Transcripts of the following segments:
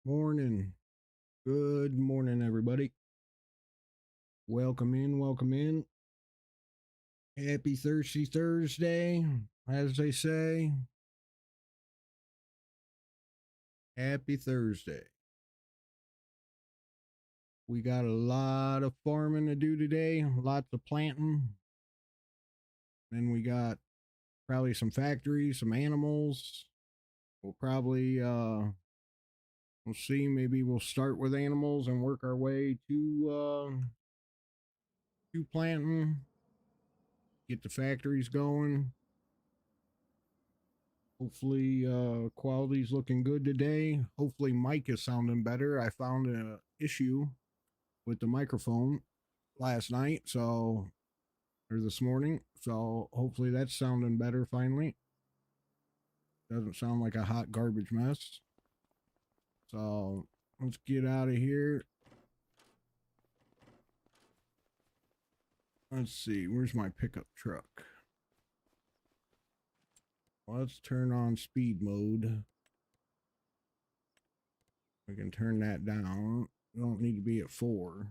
Morning. Good morning, everybody. Welcome in, welcome in. Happy Thirsty Thursday, as they say. Happy Thursday. We got a lot of farming to do today, lots of planting. Then we got probably some factories, some animals. We'll probably, we'll see. Maybe we'll start with animals and work our way to planting, get the factories going. Hopefully, quality's looking good today. Hopefully, mic is sounding better. I found an issue with the microphone last night, or this morning. So hopefully that's sounding better finally. Doesn't sound like a hot garbage mess. So let's get out of here. Let's see, where's my pickup truck? Let's turn on speed mode. We can turn that down. We don't need to be at 4.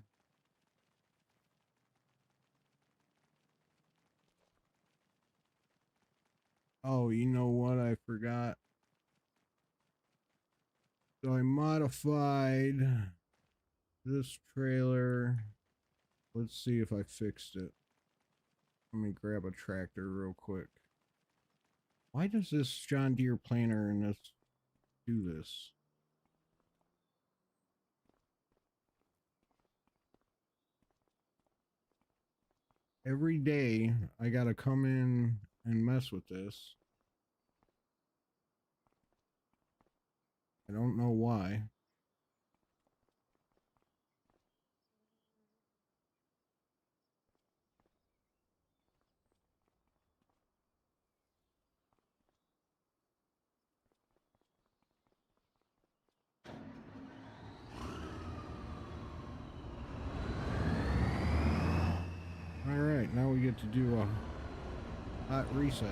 Oh, you know what? I forgot. So I modified this trailer. Let's see if I fixed it. Let me grab a tractor real quick. Why does this John Deere planter and this do this? Every day I gotta come in and mess with this. I don't know why. Alright, now we get to do a hot reset.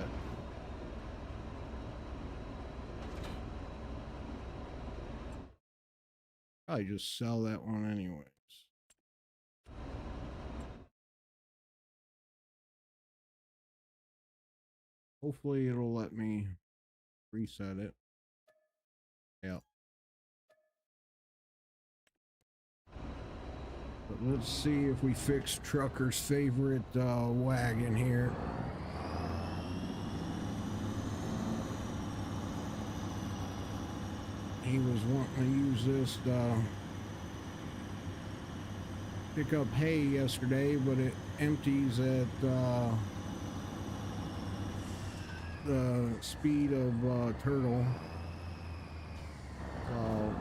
I just sell that one anyways. Hopefully it'll let me reset it. Yeah. But let's see if we fix Trucker's favorite wagon here. He was wanting to use this to pick up hay yesterday, but it empties at the speed of turtle. So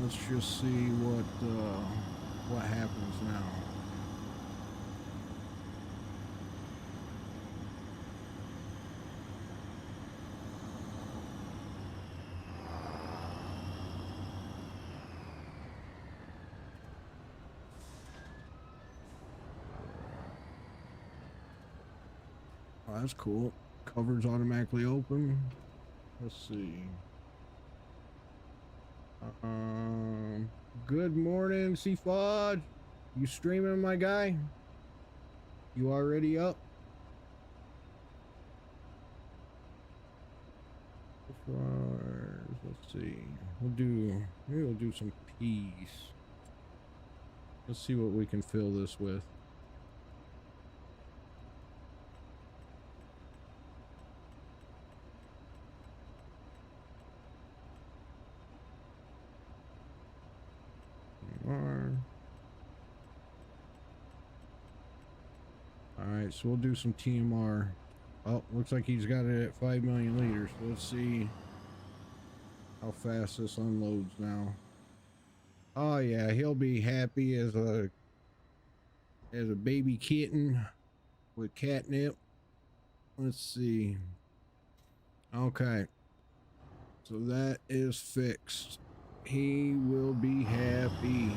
let's just see what happens now. Oh, that's cool. Covers automatically open. Let's see. Good morning, Seafod. You streaming, my guy? You already up? Let's see. Maybe we'll do some peas. Let's see what we can fill this with. Alright, so we'll do some TMR. Oh, looks like he's got it at 5 million liters. Let's see how fast this unloads now. Oh yeah, he'll be happy as a baby kitten with catnip. Let's see. Okay. So that is fixed. He will be happy.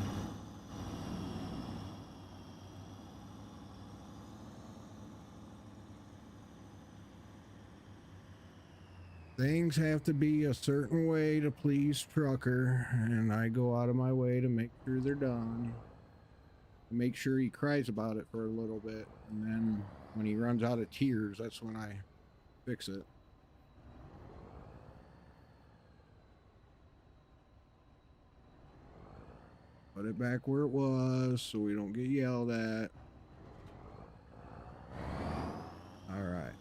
Things have to be a certain way to please Trucker, and I go out of my way to make sure they're done. Make sure he cries about it for a little bit, and then when he runs out of tears, that's when I fix it. Put it back where it was so we don't get yelled at. All right.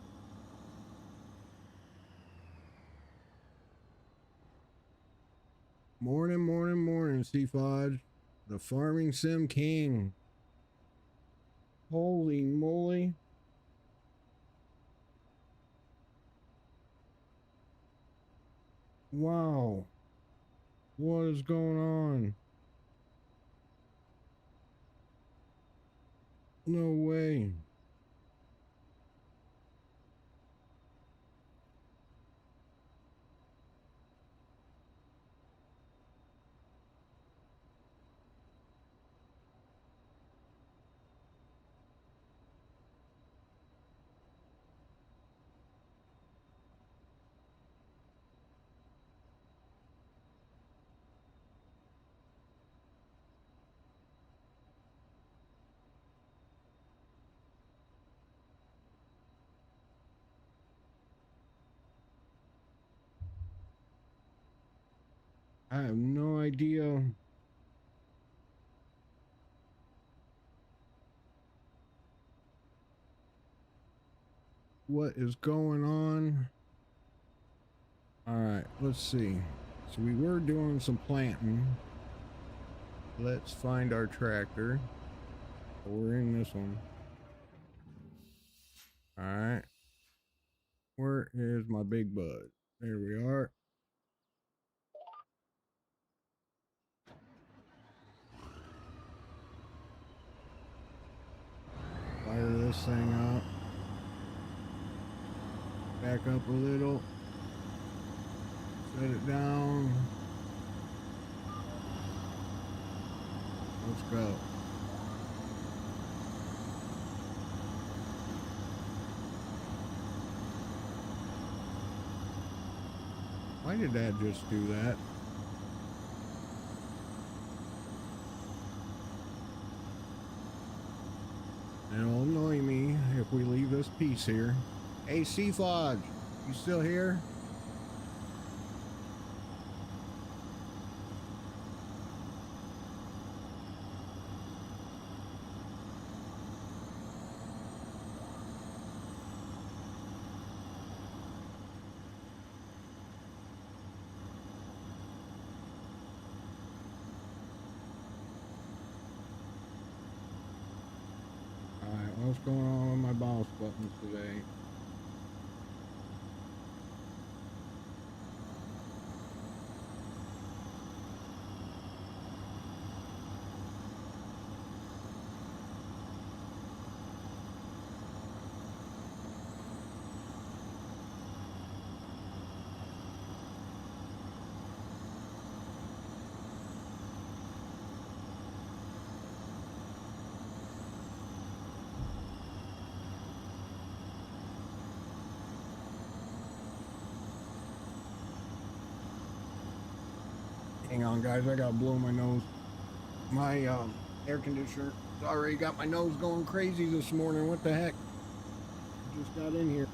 Morning, morning, morning, Seafodge. The Farming Sim King. Holy moly. Wow. What is going on? No way. I have no idea what is going on. All right, let's see. So we were doing some planting. Let's find our tractor. We're in this one. All right. Where is my big bud? There we are. Fire this thing up. Back up a little. Set it down. Let's go. Why did that just do that? It'll annoy me if we leave this piece here. Hey, Seafodge, you still here? Alright, what's going on with my mouse buttons today? Hang on, guys, I gotta blow my nose. My air conditioner already got my nose going crazy this morning. What the heck? Just got in here.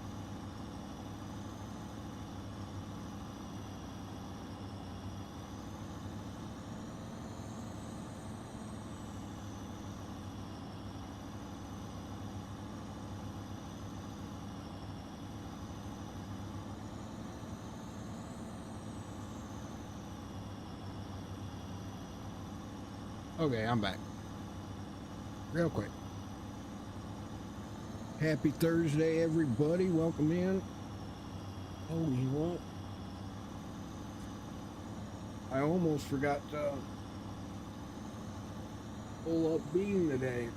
Okay, I'm back. Real quick. Happy Thursday, everybody. Welcome in. Oh, you what? I almost forgot to pull up Beam today.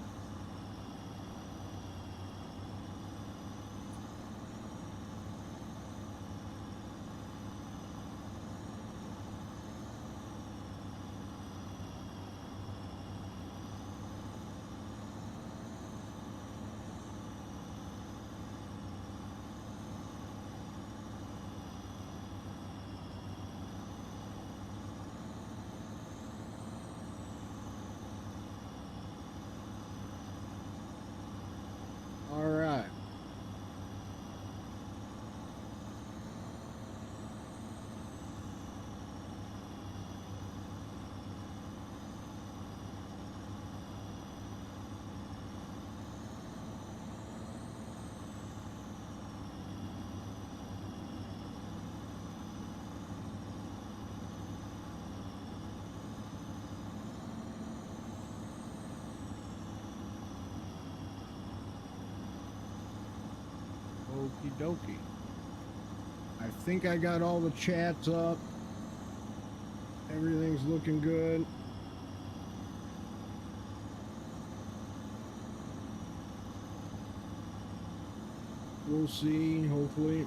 Okie dokie. I think I got all the chats up. Everything's looking good. We'll see, hopefully.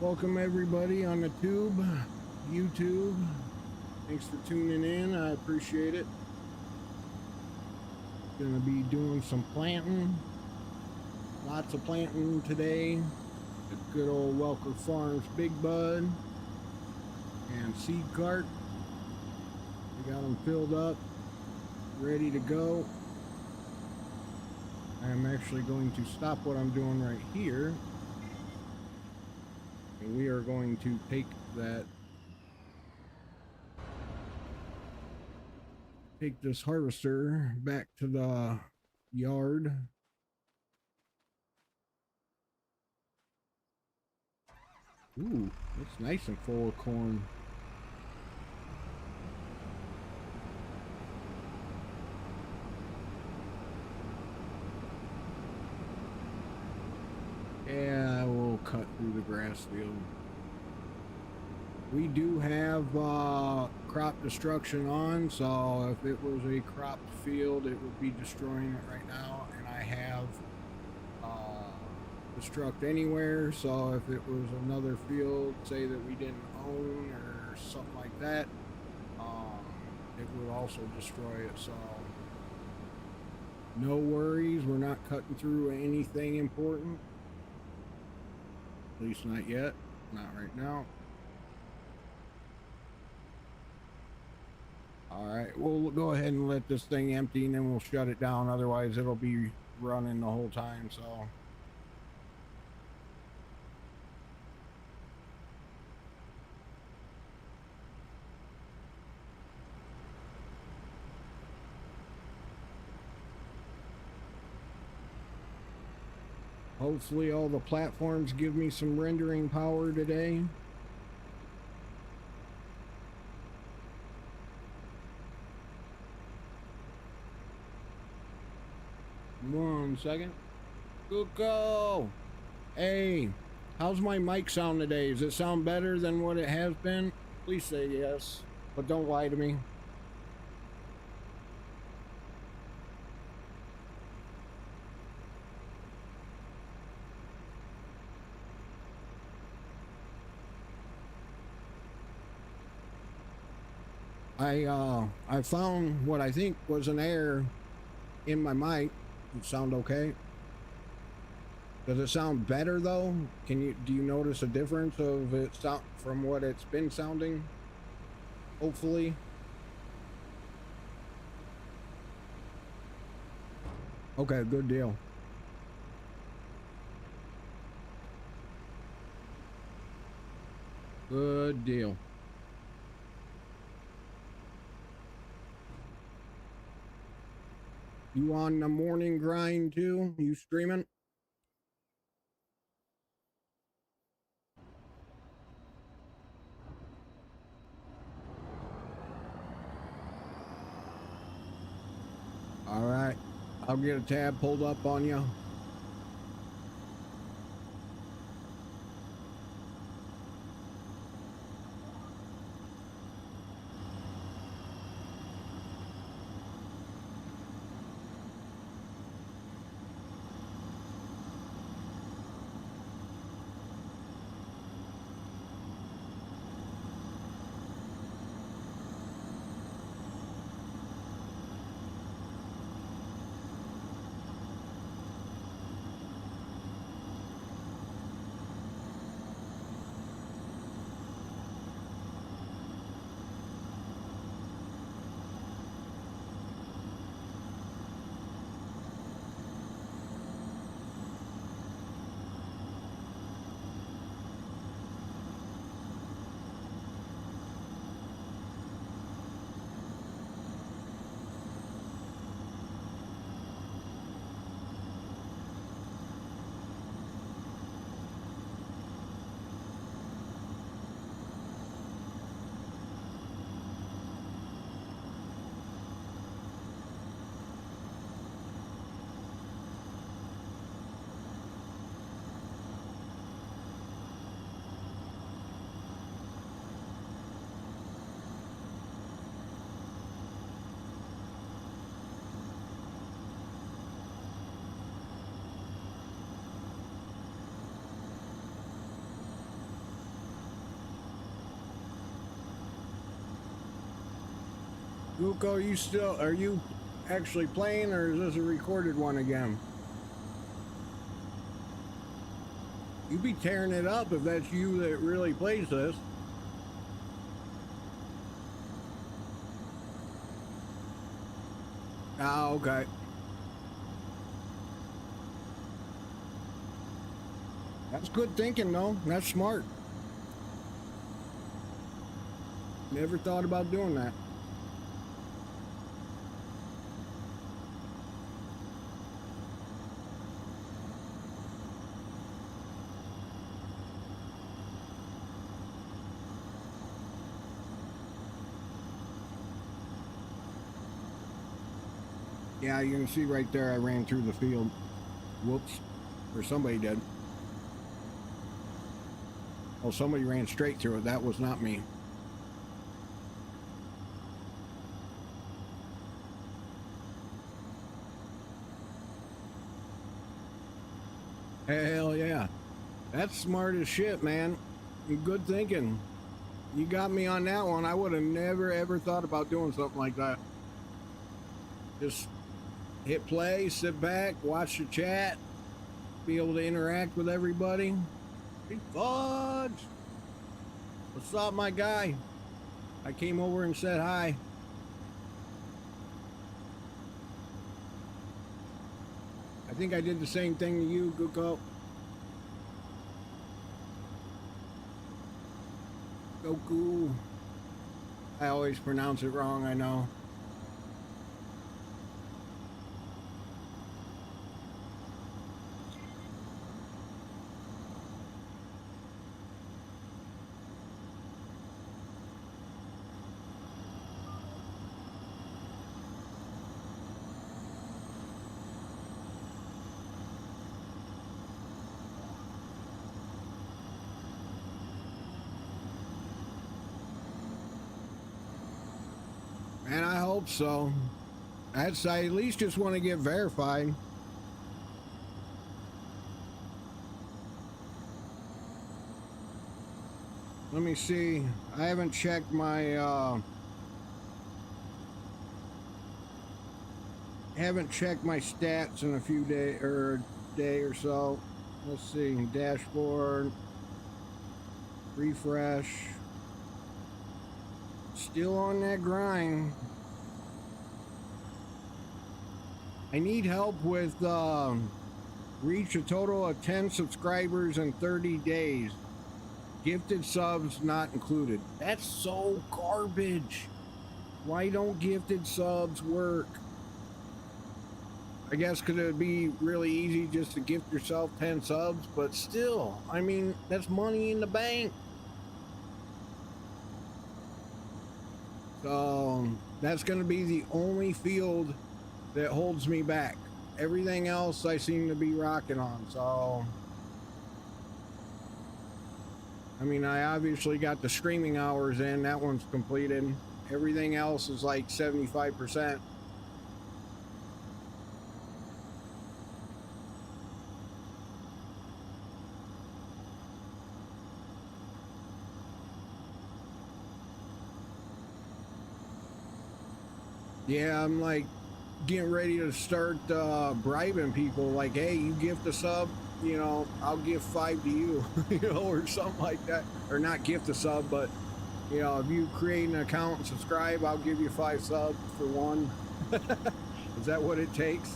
Welcome everybody on the tube, YouTube. Thanks for tuning in. I appreciate it. Gonna be doing some planting. Lots of planting today. The good old Welker Farms Big Bud and seed cart. We got them filled up, ready to go. I am actually going to stop what I'm doing right here. And we are going to take this harvester back to the yard. Ooh, it's nice and full of corn. Yeah, we'll cut through the grass field. We do have crop destruction on, so if it was a cropped field, it would be destroying it right now. And I have destruct anywhere, so if it was another field, say that we didn't own or something like that, it would also destroy it. So no worries, we're not cutting through anything important. At least not yet, not right now. All right, we'll go ahead and let this thing empty and then we'll shut it down. Otherwise it'll be running the whole time. So hopefully all the platforms give me some rendering power today. One second. Cuckoo! Hey, how's my mic sound today? Does it sound better than what it has been? Please say yes, but don't lie to me. I found what I think was an error in my mic. It sound okay? Does it sound better though? Do you notice a difference of it sound from what it's been sounding? Hopefully. Okay, good deal. Good deal. You on the morning grind too? You streaming? All right, I'll get a tab pulled up on you. Guko, are you actually playing, or is this a recorded one again? You be tearing it up if that's you that really plays this. Ah, okay. That's good thinking, though. That's smart. Never thought about doing that. Yeah, you can see right there I ran through the field. Whoops. Or somebody did. Oh, somebody ran straight through it. That was not me. Hell yeah. That's smart as shit, man. Good thinking. You got me on that one. I would have never ever thought about doing something like that. Just hit play, sit back, watch the chat, be able to interact with everybody. Big Fudge! What's up, my guy? I came over and said hi. I think I did the same thing to you, Guko. Goku. I always pronounce it wrong, I know. And I hope so. I at least just want to get verified. Let me see. I haven't checked my stats in a few days or day or so. Let's see. Dashboard. Refresh. Still on that grind. I need help with reach a total of 10 subscribers in 30 days. Gifted subs not included. That's so garbage. Why don't gifted subs work? I guess because it would be really easy just to gift yourself 10 subs, but still, I mean, that's money in the bank. So that's going to be the only field that holds me back. Everything else I seem to be rocking on. So, I mean, I obviously got the streaming hours in. That one's completed. Everything else is like 75%. Yeah, I'm like getting ready to start bribing people, like, hey, you gift a sub, you know, I'll give 5 to you, you know, or something like that. Or not gift a sub, but, you know, if you create an account and subscribe, I'll give you 5 subs for one. Is that what it takes?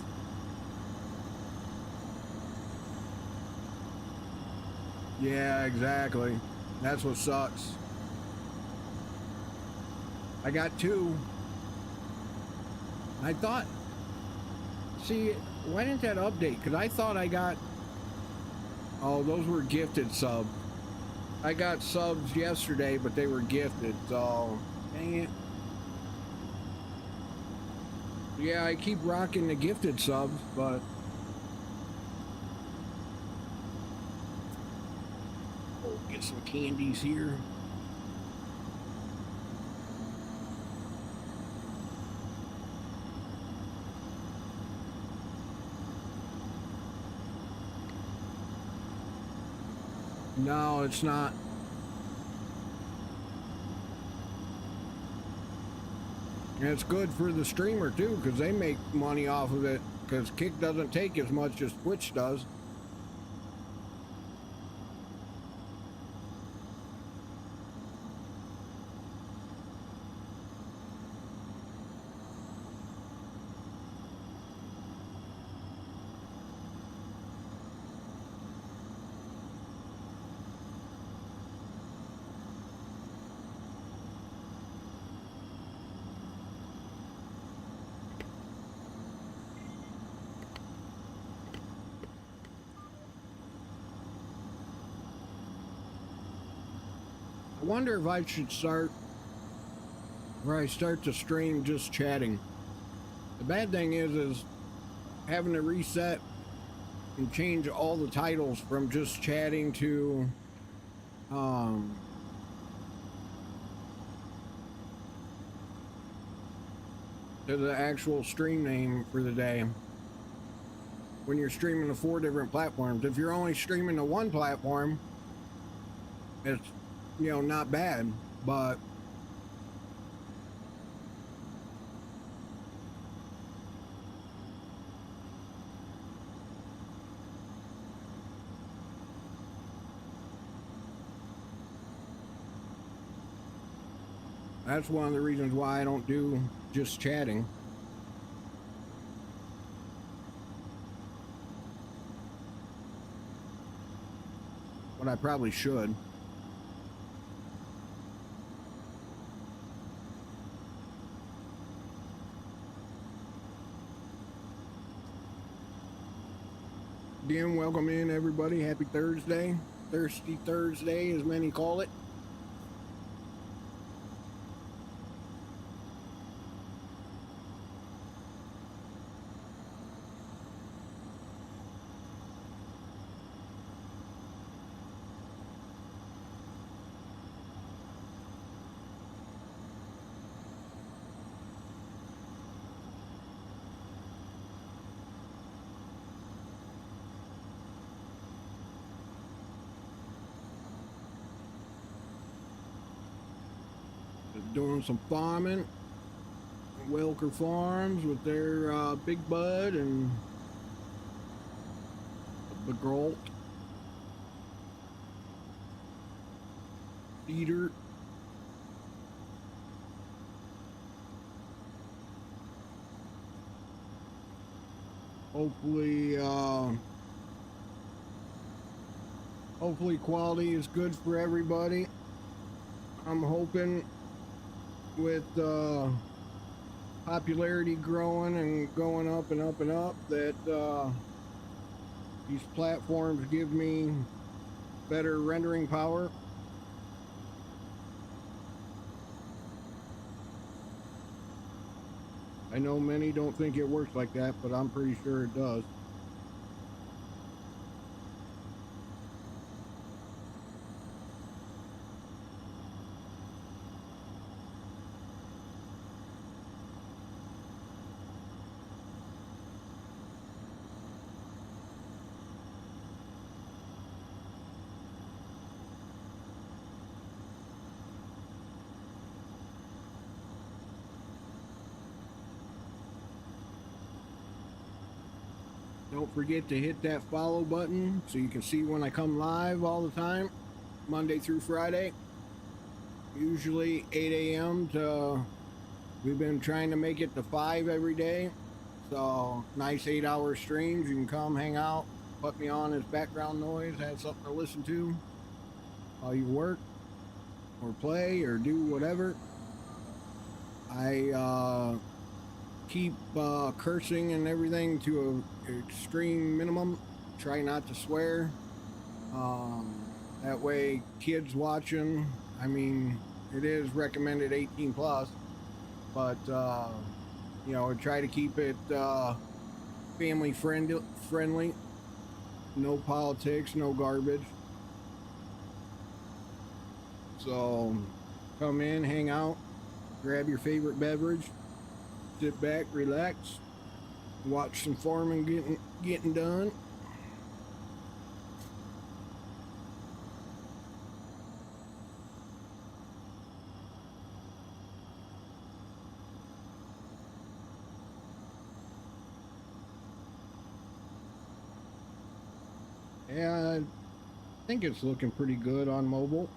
Yeah, exactly. That's what sucks. I got 2. I thought, see, why didn't that update? Because I thought I got, oh, those were gifted subs. I got subs yesterday, but they were gifted, so, dang it. Yeah, I keep rocking the gifted subs, but. Oh, get some candies here. No, it's not. And it's good for the streamer too, because they make money off of it, because Kick doesn't take as much as Twitch does. I wonder if I should start where I start to stream just chatting. The bad thing is having to reset and change all the titles from just chatting to the actual stream name for the day. When you're streaming to 4 different platforms, if you're only streaming to one platform, it's, you know, not bad, but that's one of the reasons why I don't do just chatting. But I probably should. Again, welcome in everybody. Happy Thursday. Thirsty Thursday, as many call it. Doing some farming, Welker Farms with their Big Bud and the Grolt feeder. Hopefully quality is good for everybody. I'm hoping with popularity growing and going up and up and up that these platforms give me better rendering power. I know many don't think it works like that, but I'm pretty sure it does. Don't forget to hit that follow button so you can see when I come live all the time, Monday through Friday. Usually 8 a.m. to, we've been trying to make it to 5 every day. So nice 8-hour streams. You can come hang out, put me on as background noise, have something to listen to while you work or play or do whatever. I keep cursing and everything to an extreme minimum. Try not to swear. That way kids watching, I mean, it is recommended 18 plus, but you know, try to keep it family friendly. No politics, no garbage. So come in, hang out, grab your favorite beverage, sit back, relax, watch some farming getting done. Yeah, I think it's looking pretty good on mobile.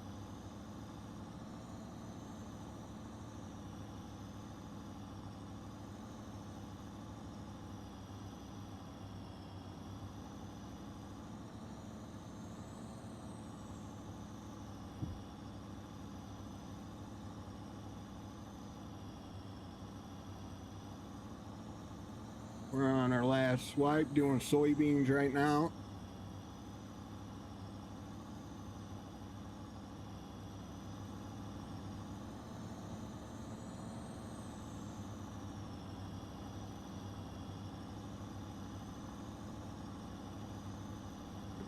We're on our last swipe doing soybeans right now.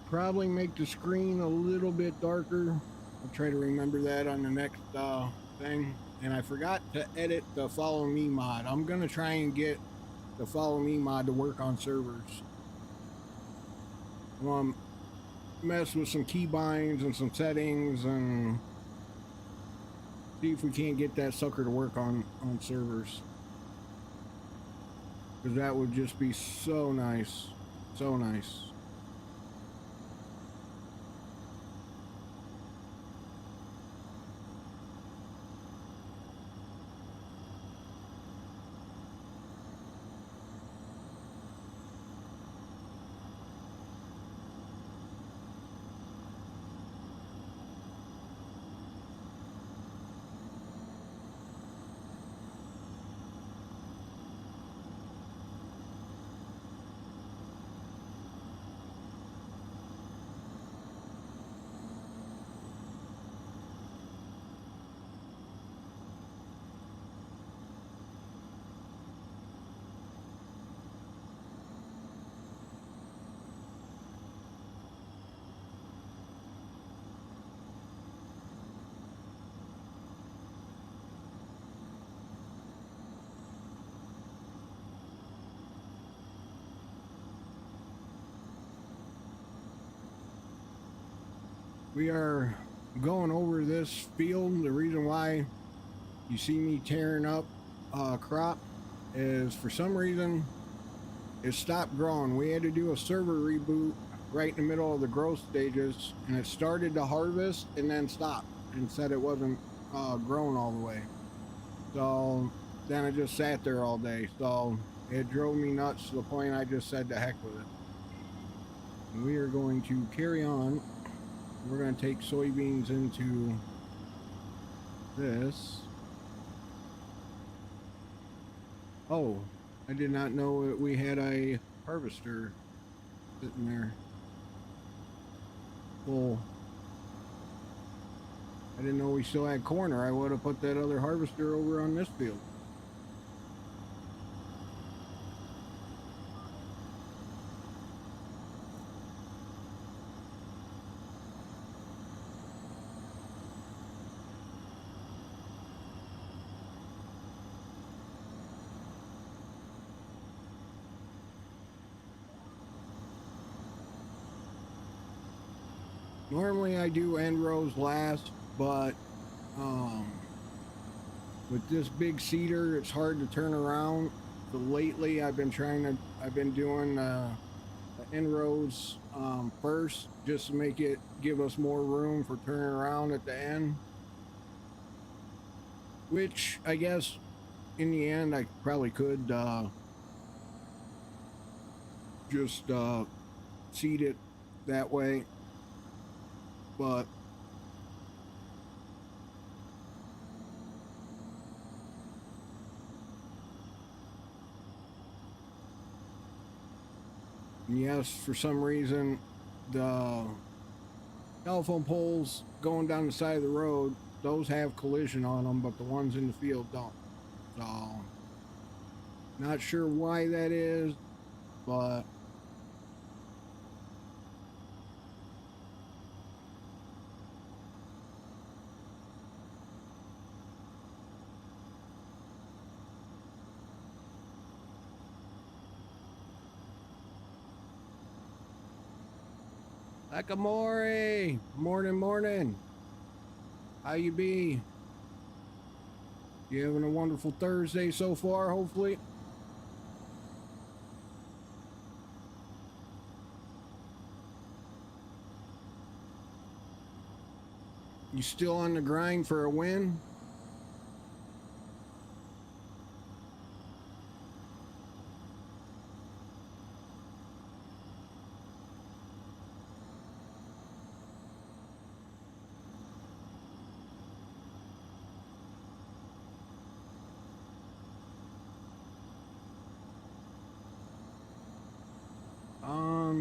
Probably make the screen a little bit darker. I'll try to remember that on the next thing. And I forgot to edit the follow me mod. I'm gonna try and get the follow me mod to work on servers. Mess with some keybinds and some settings and see if we can't get that sucker to work on servers, because that would just be so nice, so nice. We are going over this field. The reason why you see me tearing up crop is for some reason it stopped growing. We had to do a server reboot right in the middle of the growth stages, and it started to harvest and then stopped and said it wasn't grown all the way. So then it just sat there all day. So it drove me nuts to the point I just said to heck with it. And we are going to carry on. We're going to take soybeans into this. Oh, I did not know that we had a harvester sitting there. Full. I didn't know we still had corn, or I would have put that other harvester over on this field. Normally I do end rows last, but with this big seeder, it's hard to turn around. So lately I've been doing the end rows first, just to make it give us more room for turning around at the end. Which I guess in the end I probably could just seed it that way. But yes, for some reason the telephone poles going down the side of the road, those have collision on them, but the ones in the field don't. So not sure why that is, but Nakamori, morning. How you be? You having a wonderful Thursday so far, hopefully? You still on the grind for a win?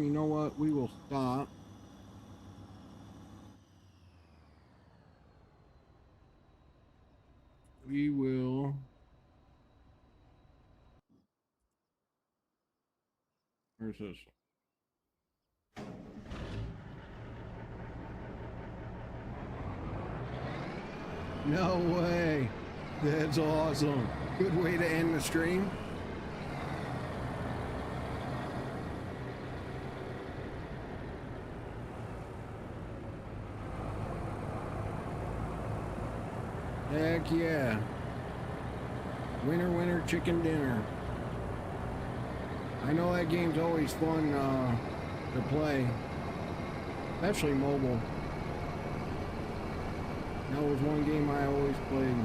You know what? We will stop. We will. Where's this? No way. That's awesome. Good way to end the stream. Heck yeah. Winner, winner, chicken dinner. I know that game's always fun to play, especially mobile. That was one game I always played.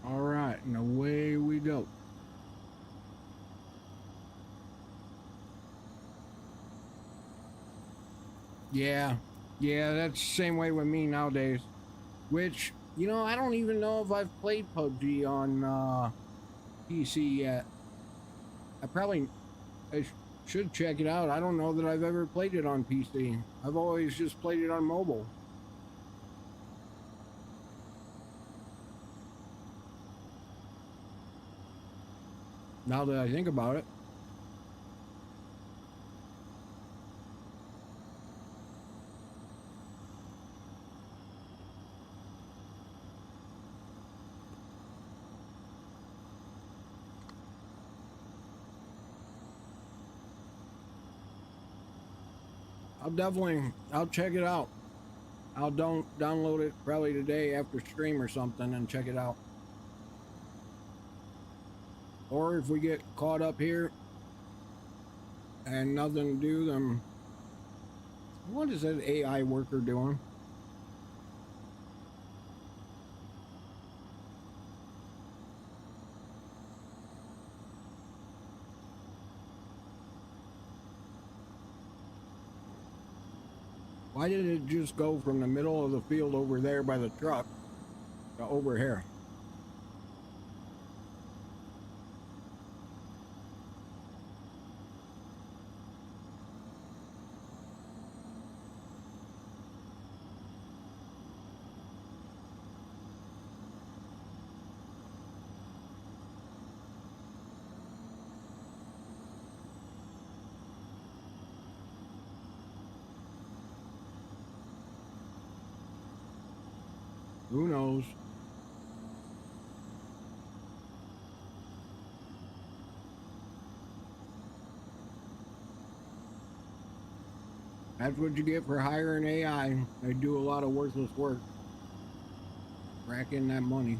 All right, and away we go. Yeah, that's the same way with me nowadays. Which, you know, I don't even know if I've played PUBG on PC yet. I should check it out. I don't know that I've ever played it on PC. I've always just played it on mobile. Now that I think about it. I'll check it out. I'll download it probably today after stream or something and check it out. Or if we get caught up here and nothing to do, then what is that AI worker doing? Why did it just go from the middle of the field over there by the truck to over here? Who knows? That's what you get for hiring AI. They do a lot of worthless work. Rack in that money.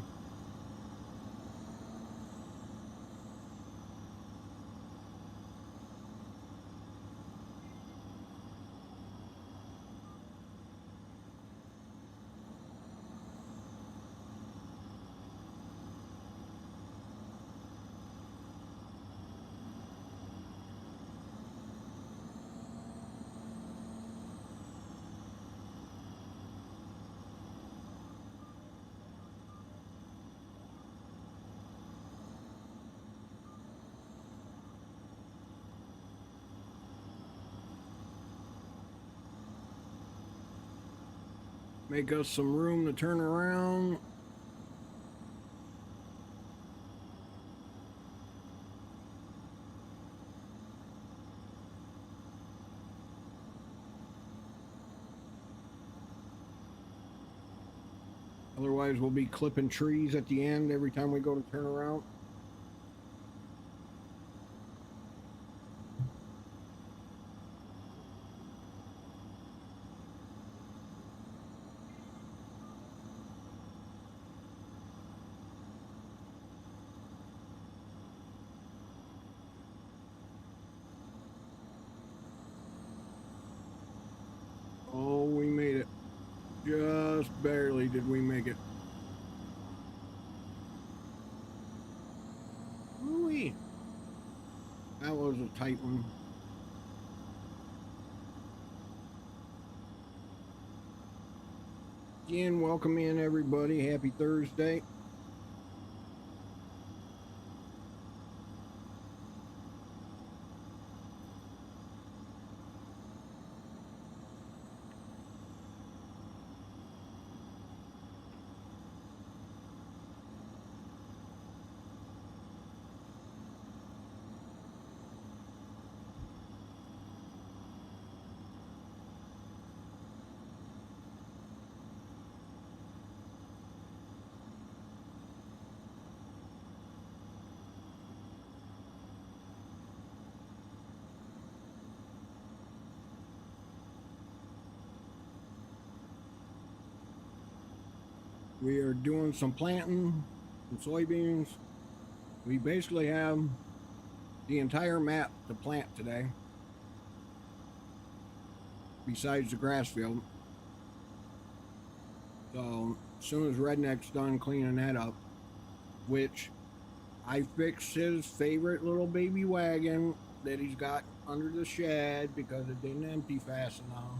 Make us some room to turn around. Otherwise, we'll be clipping trees at the end every time we go to turn around. Oh, we made it. Just barely did we make it. Ooh-wee. That was a tight one. Again, welcome in everybody. Happy Thursday. We are doing some planting, some soybeans. We basically have the entire map to plant today, besides the grass field. So as soon as Redneck's done cleaning that up, which I fixed his favorite little baby wagon that he's got under the shed because it didn't empty fast enough.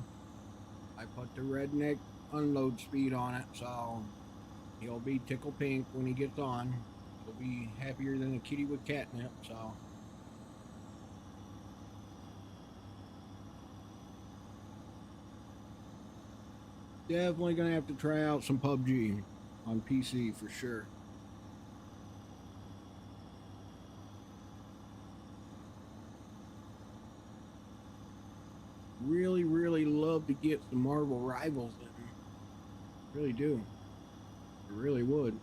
I put the Redneck unload speed on it, so he'll be tickle pink when he gets on. He'll be happier than a kitty with catnip, so. Definitely gonna have to try out some PUBG on PC for sure. Really love to get some Marvel Rivals in. Really do. I really would.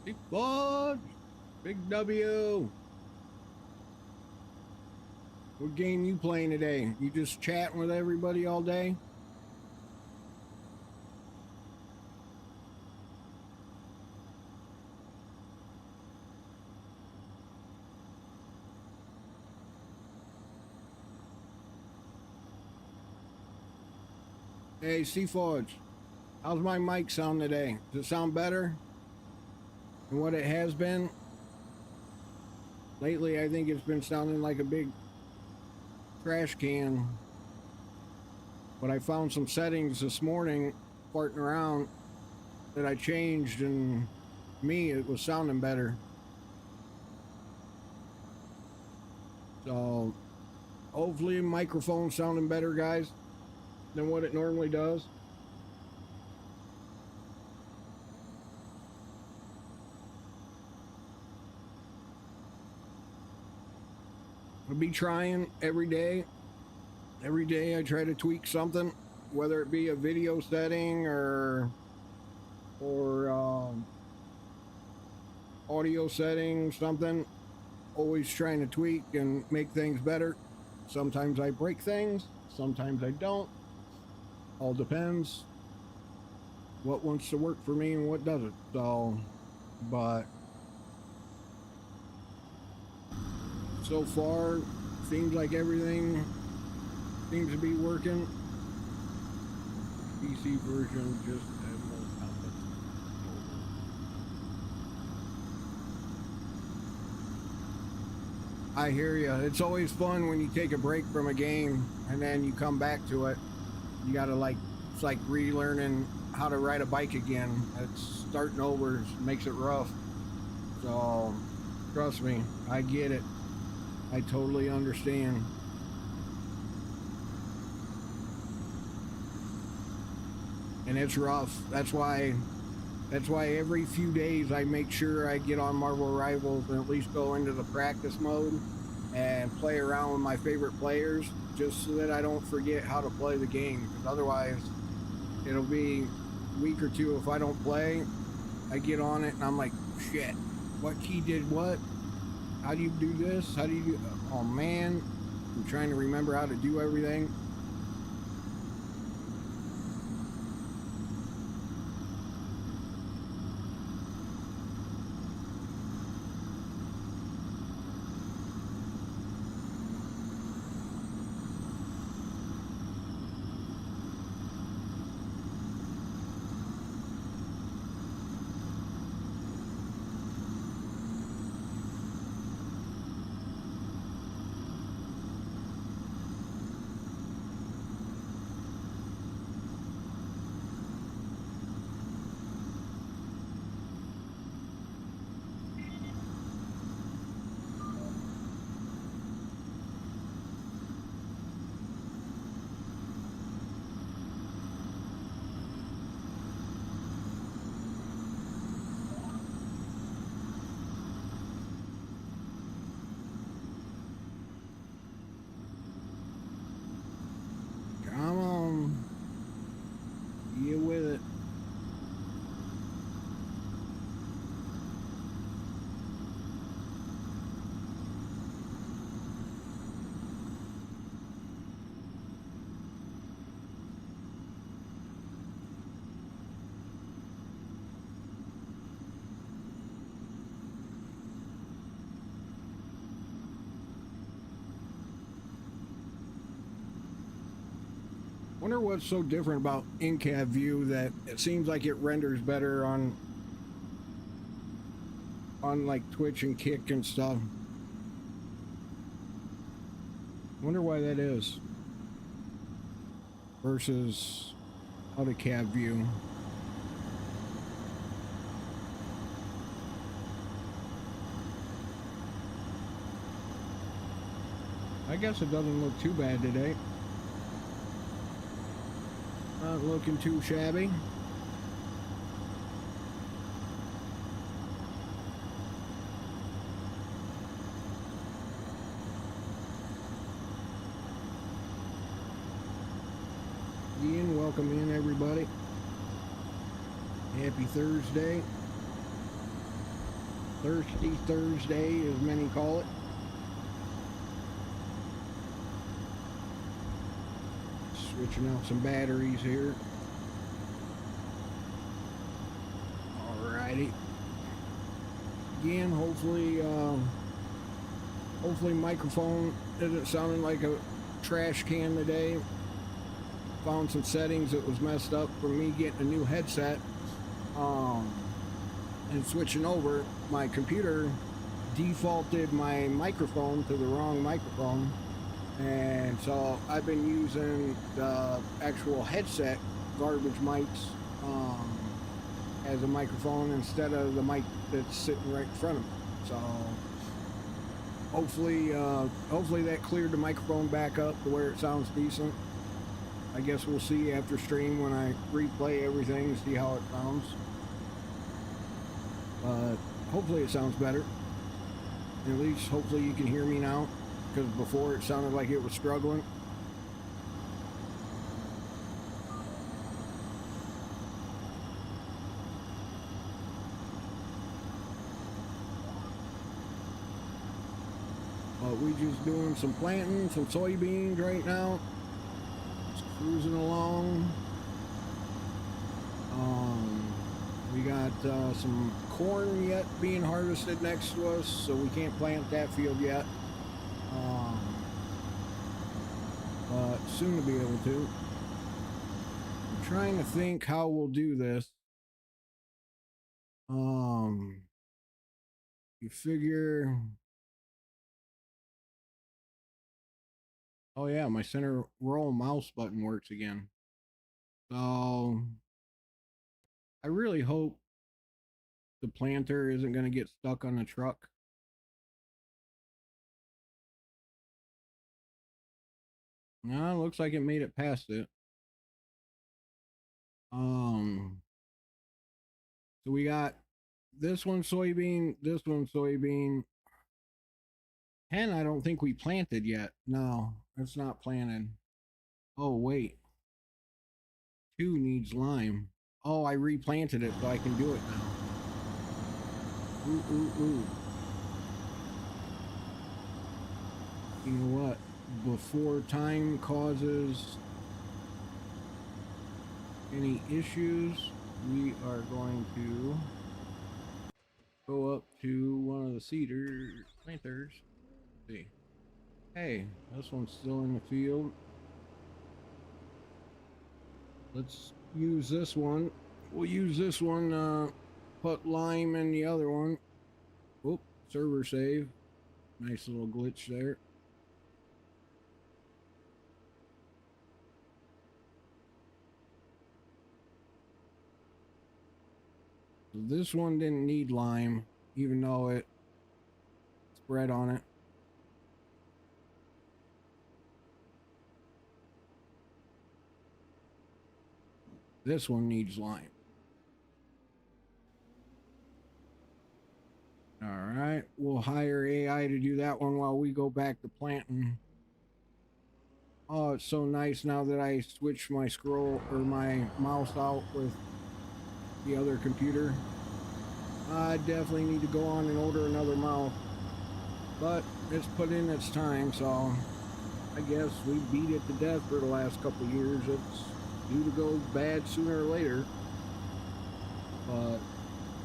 Big Fudge! Big W! What game you playing today? You just chatting with everybody all day? Hey, Seaforge, how's my mic sound today? Does it sound better than what it has been? Lately, I think it's been sounding like a big trash can. But I found some settings this morning, farting around, that I changed, and me, it was sounding better. So, hopefully, the microphone's sounding better, guys, than what it normally does. I'll be trying every day. Every day I try to tweak something, whether it be a video setting or audio setting, something. Always trying to tweak and make things better. Sometimes I break things, sometimes I don't. All depends what wants to work for me and what doesn't. So, but so far, seems like everything seems to be working. PC version just had more outlets. I hear you. It's always fun when you take a break from a game and then you come back to it. You gotta, like, it's like relearning how to ride a bike again. It's starting over makes it rough. So trust me, I get it. I totally understand. And it's rough. That's why every few days I make sure I get on Marvel Rivals and at least go into the practice mode and play around with my favorite players just so that I don't forget how to play the game. Because otherwise, it'll be a week or two if I don't play. I get on it and I'm like, shit, what key did what? How do you do this? How do you do? Oh man, I'm trying to remember how to do everything. Come on, get with it. Wonder what's so different about in-cab view that it seems like it renders better on like Twitch and Kick and stuff. Wonder why that is versus out of cab view. I guess it doesn't look too bad today. Not looking too shabby. Ian, welcome in everybody. Happy Thursday. Thirsty Thursday, as many call it. Switching out some batteries here. Alrighty. Again, hopefully microphone isn't sounding like a trash can today. Found some settings that was messed up from me getting a new headset. And switching over, my computer defaulted my microphone to the wrong microphone. And so I've been using the actual headset garbage mics as a microphone instead of the mic that's sitting right in front of me. So hopefully that cleared the microphone back up to where it sounds decent. I guess we'll see after stream when I replay everything and see how it sounds. But hopefully it sounds better. At least hopefully you can hear me now, because before it sounded like it was struggling. But we just doing some planting, some soybeans right now. Just cruising along. We got some corn yet being harvested next to us, so we can't plant that field yet. But soon to be able to. I'm trying to think how we'll do this. You figure. Oh yeah, my center roll mouse button works again. So I really hope the planter isn't going to get stuck on the truck. No, looks like it made it past it. So we got this one soybean, this one soybean. 10, I don't think we planted yet. No, it's not planted. Oh, wait. 2 needs lime. Oh, I replanted it so I can do it now. Ooh, ooh, ooh. You know what? Before time causes any issues, we are going to go up to one of the cedar planters. Let's see. Hey, this one's still in the field. Let's use this one. We'll use this one, put lime in the other one. Oh, server save. Nice little glitch there. So this one didn't need lime, even though it spread on it. This one needs lime. All right, we'll hire AI to do that one while we go back to planting. Oh, it's so nice now that I switched my scroll or my mouse out with the other computer. I definitely need to go on and order another mouse, but it's put in its time, so I guess we beat it to death for the last couple of years. It's due to go bad sooner or later, but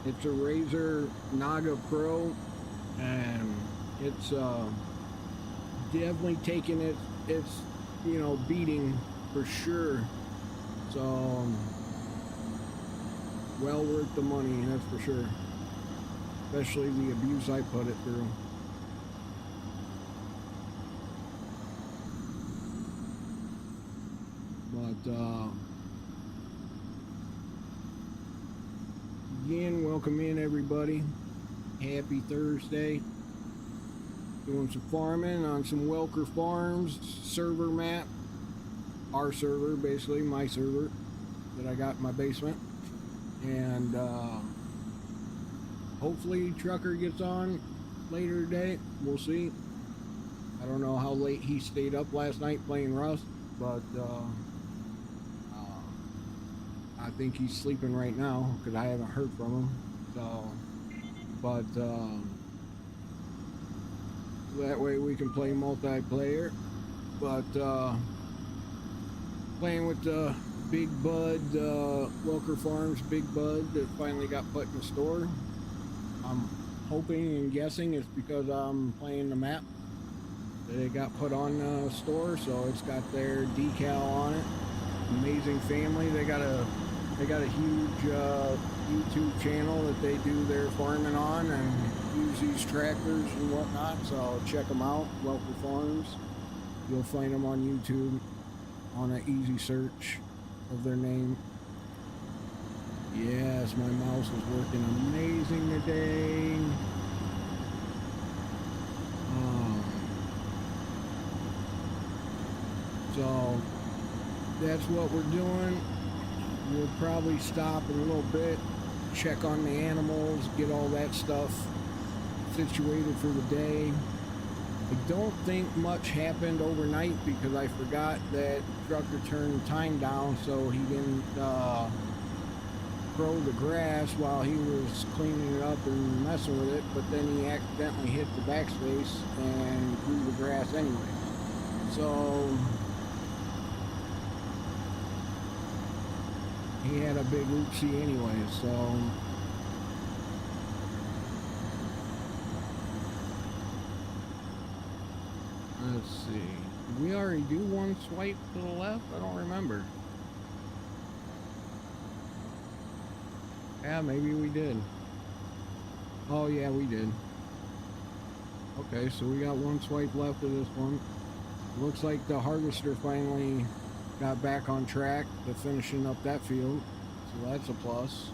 it's a Razer Naga Pro, and it's definitely taking its you know, beating for sure. So well worth the money, that's for sure. Especially the abuse I put it through. But again, welcome in everybody. Happy Thursday. Doing some farming on some Welker Farms server map. Our server, basically my server that I got in my basement. And hopefully Trucker gets on later today. We'll see. I don't know how late he stayed up last night playing Rust, but I think he's sleeping right now because I haven't heard from him. So, but that way we can play multiplayer. But playing with the Big Bud, Welker Farms Big Bud that finally got put in the store. I'm hoping and guessing it's because I'm playing the map that it got put on the store, so it's got their decal on it. Amazing Family, they got a huge YouTube channel that they do their farming on and use these tractors and whatnot, so check them out, Welker Farms. You'll find them on YouTube on an easy search of their name. Yes, my mouse is working amazing today. So that's what we're doing. We'll probably stop in a little bit, check on the animals, get all that stuff situated for the day. I don't think much happened overnight because I forgot that Trucker turned time down so he didn't grow the grass while he was cleaning it up and messing with it, but then he accidentally hit the backspace and grew the grass anyway. So he had a big oopsie anyway, so let's see. Did we already do one swipe to the left? I don't remember. Yeah, maybe we did. Oh yeah, we did. Okay, so we got one swipe left of this one. Looks like the harvester finally got back on track to finishing up that field, so that's a plus.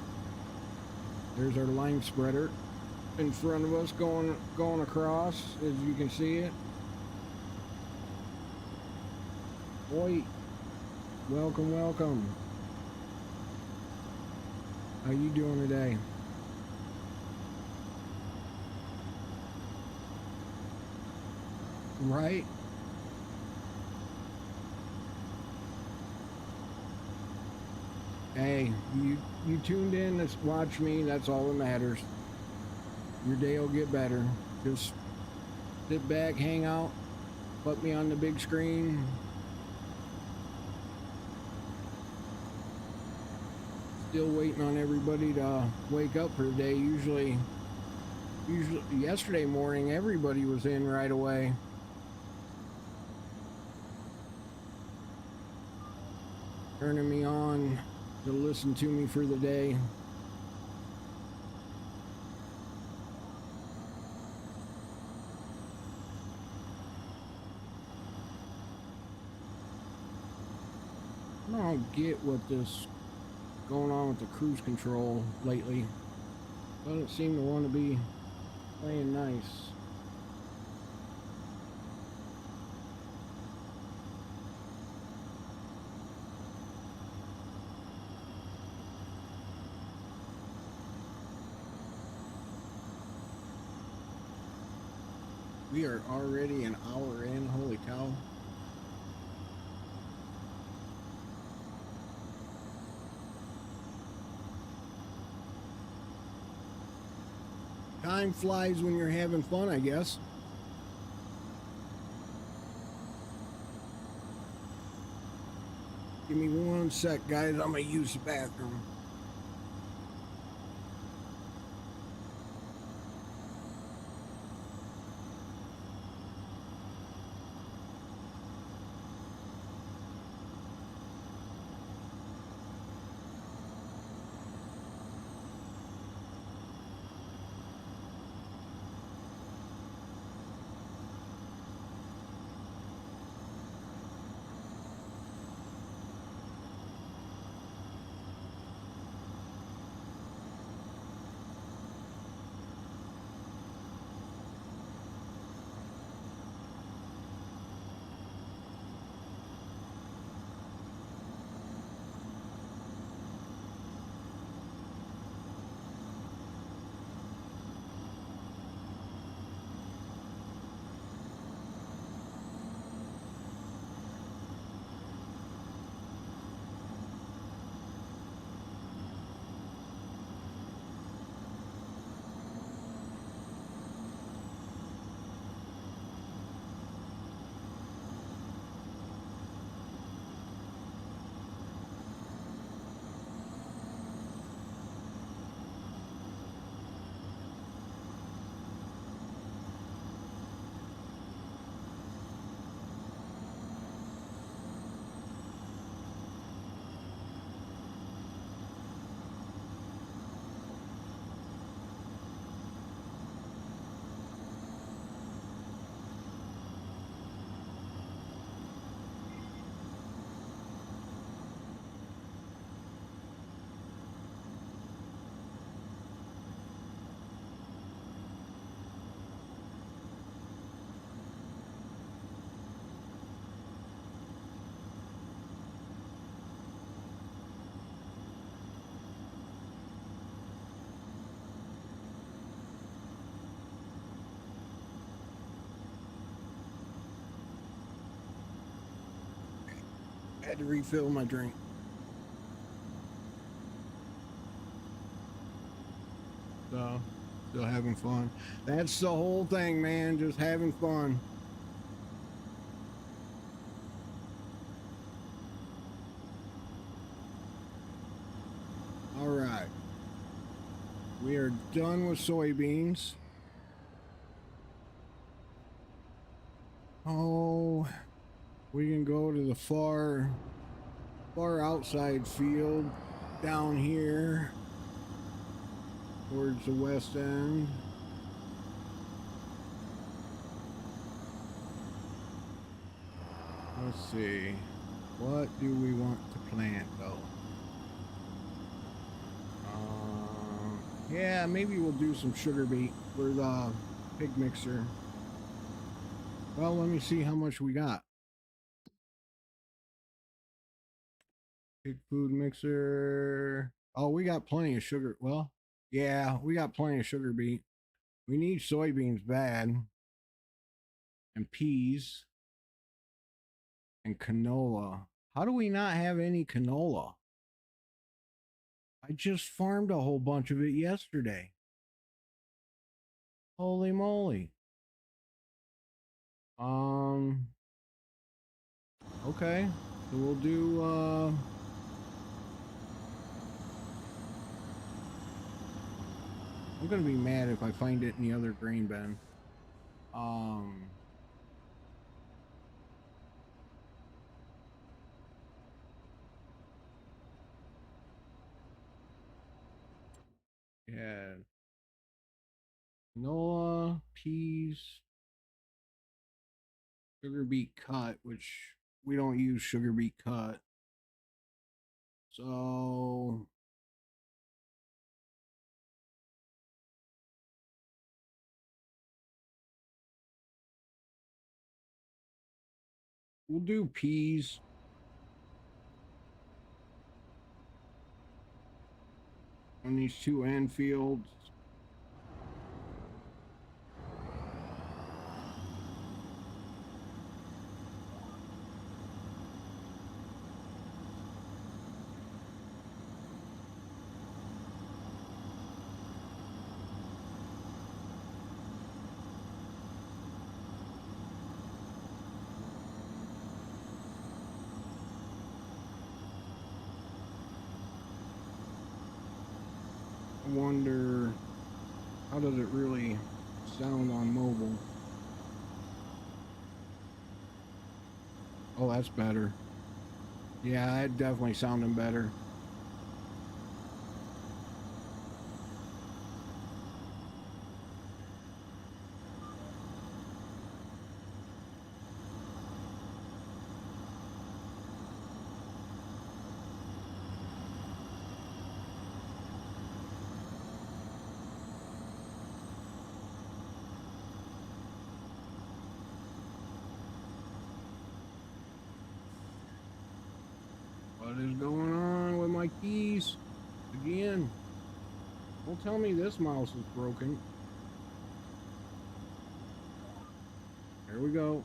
There's our line spreader in front of us going across, as you can see it. Oi, welcome, welcome. How you doing today? Right? Hey, you tuned in to watch me, that's all that matters. Your day will get better. Just sit back, hang out, put me on the big screen. Still waiting on everybody to wake up for the day. Usually yesterday morning everybody was in right away. Turning me on to listen to me for the day. I don't get what this going on with the cruise control lately. Doesn't seem to want to be playing nice. We are already an hour in, holy cow. Time flies when you're having fun, I guess. Give me 1 sec, guys. I'm gonna use the bathroom. Had to refill my drink. So, still having fun. That's the whole thing, man. Just having fun. All right. We are done with soybeans. Oh, we can go to the far outside field down here towards the west end. Let's see. What do we want to plant though? Yeah, maybe we'll do some sugar beet for the pig mixer. Well, let me see how much we got. Pig food mixer. Oh, we got plenty of sugar. Well, yeah, we got plenty of sugar beet. We need soybeans bad. And peas. And canola. How do we not have any canola? I just farmed a whole bunch of it yesterday. Holy moly. Okay. So we'll do, I'm gonna be mad if I find it in the other grain bin. Um, yeah. Canola, peas, sugar beet cut, which we don't use sugar beet cut. So we'll do peas. On these two Anfields. I wonder, how does it really sound on mobile? Oh, that's better. Yeah, it definitely sounding better. What is going on with my keys? Again. Don't tell me this mouse is broken. There we go.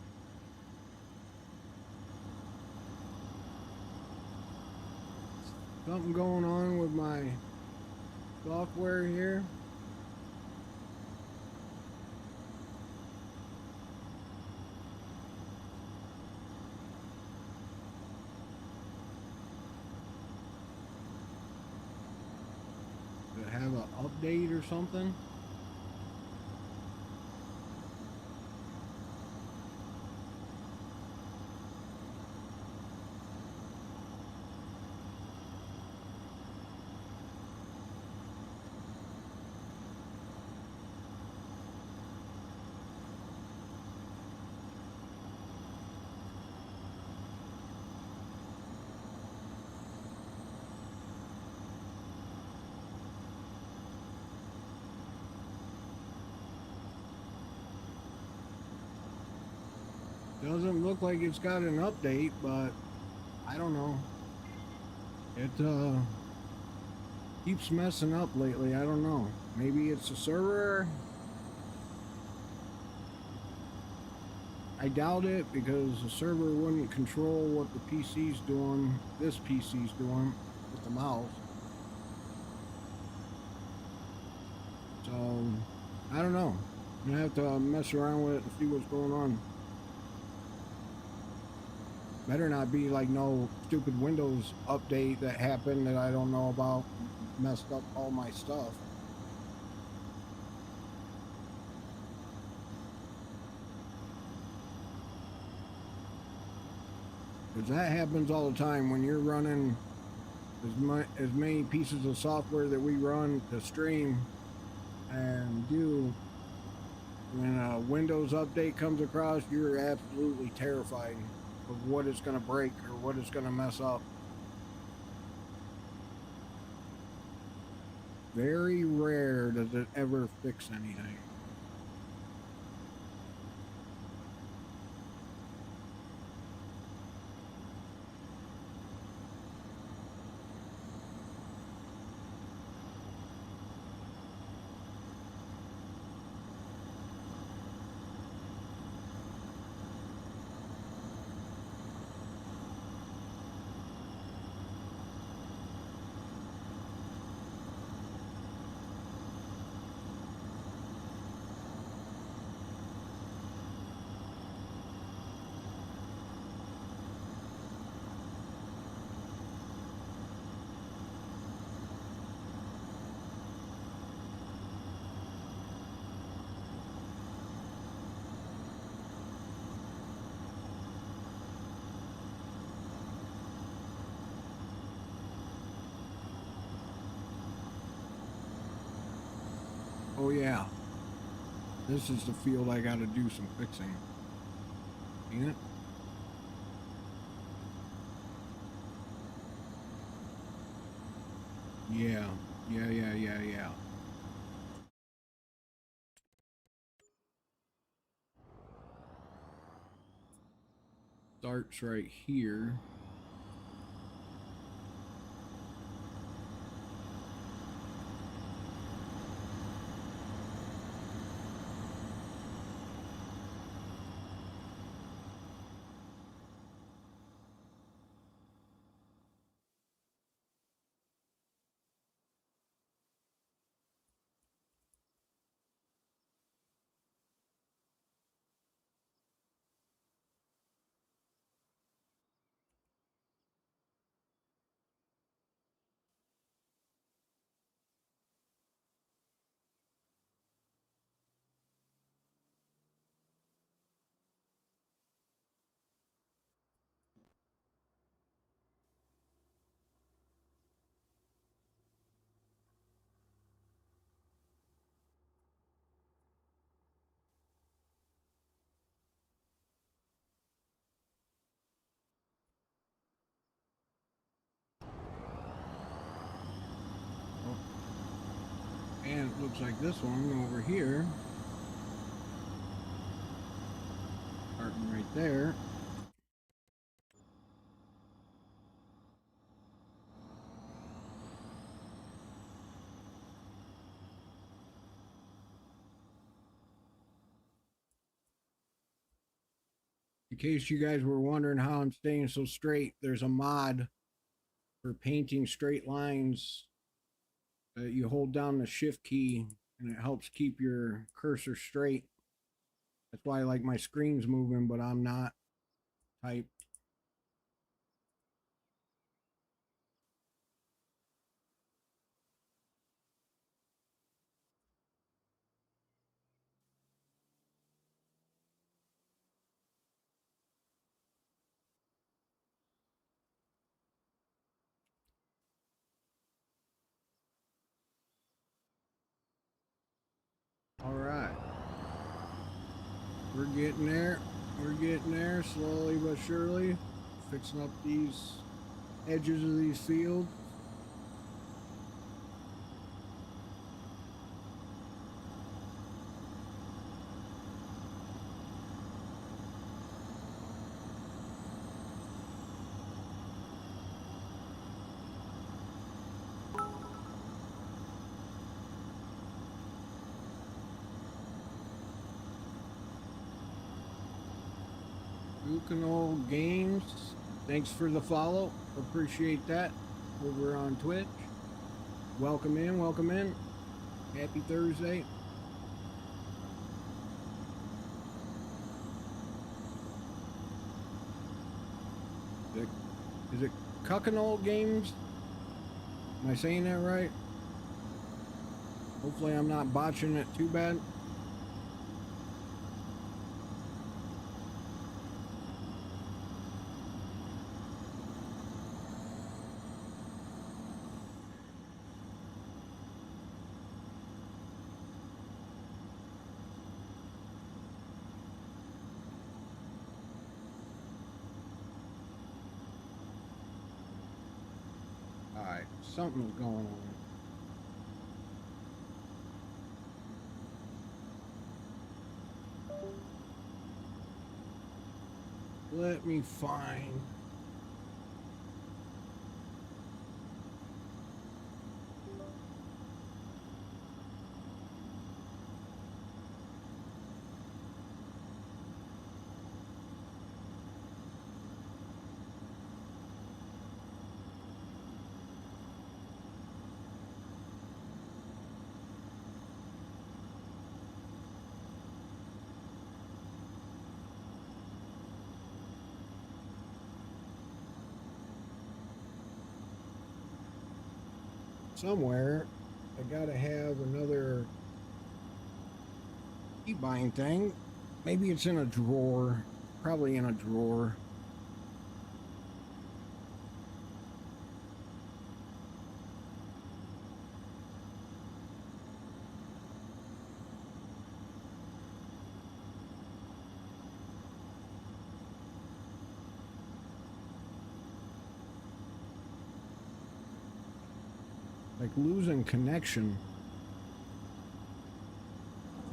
Something going on with my software here. Does it have an update or something? Doesn't look like it's got an update, but I don't know. It keeps messing up lately. I don't know. Maybe it's a server. I doubt it, because the server wouldn't control what the PC's doing. This PC's doing with the mouse. So I don't know. I'm gonna have to mess around with it and see what's going on. Better not be like no stupid Windows update that happened that I don't know about, messed up all my stuff. Because that happens all the time when you're running as many pieces of software that we run to stream and do. When a Windows update comes across, you're absolutely terrified of what it's going to break or what it's going to mess up. Very rare does it ever fix anything. Oh yeah, this is the field I gotta do some fixing. Ain't it? Yeah, yeah. Starts right here. Oh. And it looks like this one over here, starting right there. In case you guys were wondering how I'm staying so straight, there's a mod for painting straight lines. You hold down the shift key and it helps keep your cursor straight. That's why like my screen's moving, but I'm not typed. All right. We're getting there. We're getting there slowly but surely. Fixing up these edges of these fields. Old Games, thanks for the follow. Appreciate that. Over on Twitch. Welcome in, welcome in. Happy Thursday. Is it Old Games? Am I saying that right? Hopefully I'm not botching it too bad. Alright, something's going on. Let me find. Somewhere, I gotta have another key bind thing. Maybe it's in a drawer. Probably in a drawer. Like losing connection.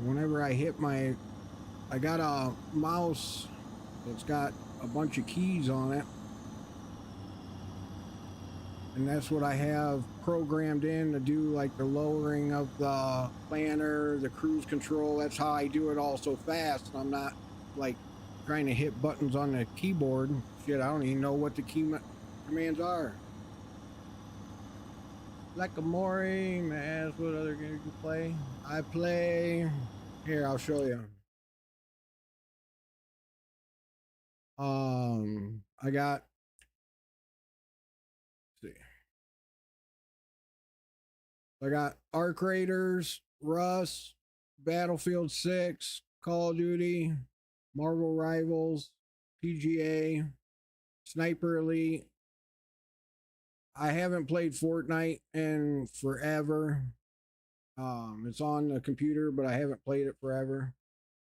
Whenever I hit my, I got a mouse that's got a bunch of keys on it, and that's what I have programmed in to do, like the lowering of the planner, the cruise control. That's how I do it all so fast. I'm not like trying to hit buttons on the keyboard. Shit, I don't even know what the commands are. Like a Mori, man, ask what other games you play. I play. Here, I'll show you. I got. Let's see. I got Arc Raiders, Rust, Battlefield 6, Call of Duty, Marvel Rivals, PGA, Sniper Elite. I haven't played Fortnite in forever. It's on the computer, but I haven't played it forever.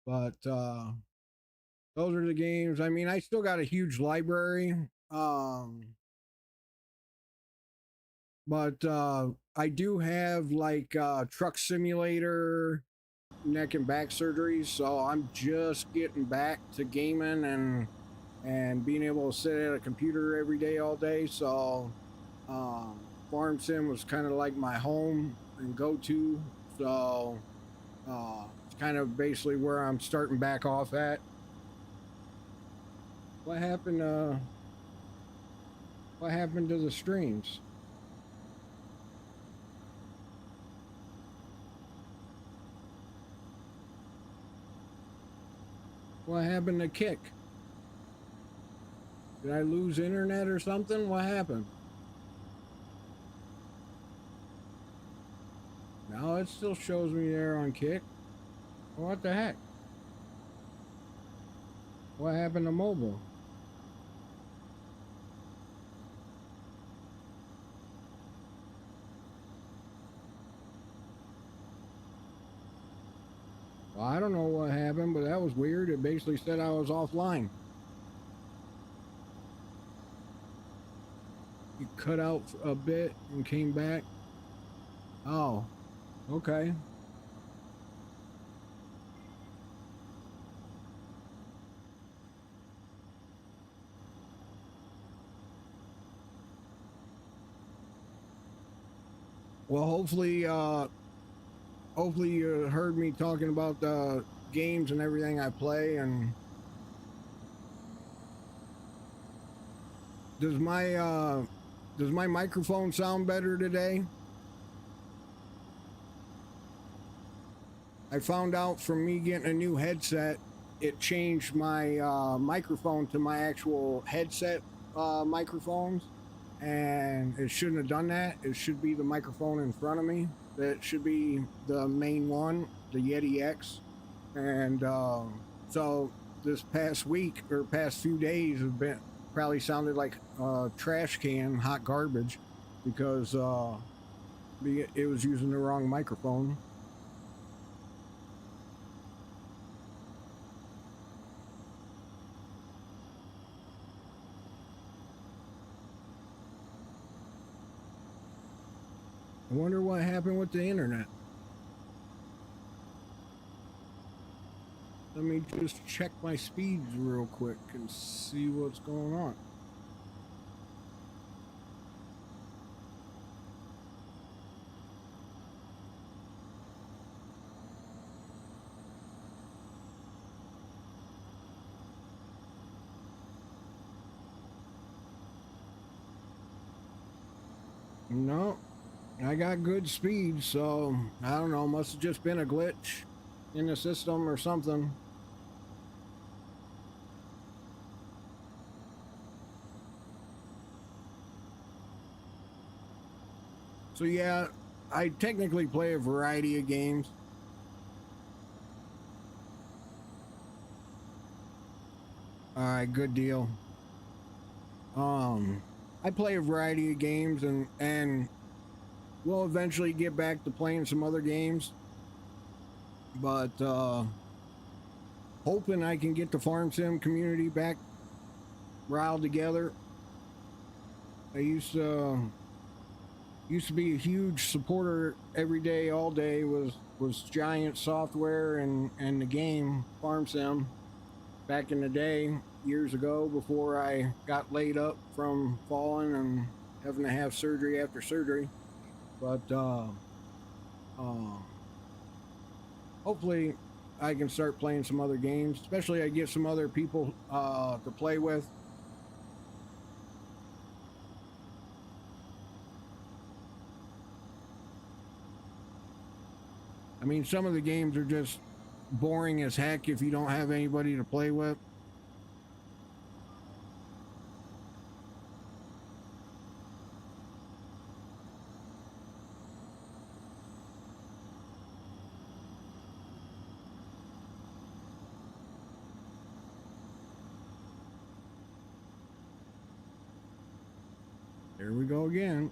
But those are the games. I mean, I still got a huge library. But I do have like truck simulator, neck and back surgeries, so I'm just getting back to gaming and being able to sit at a computer every day all day. So Farm Sim was kind of like my home and go-to. So it's kind of basically where I'm starting back off at. What happened to the streams? What happened to Kick? Did I lose internet or something? What happened? No, it still shows me there on Kick. What the heck? What happened to mobile? Well, I don't know what happened, but that was weird. It basically said I was offline. You cut out a bit and came back. Oh, okay. Well, hopefully you heard me talking about the games and everything I play. And does my microphone sound better today? I found out from me getting a new headset, it changed my microphone to my actual headset microphones, and it shouldn't have done that. It should be the microphone in front of me. That should be the main one, the Yeti X. And so this past week or past few days have been probably sounded like a trash can, hot garbage, because it was using the wrong microphone. I wonder what happened with the internet. Let me just check my speeds real quick and see what's going on. No, I got good speed, so I don't know, must have just been a glitch in the system or something. So yeah, I technically play a variety of games. All right, good deal. I play a variety of games and we'll eventually get back to playing some other games. But hoping I can get the farm sim community back riled together. I used to be a huge supporter every day, all day was Giant Software and the game Farm Sim back in the day, years ago, before I got laid up from falling and having to have surgery after surgery. But hopefully I can start playing some other games, especially I get some other people to play with. I mean, some of the games are just boring as heck if you don't have anybody to play with. There we go again.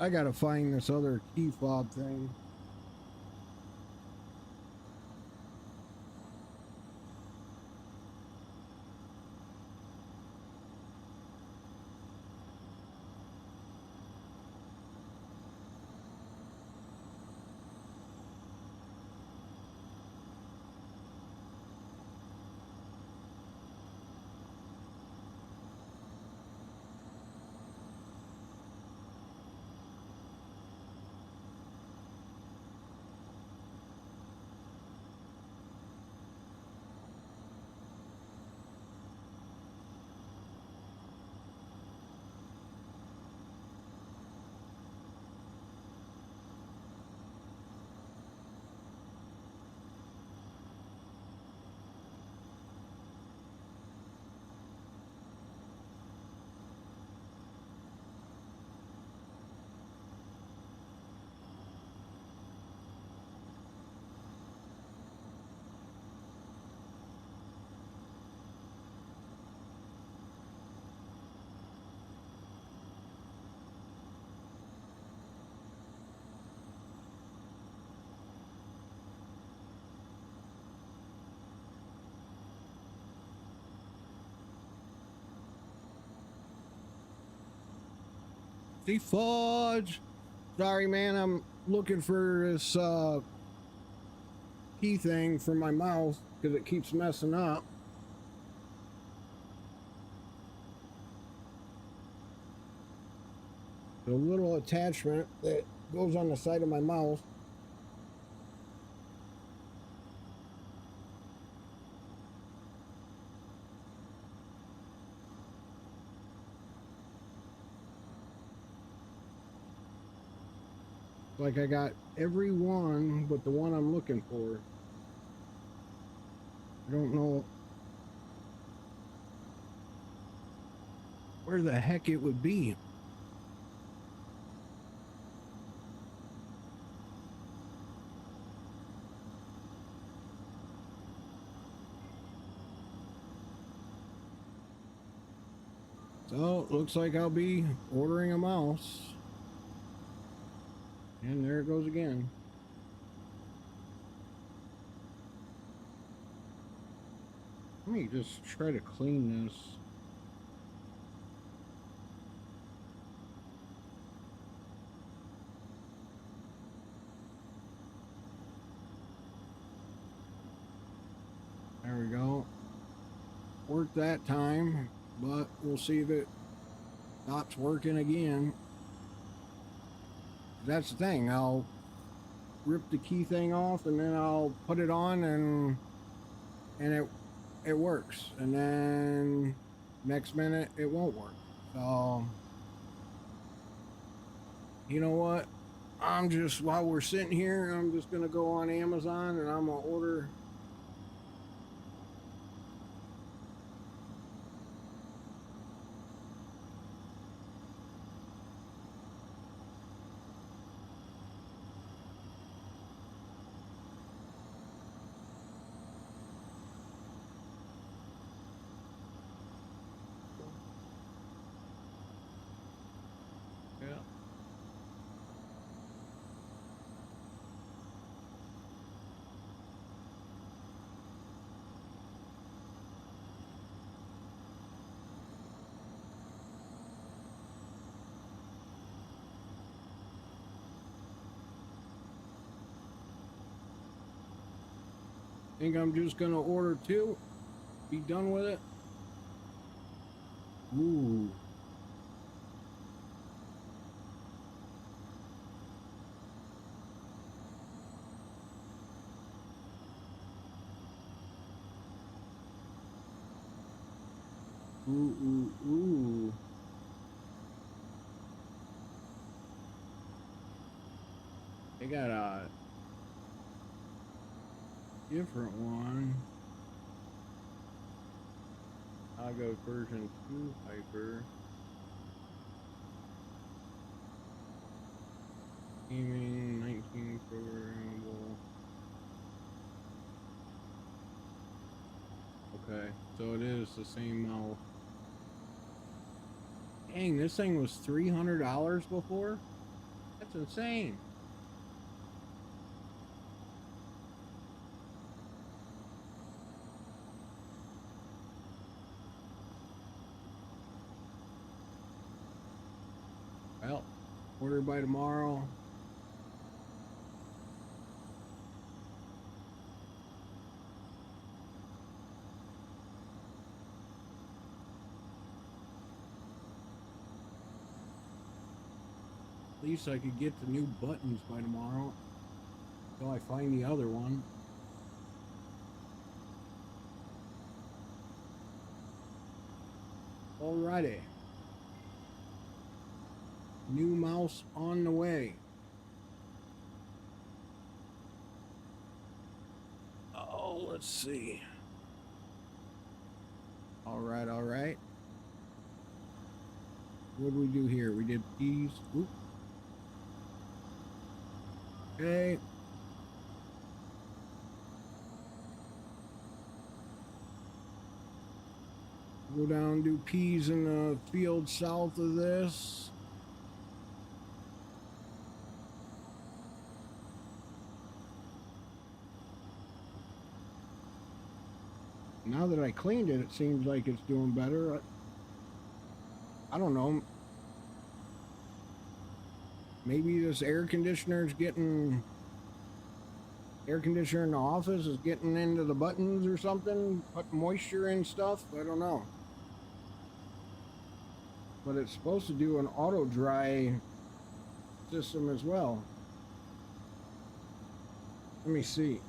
I gotta find this other key fob thing. See, fudge. Sorry, man. I'm looking for this key thing for my mouse because it keeps messing up. The little attachment that goes on the side of my mouse. Like I got every one but the one I'm looking for. I don't know where the heck it would be. So looks like I'll be ordering a mouse. And there it goes again. Let me just try to clean this. worked that time, but we'll see if it stops working again. That's the thing. I'll rip the key thing off and then I'll put it on and it works. And then next minute it won't work. So you know what? I'm just, while we're sitting here, I'm just gonna go on Amazon and I'm gonna order yeah. Think I'm just gonna order two, be done with it. Ooh. Ooh, ooh, ooh. They got a different one. I'll go version 2 hyper. Gaming 19 programmable. Okay, so it is the same mouse. Dang, this thing was $300 before? That's insane. Well, order by tomorrow. At least I could get the new buttons by tomorrow until I find the other one. Alrighty. New mouse on the way. Oh, let's see. Alright, alright. What did we do here? We did keys. Oop. Okay. Go down, do P's in the field south of this. Now that I cleaned it, it seems like it's doing better. I don't know. Maybe this air conditioner in the office is getting into the buttons or something, putting moisture in stuff. I don't know. But it's supposed to do an auto dry system as well. Let me see.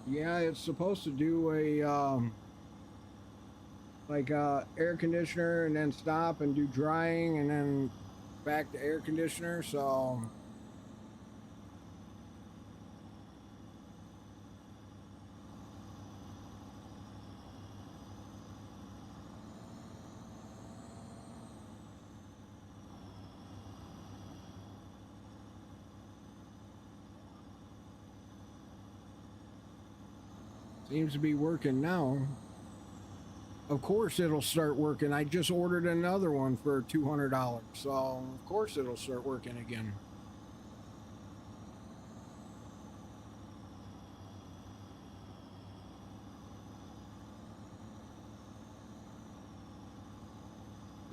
Yeah, it's supposed to do a like air conditioner and then stop and do drying and then back to air conditioner. So seems to be working now. Of course it'll start working. I just ordered another one for $200, so of course it'll start working again.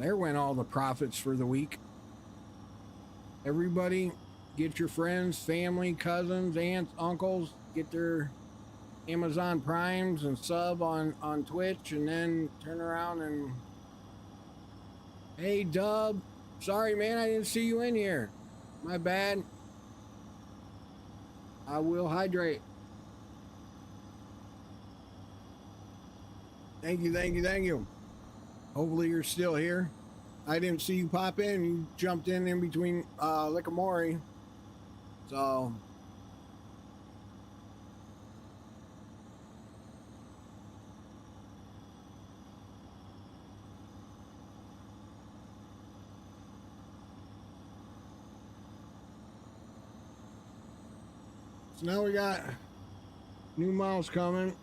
There went all the profits for the week. Everybody, get your friends, family, cousins, aunts, uncles, get their Amazon Primes and sub on Twitch, and then turn around and, hey, Dub, sorry, man, I didn't see you in here. My bad. I will hydrate. Thank you, thank you, thank you. Hopefully you're still here. I didn't see you pop in. You jumped in between Likamori. So now we got new miles coming.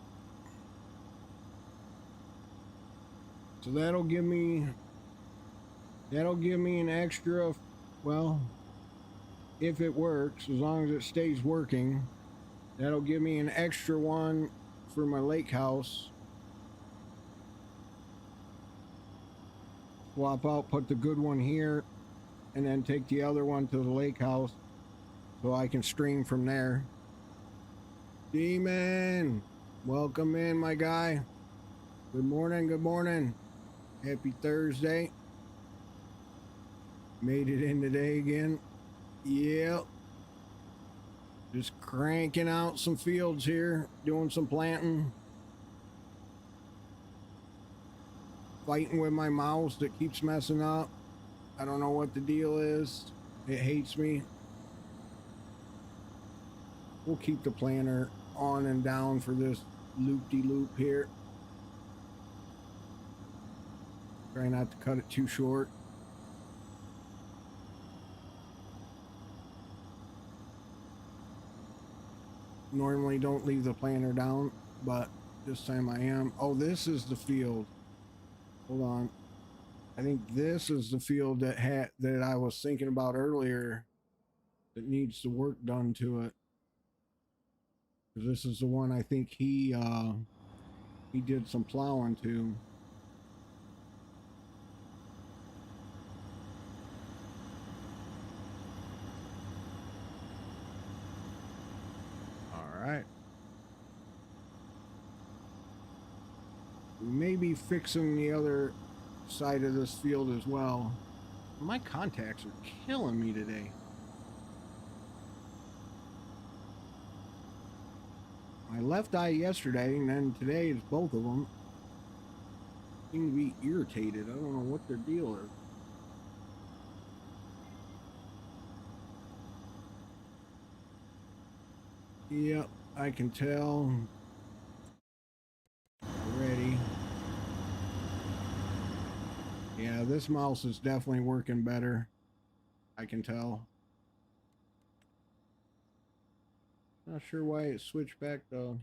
So that'll give me an extra, well, if it works, as long as it stays working, that'll give me an extra one for my lake house. Swap out, put the good one here, and then take the other one to the lake house so I can stream from there. Demon, welcome in, my guy. Good morning, good morning. Happy Thursday. Made it in today again. Yep. Just cranking out some fields here, doing some planting. Fighting with my mouse that keeps messing up. I don't know what the deal is. It hates me. We'll keep the planter on and down for this loop-de-loop here. Try not to cut it too short. Normally don't leave the planter down, but this time I am. Oh, this is the field. Hold on. I think this is the field that I was thinking about earlier that needs the work done to it. Because this is the one I think he did some plowing to. Alright. We may be fixing the other side of this field as well. My contacts are killing me today. My left eye yesterday, and then today it's both of them. Seem to be irritated. I don't know what their deal is. Yep, I can tell already. Yeah, this mouse is definitely working better. I can tell. Not sure why it switched back though.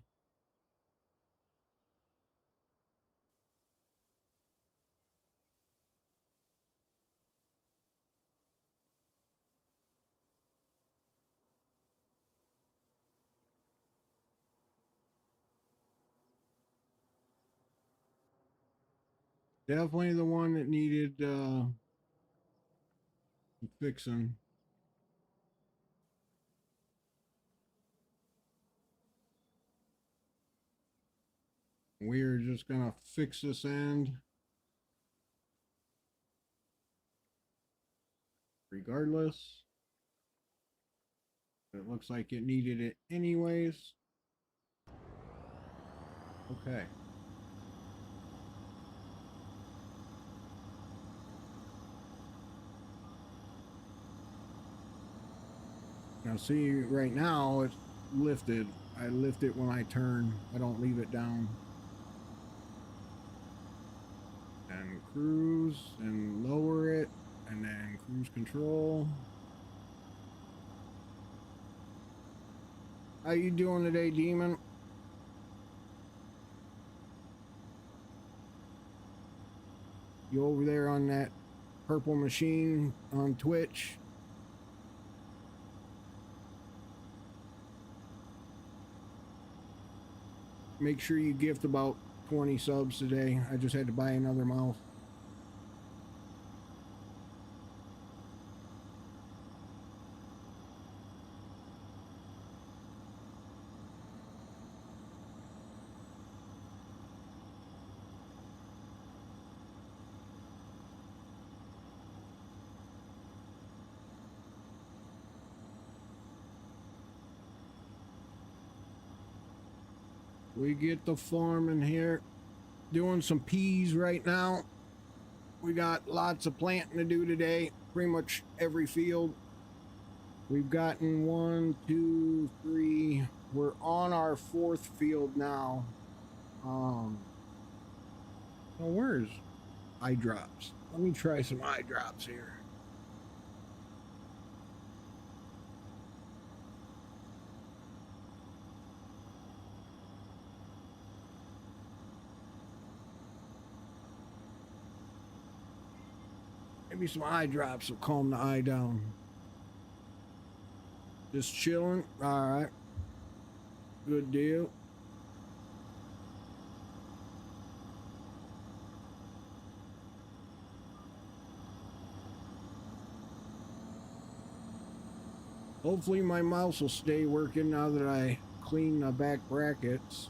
Definitely the one that needed fixing. We're just gonna fix this end regardless. It looks like it needed it anyways. Okay. Now see, right now it's lifted. I lift it when I turn. I don't leave it down. And cruise and lower it, and then cruise control. How you doing today, Demon? You over there on that purple machine on Twitch? Make sure you gift about 20 subs today. I just had to buy another mouse. We get the farm in here. Doing some peas right now. We got lots of planting to do today. Pretty much every field. We've gotten 1, 2, 3. We're on our 4th field now. Well, where's eye drops? Let me try some eye drops here. Maybe some eye drops will calm the eye down. Just chilling. All right. Good deal. Hopefully my mouse will stay working now that I clean the back brackets.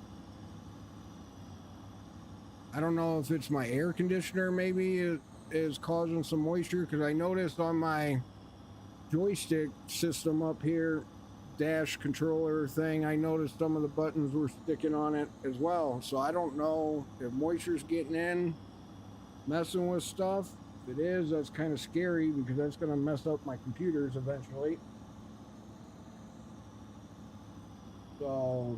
I don't know if it's my air conditioner maybe is causing some moisture, because I noticed on my joystick system up here, dash controller thing, I noticed some of the buttons were sticking on it as well. So I don't know if moisture's getting in, messing with stuff. If it is, that's kind of scary, because that's going to mess up my computers eventually. So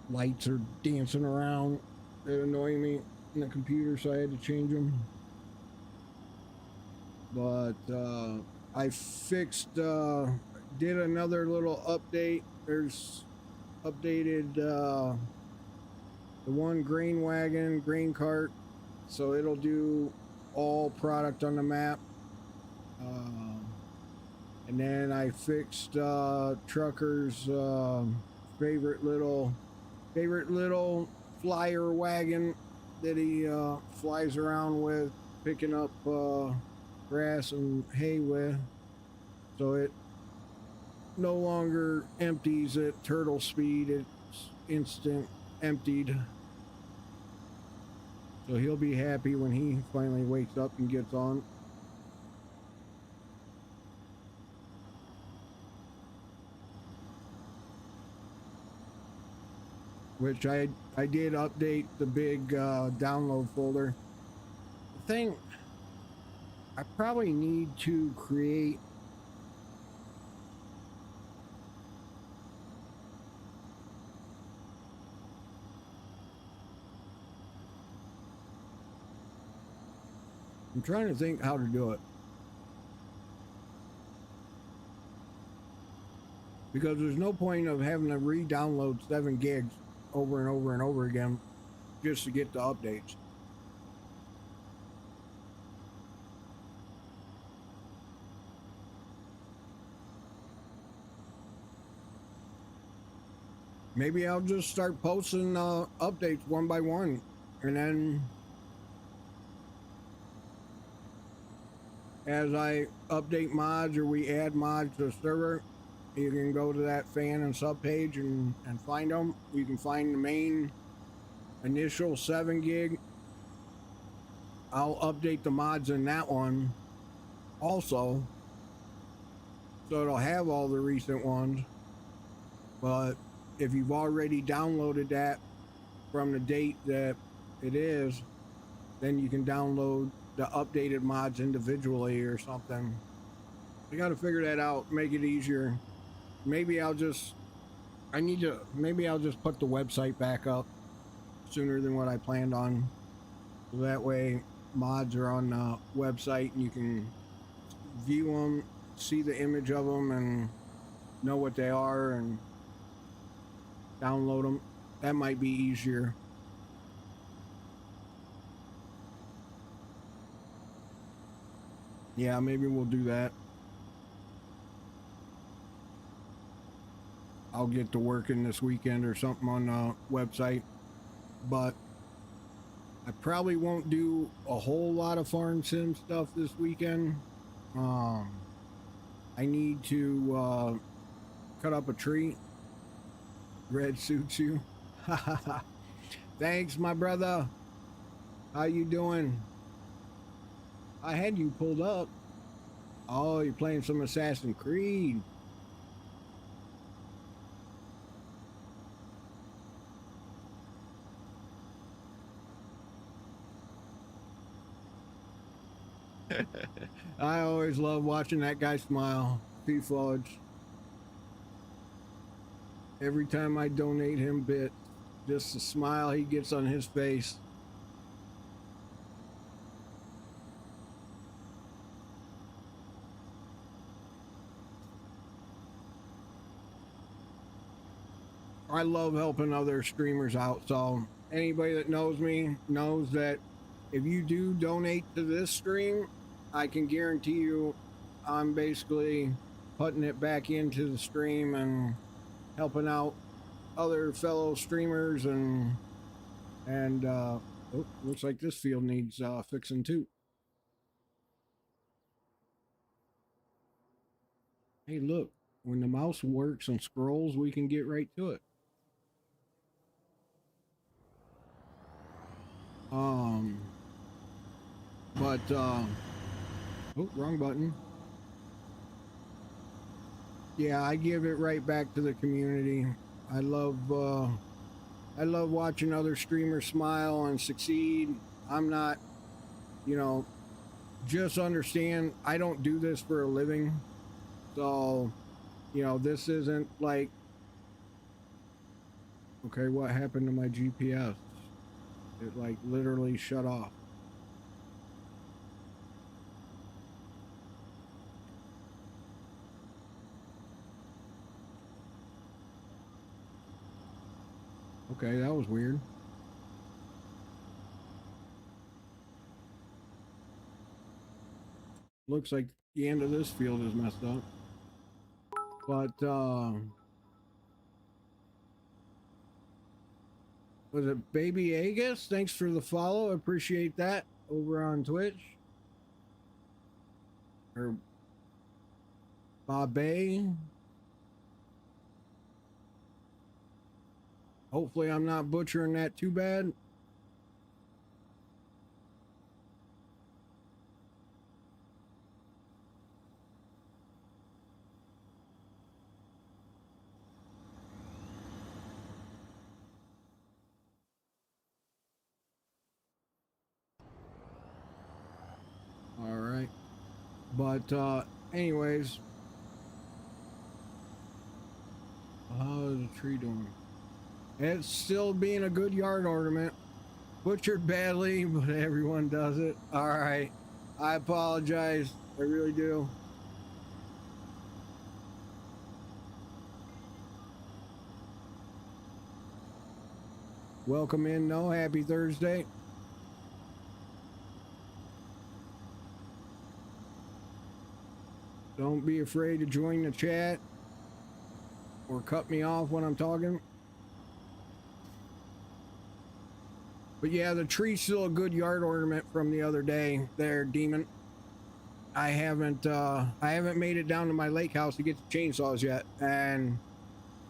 lights are dancing around. They annoy me in the computer, so I had to change them. But I fixed, did another little update. There's updated the one grain wagon, grain cart, so it'll do all product on the map. And then I fixed Trucker's favorite little flyer wagon that he flies around with, picking up grass and hay with, so it no longer empties at turtle speed. It's instant emptied, so he'll be happy when he finally wakes up and gets on. Which I did update the big download folder. The thing, I probably need to create I'm trying to think how to do it, because there's no point of having to re-download 7 gigs over and over and over again just to get the updates. Maybe I'll just start posting updates one by one, and then as I update mods or we add mods to the server, you can go to that fan and sub page and find them. You can find the main initial 7 gig. I'll update the mods in that one also, so it'll have all the recent ones. But if you've already downloaded that from the date that it is, then you can download the updated mods individually or something. You got to figure that out, make it easier. Maybe I'll just put the website back up sooner than what I planned on, so that way mods are on the website and you can view them, see the image of them, and know what they are and download them. That might be easier. Yeah, maybe we'll do that. I'll get to working this weekend or something on the website, but I probably won't do a whole lot of farm sim stuff this weekend. I need to cut up a tree. Red suits you. Thanks, my brother. How you doing? I had you pulled up. Oh, you're playing some Assassin's Creed. I always love watching that guy smile. P-Fudge. Every time I donate him bits, just the smile he gets on his face. I love helping other streamers out, so anybody that knows me knows that if you do donate to this stream, I can guarantee you I'm basically putting it back into the stream and helping out other fellow streamers and oh, looks like this field needs fixing too. Hey, look, when the mouse works and scrolls, we can get right to it. Oh, wrong button. Yeah, I give it right back to the community. I love watching other streamers smile and succeed. I'm not, you know, just understand I don't do this for a living. So, you know, this isn't like, okay, what happened to my GPS? It like literally shut off. Okay, that was weird. Looks like the end of this field is messed up. But, was it Baby Agus? Thanks for the follow. I appreciate that over on Twitch. Or Babe. Hopefully I'm not butchering that too bad. All right. But anyways, how's the tree doing? It's still being a good yard ornament. Butchered badly, but everyone does it. All right. I apologize. I really do. Welcome in. No, happy Thursday. Don't be afraid to join the chat or cut me off when I'm talking. But yeah, the tree's still a good yard ornament from the other day there, Demon. I haven't made it down to my lake house to get the chainsaws yet, and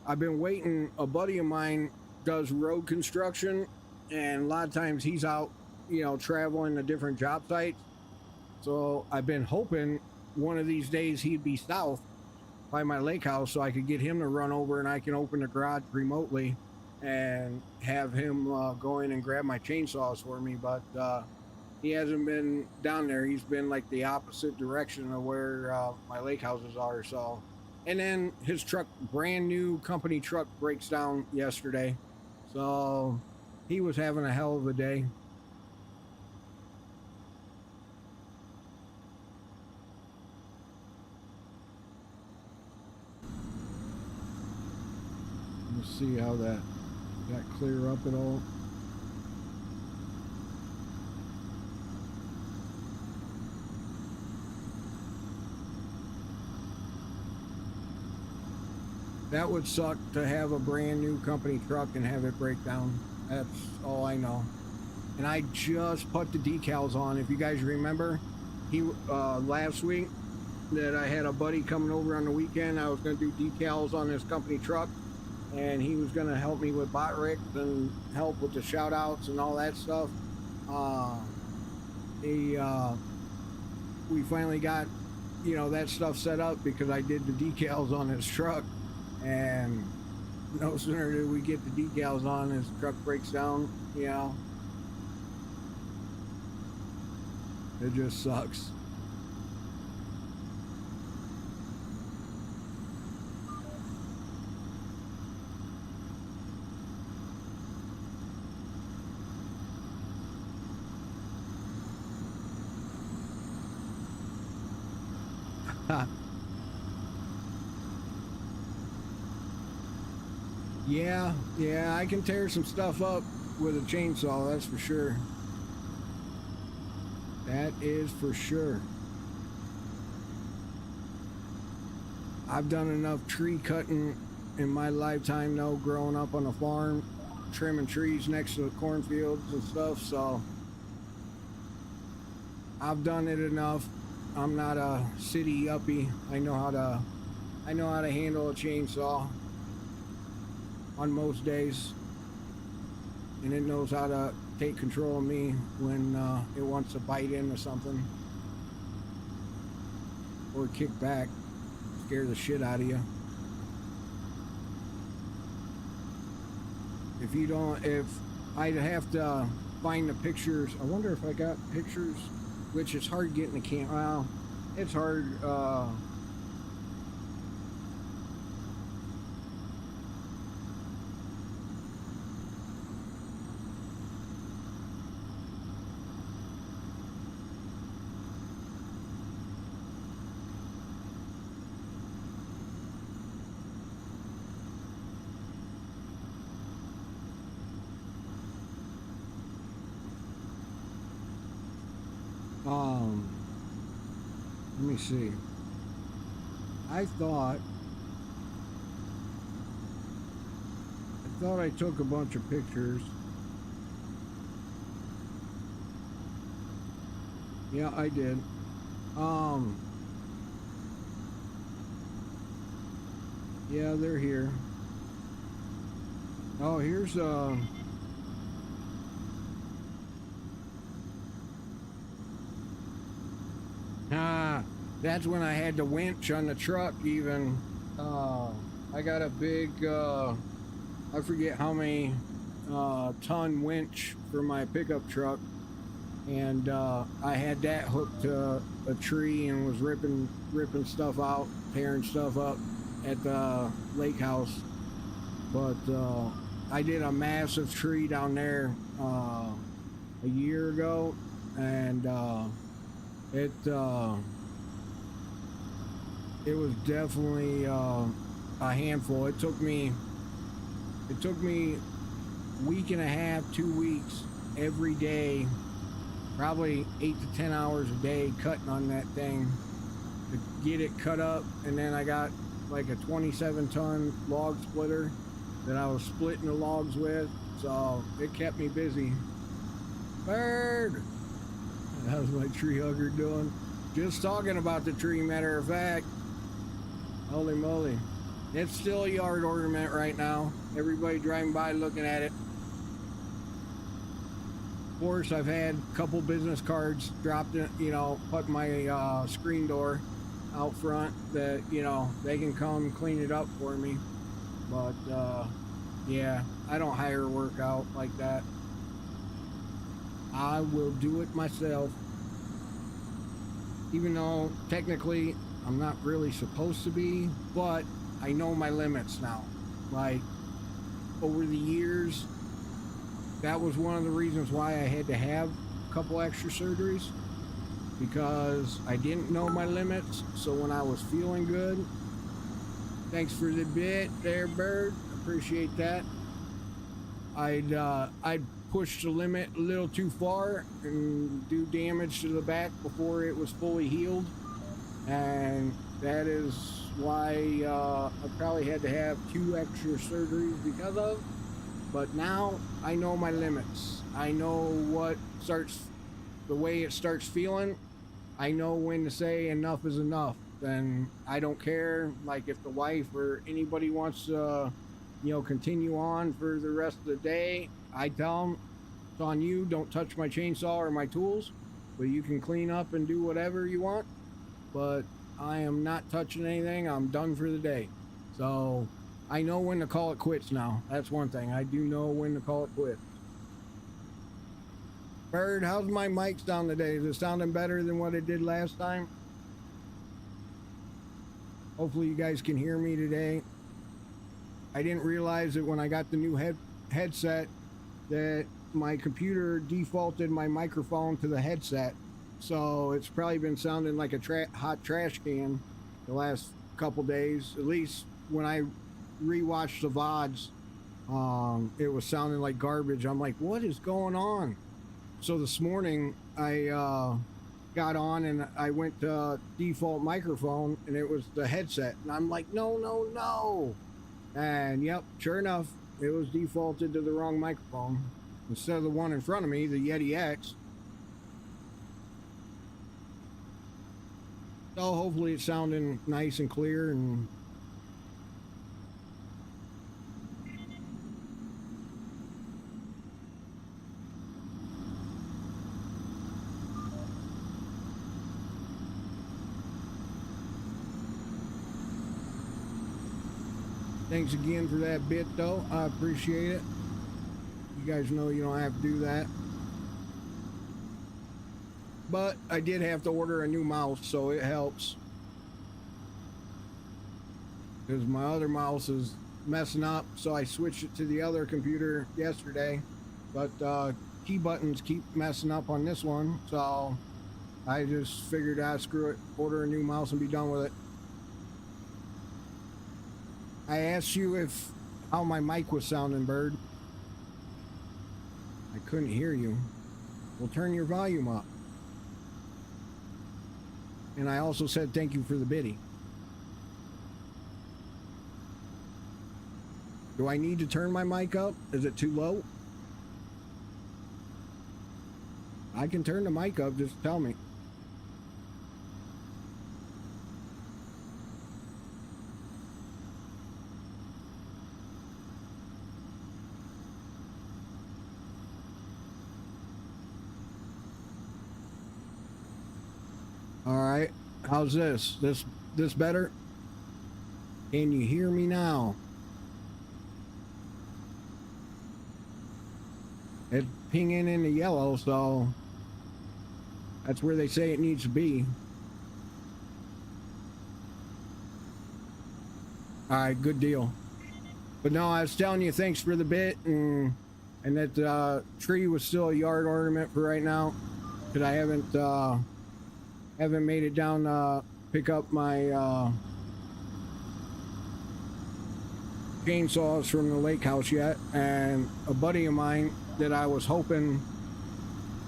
I've been waiting. A buddy of mine does road construction, and a lot of times he's out, you know, traveling to different job sites. So I've been hoping one of these days he'd be south by my lake house so I could get him to run over and I can open the garage remotely and have him go in and grab my chainsaws for me. But he hasn't been down there. He's been like the opposite direction of where my lake houses are. So, and then his truck, brand new company truck, breaks down yesterday. So he was having a hell of a day. Let's see how that clear up at all. That would suck to have a brand new company truck and have it break down. That's all I know. And I just put the decals on. If you guys remember, he last week that I had a buddy coming over on the weekend. I was going to do decals on this company truck, and he was going to help me with bot rigs and help with the shout outs and all that stuff. We finally got, you know, that stuff set up because I did the decals on his truck, and no sooner did we get the decals on, his truck breaks down. You know, it just sucks. Ha. Yeah, yeah, I can tear some stuff up with a chainsaw, that's for sure. That is for sure. I've done enough tree cutting in my lifetime, though, growing up on a farm, trimming trees next to the cornfields and stuff, so I've done it enough. I'm not a city yuppie. I know how to handle a chainsaw on most days, and it knows how to take control of me when it wants to bite into something or kick back, scare the shit out of you. If I'd have to find the pictures, I wonder if I got pictures, which it's hard getting the camera. Well, it's hard. Let me see. I thought I took a bunch of pictures. Yeah, I did. Yeah, they're here. Oh, here's that's when I had the winch on the truck even. I got a big, I forget how many ton winch for my pickup truck. And I had that hooked to a tree and was ripping stuff out, tearing stuff up at the lake house. But I did a massive tree down there a year ago, and it was definitely a handful. It took me a week and a half, 2 weeks, every day, probably 8 to 10 hours a day cutting on that thing to get it cut up. And then I got like a 27-ton log splitter that I was splitting the logs with, so it kept me busy. Bird! How's my tree hugger doing? Just talking about the tree, matter of fact. Holy moly. It's still a yard ornament right now. Everybody driving by looking at it. Of course, I've had a couple business cards dropped in, put my screen door out front that, they can come clean it up for me. But, yeah, I don't hire work out like that. I will do it myself. Even though technically I'm not really supposed to be, but I know my limits now. Like, over the years, that was one of the reasons why I had to have a couple extra surgeries, because I didn't know my limits. So when I was feeling good, thanks for the bit there, Bird, appreciate that, I'd push the limit a little too far and do damage to the back before it was fully healed. And that is why I probably had to have 2 extra surgeries because of. But now I know my limits. I know the way it starts feeling. I know when to say enough is enough. And I don't care, like, if the wife or anybody wants to, continue on for the rest of the day. I tell them, it's on you, don't touch my chainsaw or my tools, but you can clean up and do whatever you want. But I am not touching anything. I'm done for the day. So I know when to call it quits now. That's one thing. I do know when to call it quits. Bird, how's my mic sound today? Is it sounding better than what it did last time? Hopefully you guys can hear me today. I didn't realize that when I got the new headset that my computer defaulted my microphone to the headset. So it's probably been sounding like a hot trash can the last couple days. At least when I rewatched the VODs, it was sounding like garbage. I'm like, what is going on? So this morning I got on and I went to default microphone and it was the headset. And I'm like, no, no, no. And yep, sure enough, it was defaulted to the wrong microphone instead of the one in front of me, the Yeti X. So hopefully it's sounding nice and clear. And thanks again for that bit, though. I appreciate it. You guys know you don't have to do that. But I did have to order a new mouse, so it helps. Because my other mouse is messing up, so I switched it to the other computer yesterday. But key buttons keep messing up on this one, so I just figured, screw it, order a new mouse and be done with it. I asked you how my mic was sounding, Bird. I couldn't hear you. Well, turn your volume up. And I also said thank you for the biddy. Do I need to turn my mic up? Is it too low? I can turn the mic up, just tell me. All right, how's this? This better? Can you hear me now? It's pinging in the yellow, so that's where they say it needs to be. All right, good deal. But no, I was telling you, thanks for the bit, and that tree was still a yard ornament for right now, because I haven't made it down to pick up my chainsaws from the lake house yet. And a buddy of mine that I was hoping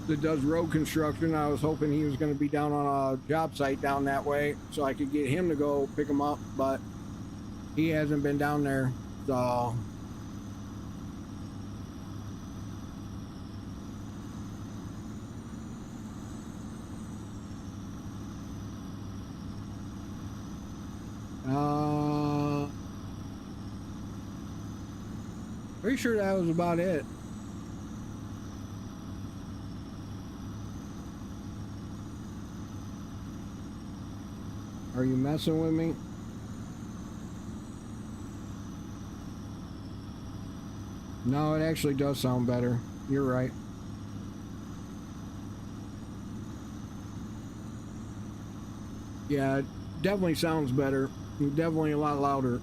that does road construction, I was hoping he was going to be down on a job site down that way so I could get him to go pick him up, but he hasn't been down there, so pretty sure that was about it. Are you messing with me? No, it actually does sound better. You're right. Yeah, it definitely sounds better. Definitely a lot louder.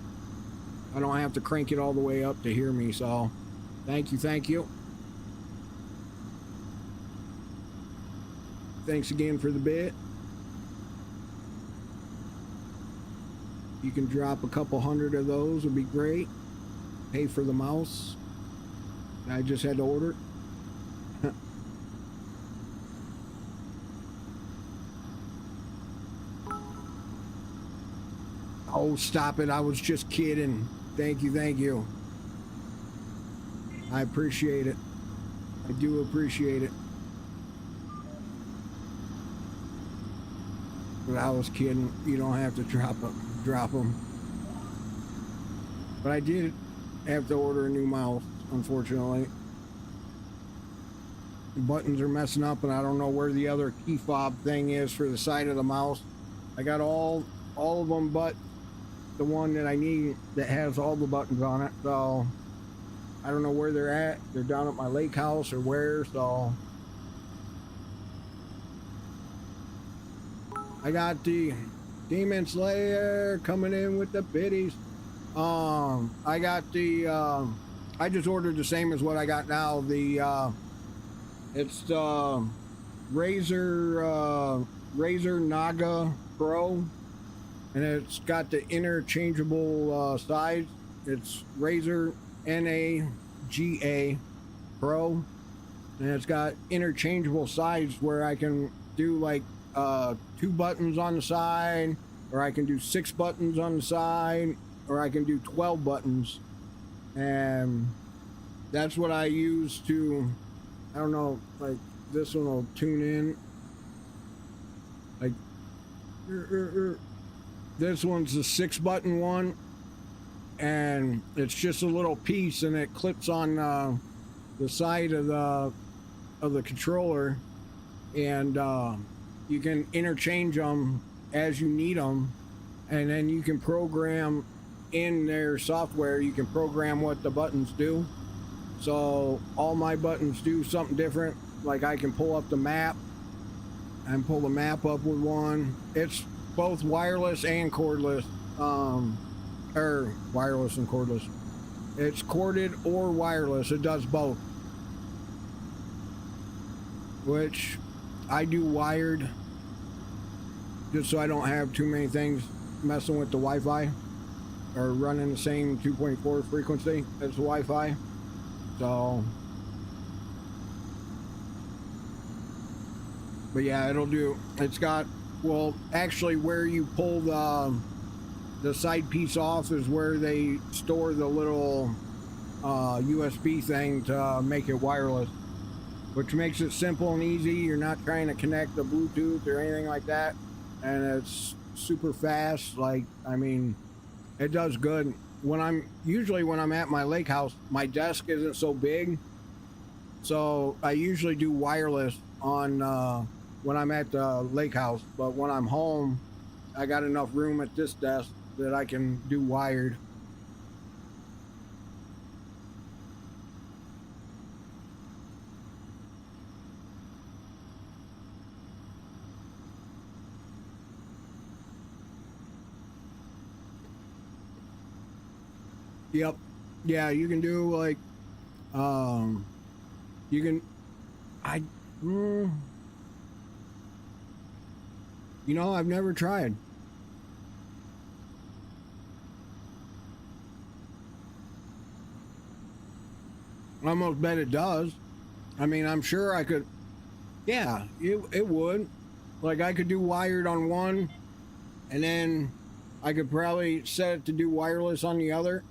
I don't have to crank it all the way up to hear me, so thank you, thank you. Thanks again for the bit. You can drop a couple hundred of those, would be great. Pay for the mouse. I just had to order. Oh, stop it. I was just kidding. Thank you, thank you. I appreciate it. I do appreciate it. But I was kidding. You don't have to drop them. But I did have to order a new mouse, unfortunately. The buttons are messing up, and I don't know where the other key fob thing is for the side of the mouse. I got all of them but the one that I need that has all the buttons on it, so I don't know where they're at. They're down at my lake house or where, so I got the Demon Slayer coming in with the biddies. I got the I just ordered the same as what I got now. The it's the Razer Naga Pro and it's got the interchangeable sides. It's Razer NAGA Pro, and it's got interchangeable sides where I can do like 2 buttons on the side, or I can do 6 buttons on the side, or I can do 12 buttons, and that's what I use to, I don't know, like this one will tune in, like this one's the 6 button one, and it's just a little piece, and it clips on the side of the controller, and you can interchange them as you need them, and then you can program in their software, you can program what the buttons do. So all my buttons do something different. Like I can pull up the map and pull the map up with one. It's both wireless and cordless, or wireless and cordless. It's corded or wireless. It does both, which I do wired just so I don't have too many things messing with the Wi-Fi or running the same 2.4 frequency as the Wi-Fi. So, but yeah, it'll do. It's got, well, actually where you pull the side piece off is where they store the little USB thing to make it wireless, which makes it simple and easy. You're not trying to connect the Bluetooth or anything like that, and it's super fast. Like, I mean, it does good. When I'm at my lake house, my desk isn't so big, so I usually do wireless on when I'm at the lake house. But when I'm home, I got enough room at this desk that I can do wired. Yep. Yeah, you can do like, you can, you know, I've never tried. I almost bet it does. I mean, I'm sure I could, yeah, it would. Like I could do wired on one, and then I could probably set it to do wireless on the other.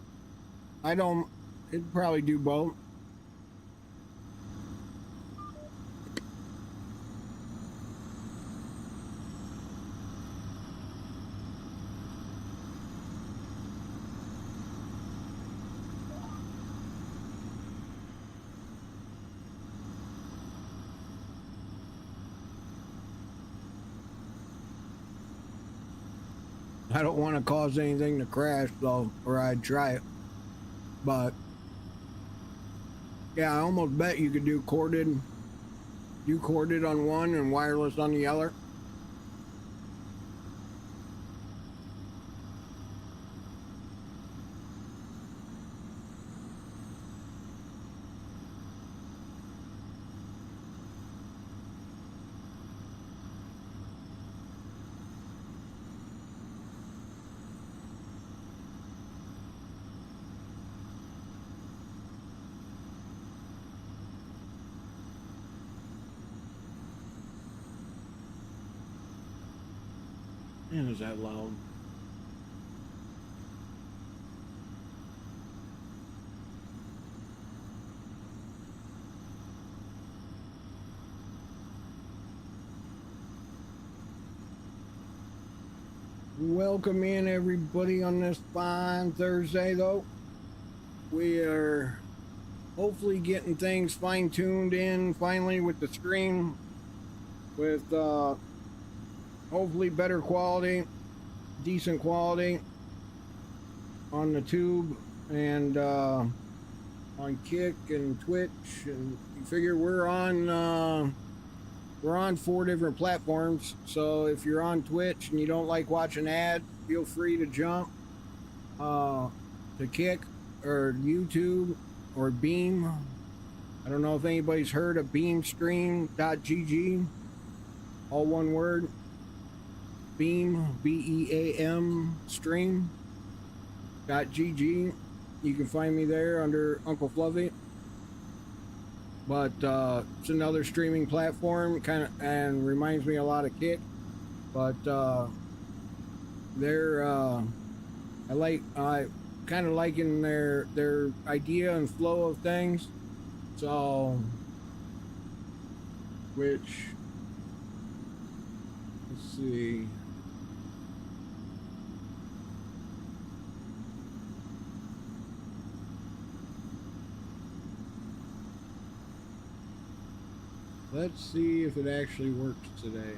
It'd probably do both. I don't want to cause anything to crash though, or I'd try it. But yeah, I almost bet you could do corded on one and wireless on the other. Man, is that loud? Welcome in everybody on this fine Thursday though. We are hopefully getting things fine-tuned in finally with the screen, with hopefully better quality, decent quality on the tube and on Kick and Twitch, and you figure we're on 4 different platforms. So if you're on Twitch and you don't like watching ads, feel free to jump to Kick or YouTube or Beam. I don't know if anybody's heard of beamstream.gg, all one word. Beam, BEAM stream .gg. You can find me there under Uncle Fluffy. But it's another streaming platform, kind of, and reminds me a lot of Kick. But they're I kind of liking their idea and flow of things. So, which, let's see. Let's see if it actually works today.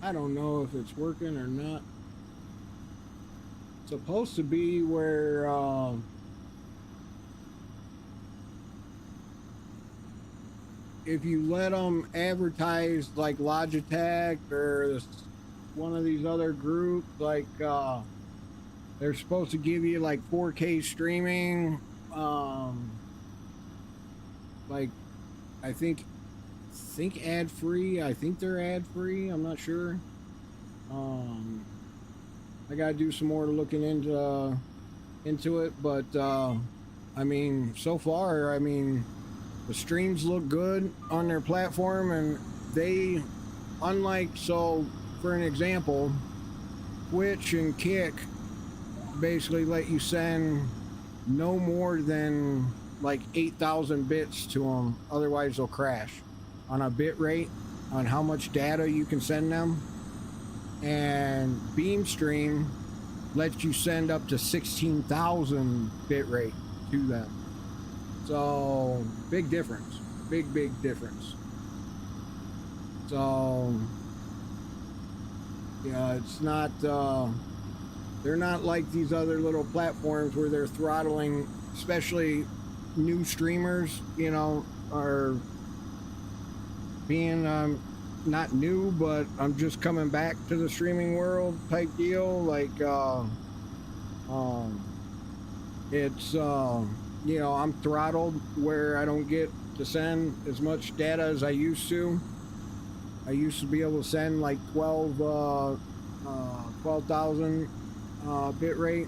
I don't know if it's working or not. It's supposed to be where if you let them advertise like Logitech or one of these other groups, like they're supposed to give you like 4K streaming, like I think ad free. I think they're ad free. I'm not sure. I gotta do some more looking into it, but I mean, so far, I mean, the streams look good on their platform, and they, unlike, so for an example, Twitch and Kick basically let you send no more than like 8,000 bits to them, otherwise they'll crash on a bit rate on how much data you can send them. And Beamstream lets you send up to 16,000 bit rate to them. So big difference, big difference. So yeah, it's not they're not like these other little platforms where they're throttling, especially new streamers, you know, are being not new, but I'm just coming back to the streaming world type deal. Like it's you know, I'm throttled where I don't get to send as much data as I used to. I used to be able to send like 12,000 bit rate,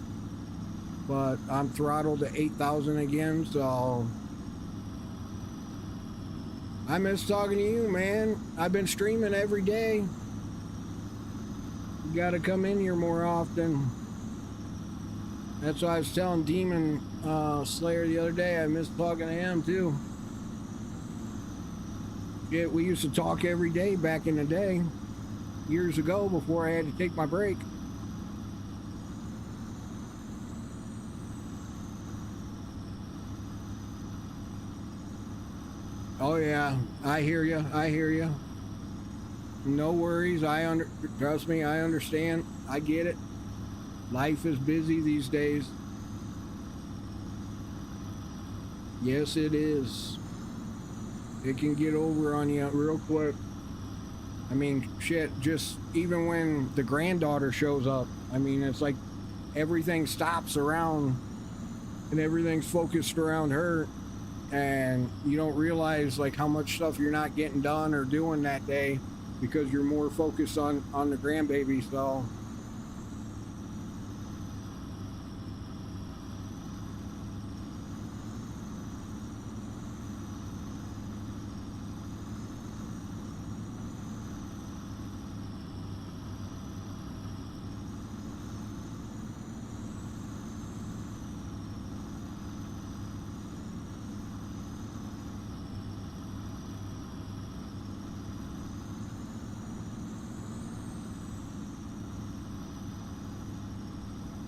but I'm throttled to 8,000 again. So I miss talking to you, man. I've been streaming every day. You gotta come in here more often. That's why I was telling Demon Slayer the other day. I miss talking to him too. Yeah, we used to talk every day back in the day, years ago, before I had to take my break. Oh yeah, I hear you. I hear you. No worries. Trust me. I understand. I get it. Life is busy these days. Yes, it is. It can get over on you real quick. I mean, shit, just even when the granddaughter shows up, I mean, it's like everything stops around and everything's focused around her, and you don't realize like how much stuff you're not getting done or doing that day because you're more focused on the grandbaby. So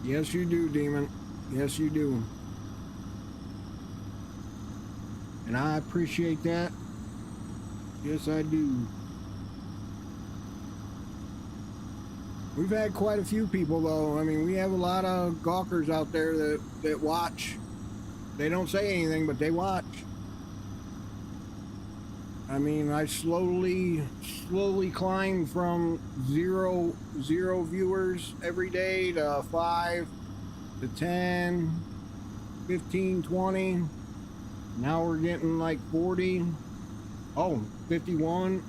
yes, you do, Demon. Yes, you do. And I appreciate that. Yes, I do. We've had quite a few people, though. I mean, we have a lot of gawkers out there that watch. They don't say anything, but they watch. I mean, I slowly climb from zero viewers every day to 5, to 10, 15, 20. Now we're getting like 40. Oh, 51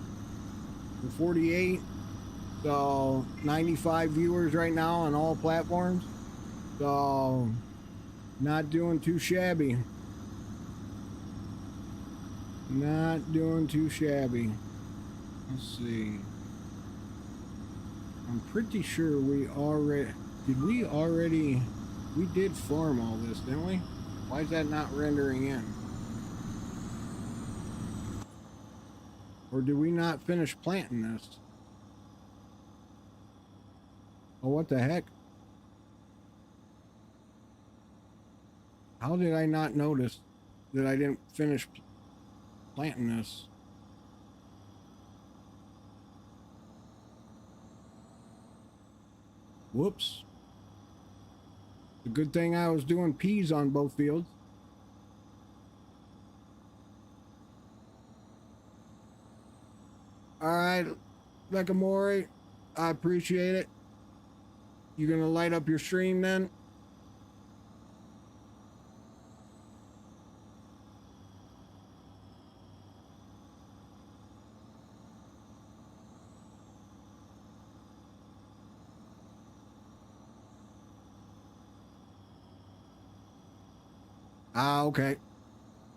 and 48. So 95 viewers right now on all platforms. So not doing too shabby. Not doing too shabby. Let's see. I'm pretty sure we already... We did farm all this, didn't we? Why is that not rendering in? Or did we not finish planting this? Oh, what the heck? How did I not notice that I didn't finish planting this? Whoops. The good thing I was doing peas on both fields. All right, Beckamori, I appreciate it. You gonna light up your stream then? Ah, okay.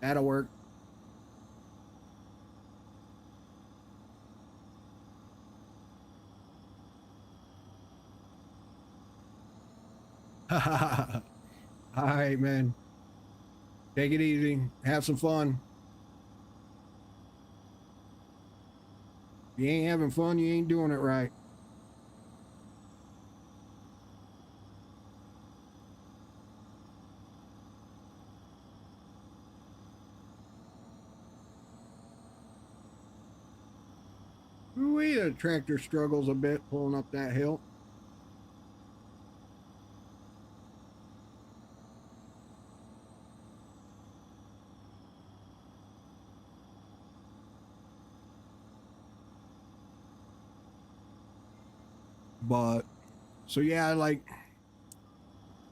That'll work. All right, man. Take it easy. Have some fun. If you ain't having fun, you ain't doing it right. Ooh, the tractor struggles a bit pulling up that hill. But so yeah, like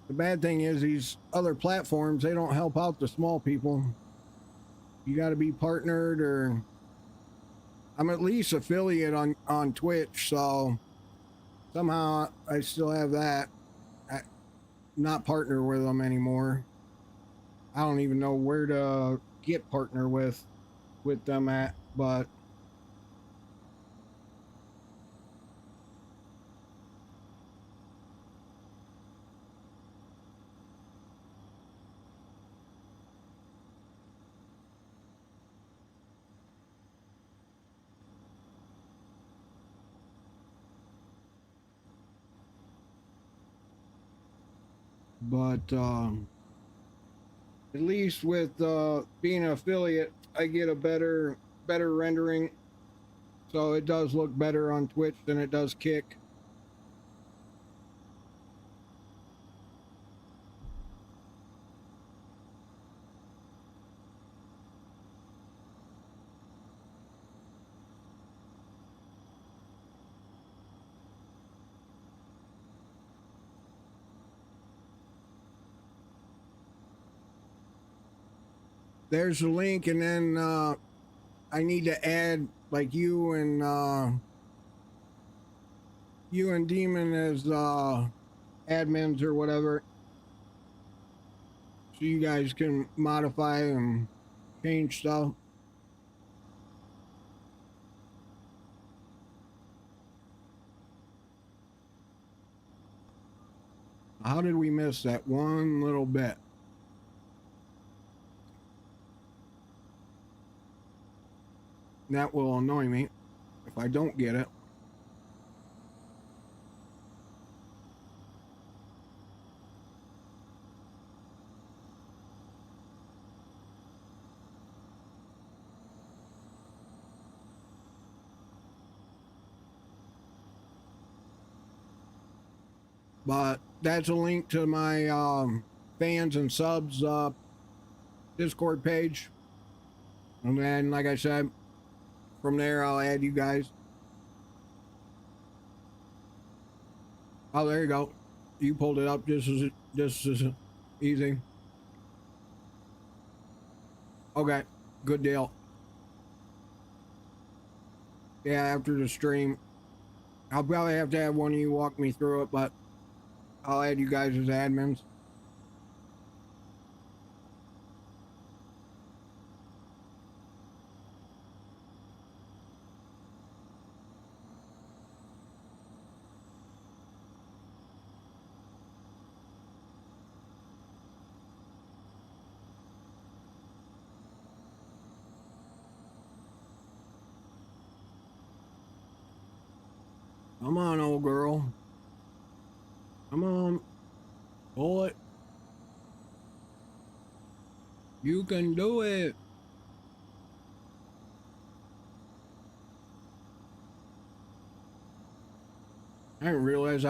the bad thing is these other platforms, they don't help out the small people. You got to be partnered, or I'm at least affiliate on Twitch, so somehow I still have that. I not partner with them anymore. I don't even know where to get partner with them at, but at least with being an affiliate, I get a better rendering, so it does look better on Twitch than it does Kick. There's a link, and then I need to add like you and Demon as admins or whatever, so you guys can modify and change stuff. How did we miss that one little bit? That will annoy me if I don't get it. But that's a link to my fans and subs Discord page. And then, like I said, from there I'll add you guys. Oh, there you go. You pulled it up just This is easy. Okay, good deal. Yeah, after the stream, I'll probably have to have one of you walk me through it, but I'll add you guys as admins. Come on, old girl. Come on. Pull it. You can do it. I didn't realize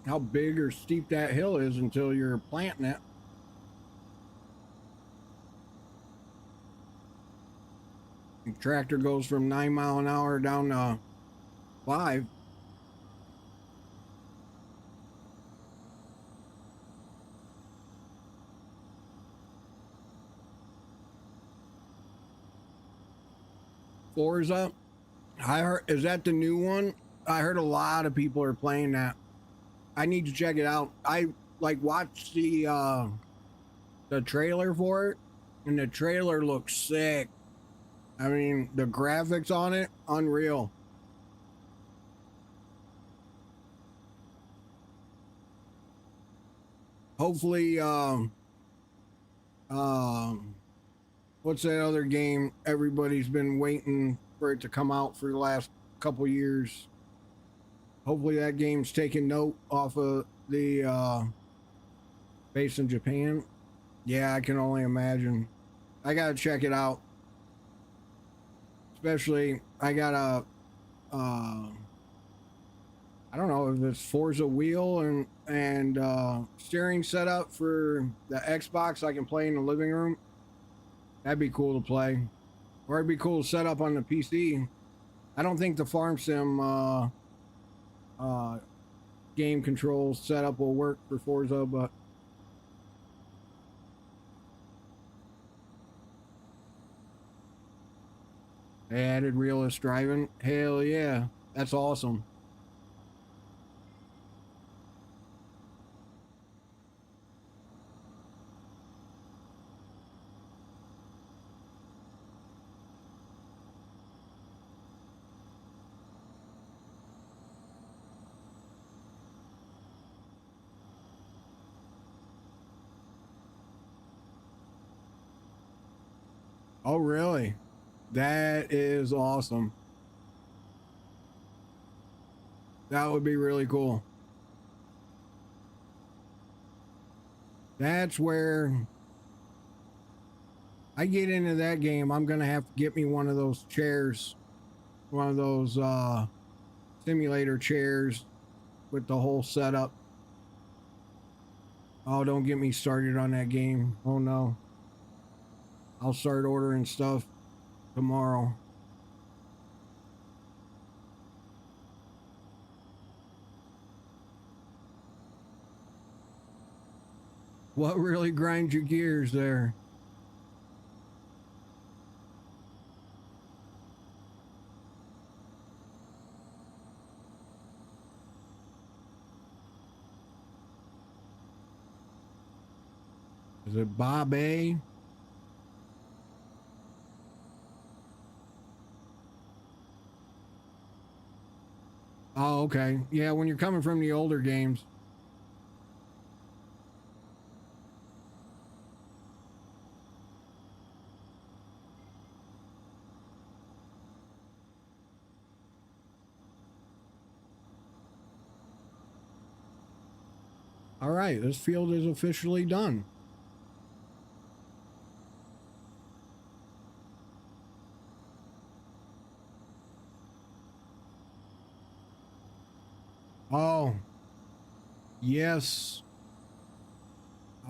how big or steep that hill is until you're planting it. The tractor goes from 9 mile an hour down to 5. Forza. I heard, is that the new one? I heard a lot of people are playing that. I need to check it out. I like watched the trailer for it, and the trailer looks sick. I mean, the graphics on it, unreal. Hopefully, what's that other game everybody's been waiting for it to come out for the last couple years? Hopefully that game's taking note off of the base in Japan. Yeah, I can only imagine. I gotta check it out. Especially, I got a I don't know if it's Forza wheel and steering setup for the Xbox I can play in the living room. That'd be cool to play. Or it'd be cool to set up on the PC. I don't think the Farm Sim game control setup will work for Forza, but they added realist driving. Hell yeah, that's awesome. Oh, really? That is awesome. That would be really cool. That's where I get into that game. I'm gonna have to get me one of those chairs, one of those simulator chairs with the whole setup. Oh, don't get me started on that game. Oh no. I'll start ordering stuff tomorrow. What really grinds your gears there? Is it Bob A? Oh, okay. Yeah, when you're coming from the older games. All right, this field is officially done. Oh, yes.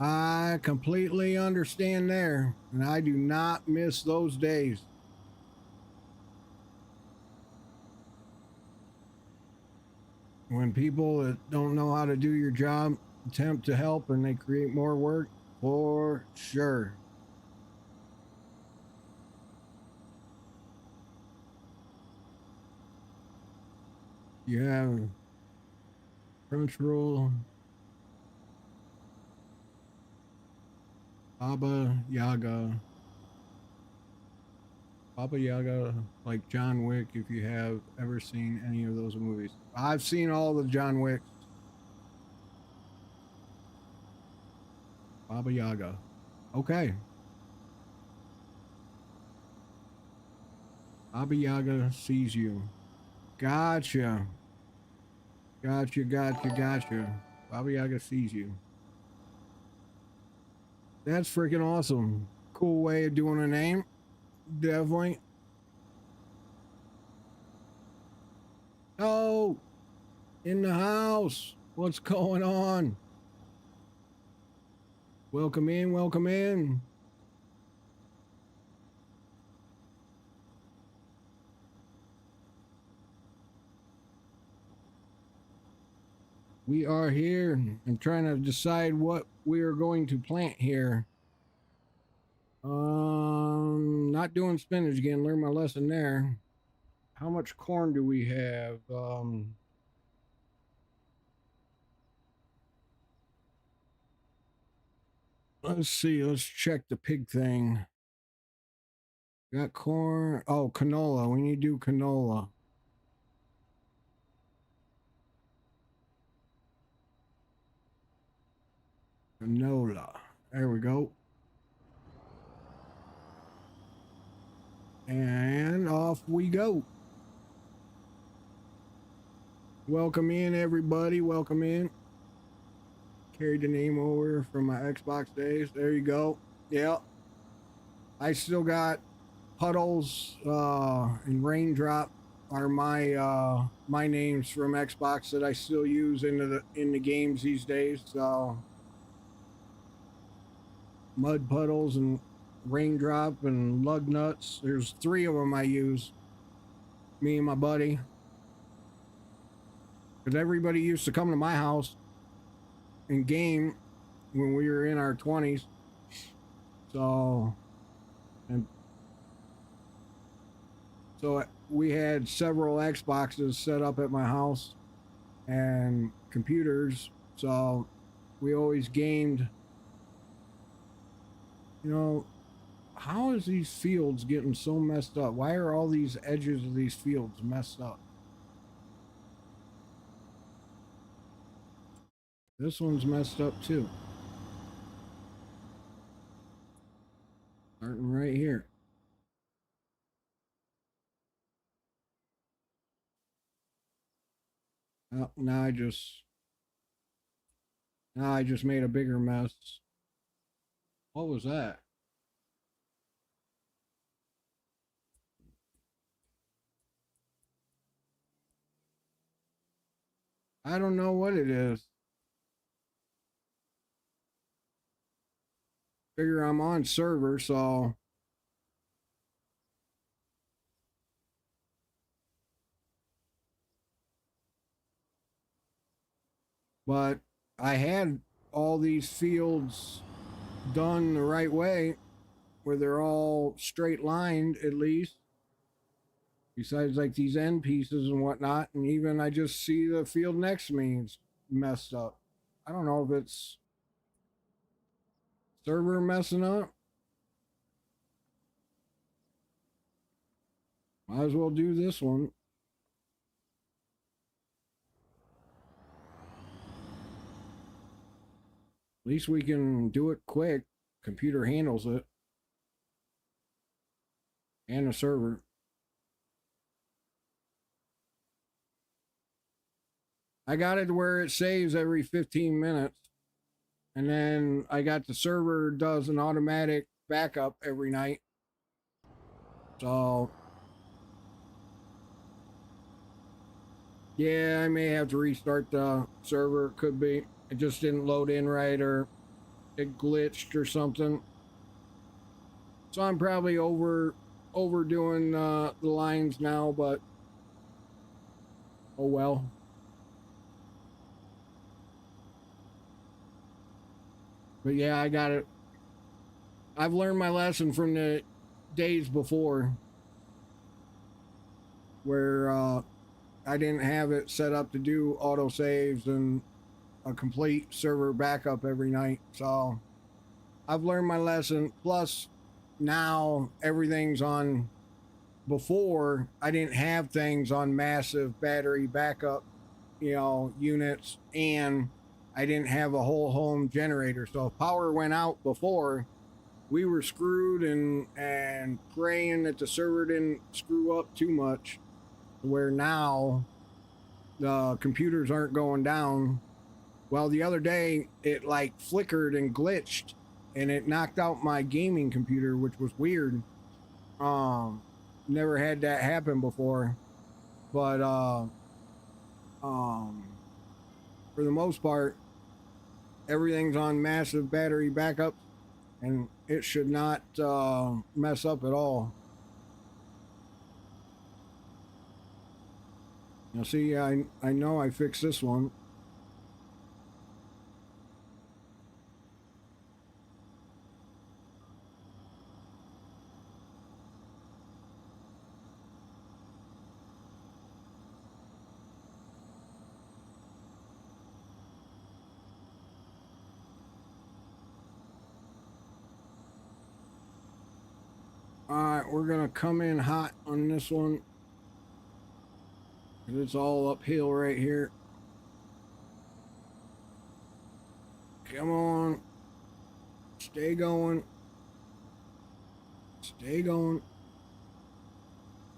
I completely understand there, and I do not miss those days. When people that don't know how to do your job attempt to help and they create more work for sure. You have Crunchyroll, Baba Yaga. Baba Yaga, like John Wick, if you have ever seen any of those movies. I've seen all the John Wicks. Baba Yaga. Okay. Baba Yaga sees you. Gotcha. Gotcha. Baba Yaga sees you. That's freaking awesome. Cool way of doing a name. Definitely. Oh, in the house. What's going on? Welcome in, welcome in. We are here. I'm trying to decide what we are going to plant here. Not doing spinach again. Learn my lesson there. How much corn do we have? Let's see. Let's check the pig thing. Got corn. Oh, canola. We need to do canola. Canola. There we go. And off we go. Welcome in, everybody. Welcome in. Carried the name over from my Xbox days. There you go. Yeah. I still got Puddles and Raindrop are my names from Xbox that I still use in the games these days. So Mud Puddles and Raindrop and Lug Nuts. There's 3 of them I use. Me and my buddy. Because everybody used to come to my house and game when we were in our 20s. So we had several Xboxes set up at my house and computers. So we always gamed. You know, how is these fields getting so messed up? Why are all these edges of these fields messed up? This one's messed up too. Starting right here. Oh, now I just made a bigger mess. What was that? I don't know what it is. Figure I'm on server, so but I had all these fields done the right way where they're all straight lined at least. Besides like these end pieces and whatnot, and even I just see the field next to me is messed up. I don't know if it's server messing up. Might as well do this one. At least we can do it quick. Computer handles it. And the server. I got it where it saves every 15 minutes. And then I got the server does an automatic backup every night. So yeah, I may have to restart the server. Could be. It just didn't load in right or it glitched or something. So I'm probably overdoing the lines now, but oh well. But yeah, I got it. I've learned my lesson from the days before where I didn't have it set up to do auto saves and a complete server backup every night. So I've learned my lesson. Plus, now everything's on. Before, I didn't have things on massive battery backup, units, and I didn't have a whole home generator. So if power went out before, we were screwed and praying that the server didn't screw up too much. Where now the computers aren't going down. Well, the other day it like flickered and glitched, and it knocked out my gaming computer, which was weird. Never had that happen before, but for the most part, everything's on massive battery backups, and it should not mess up at all. Now, see, I know I fixed this one. Alright, we're gonna come in hot on this one. It's all uphill right here. Come on. Stay going. Stay going.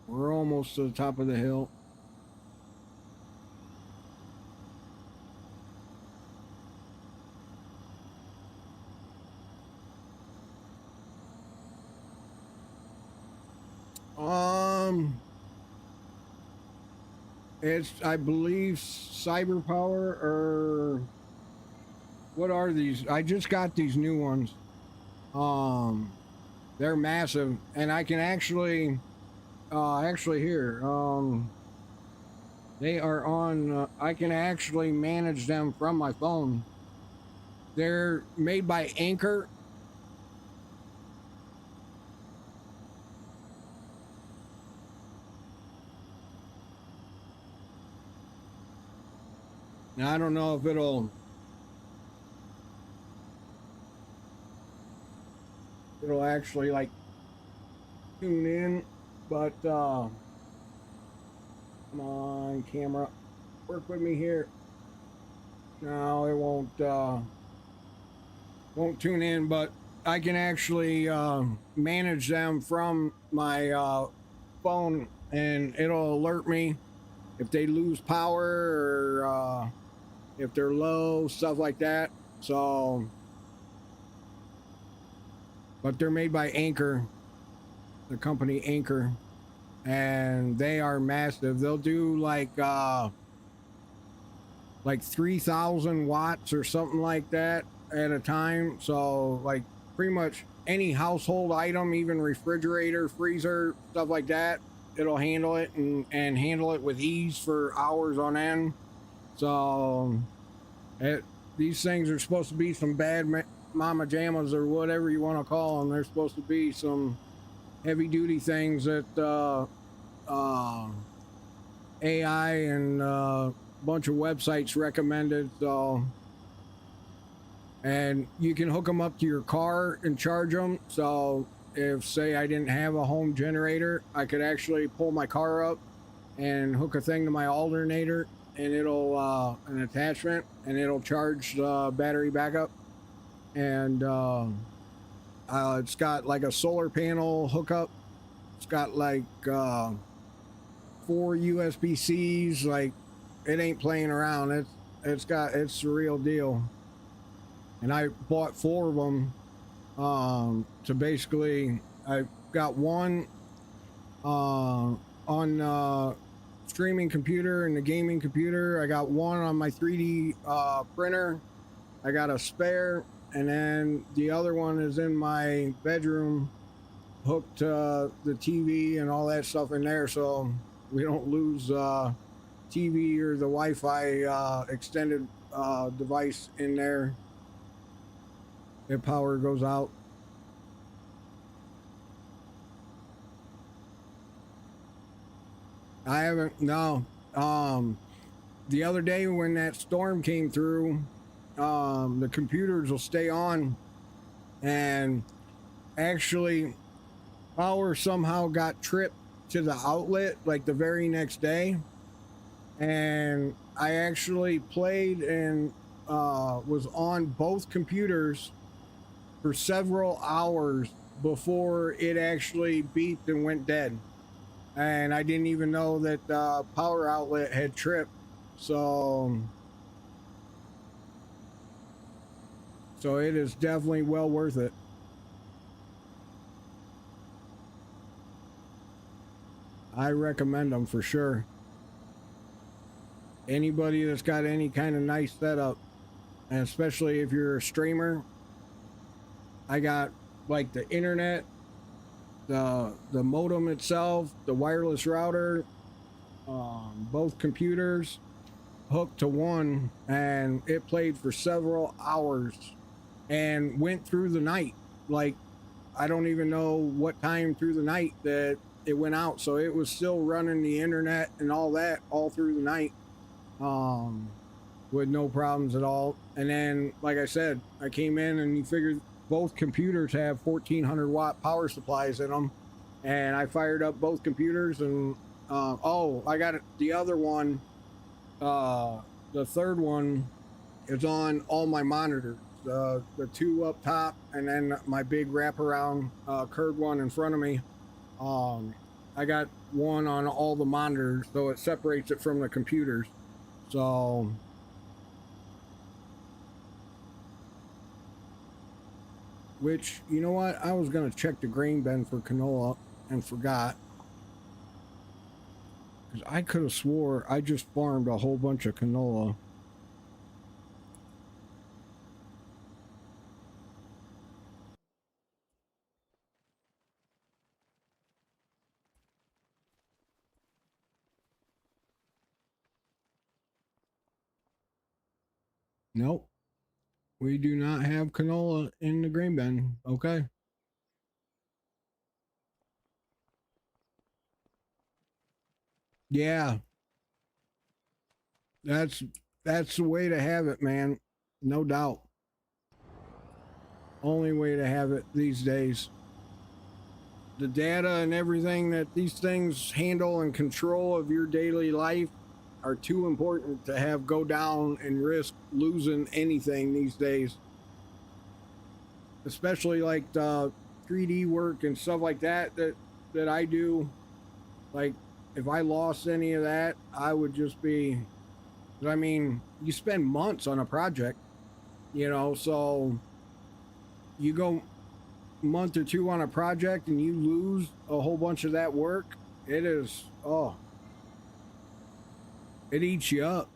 We're almost to the top of the hill. It's, I believe, cyber power, or what are these? I just got these new ones. They're massive, and I can actually here, they are on, I can actually manage them from my phone. They're made by Anchor. Now, I don't know if it'll actually like tune in, but come on, camera, work with me here. No, it won't tune in, but I can actually manage them from my phone, and it'll alert me if they lose power or if they're low, stuff like that. So, but they're made by Anchor, the company Anchor, and they are massive. They'll do like 3,000 watts or something like that at a time. So like pretty much any household item, even refrigerator, freezer, stuff like that, it'll handle it and handle it with ease for hours on end. So these things are supposed to be some bad mama jammas or whatever you want to call them. They're supposed to be some heavy duty things that AI and bunch of websites recommended. So, and you can hook them up to your car and charge them. So if, say, I didn't have a home generator, I could actually pull my car up and hook a thing to my alternator, and it'll an attachment, and it'll charge the battery backup. And it's got like a solar panel hookup. It's got like 4 USB-Cs. Like, it ain't playing around. It's the real deal. And I bought 4 of them to basically, I got one on streaming computer and the gaming computer. I got one on my 3D printer. I got a spare, and then the other one is in my bedroom, hooked to the TV and all that stuff in there, so we don't lose TV or the Wi-Fi extended device in there. if power goes out. I haven't, no. The other day when that storm came through, the computers will stay on, and actually power somehow got tripped to the outlet like the very next day, and I actually played and was on both computers for several hours before it actually beeped and went dead, and I didn't even know that the power outlet had tripped. So it is definitely well worth it. I recommend them for sure. Anybody that's got any kind of nice setup, and especially if you're a streamer, I got like the internet, the modem itself, the wireless router, both computers hooked to one, and it played for several hours and went through the night. Like, I don't even know what time through the night that it went out. So it was still running the internet and all that all through the night, with no problems at all. And then, like I said, I came in and you figured both computers have 1400 watt power supplies in them, and I fired up both computers, and oh, I got the other one, the third one is on all my monitors, the two up top, and then my big wraparound curved one in front of me. I got one on all the monitors, so it separates it from the computers. So which, you know what, I was gonna check the grain bin for canola and forgot, because I could have swore I just farmed a whole bunch of canola. Nope, we do not have canola in the grain bin. Okay. Yeah, that's the way to have it, man. No doubt. Only way to have it these days. The data and everything that these things handle and control of your daily life are too important to have go down and risk losing anything these days. Especially like the 3D work and stuff like that that I do. Like, if I lost any of that, I would just be, I mean, you spend months on a project, you know, so you go month or two on a project and you lose a whole bunch of that work, it is, oh, it eats you up.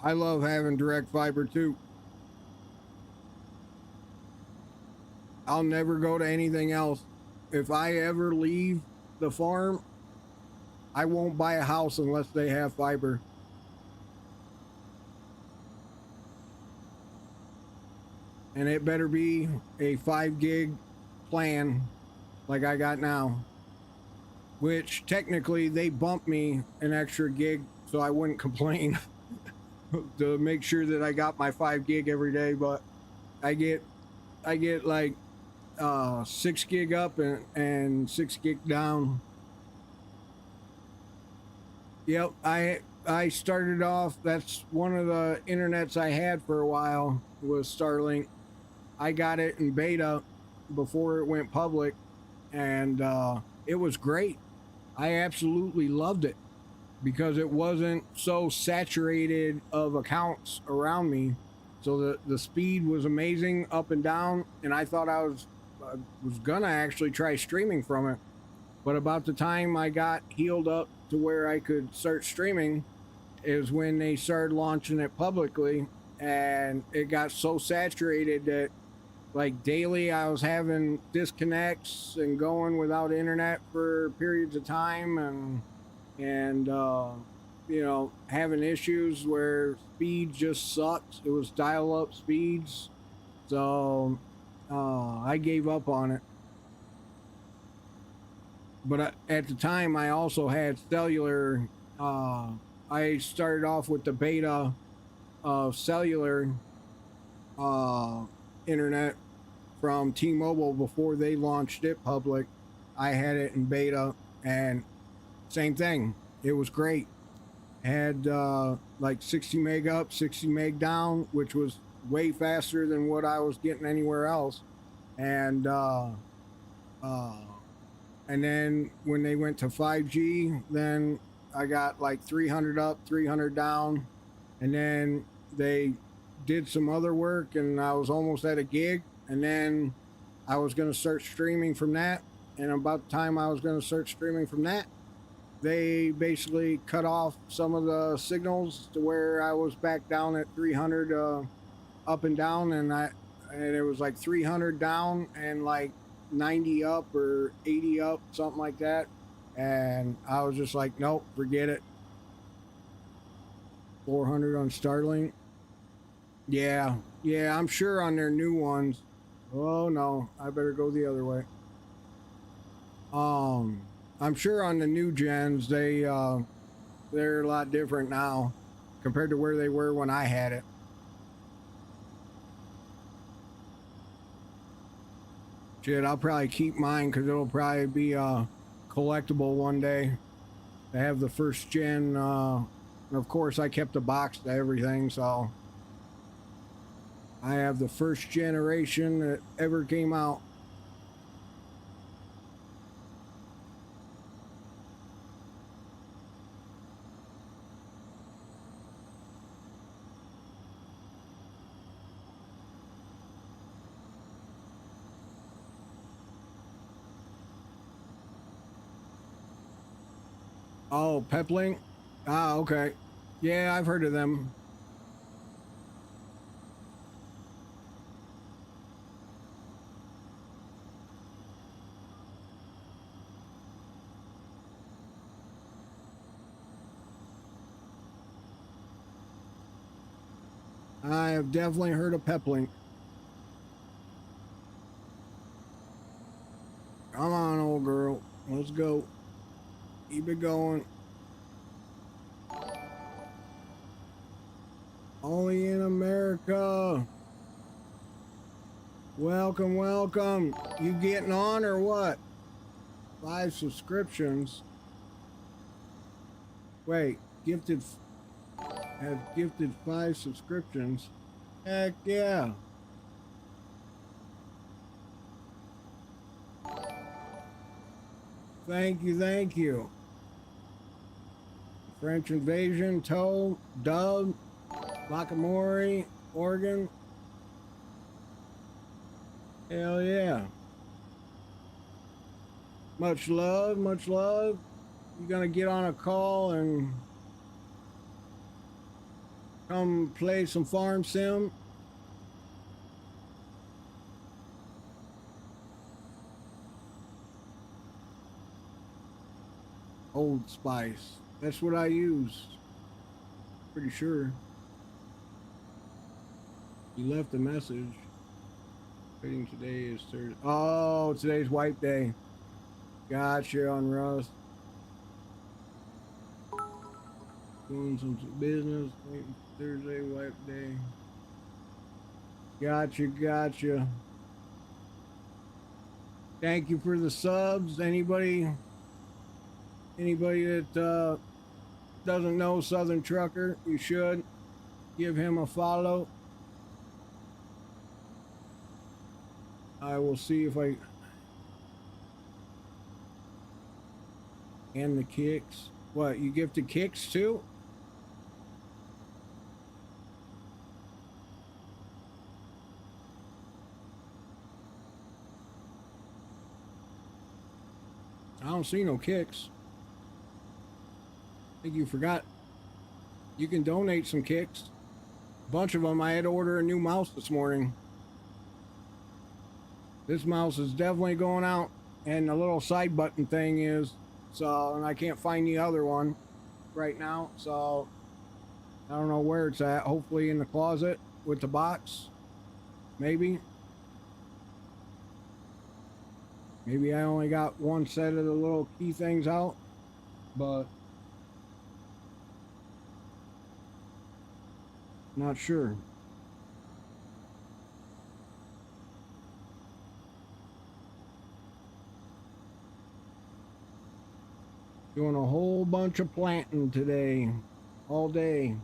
I love having direct fiber too. I'll never go to anything else. If I ever leave the farm, I won't buy a house unless they have fiber. And it better be a 5 gig plan like I got now, which technically they bumped me an extra gig so I wouldn't complain to make sure that I got my 5 gig every day. But I get like 6 gig up and 6 gig down. Yep, I started off, that's one of the internets I had for a while, was Starlink. I got it in beta before it went public, and it was great. I absolutely loved it because it wasn't so saturated of accounts around me. So the speed was amazing up and down, and I thought I was gonna actually try streaming from it. But about the time I got healed up to where I could start streaming, is when they started launching it publicly, and it got so saturated that like daily I was having disconnects and going without internet for periods of time, and you know, having issues where speed just sucked. It was dial up speeds. So I gave up on it. But at the time I also had cellular. I started off with the beta of cellular internet from T-Mobile before they launched it public. I had it in beta, and same thing. It was great. Had like 60 meg up, 60 meg down, which was way faster than what I was getting anywhere else. And and then when they went to 5G, then I got like 300 up, 300 down, and then they did some other work, and I was almost at a gig, and then I was going to start streaming from that. And about the time I was going to start streaming from that, they basically cut off some of the signals to where I was back down at 300 up and down, and it was like 300 down and like 90 up or 80 up, something like that. And I was just like, nope, forget it. 400 on Starlink. Yeah, I'm sure on their new ones. Oh no, I better go the other way. I'm sure on the new gens they're a lot different now compared to where they were when I had it. Shit, I'll probably keep mine because it'll probably be collectible one day. I have the first gen. Of course, I kept a box to everything, so I have the first generation that ever came out. Oh, Peplink? Ah, okay. Yeah, I've heard of them. I have definitely heard of Peplink. Come on, old girl. Let's go. Keep it going. Only in America. Welcome, welcome. You getting on or what? 5 subscriptions. Wait, have gifted 5 subscriptions. Heck yeah. Thank you, thank you. French Invasion, Toe, Dub, Lakamori, Oregon. Hell yeah. Much love, much love. You gonna get on a call and come play some farm sim? Old Spice. That's what I use. Pretty sure. You left a message. Waiting today is Thursday. Oh, today's wipe day. Gotcha on Rust. Doing some business. Waiting for Thursday wipe day. Gotcha, gotcha. Thank you for the subs. Anybody that doesn't know Southern Trucker, you should give him a follow. I will see if I and the kicks. What, you gifted kicks too? I don't see no kicks. I think you forgot. You can donate some kicks. A bunch of them. I had to order a new mouse this morning. This mouse is definitely going out, and the little side button thing is, so, and I can't find the other one right now, so I don't know where it's at. Hopefully in the closet with the box. Maybe I only got one set of the little key things out, but not sure. Doing a whole bunch of planting today, all day.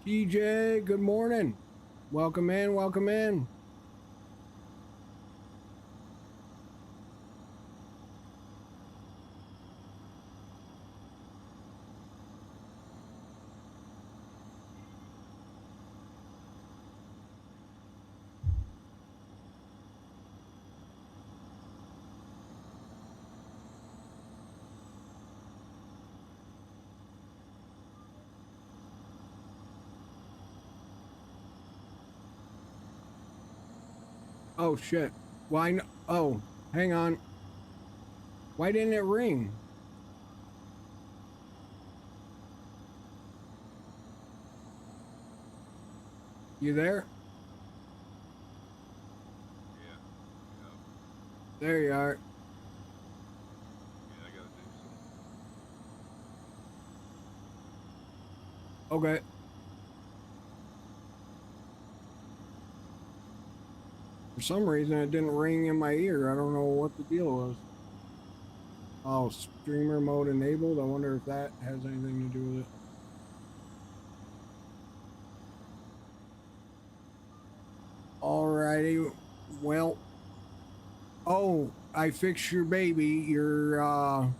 TJ, good morning. Welcome in, welcome in. Oh shit. Why? Oh, hang on. Why didn't it ring? You there? Yeah. There you are. Yeah, I gotta do some. Okay. For some reason, it didn't ring in my ear. I don't know what the deal was. Oh, streamer mode enabled. I wonder if that has anything to do with it. Alrighty. Well. Oh, I fixed your baby. Your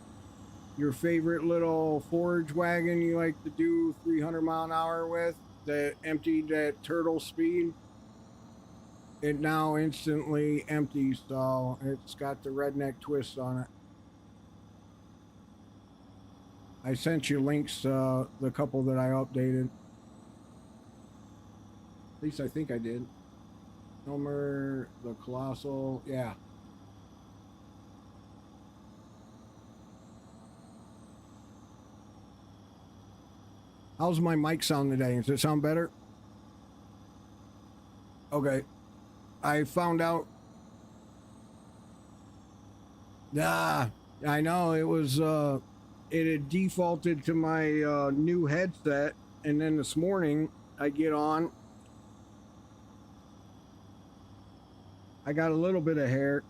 favorite little forage wagon you like to do 300-mile-an-hour with that emptied at turtle speed. It now instantly empties, so it's got the redneck twist on it. I sent you links, the couple that I updated. At least I think I did. Homer, the Colossal, yeah. How's my mic sound today? Does it sound better? Okay. I found out. Ah, I know it was, it had defaulted to my new headset, and then this morning I get on. I got a little bit of hair.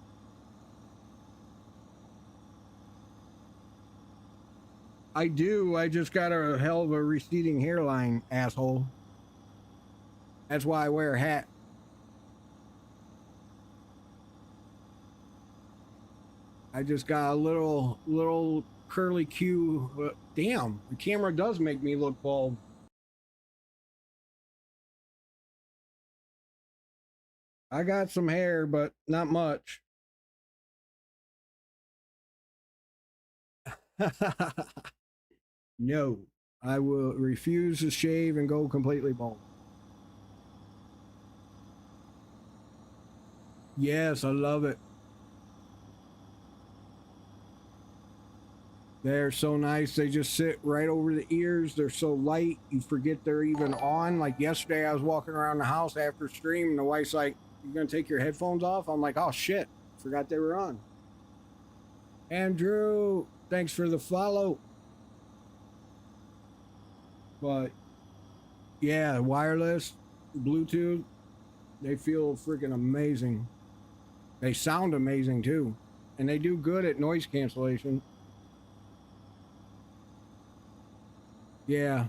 I do. I just got a hell of a receding hairline, asshole. That's why I wear a hat. I just got a little curly Q. Damn, the camera does make me look bald. I got some hair, but not much. No, I will refuse to shave and go completely bald. Yes, I love it. They're so nice. They just sit right over the ears. They're so light, you forget they're even on. Like yesterday, I was walking around the house after stream, and the wife's like, "You gonna take your headphones off?" I'm like, "Oh shit, forgot they were on." Andrew, thanks for the follow. But yeah, wireless, Bluetooth, they feel freaking amazing. They sound amazing too, and they do good at noise cancellation. Yeah.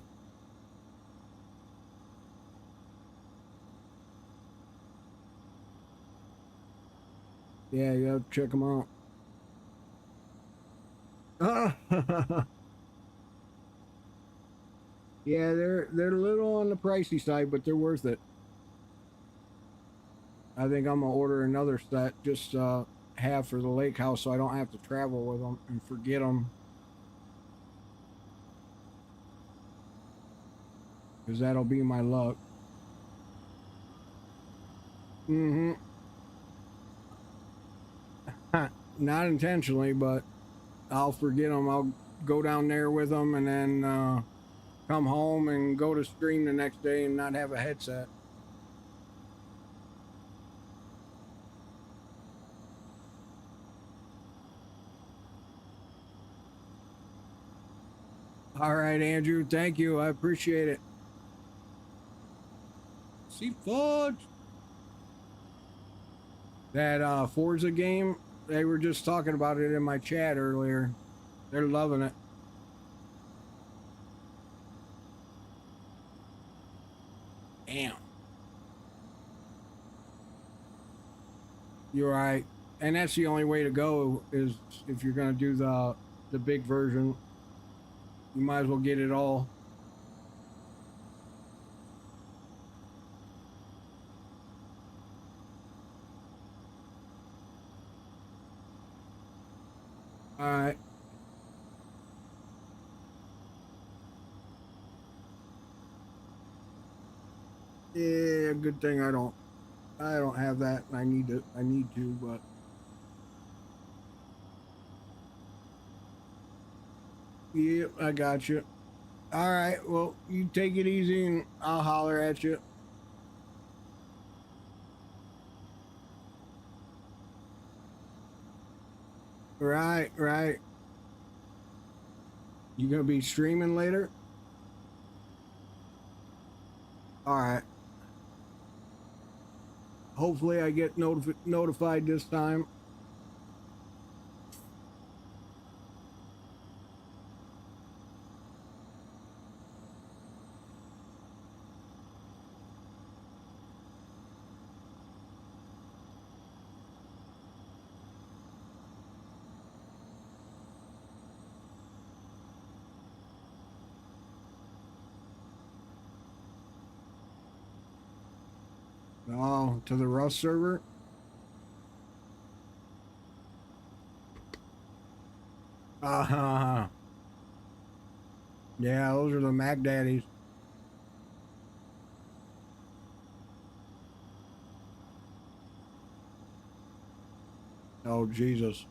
Yeah, you have to check them out. Yeah, they're a little on the pricey side, but they're worth it. I think I'm gonna order another set, just have for the lake house, so I don't have to travel with them and forget them. because that'll be my luck. Mm-hmm. Not intentionally, but I'll forget them. I'll go down there with them and then come home and go to stream the next day and not have a headset. All right, Andrew. Thank you. I appreciate it. See, fudge. That Forza game, they were just talking about it in my chat earlier. They're loving it. Damn. You're right. And that's the only way to go is if you're going to do the big version. You might as well get it all. All right. Yeah, good thing I don't have that. I need to, but yeah, I got you. All right, well, you take it easy and I'll holler at you. Right, right. You gonna be streaming later? All right. Hopefully I get notified this time. Oh, to the Rust server? Uh-huh. Yeah, those are the Mac Daddies. Oh, Jesus.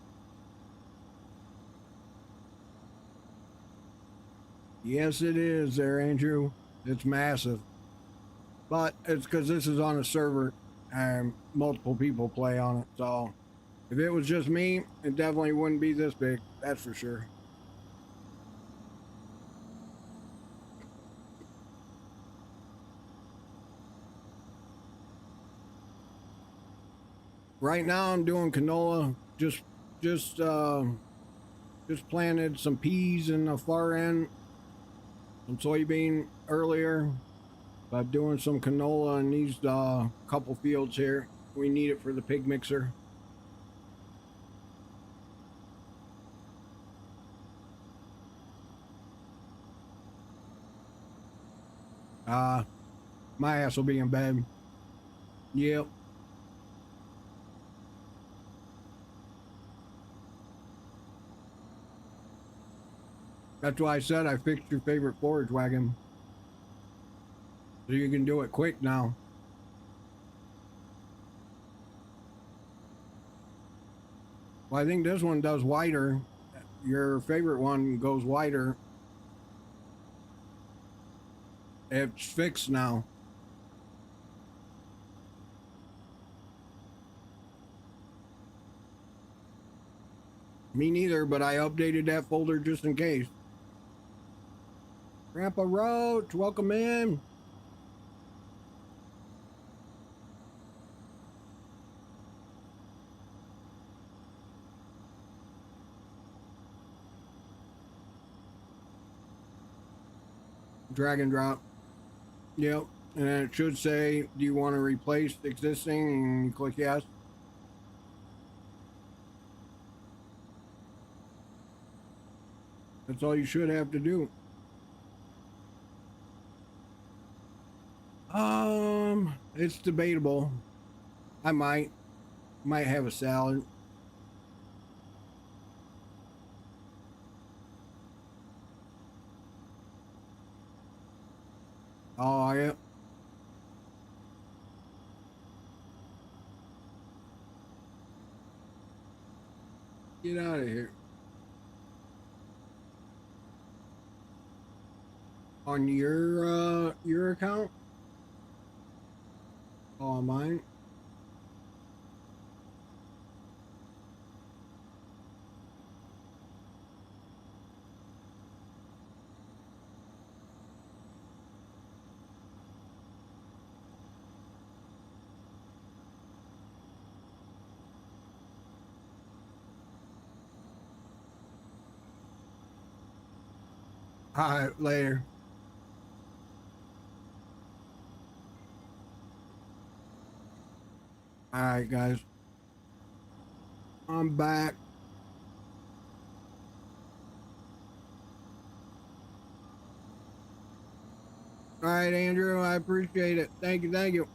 Yes, it is there, Andrew. It's massive. But it's because this is on a server and multiple people play on it. So if it was just me, it definitely wouldn't be this big. That's for sure. Right now I'm doing canola. Just uh just planted some peas in the far end, some soybean earlier. But doing some canola in these couple fields here. We need it for the pig mixer. My ass will be in bed. Yep. That's why I said I fixed your favorite forage wagon. So you can do it quick now. Well, I think this one does wider. Your favorite one goes wider. It's fixed now. Me neither, but I updated that folder just in case. Grandpa Roach, welcome in. Drag and drop. Yep. And it should say, do you want to replace existing? And you click yes. That's all you should have to do. It's debatable. I might have a salad. Oh, yeah. Get out of here. On your account? Oh, mine? All right, later. All right, guys. I'm back. All right, Andrew, I appreciate it. Thank you, thank you.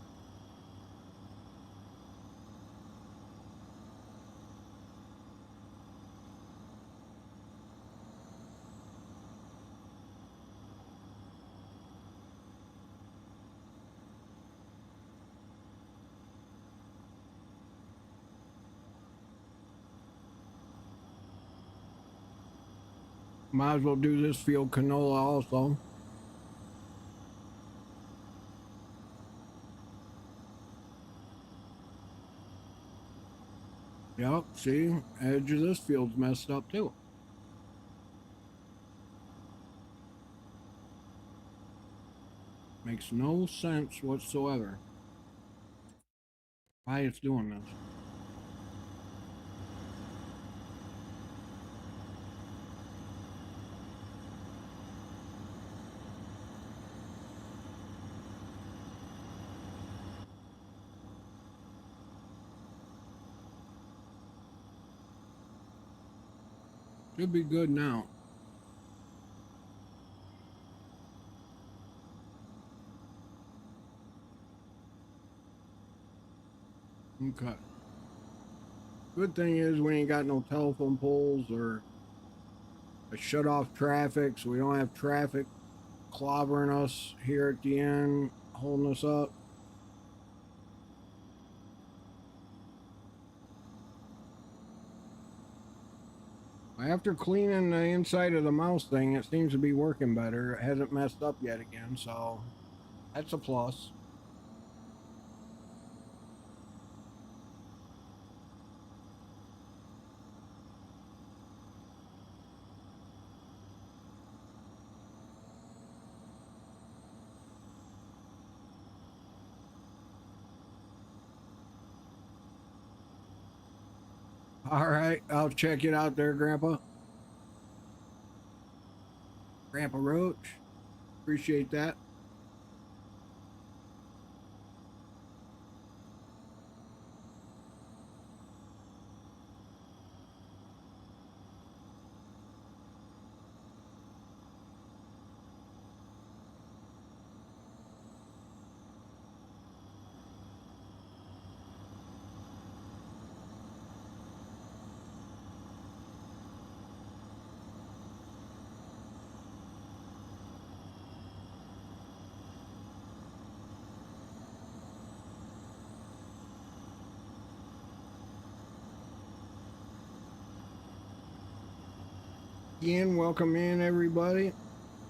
Might as well do this field canola also. Yep, see, edge of this field's messed up too. Makes no sense whatsoever why it's doing this. Should be good now. Okay. Good thing is we ain't got no telephone poles or a shut off traffic, so we don't have traffic clobbering us here at the end, holding us up. After cleaning the inside of the mouse thing, it seems to be working better. It hasn't messed up yet again, so that's a plus. All right, I'll check it out there, Grandpa. Grandpa Roach. Appreciate that. Again, welcome in, everybody.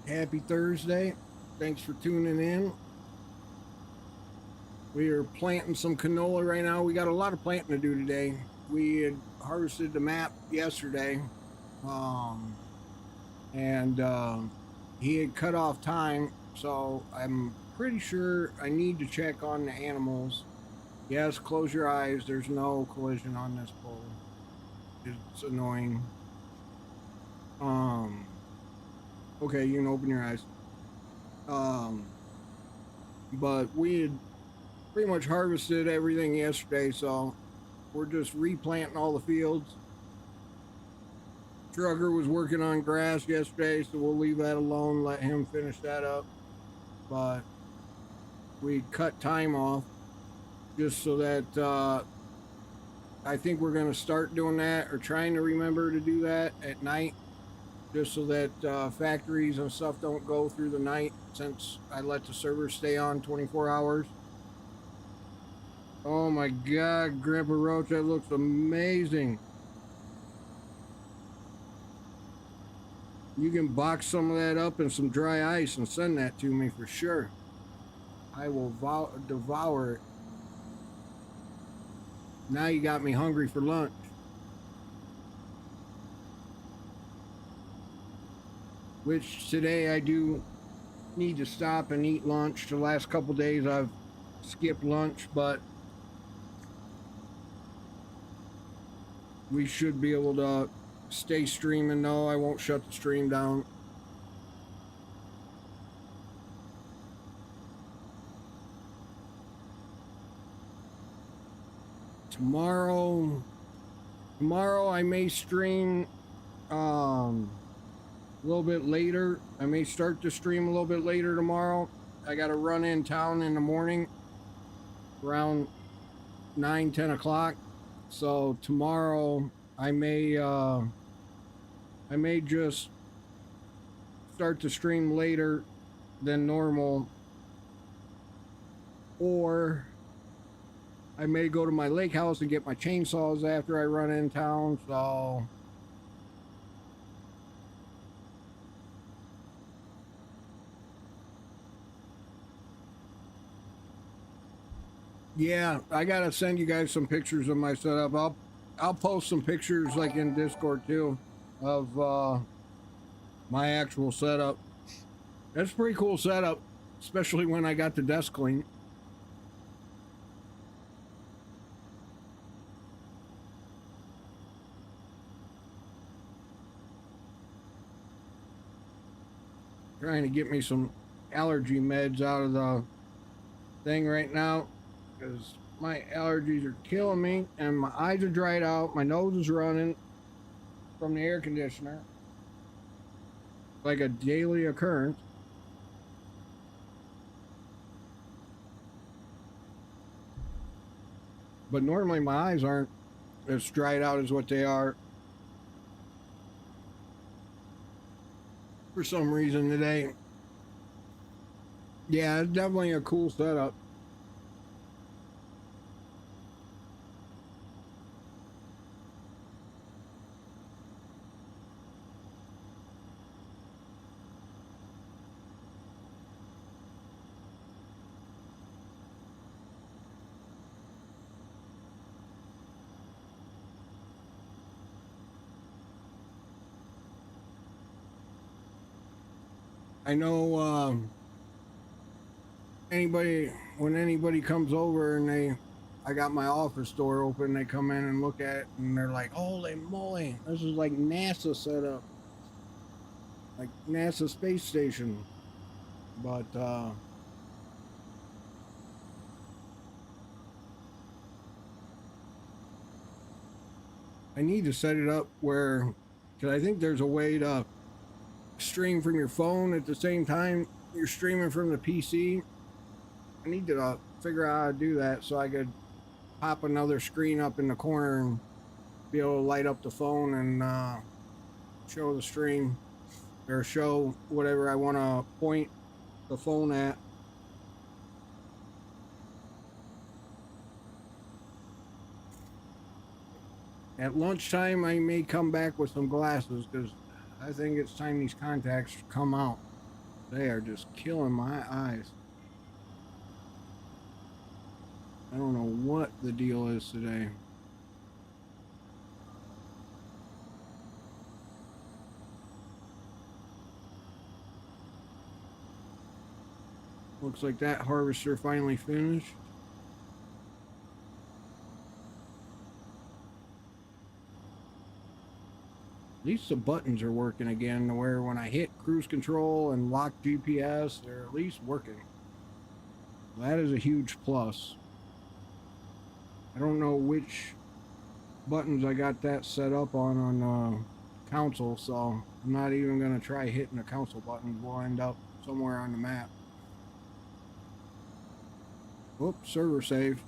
Happy Thursday. Thanks for tuning in. We are planting some canola right now. We got a lot of planting to do today. We had harvested the map yesterday, and he had cut off time, so I'm pretty sure I need to check on the animals. Yes, close your eyes. There's no collision on this pole. It's annoying. Okay, you can open your eyes. But we had pretty much harvested everything yesterday, so we're just replanting all the fields. Trucker was working on grass yesterday, so we'll leave that alone, let him finish that up. But we cut time off just so that I think we're going to start doing that, or trying to remember to do that at night, just so that factories and stuff don't go through the night, since I let the server stay on 24 hours. Oh my god, Grandpa Roach, that looks amazing. You can box some of that up in some dry ice and send that to me for sure. I will devour it. Now you got me hungry for lunch. Which today I do need to stop and eat lunch. The last couple days I've skipped lunch, but we should be able to stay streaming. No, I won't shut the stream down. Tomorrow I may stream a little bit later. I may start to stream a little bit later tomorrow. I got to run in town in the morning around 9-10 o'clock. So tomorrow I may just start to stream later than normal, or I may go to my lake house and get my chainsaws after I run in town. So yeah, I gotta send you guys some pictures of my setup. I'll post some pictures like in Discord too of my actual setup. That's a pretty cool setup, especially when I got the desk clean. Trying to get me some allergy meds out of the thing right now, because my allergies are killing me and my eyes are dried out, my nose is running from the air conditioner like a daily occurrence. But normally my eyes aren't as dried out as what they are for some reason today. Yeah, it's definitely a cool setup. I know when anybody comes over and I got my office door open, they come in and look at it and they're like, holy moly, this is like NASA setup, like NASA space station. But I need to set it up where, because I think there's a way to stream from your phone at the same time you're streaming from the PC. I need to figure out how to do that so I could pop another screen up in the corner and be able to light up the phone and show the stream or show whatever I want to point the phone at. At lunchtime, I may come back with some glasses because I think it's time these contacts come out. They are just killing my eyes. I don't know what the deal is today. Looks like that harvester finally finished. At least the buttons are working again, to where when I hit cruise control and lock GPS, they're at least working. That is a huge plus. I don't know which buttons I got that set up on console, so I'm not even going to try hitting the console buttons. We'll end up somewhere on the map. Oops, server save.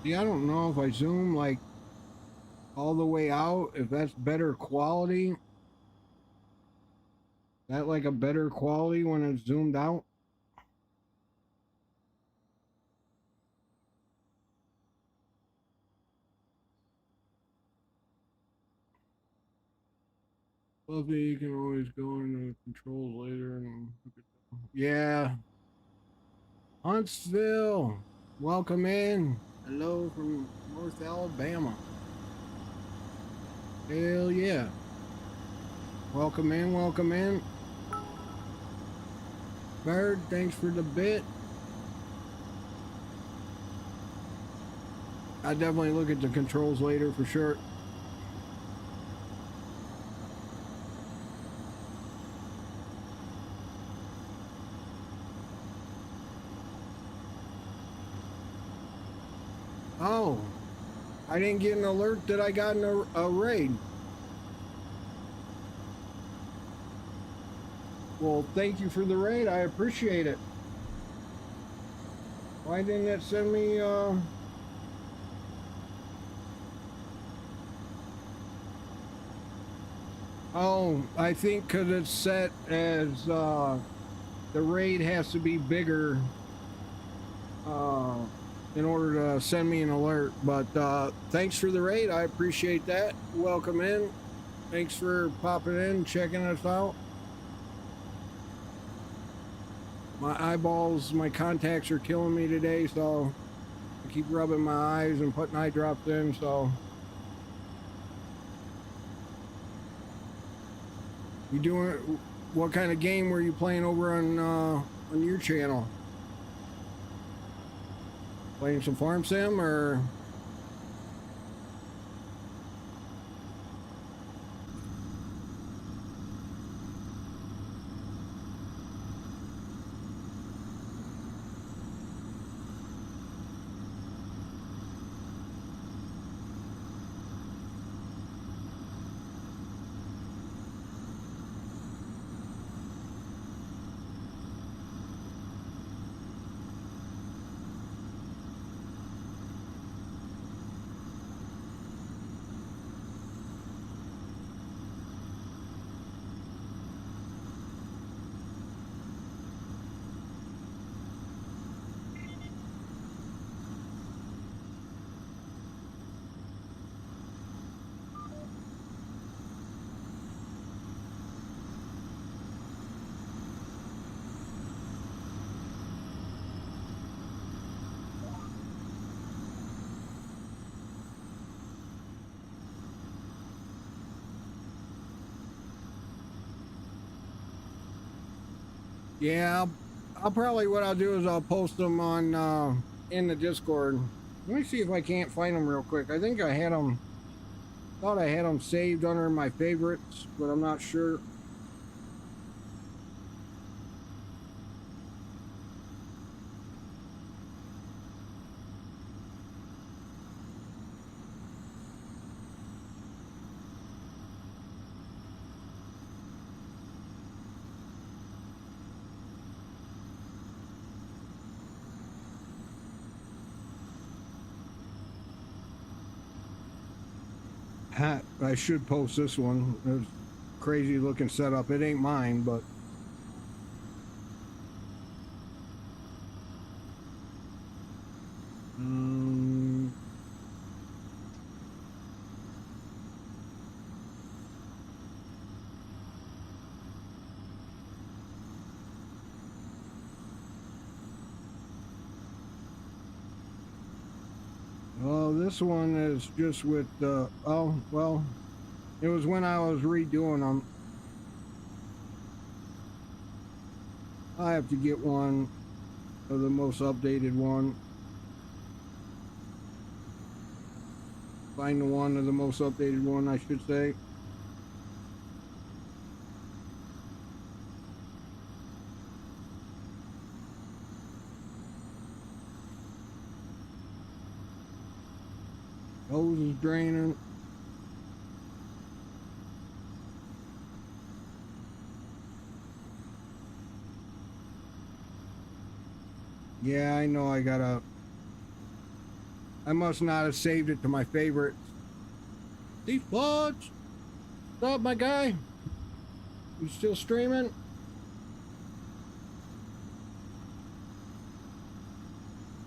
See, I don't know if I zoom like all the way out, if that's better quality. That like a better quality when it's zoomed out? Fluffy, you can always go into controls later and look at them. Yeah. Huntsville, welcome in. Hello from North Alabama. Hell yeah. Welcome in, welcome in. Bird, thanks for the bit. I definitely look at the controls later for sure. Oh, I didn't get an alert that I got in a raid. Well, thank you for the raid. I appreciate it. Why didn't it send me, Oh, I think because it's set as, the raid has to be bigger, in order to send me an alert. But, thanks for the raid. I appreciate that. Welcome in. Thanks for popping in, checking us out. My eyeballs, my contacts are killing me today, so I keep rubbing my eyes and putting eye drops in, so. You doing, what kind of game were you playing over on your channel? Playing some farm sim or? Yeah, I'll probably, what I'll do is I'll post them on, in the Discord. Let me see if I can't find them real quick. I think I had them, thought I had them saved under my favorites, but I'm not sure. I should post this one. It's crazy looking setup. It ain't mine, but. Um, well, this one is just with the, oh, well, it was when I was redoing them. I have to get one of the most updated one. Find the one of the most updated one, I should say. Hose is draining. Yeah, I know I gotta. I must not have saved it to my favorites. Steve Potts! What's up, my guy? You still streaming?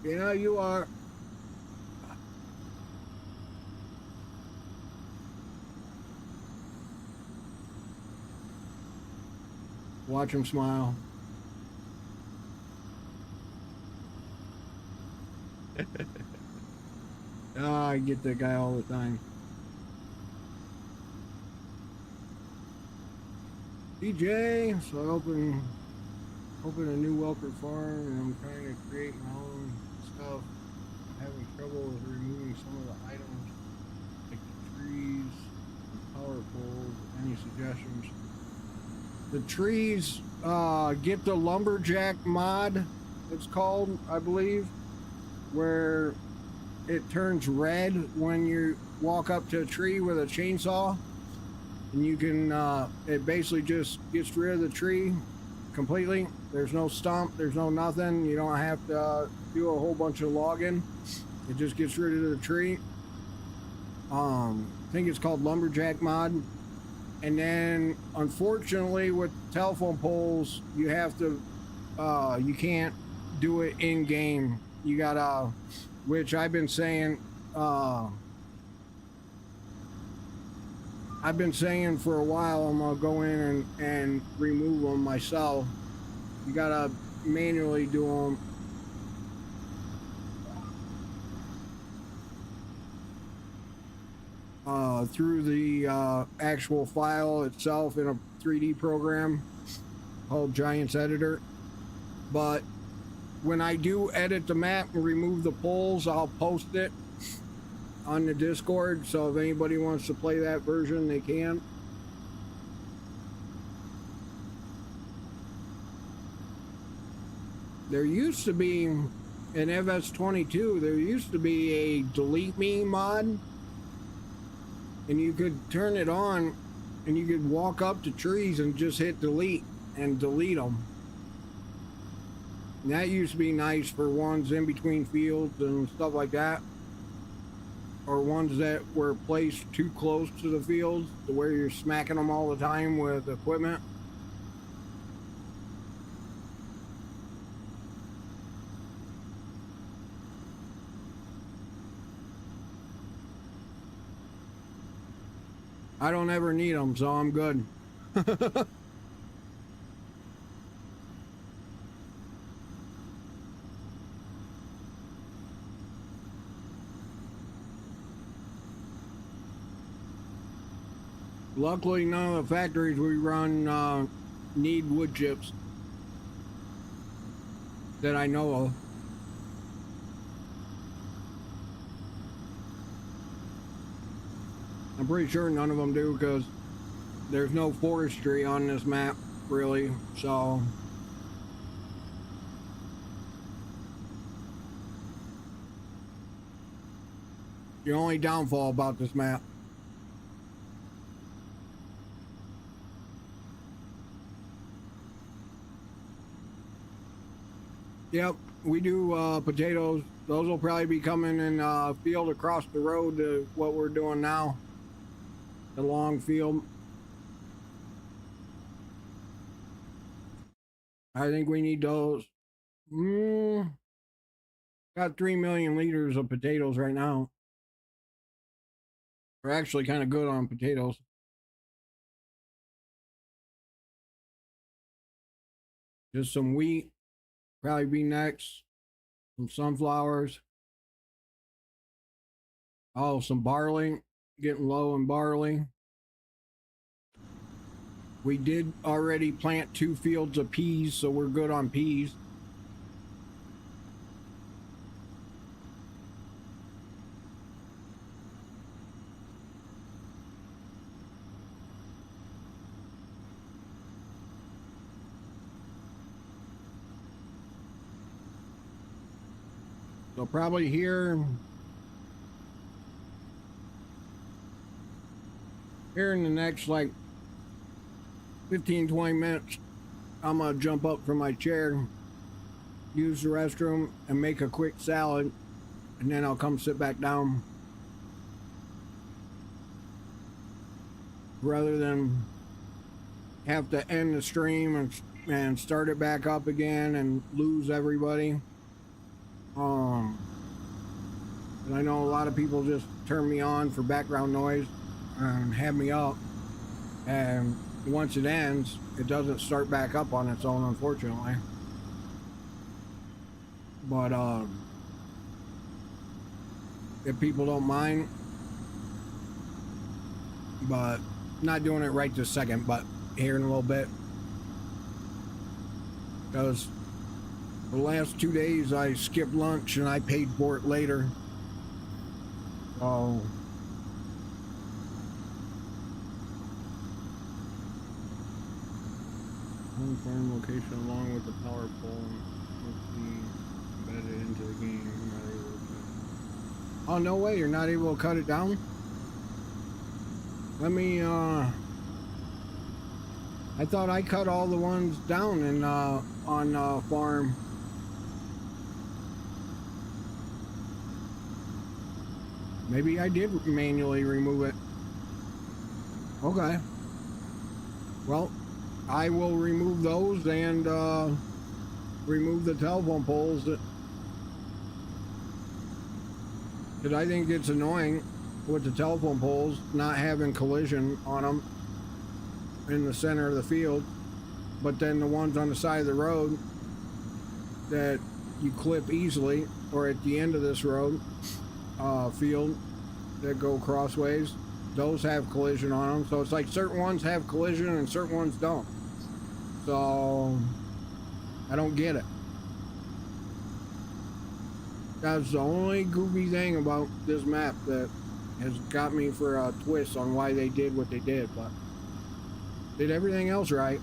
Yeah, you are. Watch him smile. I get that guy all the time. DJ, so I open a new Welker farm and I'm trying to create my own stuff. I'm having trouble with removing some of the items like the trees and power poles. Any suggestions? The trees, get the lumberjack mod, it's called, I believe, where it turns red when you walk up to a tree with a chainsaw, and you can, it basically just gets rid of the tree completely. There's no stump, there's no nothing. You don't have to do a whole bunch of logging. It just gets rid of the tree. I think it's called lumberjack mod. And then, unfortunately, with telephone poles, you have to, you can't do it in game. You gotta, which I've been saying for a while. I'm gonna go in and remove them myself. You gotta manually do them. Through the actual file itself in a 3D program called Giants Editor. But when I do edit the map and remove the poles, I'll post it on the Discord, so if anybody wants to play that version, they can. There used to be, in FS22, there used to be a delete me mod, and you could turn it on and you could walk up to trees and just hit delete and delete them. And that used to be nice for ones in between fields and stuff like that, or ones that were placed too close to the fields to where you're smacking them all the time with equipment. I don't ever need them, so I'm good. Luckily, none of the factories we run need wood chips that I know of. I'm pretty sure none of them do, because there's no forestry on this map, really, so. The only downfall about this map. Yep, we do potatoes. Those will probably be coming in a field across the road to what we're doing now. The long field. I think we need those. Got 3 million liters of potatoes right now. We're actually kind of good on potatoes. Just some wheat, probably be next. Some sunflowers. Oh, some barley. Getting low in barley. We did already plant 2 fields of peas, so we're good on peas. So probably here in the next like 15-20 minutes, I'm gonna jump up from my chair, use the restroom, and make a quick salad, and then I'll come sit back down rather than have to end the stream and start it back up again and lose everybody. And I know a lot of people just turn me on for background noise and have me up, and once it ends, it doesn't start back up on its own, unfortunately. But if people don't mind, but not doing it right this second, but here in a little bit, because the last 2 days I skipped lunch and I paid for it later. Oh. Home farm location along with the power pole must be embedded into the game. You're not able to... Oh, no way, you're not able to cut it down? Let me, I thought I cut all the ones down in, on, farm. Maybe I did manually remove it. Okay. Well, I will remove those and, remove the telephone poles that... Because I think it's annoying with the telephone poles not having collision on them in the center of the field, but then the ones on the side of the road that you clip easily, or at the end of this road field that go crossways, those have collision on them. So it's like certain ones have collision and certain ones don't. So I don't get it. That's the only goofy thing about this map that has got me for a twist on why they did what they did, but did everything else right.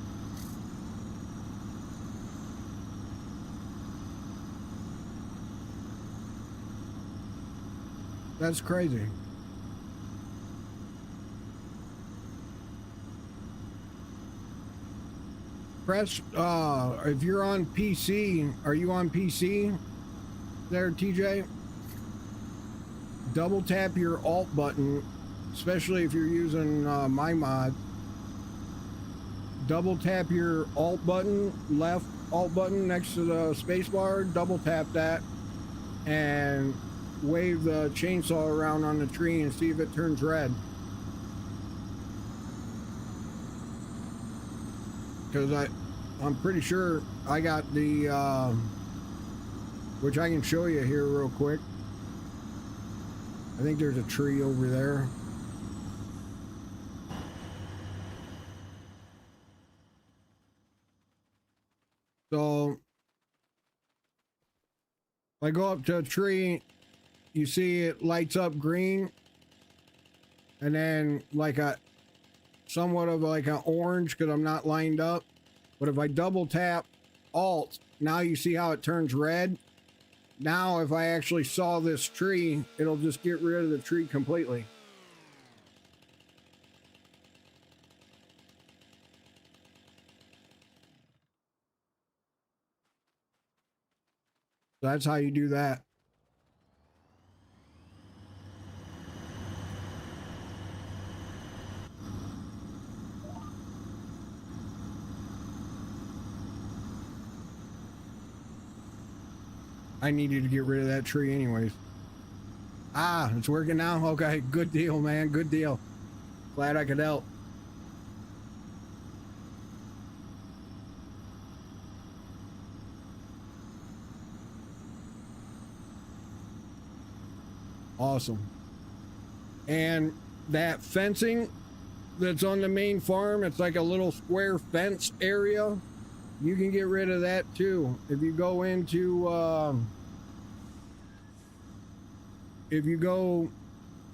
That's crazy. Press, if you're on PC, are you on PC there, TJ? Double tap your Alt button, especially if you're using my mod. Double tap your Alt button, left Alt button next to the spacebar, double tap that, and wave the chainsaw around on the tree and see if it turns red. Because I'm pretty sure I got the, which I can show you here real quick. I think there's a tree over there. So if I go up to a tree, you see it lights up green, and then like a somewhat of like an orange because I'm not lined up. But if I double tap Alt, now you see how it turns red. Now if I actually saw this tree, it'll just get rid of the tree completely. So that's how you do that. I needed to get rid of that tree anyways. Ah, it's working now? Okay, good deal, man, good deal. Glad I could help. Awesome. And that fencing that's on the main farm, it's like a little square fence area. You can get rid of that too. If you go into,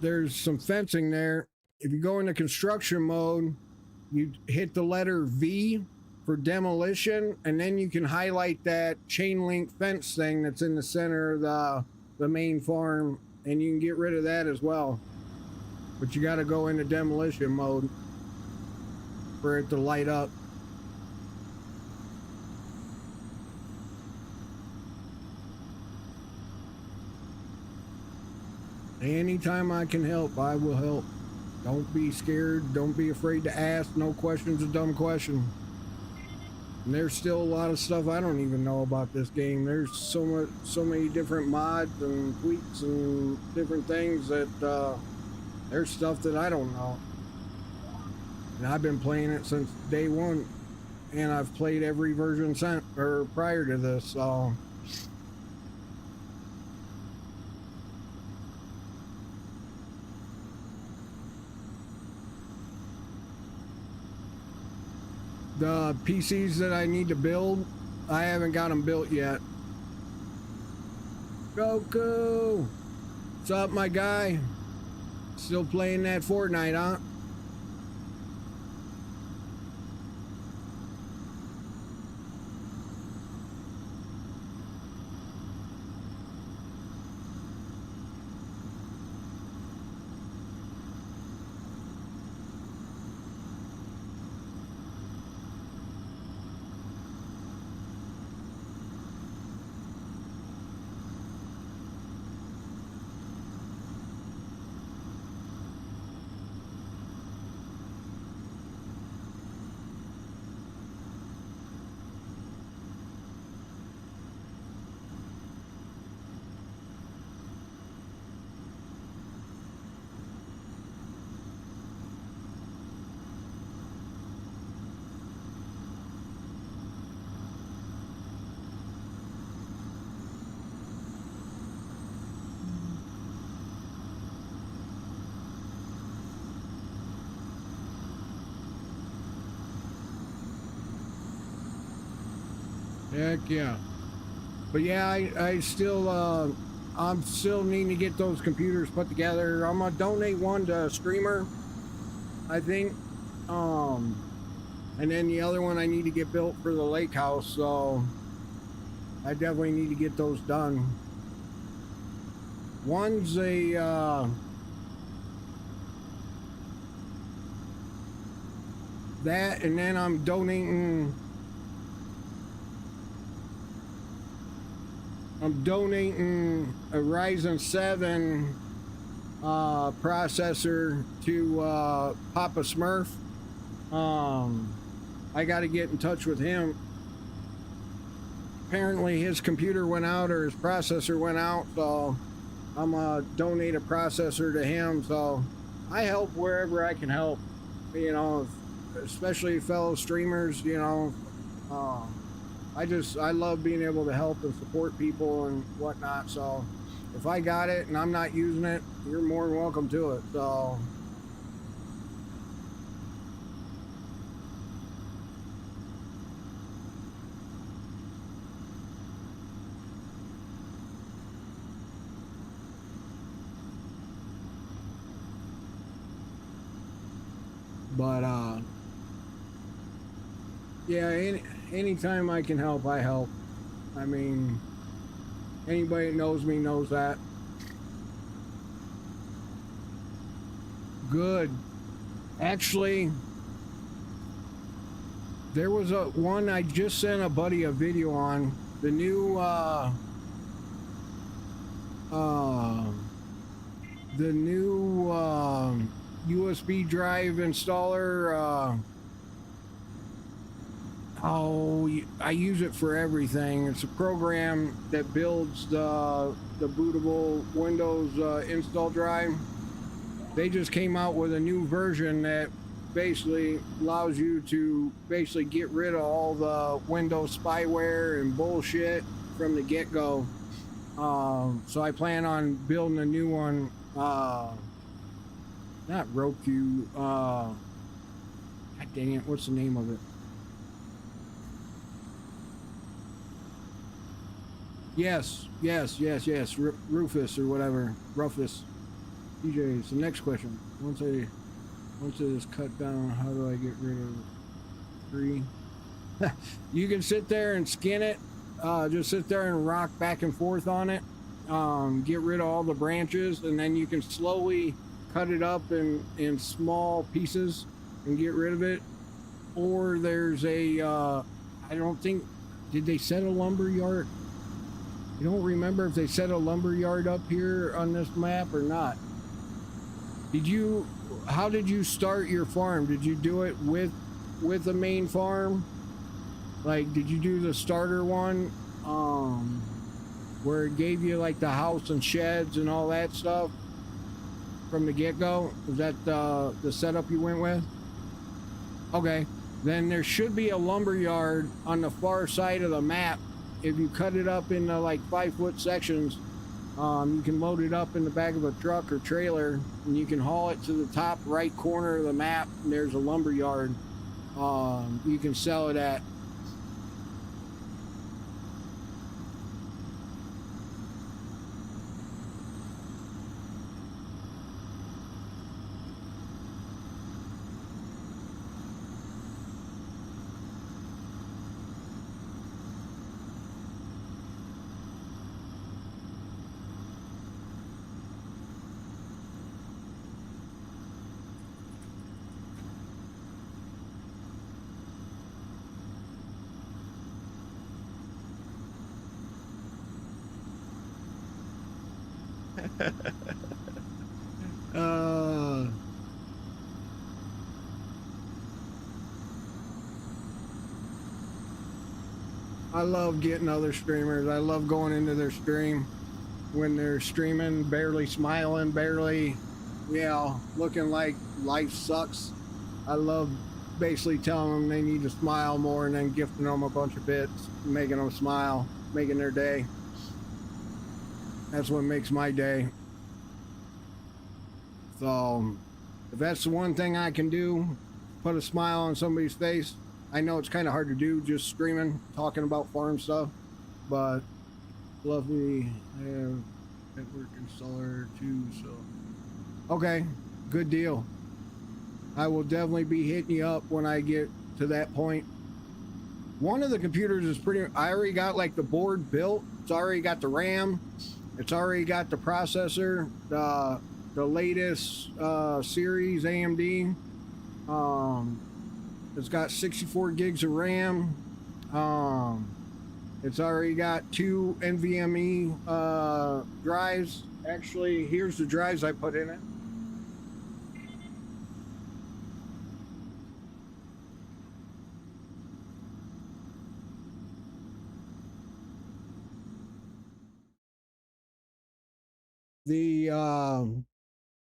there's some fencing there. If you go into construction mode, you hit the letter V for demolition, and then you can highlight that chain link fence thing that's in the center of the main farm, and you can get rid of that as well. But you got to go into demolition mode for it to light up. Anytime I can help, I will help. Don't be scared. Don't be afraid to ask. No question's a dumb question. And there's still a lot of stuff I don't even know about this game. There's so many different mods and tweaks and different things that there's stuff that I don't know. And I've been playing it since day one, and I've played every version since or prior to this. So the PCs that I need to build, I haven't got them built yet. Goku, what's up, my guy? Still playing that Fortnite, huh? Heck yeah. But yeah, I still I'm still needing to get those computers put together. I'm gonna donate one to a streamer, I think. And then the other one I need to get built for the lake house, so I definitely need to get those done. One's a that, and then I'm donating a Ryzen 7 processor to Papa Smurf. I got to get in touch with him. Apparently his computer went out, or his processor went out, so I'm gonna donate a processor to him. So I help wherever I can help, you know, especially fellow streamers, you know. I love being able to help and support people and whatnot. So if I got it and I'm not using it, you're more than welcome to it. So but yeah, anytime I can help, I help. I mean, anybody that knows me knows that. Good. Actually, there was one I just sent a buddy a video on. The new USB drive installer. I use it for everything. It's a program that builds the bootable Windows install drive. They just came out with a new version that basically allows you to basically get rid of all the Windows spyware and bullshit from the get-go. So I plan on building a new one. Not Roku. God dang it! What's the name of it? Yes. Rufus or whatever. Rufus. DJ, it's the next question. Once it is cut down, how do I get rid of tree? You can sit there and skin it. Just sit there and rock back and forth on it. Get rid of all the branches, and then you can slowly cut it up in small pieces and get rid of it. Or there's a I don't think, did they set a lumber yard? You don't remember if they set a lumber yard up here on this map or not. How did you start your farm? Did you do it with the main farm? Like, did you do the starter one? Where it gave you like the house and sheds and all that stuff from the get-go? Was that the setup you went with? Okay, then there should be a lumber yard on the far side of the map. If you cut it up into like 5-foot sections, you can load it up in the back of a truck or trailer, and you can haul it to the top right corner of the map, and there's a lumber yard you can sell it at. I love getting other streamers. I love going into their stream when they're streaming, barely smiling, barely, looking like life sucks. I love basically telling them they need to smile more and then gifting them a bunch of bits, making them smile, making their day. That's what makes my day. So if that's the one thing I can do, put a smile on somebody's face. I know it's kind of hard to do, just screaming, talking about farm stuff, but lovely. I have network installer too, so okay, good deal. I will definitely be hitting you up when I get to that point. One of the computers is I already got like the board built. It's already got the RAM. It's already got the processor, the latest series AMD. It's got 64 gigs of RAM. It's already got 2 NVMe drives. Actually, here's the drives I put in it. The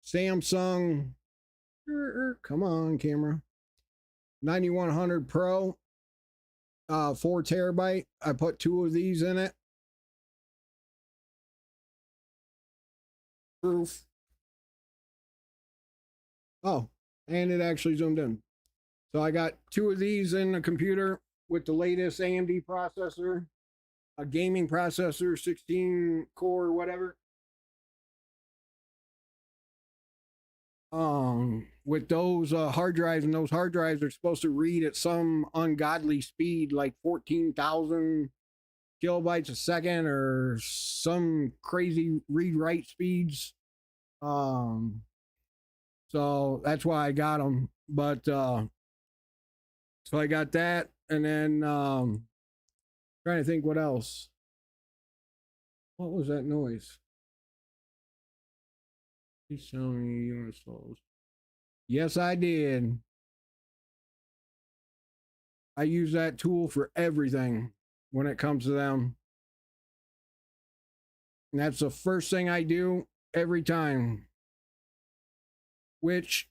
Samsung, come on, camera, 9100 Pro, 4 terabyte. I put 2 of these in it. Proof. Oh, and it actually zoomed in. So I got 2 of these in the computer with the latest AMD processor, a gaming processor, 16 core, whatever. With those hard drives, and those hard drives are supposed to read at some ungodly speed, like 14,000 kilobytes a second or some crazy read write speeds. So that's why I got them. But so I got that, and then trying to think what else. What was that noise? Please tell me you installed. Yes, I did. I use that tool for everything when it comes to them. And that's the first thing I do every time. Which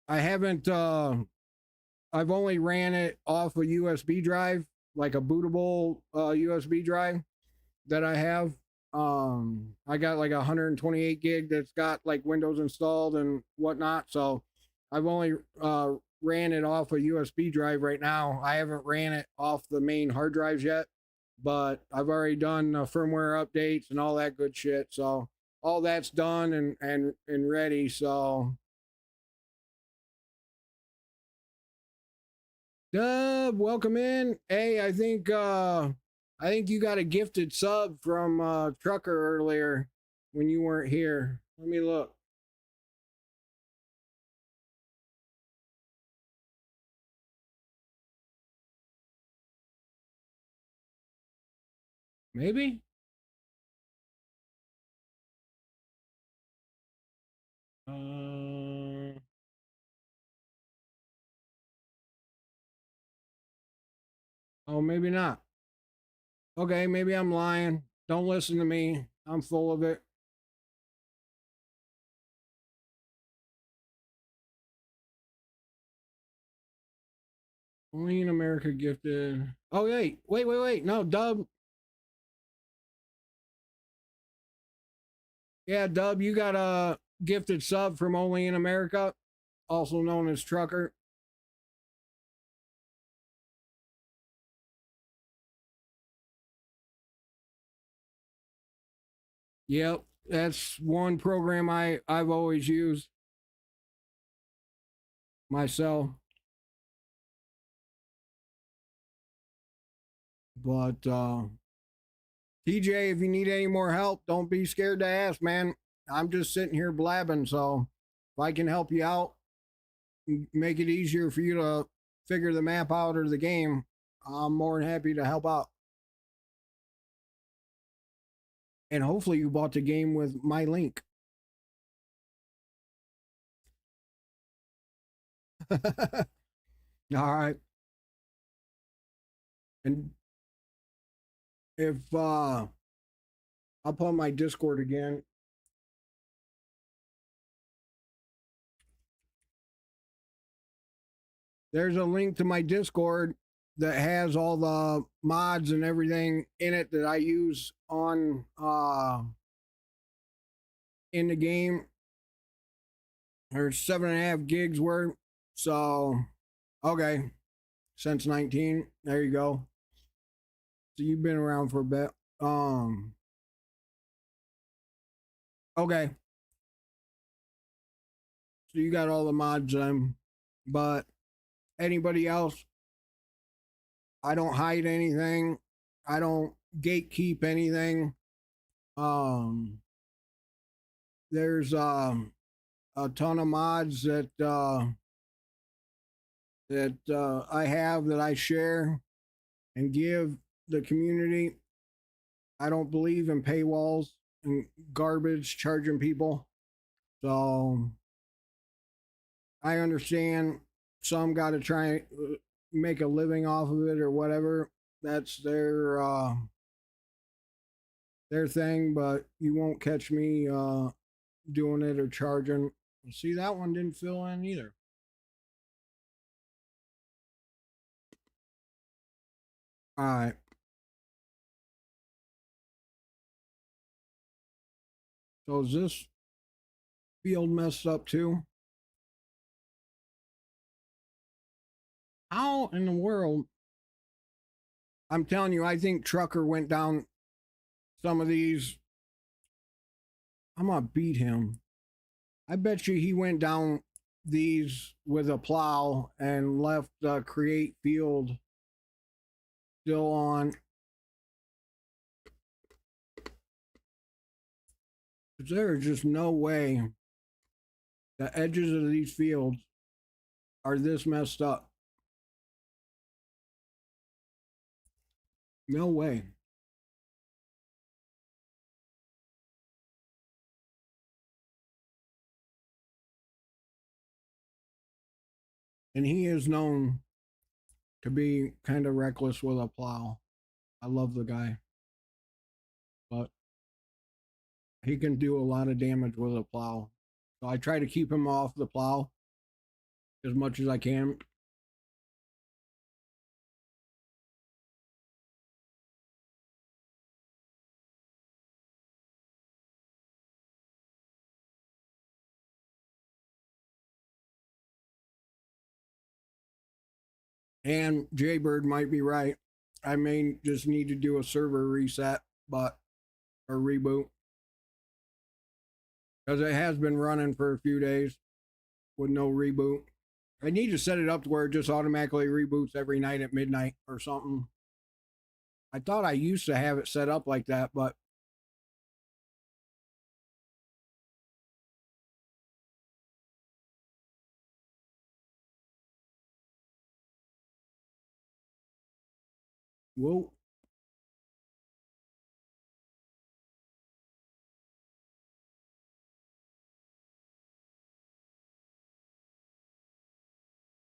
I haven't I've only ran it off a USB drive, like a bootable USB drive that I have. I got like 128 gig that's got like Windows installed and whatnot. So I've only ran it off a USB drive right now. I haven't ran it off the main hard drives yet, but I've already done firmware updates and all that good shit. So all that's done and ready. So Dub, welcome in. Hey, I think you got a gifted sub from Trucker earlier when you weren't here. Let me look. Maybe? Oh, maybe not. Okay, maybe I'm lying. Don't listen to me. I'm full of it. Only in America gifted. Oh, wait. No, Dub. Yeah, Dub, you got a gifted sub from Only in America, also known as Trucker. Yep, that's one program I've always used myself. But TJ, if you need any more help, don't be scared to ask, man. I'm just sitting here blabbing, so if I can help you out, make it easier for you to figure the map out or the game, I'm more than happy to help out. And hopefully you bought the game with my link. All right. And if I'll put my Discord again. There's a link to my Discord that has all the mods and everything in it that I use on in the game. There's 7.5 gigs worth. So okay. Since 19. There you go. So you've been around for a bit. Okay. So you got all the mods but anybody else, I don't hide anything. I don't gatekeep anything. Um there's a ton of mods that I have that I share and give the community. I don't believe in paywalls and garbage charging people. So I understand some got to try and make a living off of it or whatever. That's their thing, but you won't catch me doing it or charging. See, that one didn't fill in either. All right. So is this field messed up too? How in the world? I'm telling you, I think Trucker went down some of these. I'm gonna beat him. I bet you he went down these with a plow and left the create field still on. There's just no way the edges of these fields are this messed up. No way. And he is known to be kind of reckless with a plow. I love the guy, but he can do a lot of damage with a plow. So I try to keep him off the plow as much as I can. And Jaybird might be right. I may just need to do a server reset, but or reboot because it has been running for a few days with no reboot. I need to set it up to where it just automatically reboots every night at midnight or something. I thought I used to have it set up like that, but whoa.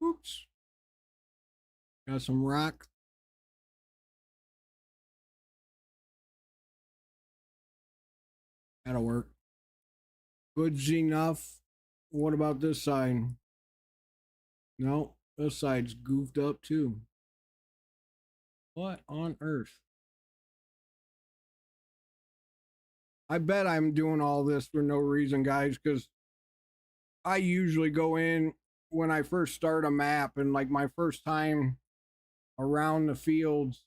Oops. Got some rock. That'll work. Good's enough. What about this side? No, this side's goofed up too. What on earth? I bet I'm doing all this for no reason, guys, because I usually go in when I first start a map and like my first time around the fields,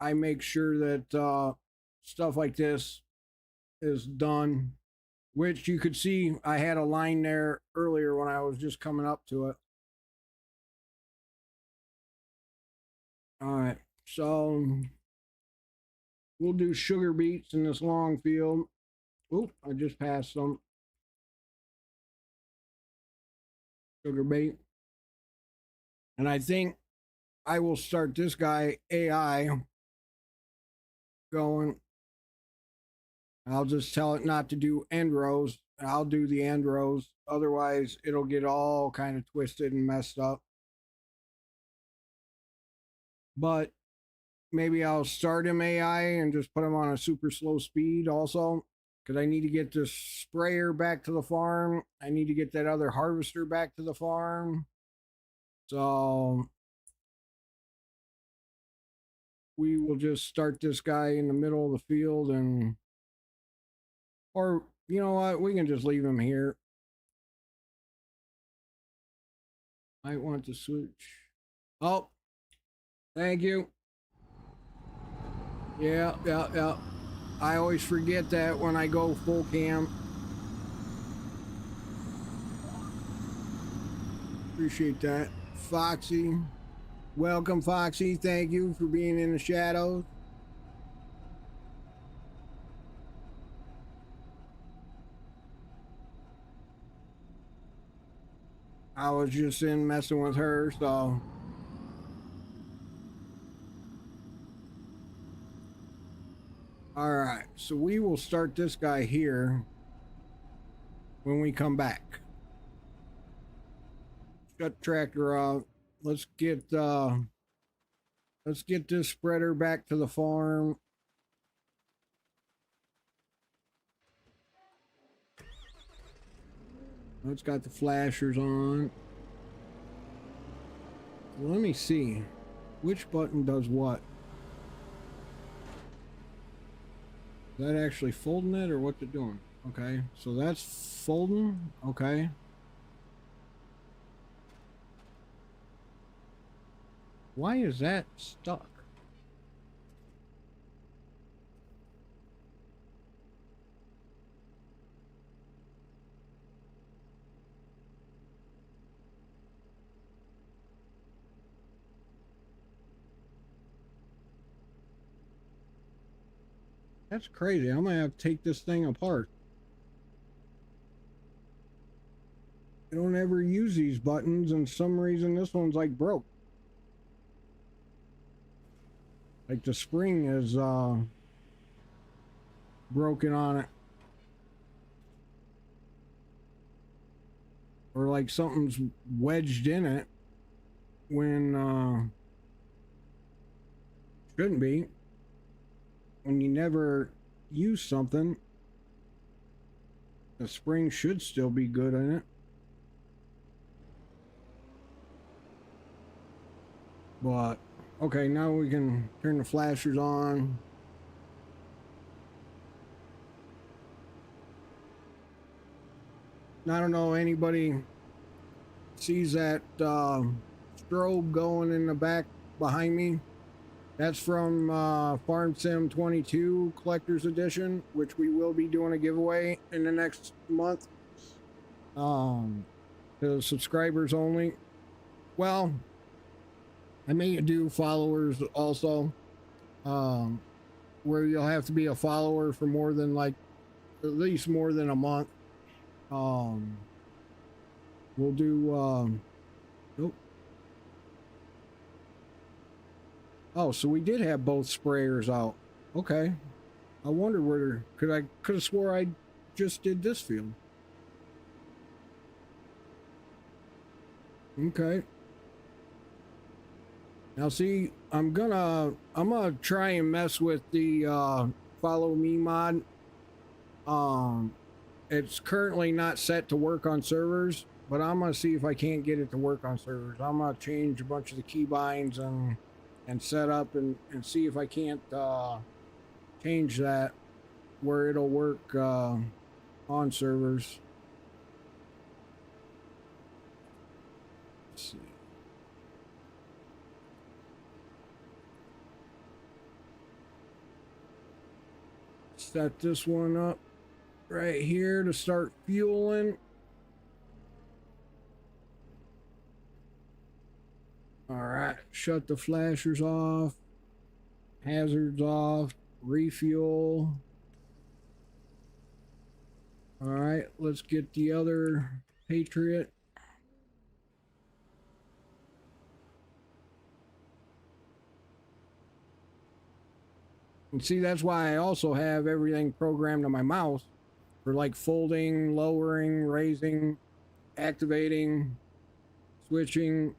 I make sure that stuff like this is done, which you could see I had a line there earlier when I was just coming up to it. All right, so we'll do sugar beets in this long field. Oop, I just passed some sugar beet. And I think I will start this guy AI going. I'll just tell it not to do end rows. I'll do the end rows. Otherwise, it'll get all kind of twisted and messed up. But maybe I'll start him AI and just put him on a super slow speed also. Because I need to get this sprayer back to the farm. I need to get that other harvester back to the farm. So we will just start this guy in the middle of the field and, or you know what, we can just leave him here. I want to switch. Oh, thank you. Yeah. I always forget that when I go full cam. Appreciate that. Foxy. Welcome, Foxy. Thank you for being in the shadows. I was just in messing with her, so. All right, so we will start this guy here when we come back. Shut tractor off. Let's get this spreader back to the farm. It's got the flashers on. Let me see which button does what. Is that actually folding it or what's it doing? Okay, so that's folding. Okay. Why is that stuck? That's crazy. I'm gonna have to take this thing apart. I don't ever use these buttons, and for some reason this one's like broke. Like the spring is broken on it. Or like something's wedged in it when shouldn't be. When you never use something, the spring should still be good in it. But okay, now we can turn the flashers on. I don't know anybody sees that strobe going in the back behind me. That's from Farm Sim 22 Collector's Edition, which we will be doing a giveaway in the next month. To subscribers only. Well, I may do followers also, where you'll have to be a follower for more than like at least more than a month. We'll do nope. Oh, so we did have both sprayers out. Okay. I wonder where, I could have swore I just did this field. Okay. Now see, I'm gonna try and mess with the follow me mod It's currently not set to work on servers, but I'm gonna see if I can't get it to work on servers. I'm gonna change a bunch of the keybinds and set up and see if I can't change that where it'll work on servers. Let's see. Set this one up right here to start fueling. All right, shut the flashers off, hazards off, refuel. All right, let's get the other Patriot. And see, that's why I also have everything programmed on my mouse for like folding, lowering, raising, activating, switching,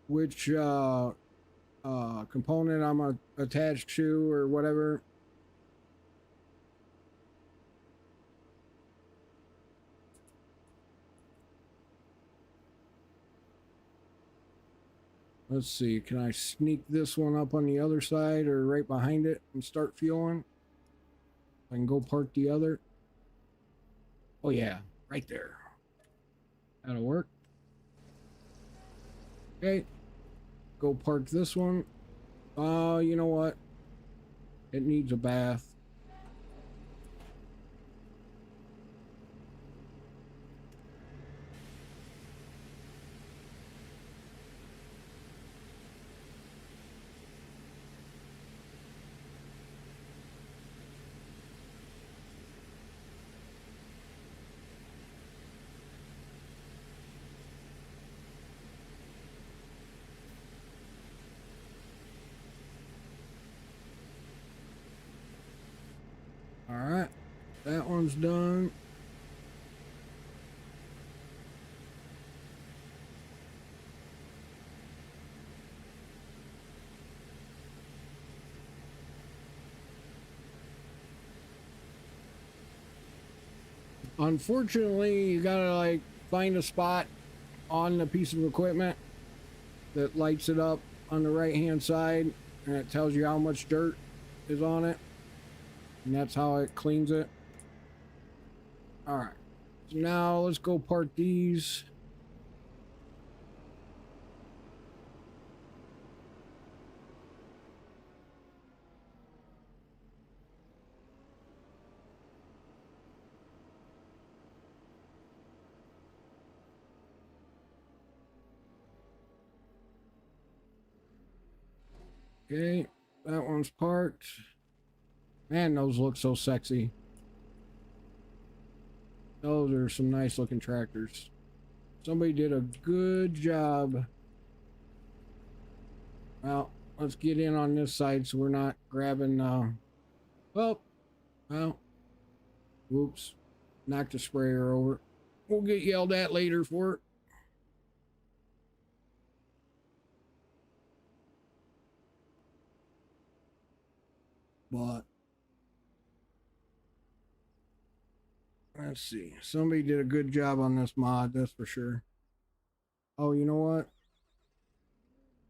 which component I'm attached to or whatever. Let's see, can I sneak this one up on the other side or right behind it and start fueling? I can go park the other. Oh yeah, right there. That'll work. Okay, go park this one. You know what? It needs a bath. All right, that one's done. Unfortunately, you gotta like find a spot on the piece of equipment that lights it up on the right hand side and it tells you how much dirt is on it, and that's how it cleans it. All right, so now let's go park these. Okay, that one's parked. Man, those look so sexy. Those are some nice looking tractors. Somebody did a good job. Well, let's get in on this side so we're not grabbing, well, whoops, knocked the sprayer over. We'll get yelled at later for it. But let's see. Somebody did a good job on this mod, that's for sure. Oh, you know what?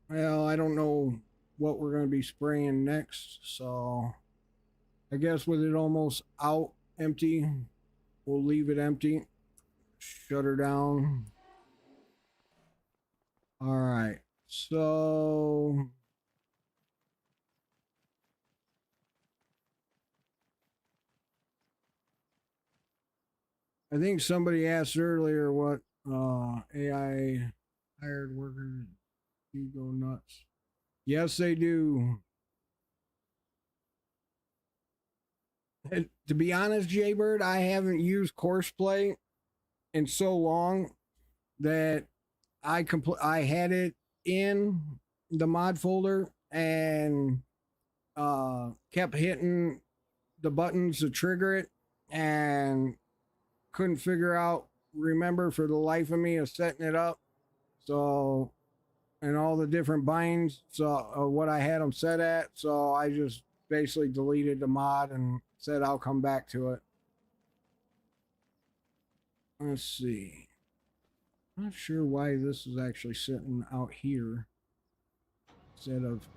Well, I don't know what we're going to be spraying next, so I guess with it almost out empty, we'll leave it empty. Shut her down. All right. So I think somebody asked earlier what AI hired workers do go nuts. Yes, they do. And to be honest, Jaybird, I haven't used Courseplay in so long that I had it in the mod folder and kept hitting the buttons to trigger it and couldn't remember for the life of me of setting it up. And all the different binds, so what I had them set at. So I just basically deleted the mod and said I'll come back to it. Let's see. Not sure why this is actually sitting out here instead of.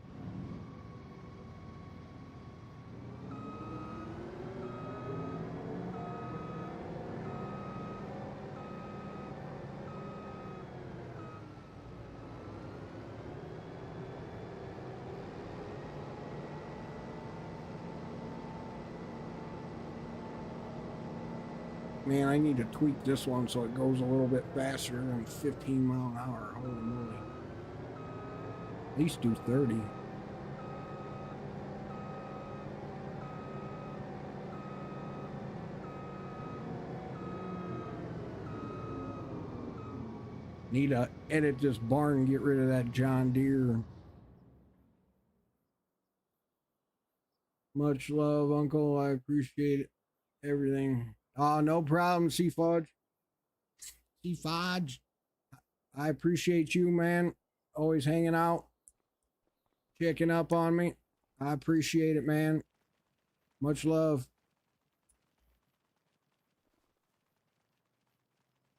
Man, I need to tweak this one so it goes a little bit faster than 15 mile an hour. Holy moly. At least do 30. Need to edit this barn and get rid of that John Deere. Much love, Uncle. I appreciate everything. No problem, Sea Fudge. Sea Fudge. I appreciate you, man. Always hanging out, checking up on me. I appreciate it, man. Much love.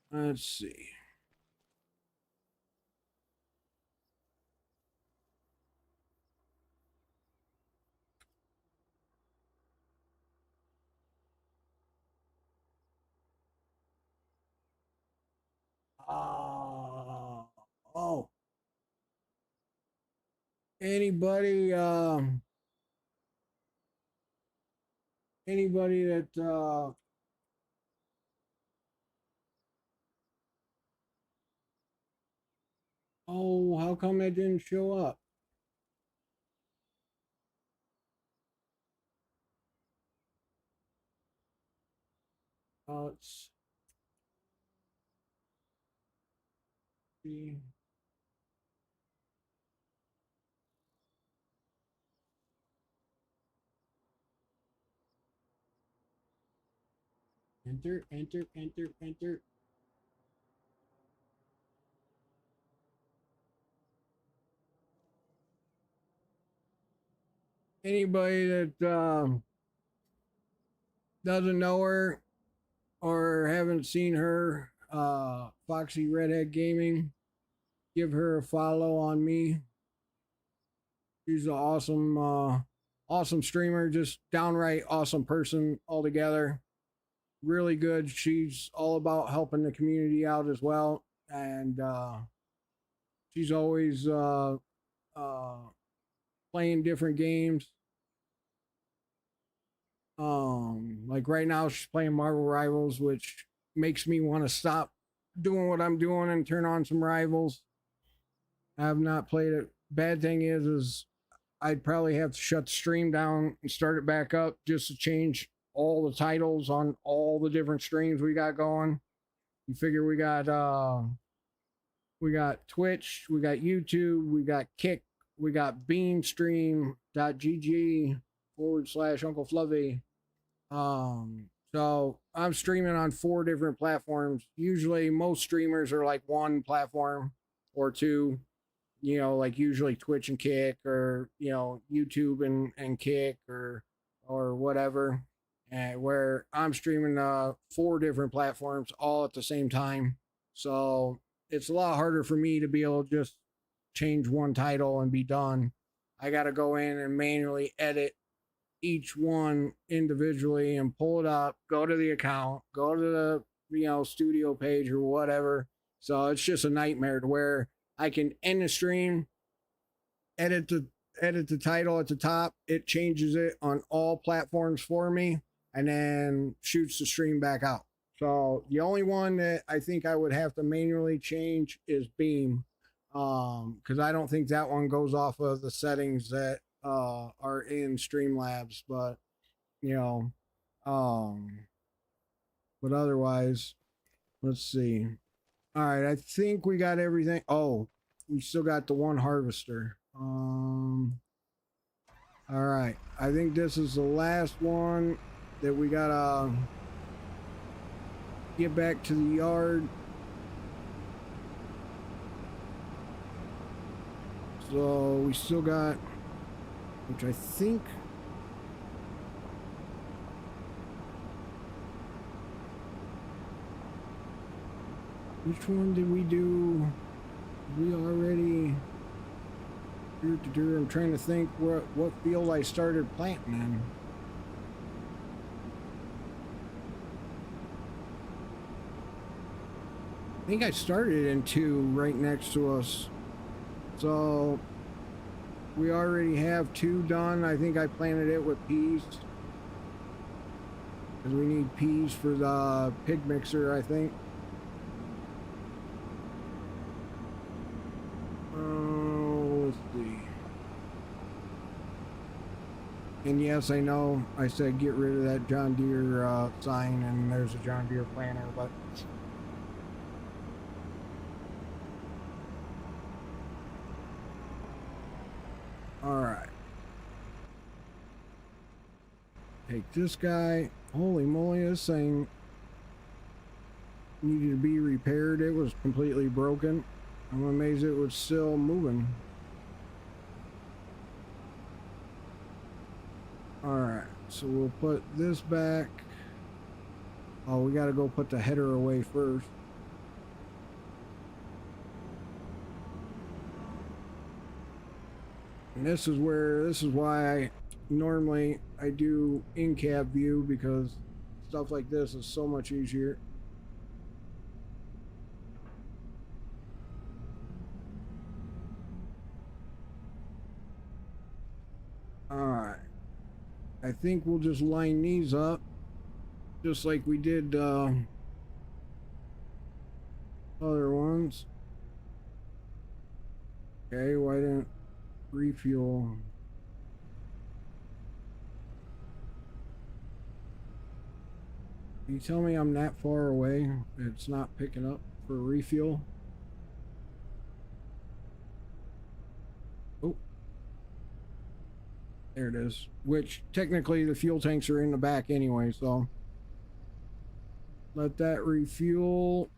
Let's see. Oh. Anybody that oh, how come that didn't show up? Let's see. Enter, enter, enter, enter. Anybody that doesn't know her or haven't seen her, Foxy Redhead Gaming, give her a follow on me. She's an awesome streamer, just downright awesome person altogether. Really good. She's all about helping the community out as well, and she's always playing different games. Like right now she's playing Marvel Rivals, which makes me want to stop doing what I'm doing and turn on some Rivals. I have not played it. Bad thing is I'd probably have to shut the stream down and start it back up just to change all the titles on all the different streams we got going. You figure we got Twitch, we got YouTube, we got Kick, we got beamstream.gg/Uncle Fluffy. So I'm streaming on 4 different platforms. Usually most streamers are like one platform or two, you know, like usually Twitch and Kick, or, you know, YouTube and Kick, or whatever. And where I'm streaming 4 different platforms all at the same time. So it's a lot harder for me to be able to just change one title and be done. I got to go in and manually edit each one individually and pull it up, go to the account, go to the, you know, studio page or whatever. So it's just a nightmare to where I can end the stream, edit the title at the top, it changes it on all platforms for me, and then shoots the stream back out. So the only one that I think I would have to manually change is Beam, because I don't think that one goes off of the settings that are in Streamlabs. But you know, but otherwise, let's see. All right, I think we got everything. Oh, we still got the one harvester. All right, I think this is the last one that we gotta get back to the yard. So we still got, which I think Which one did we do? We already... I'm trying to think what field I started planting in. I think I started in 2 right next to us. So we already have 2 done. I think I planted it with peas. Because we need peas for the pig mixer, I think. Let's see. And yes, I know I said get rid of that John Deere sign, and there's a John Deere planter, but all right. Take this guy. Holy moly, this thing needed to be repaired. It was completely broken. I'm amazed it was still moving. Alright, so we'll put this back. Oh, we gotta go put the header away first. And this is why I normally do in-cab view, because stuff like this is so much easier. Alright. I think we'll just line these up just like we did other ones. Okay, why didn't refuel? You tell me I'm that far away, it's not picking up for refuel? Oh, there it is. Which technically the fuel tanks are in the back anyway, so let that refuel.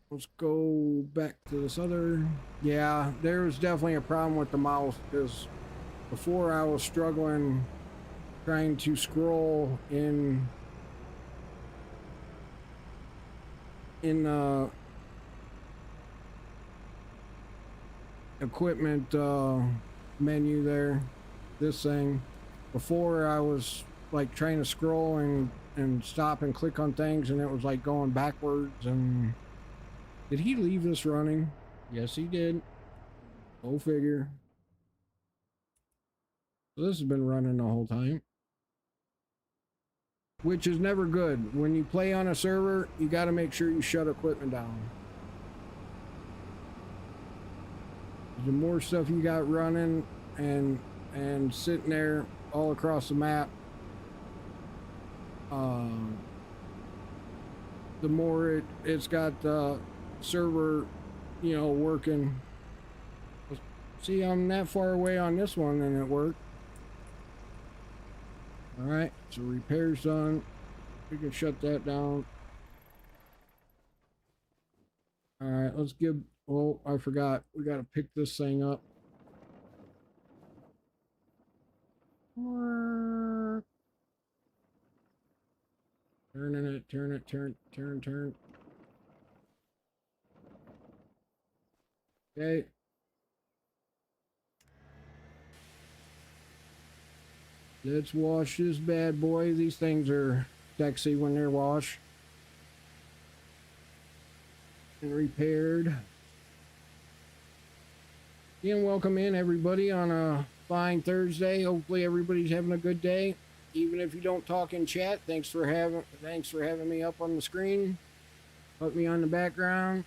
Let's go back to this other. Yeah, there was definitely a problem with the mouse, because before I was struggling trying to scroll in equipment menu there. This thing, before I was like trying to scroll and stop and click on things, and it was like going backwards. And did he leave this running? Yes, he did. Go figure. So this has been running the whole time, which is never good. When you play on a server, you got to make sure you shut equipment down. The more stuff you got running and sitting there all across the map, the more it's got the server, you know, working. See, I'm that far away on this one and it worked. All right, so repair's done. We can shut that down. All right, let's give. Oh, I forgot. We got to pick this thing up. Turning it, turn. Okay. Let's wash this bad boy. These things are sexy when they're washed and repaired. Again, welcome in everybody on a fine Thursday. Hopefully everybody's having a good day. Even if you don't talk in chat, thanks for having me up on the screen. Put me on the background.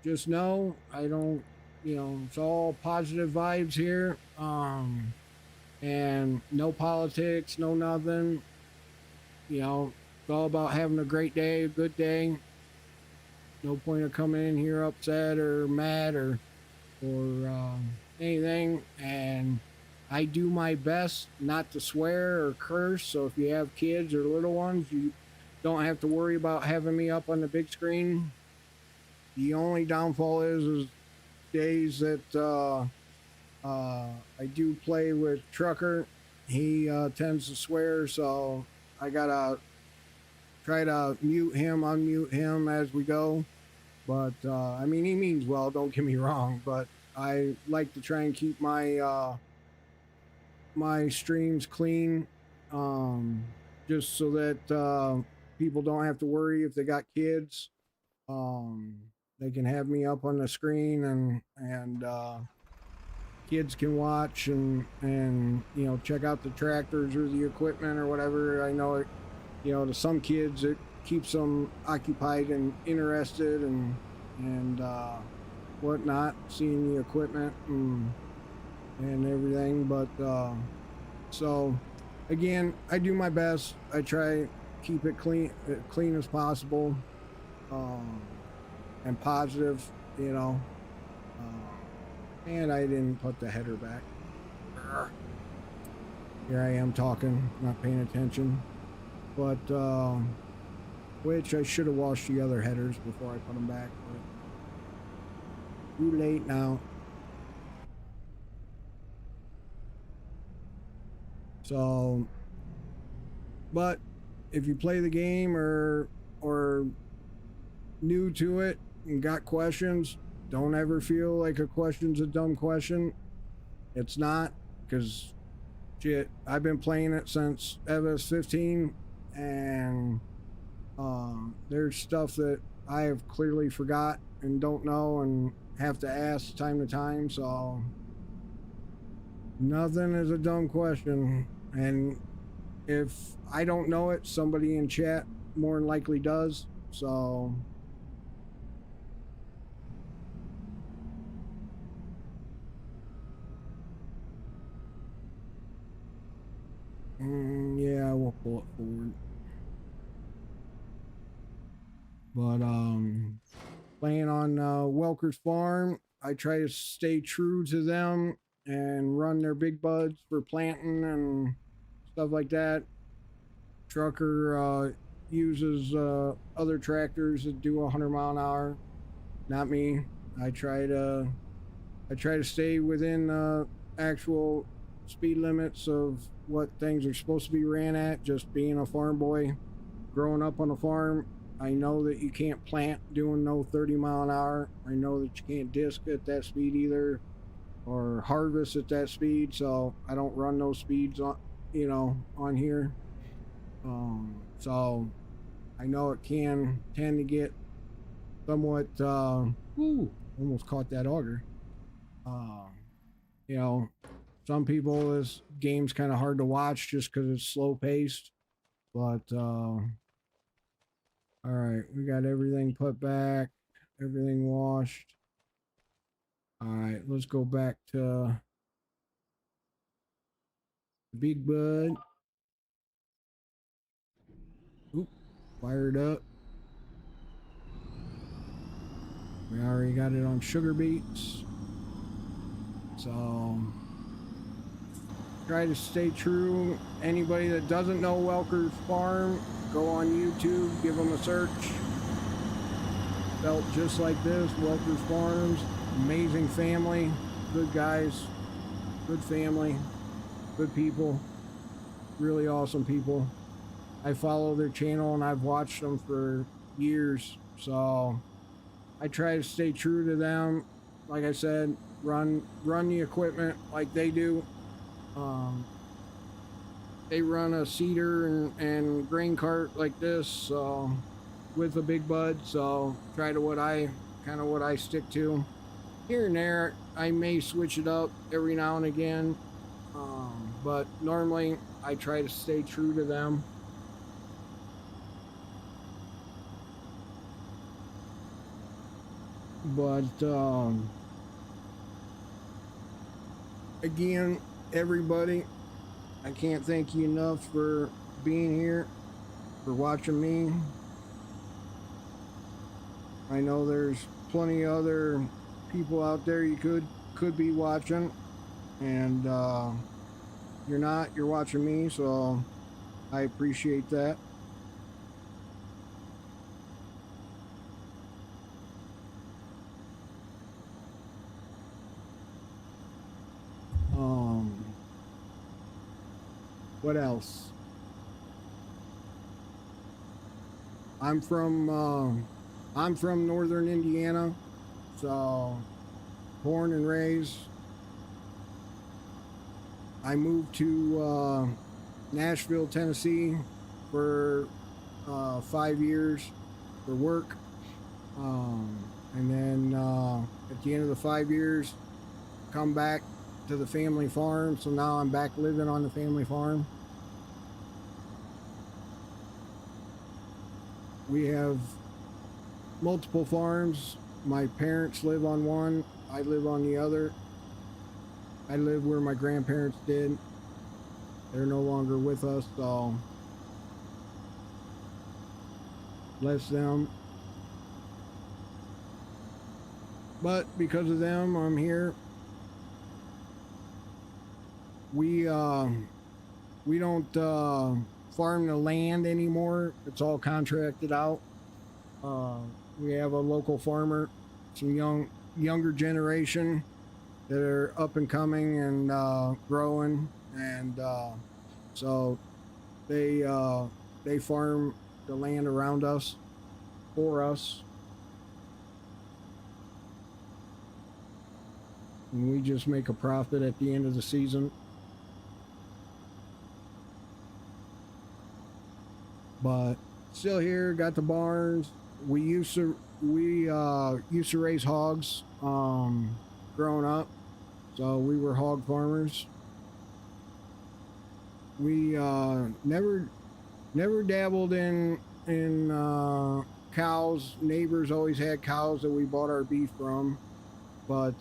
Just know I don't, you know, it's all positive vibes here. And no politics, no nothing. You know, it's all about having a great day, a good day. No point of coming in here upset or mad or anything. And I do my best not to swear or curse. So if you have kids or little ones, you don't have to worry about having me up on the big screen. The only downfall is days that I do play with Trucker. He tends to swear, so I gotta try to mute him, unmute him as we go. But I mean, he means well. Don't get me wrong, but I like to try and keep my my streams clean, just so that people don't have to worry if they got kids. Um, they can have me up on the screen, and kids can watch and you know, check out the tractors or the equipment or whatever. I know it, you know, to some kids it keeps them occupied and interested and whatnot, seeing the equipment and everything. But so again, I do my best. I try keep it clean as possible, and positive, you know. And I didn't put the header back. Here I am talking, not paying attention. But which I should have washed the other headers before I put them back, but too late now. So, but if you play the game or new to it and got questions, don't ever feel like a question's a dumb question. It's not, because shit, I've been playing it since I was 15, and there's stuff that I have clearly forgot and don't know and have to ask time to time. So nothing is a dumb question, and if I don't know it, somebody in chat more than likely does. So yeah, we'll pull it forward. But playing on Welker's farm, I try to stay true to them and run their big buds for planting and stuff like that. Trucker uses other tractors that do 100 mile an hour. Not me. I try to stay within actual speed limits of what things are supposed to be ran at. Just being a farm boy, growing up on a farm, I know that you can't plant doing no 30 mile an hour. I know that you can't disc at that speed either, or harvest at that speed. So I don't run those speeds on, you know, on here. So I know it can tend to get somewhat, almost caught that auger. You know, some people, this game's kind of hard to watch just because it's slow paced. But all right, we got everything put back, everything washed. All right, let's go back to Big Bud. Oop, fired up. We already got it on sugar beets. So try to stay true. Anybody that doesn't know Welker's farm, go on YouTube, give them a search. Felt just like this, Welker's Farms. Amazing family, good guys, good family, good people, really awesome people. I follow their channel and I've watched them for years, so I try to stay true to them. Like I said, run the equipment like they do. They run a seeder and grain cart like this, so with a big bud. So try to what I stick to. Here and there, I may switch it up every now and again, but normally I try to stay true to them. But again, everybody, I can't thank you enough for being here, for watching me. I know there's plenty of other people out there you could be watching, and you're not. You're watching me, so I appreciate that. What else? I'm from northern Indiana, so born and raised. I moved to Nashville, Tennessee for 5 years for work. And then at the end of the 5 years, come back to the family farm. So now I'm back living on the family farm. We have multiple farms. My parents live on one. I live on the other. I live where my grandparents did. They're no longer with us, so bless them. But because of them, I'm here. We don't farm the land anymore. It's all contracted out. We have a local farmer, some younger generation that are up and coming and growing, and so they farm the land around us for us, and we just make a profit at the end of the season. But still here, got the barns. We used to raise hogs growing up, so we were hog farmers. We never dabbled in cows. Neighbors always had cows that we bought our beef from, but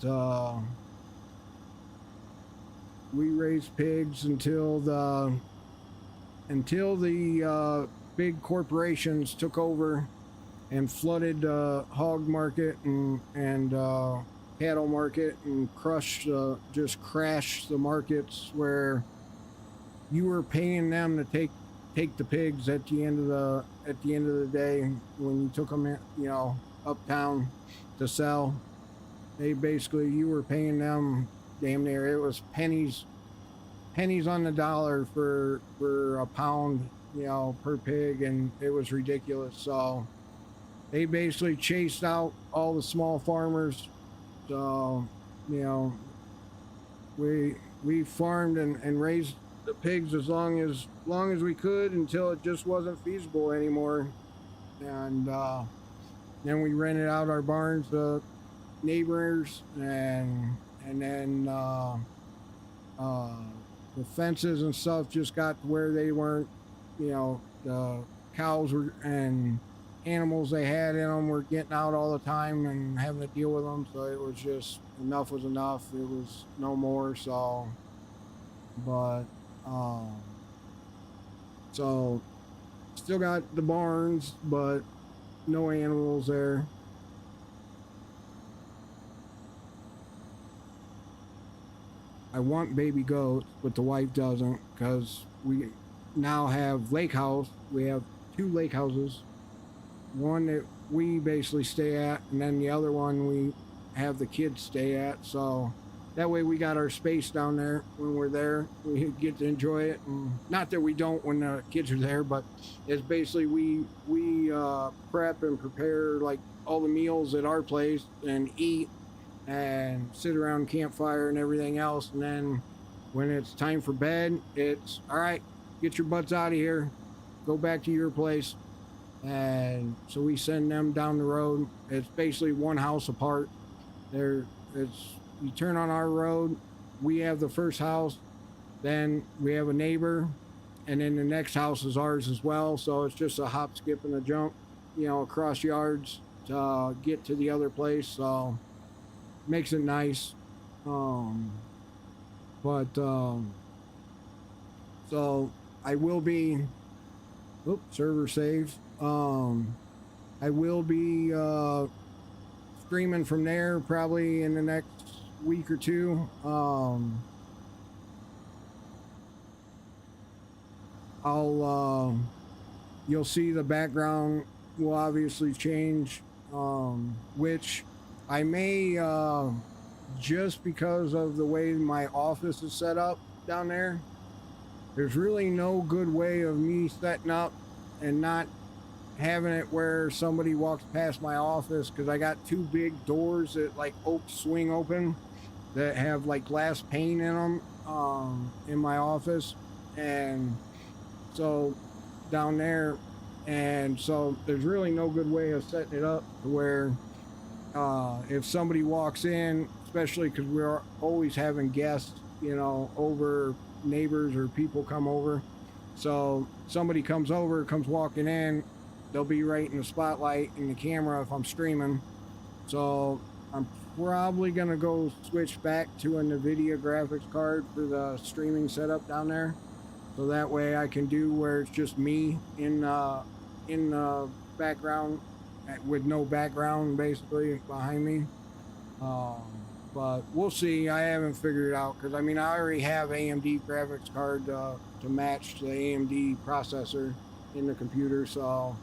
we raised pigs until the big corporations took over and flooded the hog market and cattle market and just crashed the markets where you were paying them to take the pigs at the end of the day when you took them in, uptown to sell. You were paying them damn near, it was pennies on the dollar for a pound, per pig, and it was ridiculous. So they basically chased out all the small farmers. So we farmed and raised the pigs as long as we could until it just wasn't feasible anymore, and then we rented out our barns to neighbors, and then the fences and stuff just got to where they weren't, the cows and animals they had in them were getting out all the time and having to deal with them, so it was just enough was enough. It was no more. So but so still got the barns, but no animals there. I want baby goats, but the wife doesn't, because we now have lake house. We have 2 lake houses. One that we basically stay at, and then the other one we have the kids stay at. So that way we got our space down there when we're there. We get to enjoy it, and not that we don't when the kids are there, but it's basically we prep and prepare like all the meals at our place and eat and sit around campfire and everything else. And then when it's time for bed, it's all right, get your butts out of here, go back to your place. And so we send them down the road. It's basically one house apart. You turn on our road, we have the first house, then we have a neighbor, and then the next house is ours as well. So it's just a hop, skip, and a jump, across yards to get to the other place. So makes it nice. So I will be, server saved. I will be streaming from there probably in the next week or 2. You'll see the background will obviously change, which I may, just because of the way my office is set up down there. There's really no good way of me setting up and not having it where somebody walks past my office, because I got two big doors that like swing open that have like glass pane in them in my office. And so down there, and so there's really no good way of setting it up to where if somebody walks in, especially because we're always having guests, you know, over, neighbors or people come over. So somebody comes walking in, they'll be right in the spotlight in the camera if I'm streaming. So I'm probably gonna go switch back to a NVIDIA graphics card for the streaming setup down there. So that way I can do where it's just me in the background with no background basically behind me. But we'll see. I haven't figured it out, because I mean I already have AMD graphics card to match the AMD processor in the computer, so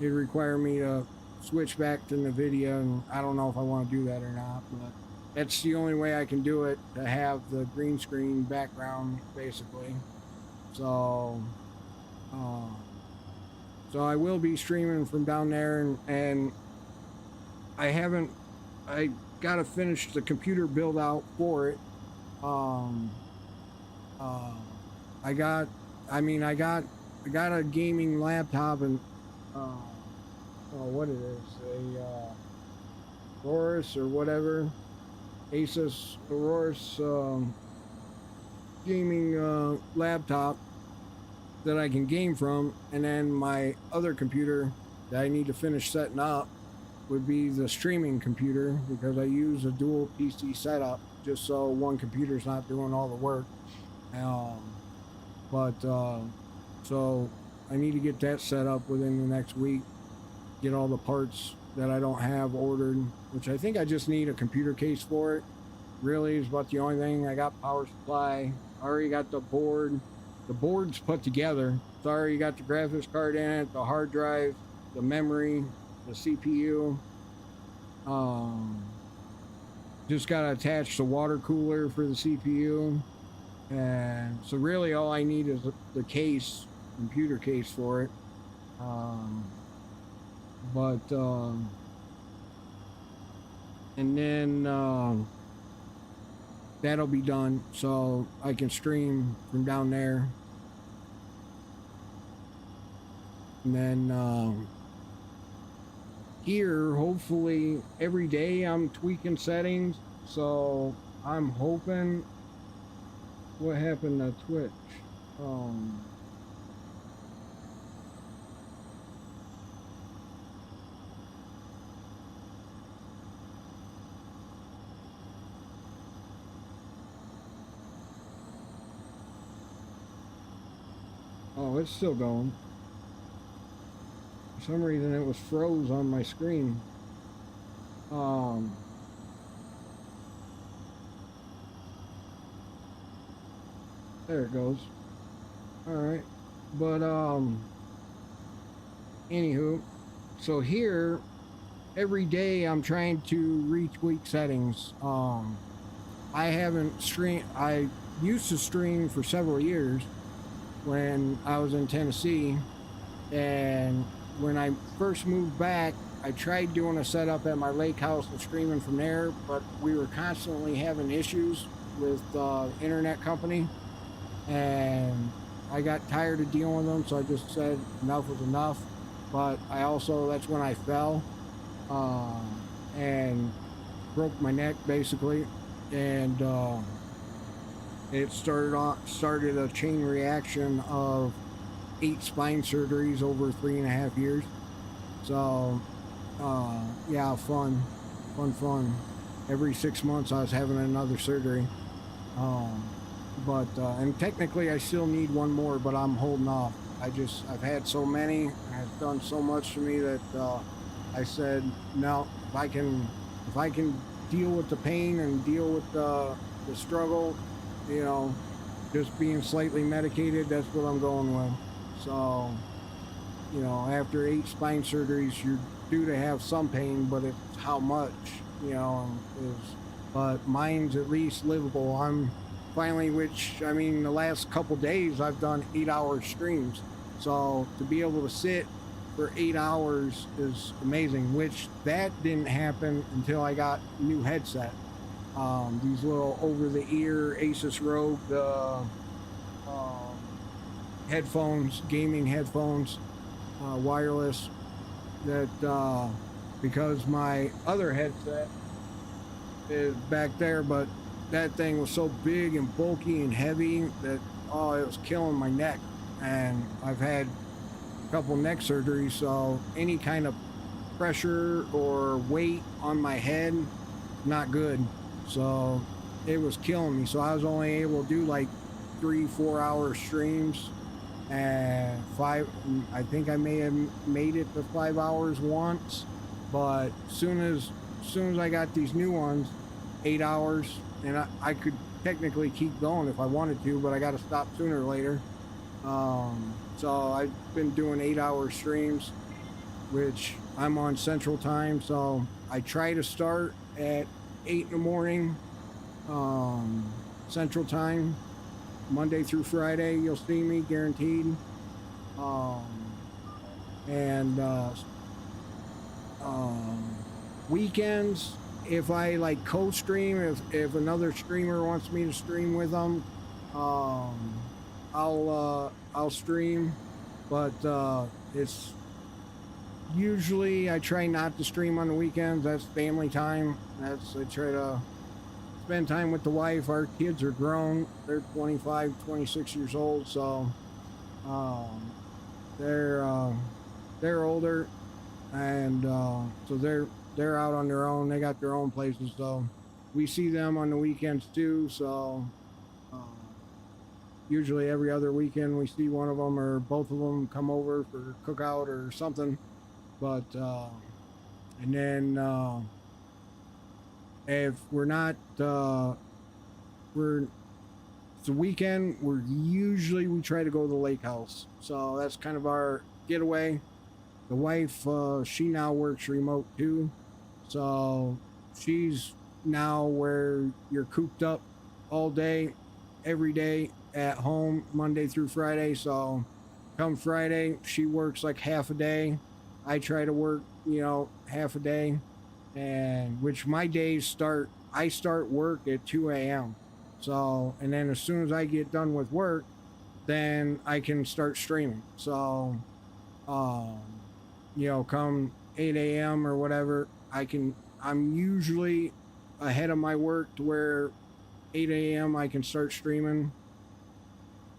it'd require me to switch back to NVIDIA, and I don't know if I want to do that or not, but that's the only way I can do it, to have the green screen background basically. So so I will be streaming from down there, and I gotta finish the computer build out for it. I got a gaming laptop, and what it is, a Aorus or whatever, Asus Aorus gaming laptop that I can game from, and then my other computer that I need to finish setting up would be the streaming computer, because I use a dual PC setup just so one computer's not doing all the work. So I need to get that set up within the next week, get all the parts that I don't have ordered, which I think I just need a computer case for it. Really is about the only thing. I got power supply, I already got the board. The board's put together. It's already got the graphics card in it, the hard drive, the memory, the CPU. Just got to attach the water cooler for the CPU. And so really all I need is the case, computer case for it. And then that'll be done, so I can stream from down there. And then here, hopefully every day I'm tweaking settings, so I'm hoping. What happened to Twitch? Oh, it's still going. For some reason it was froze on my screen. There it goes. Alright. But anywho, so here every day I'm trying to retweak settings. I haven't streamed. I used to stream for several years when I was in Tennessee, and when I first moved back, I tried doing a setup at my lake house and streaming from there, but we were constantly having issues with the internet company, and I got tired of dealing with them, so I just said enough was enough. But I also, that's when I fell and broke my neck basically, and it started a chain reaction of 8 spine surgeries over 3.5 years. So yeah, fun. Every 6 months I was having another surgery. And technically I still need one more, but I'm holding off. I've had so many, and it's done so much to me that I said, no, if I can deal with the pain and deal with the struggle, you know, just being slightly medicated, that's what I'm going with. So, you know, after 8 spine surgeries, you're due to have some pain, but it's how much, you know, but mine's at least livable. I'm finally, which, I mean, the last couple days I've done 8-hour streams. So to be able to sit for 8 hours is amazing, which that didn't happen until I got new headset. These little over-the-ear Asus Rogue um, headphones, gaming headphones, wireless. That because my other headset is back there, but that thing was so big and bulky and heavy that it was killing my neck, and I've had a couple neck surgeries, so any kind of pressure or weight on my head, not good. So it was killing me. So I was only able to do like 3-4 hour streams, and I think I may have made it to 5 hours once, but soon as I got these new ones, 8 hours, and I could technically keep going if I wanted to, but I got to stop sooner or later. So I've been doing 8-hour streams, which I'm on Central Time, so I try to start at 8 in the morning, Central Time, Monday through Friday. You'll see me guaranteed. And weekends, if I like co-stream, if another streamer wants me to stream with them, I'll stream, but it's usually I try not to stream on the weekends. That's family time. I try to spend time with the wife. Our kids are grown. They're 25, 26 years old, so they're older, and so they're out on their own. They got their own places, so we see them on the weekends too. So usually every other weekend we see one of them or both of them come over for cookout or something. But and then if we're not it's a weekend, we try to go to the lake house. So that's kind of our getaway. The wife, she now works remote too, so she's now where you're cooped up all day, every day at home, Monday through Friday. So come Friday, she works like half a day. I try to work, half a day, and which my days I start work at 2 a.m. So, and then as soon as I get done with work, then I can start streaming. So, come 8 a.m. or whatever, I'm usually ahead of my work to where 8 a.m. I can start streaming.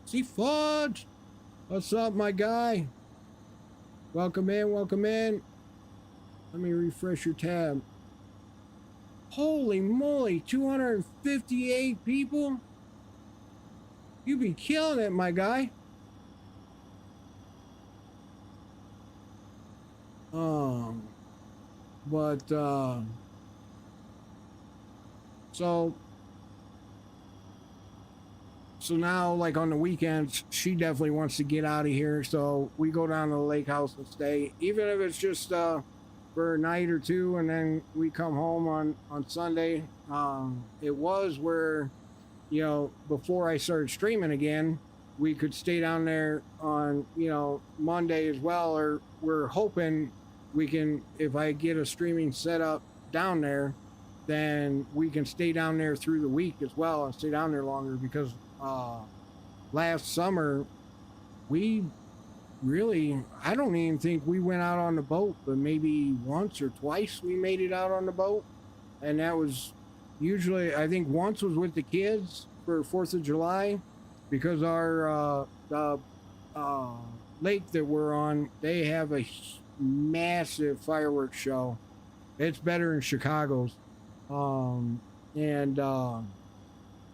See Fudge, what's up, my guy? Welcome in, welcome in. Let me refresh your tab. Holy moly, 258 people? You be killing it, my guy. So now, like on the weekends, she definitely wants to get out of here. So we go down to the lake house and stay, even if it's just for a night or two, and then we come home on Sunday. It was where, before I started streaming again, we could stay down there on, Monday as well, or we're hoping we can, if I get a streaming setup down there, then we can stay down there through the week as well and stay down there longer, because last summer I don't even think we went out on the boat, but maybe once or twice we made it out on the boat. And that was usually, I think once was with the kids for 4th of July, because our the lake that we're on, they have a massive fireworks show. It's better than Chicago's.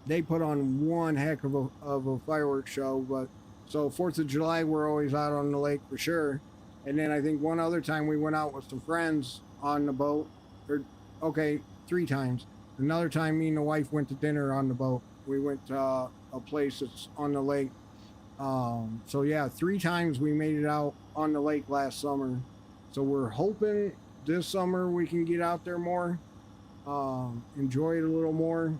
They put on one heck of a fireworks show. But so 4th of July, we're always out on the lake for sure. And then I think one other time we went out with some friends on the boat. 3 times. Another time me and the wife went to dinner on the boat. We went to a place that's on the lake. So yeah, 3 times we made it out on the lake last summer. So we're hoping this summer we can get out there more, enjoy it a little more.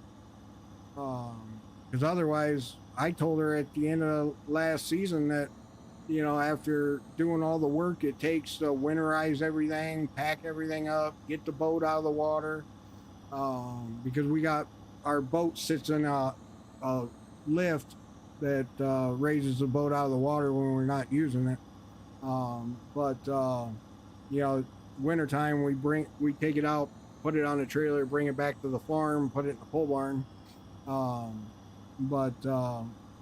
Because otherwise, I told her at the end of last season that you know, after doing all the work it takes to winterize everything, pack everything up, get the boat out of the water, because we got our boat sits in a lift that raises the boat out of the water when we're not using it. But you know, wintertime we take it out, put it on a trailer, bring it back to the farm, put it in the pole barn. But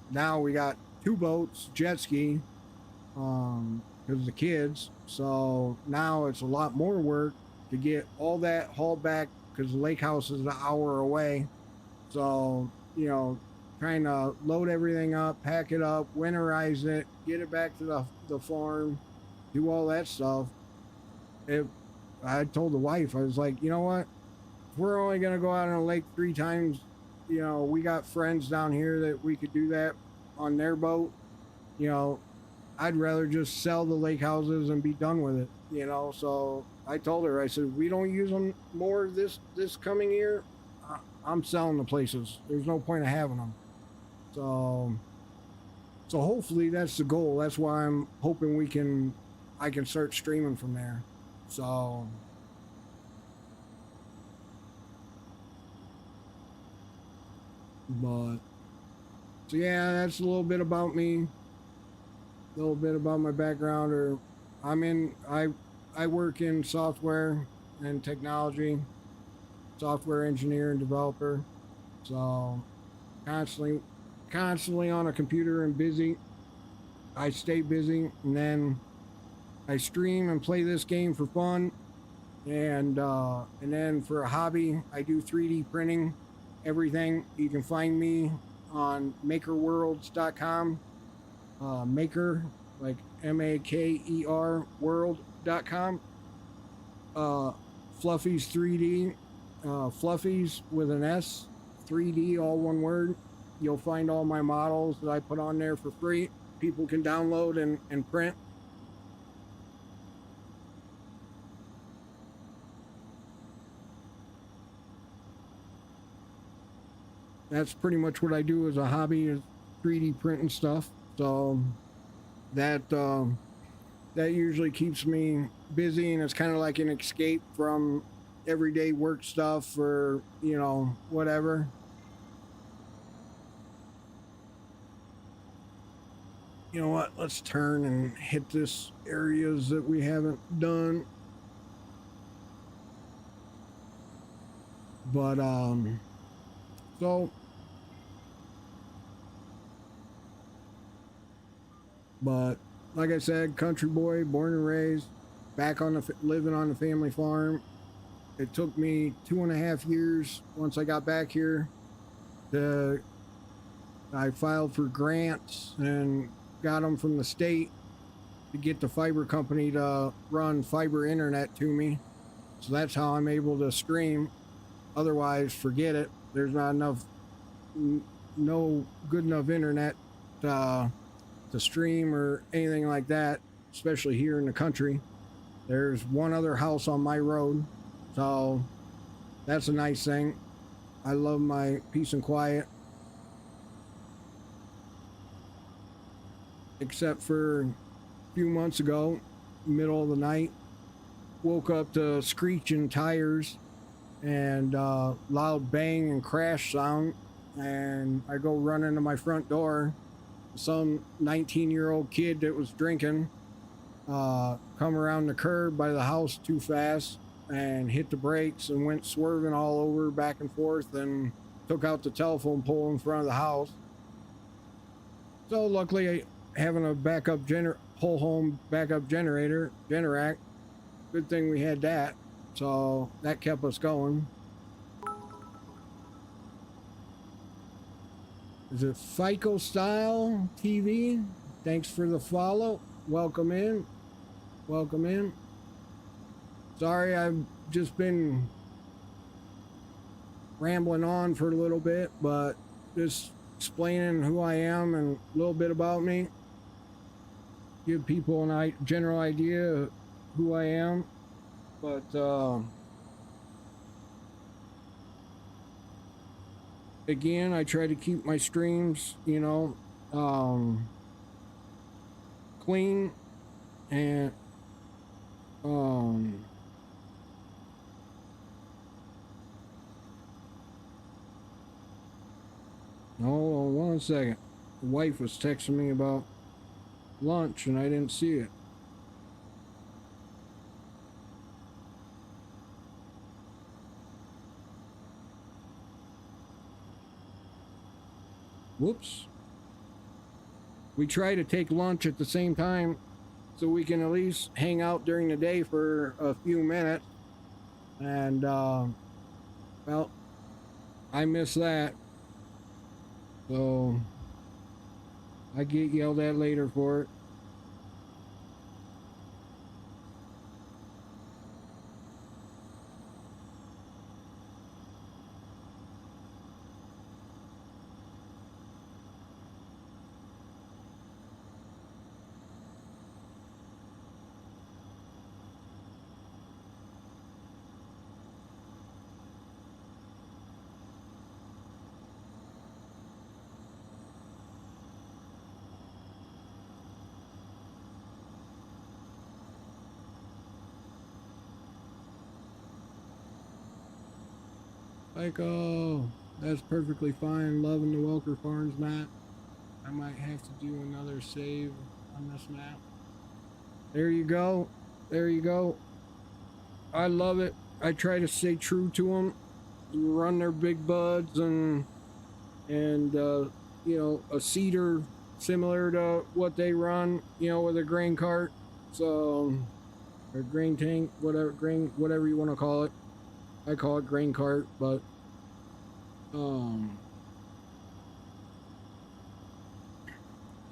now we got two boats, jet ski, because of the kids. So now it's a lot more work to get all that hauled back because the lake house is an hour away. So, you know, trying to load everything up, pack it up, winterize it, get it back to the farm, do all that stuff. I told the wife, I was like, you know what? If we're only going to go out on a lake 3 times, you know, we got friends down here that we could do that on their boat. You know, I'd rather just sell the lake houses and be done with it, you know. So I told her, I said, we don't use them more this coming year, I'm selling the places. There's no point of having them. So hopefully that's the goal. That's why I'm hoping I can start streaming from there. So but so yeah, that's a little bit about me, a little bit about my background. Or I work in software and technology, software engineer and developer. So constantly on a computer and busy. I stay busy, and then I stream and play this game for fun, and then for a hobby I do 3D printing everything. You can find me on makerworlds.com. Maker, like MAKER world.com. Fluffy's 3D, Fluffies with an S, 3D, all one word. You'll find all my models that I put on there for free. People can download and print. That's pretty much what I do as a hobby, is 3D printing stuff. So that that usually keeps me busy, and it's kind of like an escape from everyday work stuff, or you know, whatever. You know what? Let's turn and hit this areas that we haven't done. But so but like I said, country boy, born and raised, back on living on the family farm. It took me 2.5 years once I got back here. To I filed for grants and got them from the state to get the fiber company to run fiber internet to me. So that's how I'm able to stream. Otherwise, forget it. There's not enough, no good enough internet to stream or anything like that, especially here in the country. There's one other house on my road, so that's a nice thing. I love my peace and quiet. Except for a few months ago, middle of the night, woke up to screeching tires and loud bang and crash sound, and I go running to my front door. Some 19-year-old kid that was drinking come around the curb by the house too fast and hit the brakes and went swerving all over back and forth and took out the telephone pole in front of the house. So luckily, having a whole home backup generator, Generac, good thing we had that. So that kept us going. Is it FICO Style TV? Thanks for the follow. Welcome in. Welcome in. Sorry, I've just been rambling on for a little bit, but just explaining who I am and a little bit about me. Give people a general idea of who I am. But again, I try to keep my streams, you know, clean and hold on one second. The wife was texting me about lunch and I didn't see it. Whoops. We try to take lunch at the same time so we can at least hang out during the day for a few minutes. And, well, I miss that. So, I get yelled at later for it. Like, oh, that's perfectly fine. Loving the Welker Farms map. I might have to do another save on this map. There you go. There you go. I love it. I try to stay true to them. Run their big buds and you know, a seeder similar to what they run, you know, with a grain cart. So, or grain tank, whatever, grain, whatever you want to call it. I call it grain cart, but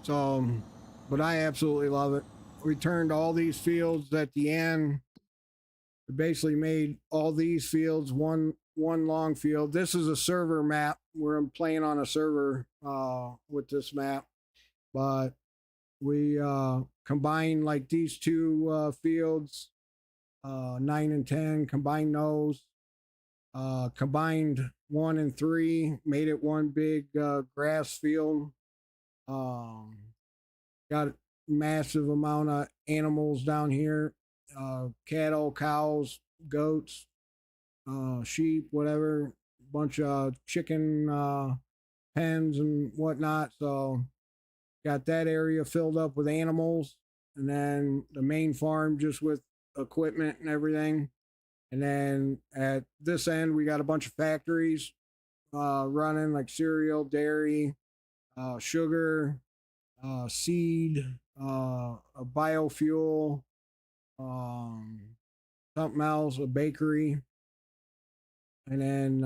so, but I absolutely love it. We turned all these fields at the end. We basically made all these fields one long field. This is a server map where I'm playing on a server with this map, but we combined like these two fields, 9 and 10, combined those. Combined 1 and 3, made it one big grass field. Got a massive amount of animals down here, cattle, cows, goats, sheep, whatever, bunch of chicken pens and whatnot. So got that area filled up with animals, and then the main farm just with equipment and everything. And then at this end, we got a bunch of factories running, like cereal, dairy, sugar, seed, a biofuel, something else, a bakery. And then,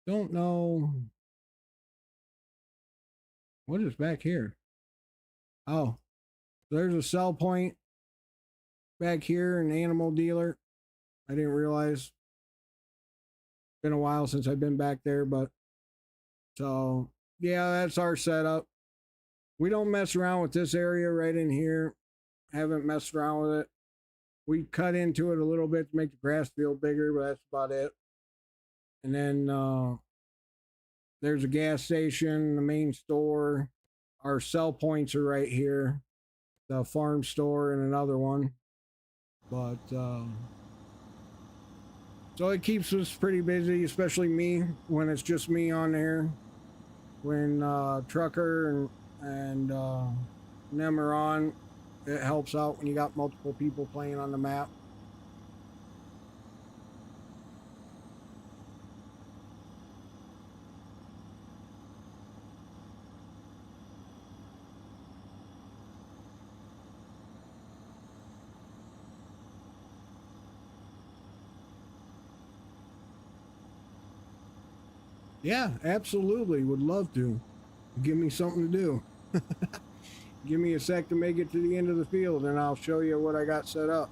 don't know what is back here. Oh, there's a sell point back here, an animal dealer. I didn't realize. Been a while since I've been back there, but so yeah, that's our setup. We don't mess around with this area right in here. Haven't messed around with it. We cut into it a little bit to make the grass field bigger, but that's about it. And then there's a gas station, the main store. Our sell points are right here. The farm store and another one. But so it keeps us pretty busy, especially me when it's just me on there. When Trucker and them are on, it helps out when you got multiple people playing on the map. Yeah, absolutely. Would love to. Give me something to do. Give me a sec to make it to the end of the field and I'll show you what I got set up.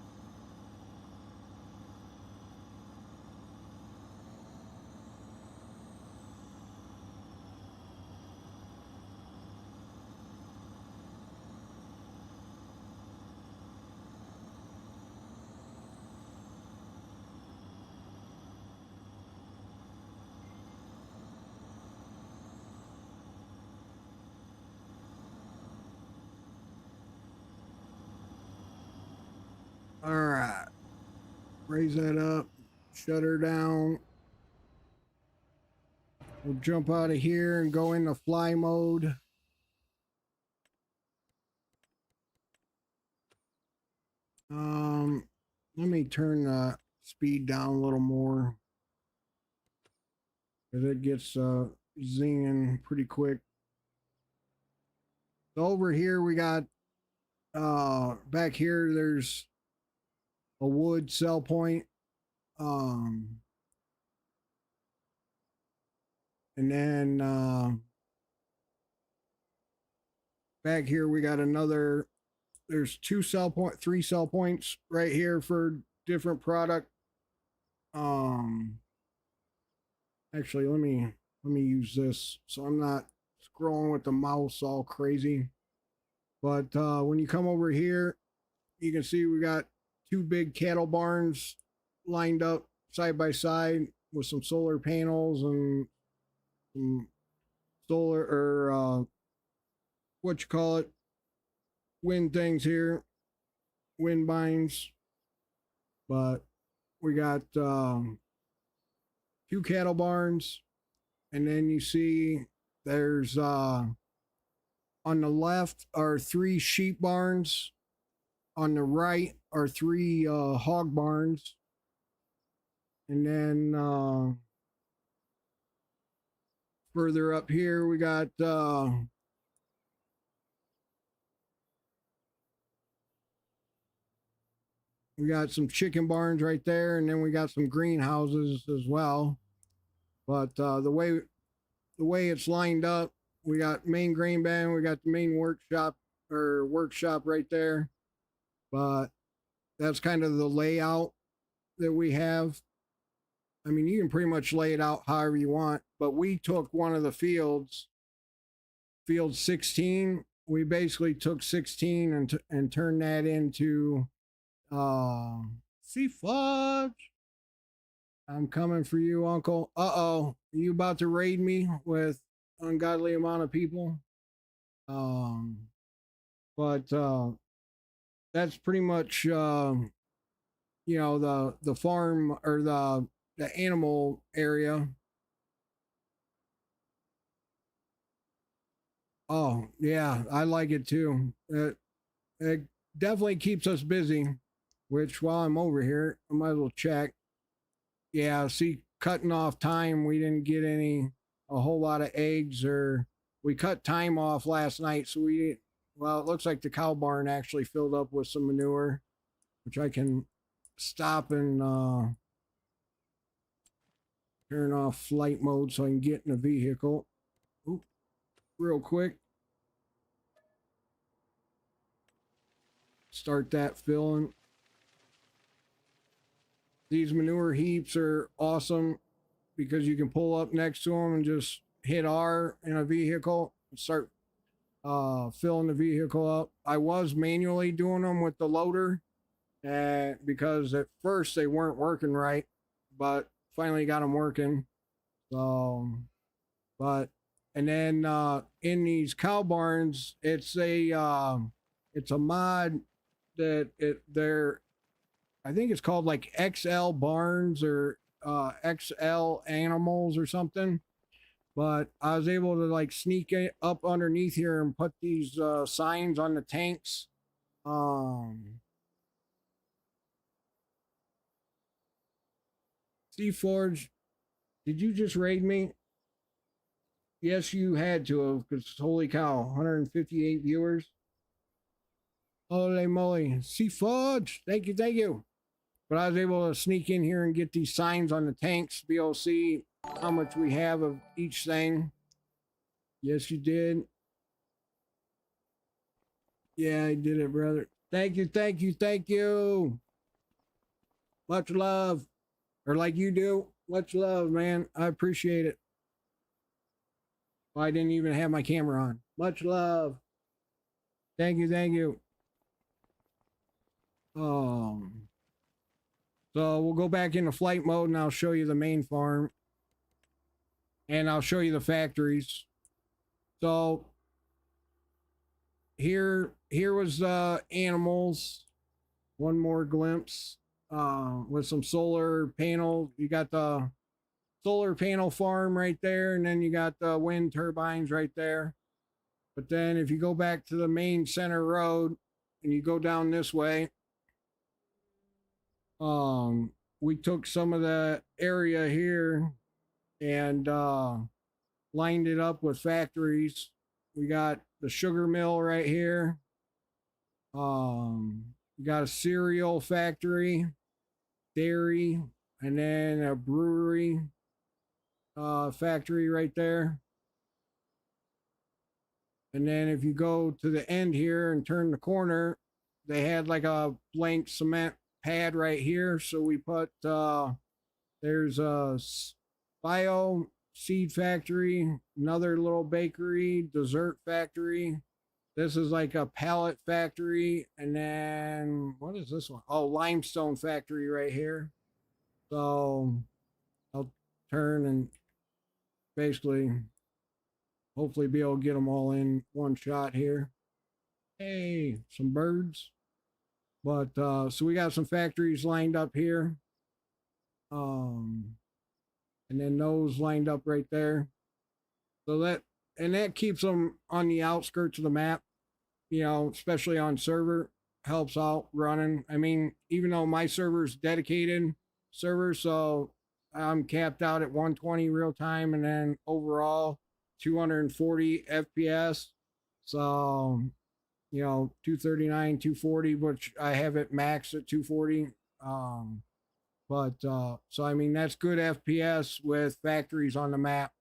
Raise that up. Shut her down. We'll jump out of here and go into fly mode. Let me turn the speed down a little more, because it gets zinging pretty quick. So over here we got back here there's a wood sell point. And then back here we got another, there's three sell points right here for different product. Actually let me use this so I'm not scrolling with the mouse all crazy. But when you come over here, you can see we got two big cattle barns lined up side by side with some solar panels and some solar or what you call it, wind things here, wind binds. But we got two cattle barns, and then you see there's on the left are three sheep barns, on the right are three hog barns, and then further up here we got some chicken barns right there, and then we got some greenhouses as well. But the way it's lined up, we got main grain bin, we got the main workshop right there. But that's kind of the layout that we have. I mean, you can pretty much lay it out however you want, but we took one of the field 16. We basically took 16 and turned that into see fudge. I'm coming for you, Uncle. Uh-oh. Are you about to raid me with ungodly amount of people? But that's pretty much you know, the farm or the animal area. Oh, yeah, I like it too. It definitely keeps us busy, which while I'm over here, I might as well check. Yeah, see, cutting off time, we didn't get a whole lot of eggs, or we cut time off last night. So well, it looks like the cow barn actually filled up with some manure, which I can stop and turn off flight mode so I can get in the vehicle. Oop, real quick. Start that filling. These manure heaps are awesome because you can pull up next to them and just hit R in a vehicle and start filling the vehicle up. I was manually doing them with the loader because at first they weren't working right, but finally got them working. So, and then in these cow barns, it's a mod that they're, I think it's called like XL barns or XL animals or something. But I was able to like sneak up underneath here and put these signs on the tanks. Seaforge, did you just raid me? Yes, you had to have, because holy cow, 158 viewers. Holy moly. Seaforge, thank you. But I was able to sneak in here and get these signs on the tanks, be able to see how much we have of each thing. Yes, you did. Yeah, I did it, brother. Thank you. Much love. Or like you do. Much love, man. I appreciate it. I didn't even have my camera on. Much love. Thank you. So we'll go back into flight mode and I'll show you the main farm. And I'll show you the factories. So here was animals. One more glimpse. with some solar panel. You got the solar panel farm right there, and then you got the wind turbines right there. But then if you go back to the main center road and you go down this way, we took some of the area here and lined it up with factories. We got the sugar mill right here. We got a cereal factory, dairy, and then a brewery factory right there. And then if you go to the end here and turn the corner, they had like a blank cement pad right here. So we put there's a bio seed factory, another little bakery, dessert factory. This is like a pallet factory. And then what is this one? Oh, limestone factory right here. So I'll turn and basically hopefully be able to get them all in one shot here. Hey, some birds. But so we got some factories lined up here. And then those lined up right there. So that keeps them on the outskirts of the map, you know, especially on server, helps out running. I mean, even though my server's dedicated server, so I'm capped out at 120 real time and then overall 240 FPS. So, you know, 239, 240, which I have it max at 240. So I mean, that's good FPS with factories on the map.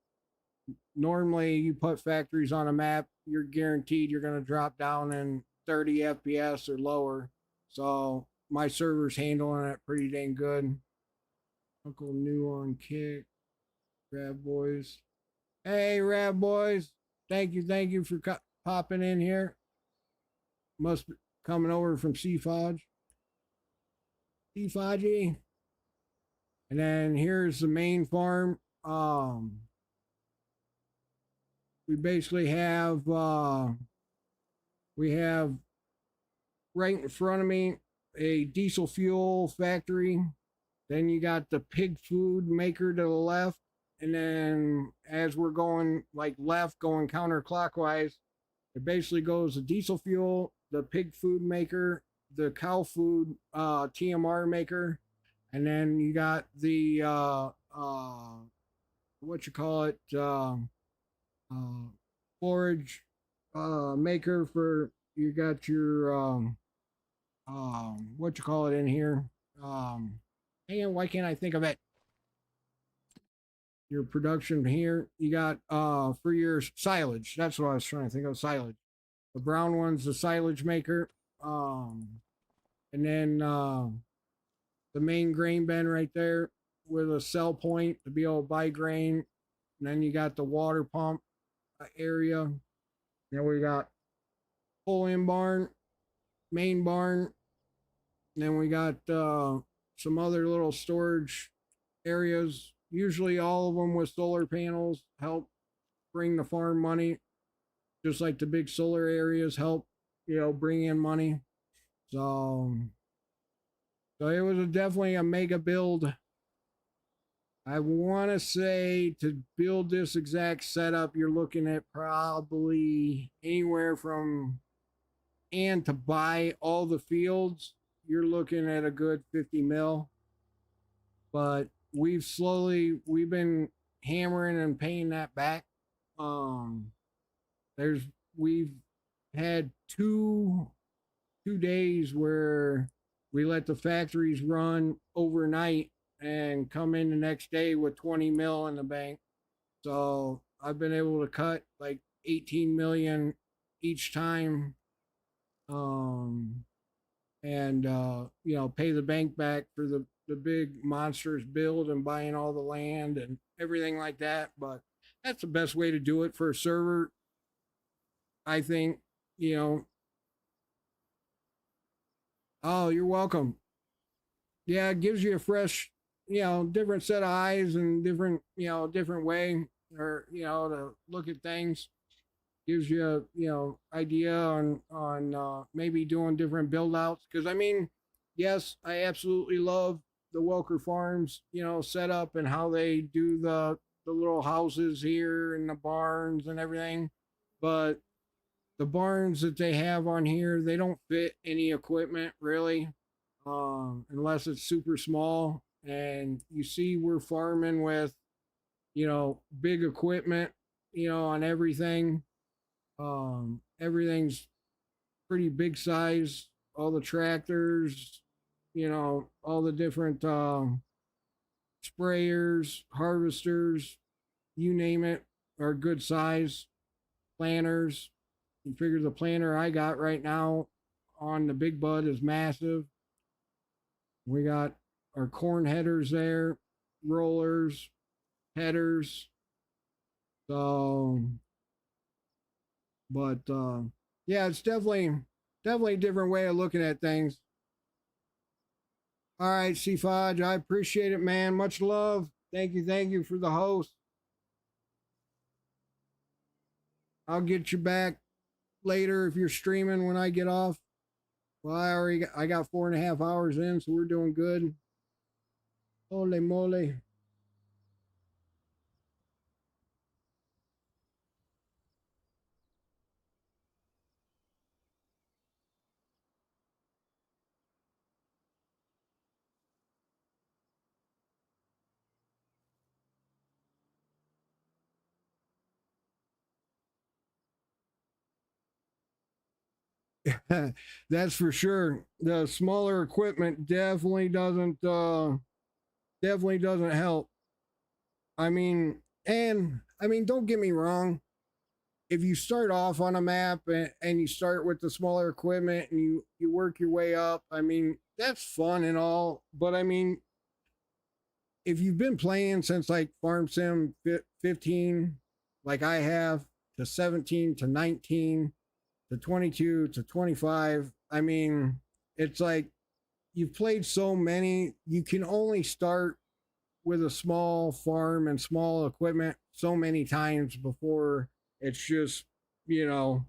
Normally, you put factories on a map, you're guaranteed you're going to drop down in 30 FPS or lower. So my server's handling it pretty dang good. Uncle New on kick. Rab boys. Hey, Rab boys. Thank you for popping in here. Must be coming over from Seafodge. Seafodgy. And then here's the main farm. We basically have we have right in front of me a diesel fuel factory. Then you got the pig food maker to the left. And then as we're going like left, going counterclockwise, it basically goes the diesel fuel, the pig food maker, the cow food TMR maker, and then you got the what you call it forage maker for you got your what you call it in here hang on, why can't I think of it? Your production here, you got for your silage. That's what I was trying to think of, silage. The brown one's the silage maker. And then the main grain bin right there with a sell point to be able to buy grain. And then you got the water pump area. Then we got pull in barn, main barn. And then we got some other little storage areas. Usually all of them with solar panels help bring the farm money, just like the big solar areas help, you know, bring in money. So it was definitely a mega build. I want to say to build this exact setup, you're looking at probably anywhere from, and to buy all the fields, you're looking at a good 50 mil. But we've been hammering and paying that back. We've had two days where we let the factories run overnight and come in the next day with 20 mil in the bank. So I've been able to cut like 18 million each time. And you know, pay the bank back for the big monstrous build and buying all the land and everything like that. But that's the best way to do it for a server, I think. You know, oh, you're welcome. Yeah, it gives you a fresh, you know, different set of eyes and different, you know, different way, or, you know, to look at things. Gives you a, you know, idea on maybe doing different build outs. Because I mean, yes, I absolutely love the Welker Farms, you know, setup and how they do the little houses here and the barns and everything. But the barns that they have on here, they don't fit any equipment really, unless it's super small. And you see, we're farming with, you know, big equipment, you know, on everything. Everything's pretty big size. All the tractors, you know, all the different sprayers, harvesters, you name it, are good size. Planters. You figure the planter I got right now on the Big Bud is massive. We got our corn headers there, rollers, headers. So, but yeah, it's definitely a different way of looking at things. All right, C Fudge, I appreciate it, man. Much love. Thank you for the host. I'll get you back later if you're streaming when I get off. Well, I got 4.5 hours in, so we're doing good. Holy moly. That's for sure. The smaller equipment definitely doesn't help. I mean, and I mean, don't get me wrong. If you start off on a map and you start with the smaller equipment and you work your way up, I mean, that's fun and all. But I mean, if you've been playing since like Farm Sim 15, like I have, to 17 to 19 to 22 to 25, I mean, it's like you've played so many, you can only start with a small farm and small equipment so many times before it's just, you know,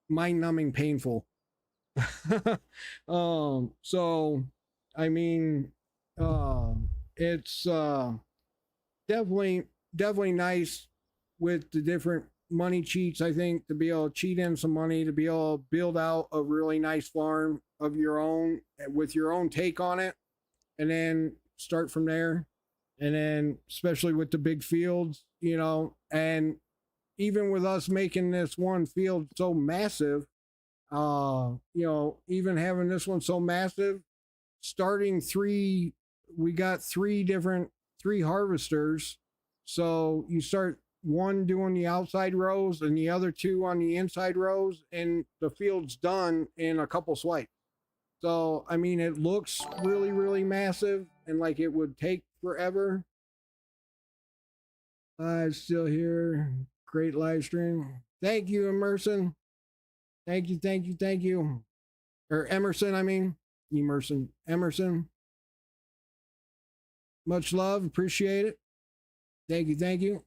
mind numbing painful. So I mean, uh, it's definitely nice with the different money cheats. I think to be able to cheat in some money, to be able to build out a really nice farm of your own with your own take on it, and then start from there. And then, especially with the big fields, you know, and even with us making this one field so massive, you know, even having this one so massive, starting we got three harvesters. So you start one doing the outside rows and the other two on the inside rows, and the field's done in a couple swipes. So, I mean, it looks really, really massive and like it would take forever. Still here. Great live stream. Thank you, Emerson. Thank you. Or Emerson, I mean. Emerson. Much love. Appreciate it. Thank you.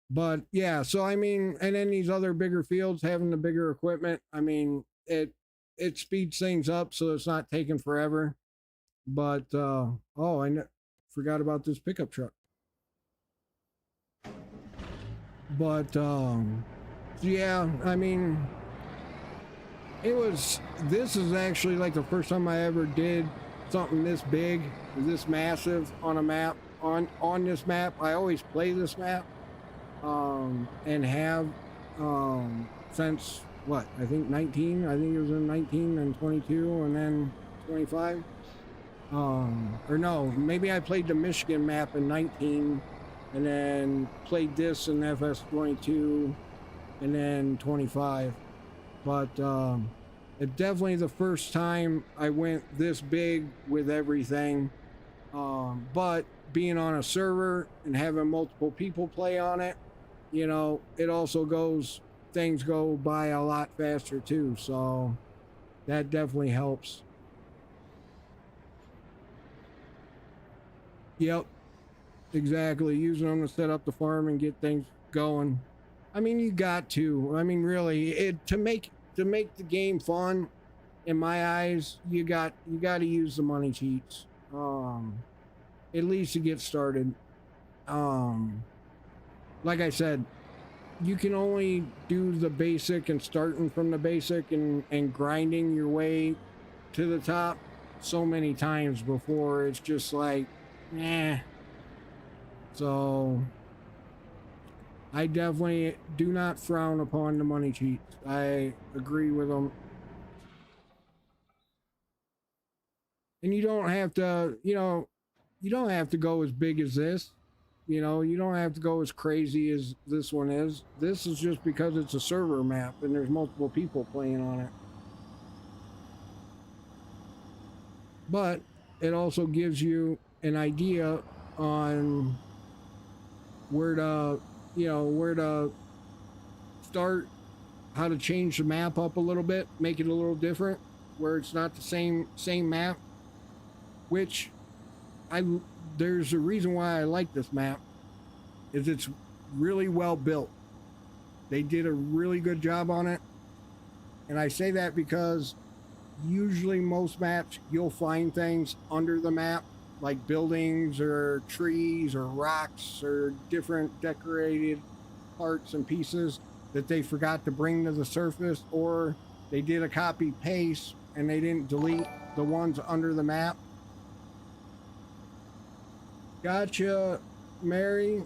But yeah, so I mean, and then these other bigger fields having the bigger equipment, I mean, it speeds things up so it's not taking forever. But oh, forgot about this pickup truck. But yeah, I mean, this is actually like the first time I ever did something this big, this massive on a map, on this map. I always play this map, and have, since what, I think 19, I think it was in 19 and 22 and then 25. Or no, maybe I played the Michigan map in 19 and then played this in FS22 and then 25. But it's definitely the first time I went this big with everything. But being on a server and having multiple people play on it, you know, it also things go by a lot faster too. So that definitely helps. Yep, exactly. Using them to set up the farm and get things going. I mean, you got to. I mean, really, to make the game fun, in my eyes, you got to use the money cheats. At least to get started. Like I said, you can only do the basic and starting from the basic and grinding your way to the top so many times before it's just like, eh. So I definitely do not frown upon the money cheats. I agree with them. And you don't have to, you don't have to go as big as this. You know, you don't have to go as crazy as this one is. This is just because it's a server map and there's multiple people playing on it. But it also gives you an idea on where to, where to start, how to change the map up a little bit, make it a little different, where it's not the same map. Which there's a reason why I like this map, is it's really well built. They did a really good job on it. And I say that because usually most maps you'll find things under the map, like buildings or trees or rocks or different decorated parts and pieces that they forgot to bring to the surface, or they did a copy paste and they didn't delete the ones under the map. Gotcha, Mary.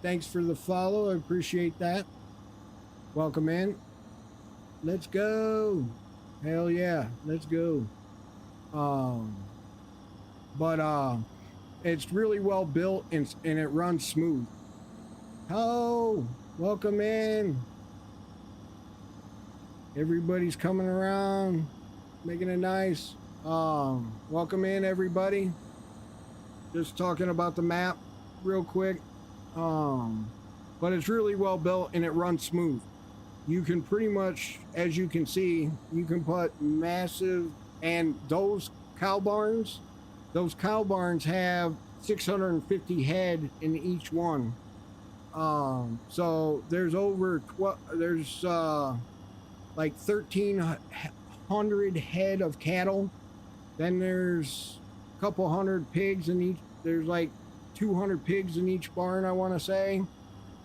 Thanks for the follow. I appreciate that. Welcome in. Let's go. Hell yeah, let's go. But it's really well built and it runs smooth. Oh, welcome in. Everybody's coming around, making it nice. Welcome in, everybody. Just talking about the map real quick. But it's really well built and it runs smooth. You can pretty much, as you can see, you can put massive, and those cow barns have 650 head in each one. So there's like 1,300 head of cattle. Then there's a couple hundred pigs in each. There's like 200 pigs in each barn, I want to say.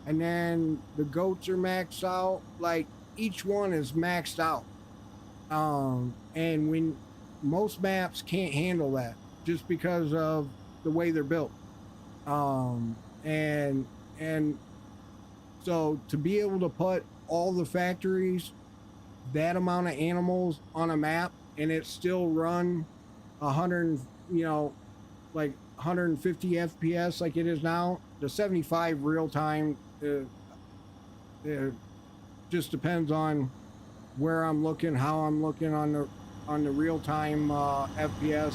And then the goats are maxed out. Like each one is maxed out. And when most maps can't handle that just because of the way they're built. And so to be able to put all the factories, that amount of animals on a map, and it still run 100, like 150 FPS like it is now. The 75 real time, just depends on where I'm looking, how I'm looking on the real time FPS.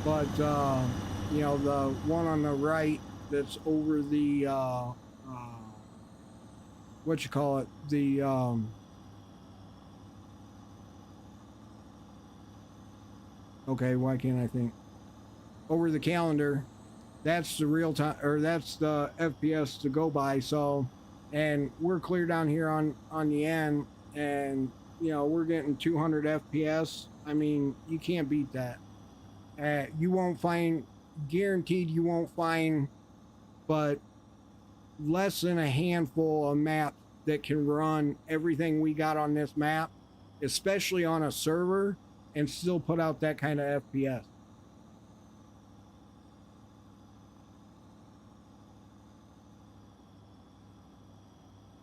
But the one on the right that's over the what you call it, the okay, why can't I think? Over the calendar, that's the real time, or that's the FPS to go by. So, and we're clear down here on the end, and we're getting 200 FPS. I mean, you can't beat that. You won't find, guaranteed you won't find, but less than a handful of maps that can run everything we got on this map, especially on a server, and still put out that kind of FPS.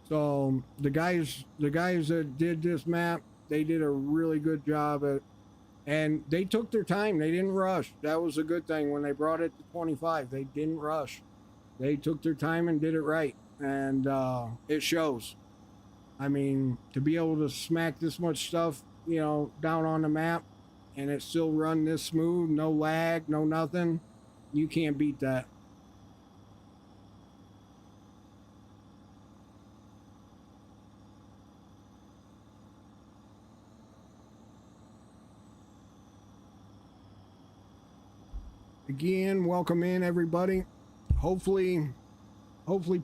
So the guys that did this map, they did a really good job at, and they took their time. They didn't rush. That was a good thing. When they brought it to 25, they didn't rush. They took their time and did it right, and it shows. I mean, to be able to smack this much stuff, down on the map, and it still run this smooth, no lag, no nothing, you can't beat that. Again, welcome in, everybody. Hopefully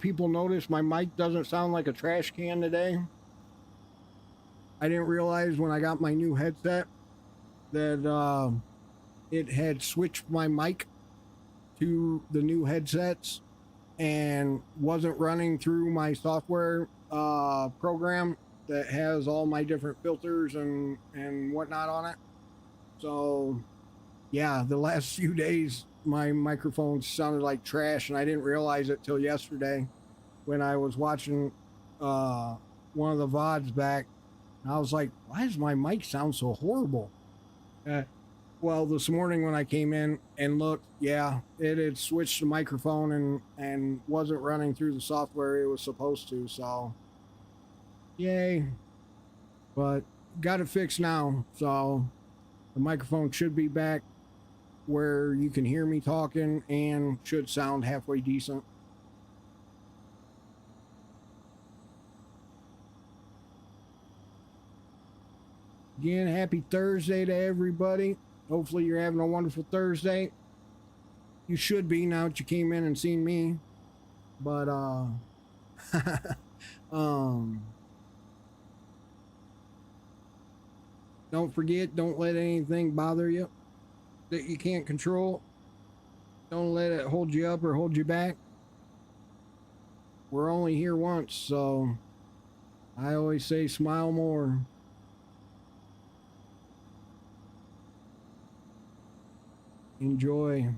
people notice my mic doesn't sound like a trash can today. I didn't realize when I got my new headset that it had switched my mic to the new headsets and wasn't running through my software program that has all my different filters and whatnot on it. So yeah, the last few days my microphone sounded like trash, and I didn't realize it till yesterday when I was watching one of the VODs back. And I was like, why does my mic sound so horrible? Well, this morning when I came in and looked, yeah, it had switched the microphone and wasn't running through the software it was supposed to. So yay, but got it fixed now. So the microphone should be back where you can hear me talking and should sound halfway decent. Again, happy Thursday to everybody. Hopefully you're having a wonderful Thursday. You should be now that you came in and seen me. But don't forget, don't let anything bother you that you can't control. Don't let it hold you up or hold you back. We're only here once, so I always say smile more. Enjoy.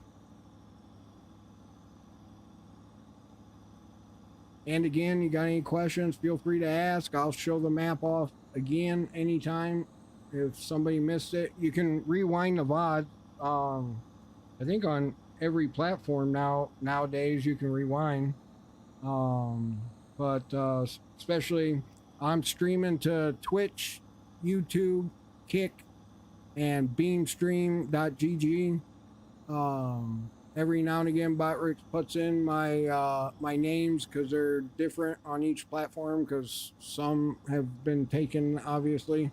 And again, you got any questions, feel free to ask. I'll show the map off again anytime. If somebody missed it, you can rewind the VOD. I think on every platform nowadays you can rewind. But especially I'm streaming to Twitch, YouTube, Kick, and beamstream.gg. Every now and again Botrix puts in my my names because they're different on each platform, because some have been taken obviously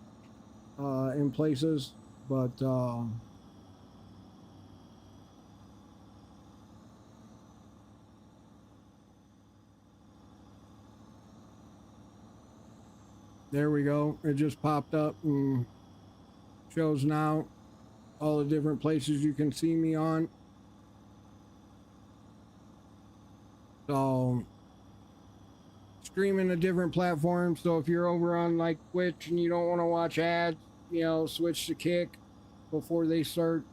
in places, but there we go. It just popped up and shows now all the different places you can see me on. So streaming to different platforms. So if you're over on like Twitch and you don't want to watch ads, you know, switch to Kick before they start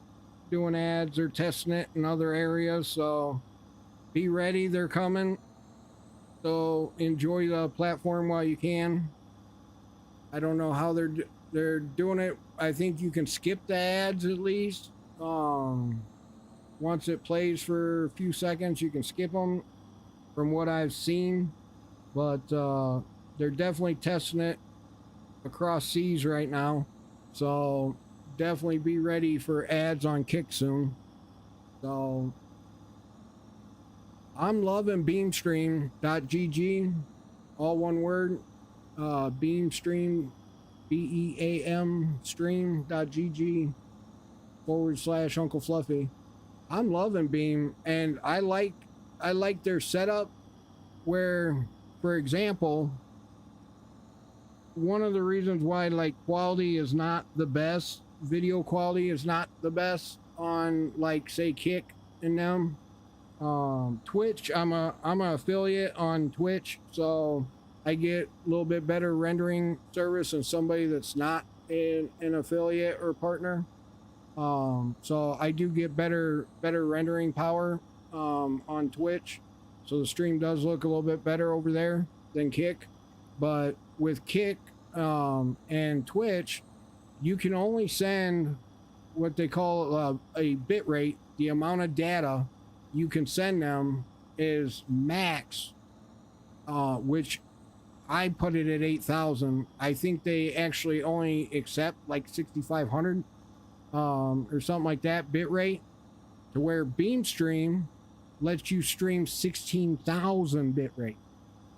doing ads or testing it in other areas. So be ready, they're coming. So enjoy the platform while you can. I don't know how they're doing it. I think you can skip the ads at least. Once it plays for a few seconds, you can skip them from what I've seen. But they're definitely testing it across seas right now. So definitely be ready for ads on Kick soon. So I'm loving beamstream.gg, all one word. Beamstream, BEAM stream.gg / Uncle Fluffy. I'm loving Beam, and I like their setup where, for example, one of the reasons why like quality is not the best, video quality is not the best on like say Kick and them. Twitch, I'm a affiliate on Twitch, so I get a little bit better rendering service than somebody that's not an affiliate or partner. So I do get better rendering power on Twitch. So the stream does look a little bit better over there than Kick. But with Kick and Twitch, you can only send what they call a bit rate. The amount of data you can send them is max, which I put it at 8,000. I think they actually only accept like 6,500 or something like that bit rate, to where BeamStream lets you stream 16,000 bit rate.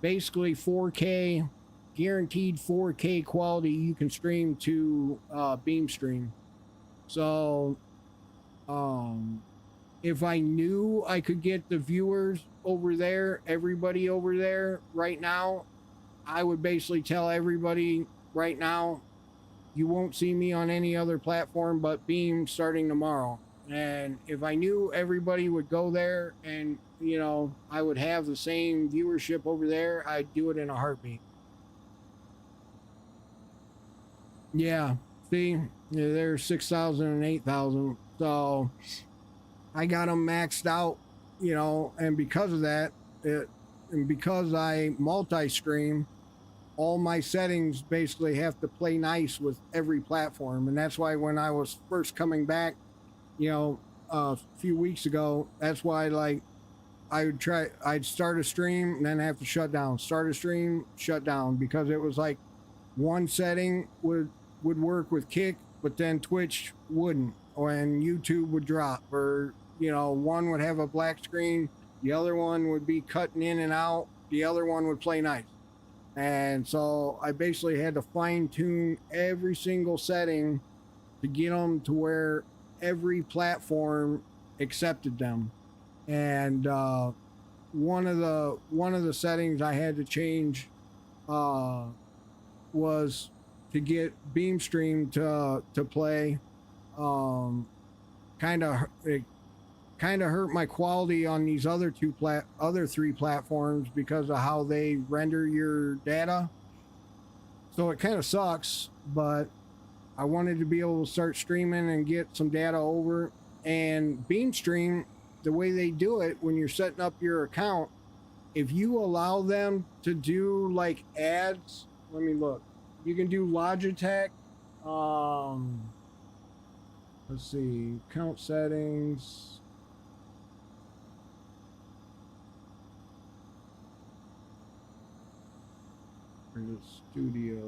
Basically 4K, guaranteed 4K quality you can stream to BeamStream. So if I knew I could get the viewers over there, everybody over there right now, I would basically tell everybody right now, you won't see me on any other platform but Beam starting tomorrow. And if I knew everybody would go there and, you know, I would have the same viewership over there, I'd do it in a heartbeat. Yeah, see, yeah, there's 6,000 and 8,000. So I got them maxed out, you know, and because of that, and because I multi-stream, all my settings basically have to play nice with every platform. And that's why when I was first coming back, you know, a few weeks ago, that's why, like, I'd start a stream and then have to shut down, start a stream, shut down, because it was like one setting would work with Kick, but then Twitch wouldn't, and YouTube would drop, or, you know, one would have a black screen, the other one would be cutting in and out, the other one would play nice. And so I basically had to fine tune every single setting to get them to where every platform accepted them. And one of the settings I had to change was to get Beamstream to play. It kind of hurt my quality on these other three platforms because of how they render your data. So it kind of sucks, but I wanted to be able to start streaming and get some data over. And Beamstream, the way they do it when you're setting up your account, if you allow them to do like ads, let me look. You can do Logitech. Let's see, account settings. For the studio.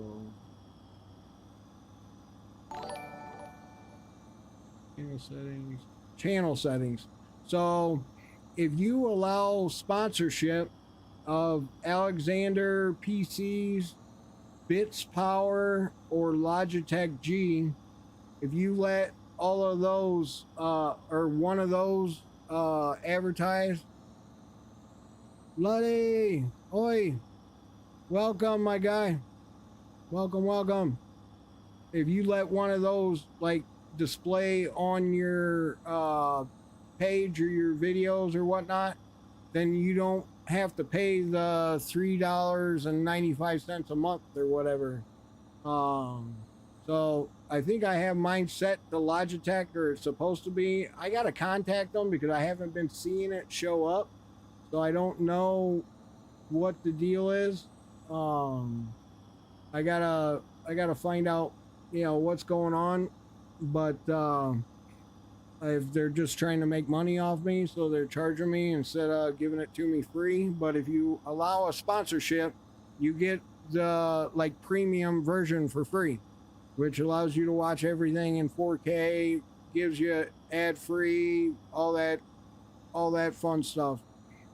Channel settings. So if you allow sponsorship of Alexander PCs, Bits Power, or Logitech G, if you let all of those or one of those advertise, Luddy, oi, welcome, my guy, welcome. If you let one of those like display on your page or your videos or whatnot, then you don't have to pay the $3.95 a month or whatever. So I think I have mine set to Logitech, or it's supposed to be. I gotta contact them because I haven't been seeing it show up, so I don't know what the deal is. I gotta find out, you know, what's going on. But if they're just trying to make money off me, so they're charging me instead of giving it to me free. But if you allow a sponsorship, you get the like premium version for free, which allows you to watch everything in 4K, gives you ad free, all that fun stuff.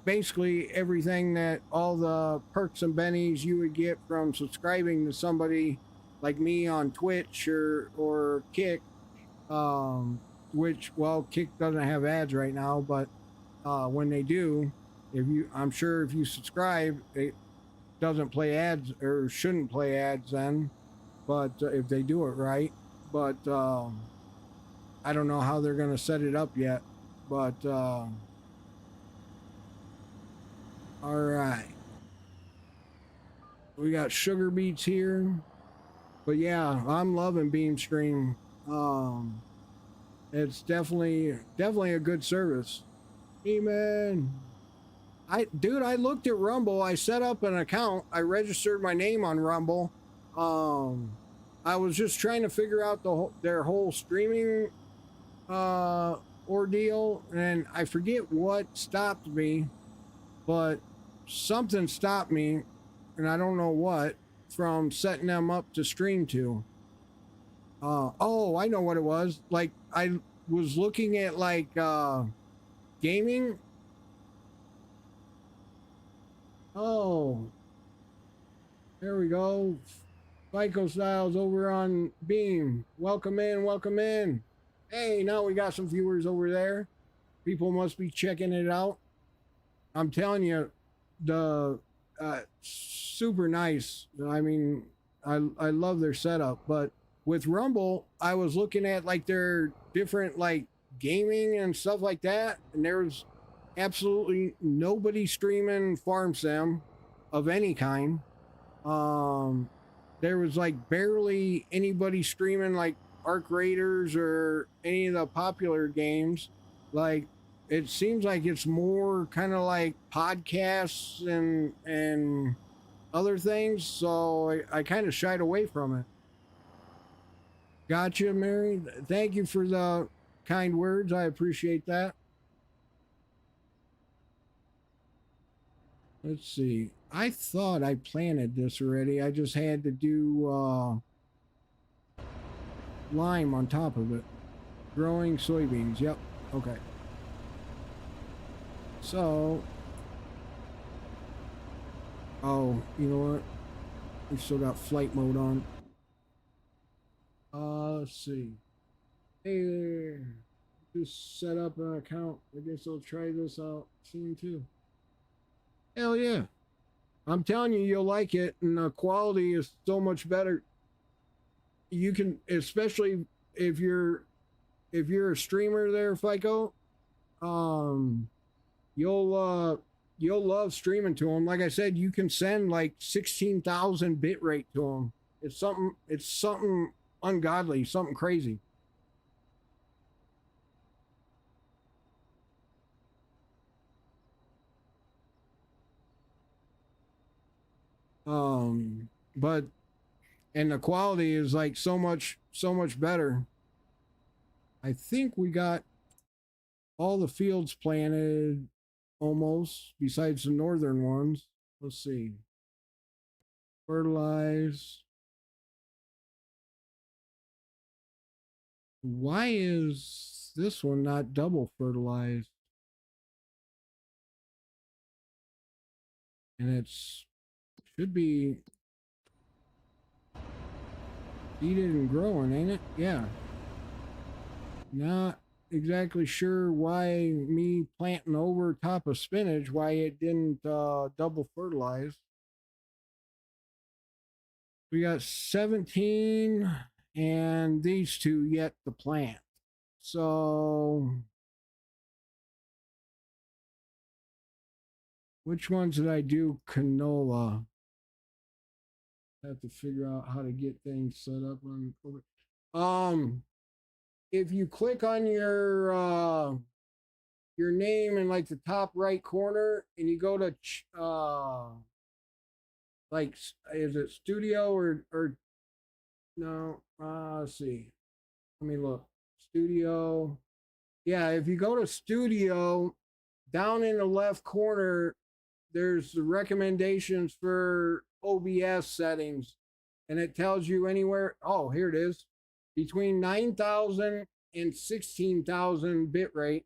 Basically everything that all the perks and bennies you would get from subscribing to somebody like me on Twitch or Kick, which, well, Kick doesn't have ads right now, but when they do, I'm sure if you subscribe, it doesn't play ads, or shouldn't play ads then, but if they do it right. But I don't know how they're gonna set it up yet, but all right, we got sugar beets here. But yeah, I'm loving Beamstream. It's definitely a good service. Amen. I looked at Rumble. I set up an account. I registered my name on Rumble. I was just trying to figure out their whole streaming ordeal, and I forget what stopped me, but something stopped me, and I don't know what, from setting them up to stream to. Oh, I know what it was. Like, I was looking at like gaming. Oh, there we go. Psycho Styles over on Beam. Welcome in. Hey, now we got some viewers over there. People must be checking it out. I'm telling you, the super nice. I mean, I love their setup, but with Rumble, I was looking at like their different like gaming and stuff like that, and there was absolutely nobody streaming Farm Sim of any kind. There was like barely anybody streaming like Arc Raiders or any of the popular games. Like it seems like it's more kind of like podcasts and other things. So I kind of shied away from it. Gotcha, Mary. Thank you for the kind words. I appreciate that. Let's see. I thought I planted this already. I just had to do lime on top of it. Growing soybeans. Yep. Okay. So, oh, you know what? We still got flight mode on. Let's see. Hey there. Just set up an account. I guess I'll try this out soon too. Hell yeah. I'm telling you, you'll like it, and the quality is so much better. You can, especially if you're a streamer there, FICO, um, you'll love streaming to them. Like I said, you can send like 16,000 bit rate to them. It's something ungodly, something crazy. But and the quality is like so much better. I think we got all the fields planted almost, besides the northern ones. Let's see. Fertilize. Why is this one not double fertilized? And it's should be seeded and growing, ain't it? Yeah. Not exactly sure why me planting over top of spinach, why it didn't double fertilize. We got 17 and these two yet to plant. So which ones did I do canola? I have to figure out how to get things set up on if you click on your name in like the top right corner and you go to like is it studio or no let's see, let me look. Studio, yeah, if you go to studio, down in the left corner there's the recommendations for OBS settings, and it tells you anywhere. Oh, here it is, between 9,000 and 16,000 bit rate.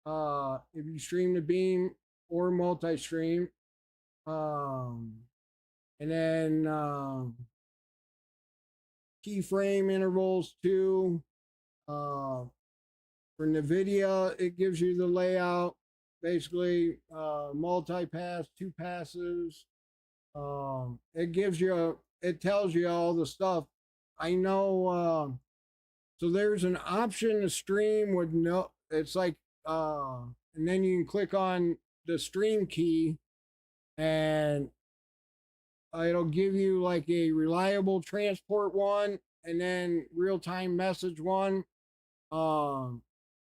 If you stream to Beam or multi-stream, and then keyframe intervals too. For NVIDIA, it gives you the layout, basically multi-pass, two passes. It tells you all the stuff. I know. So there's an option to stream with no. It's like, and then you can click on the stream key, and it'll give you like a reliable transport one, and then real time message one.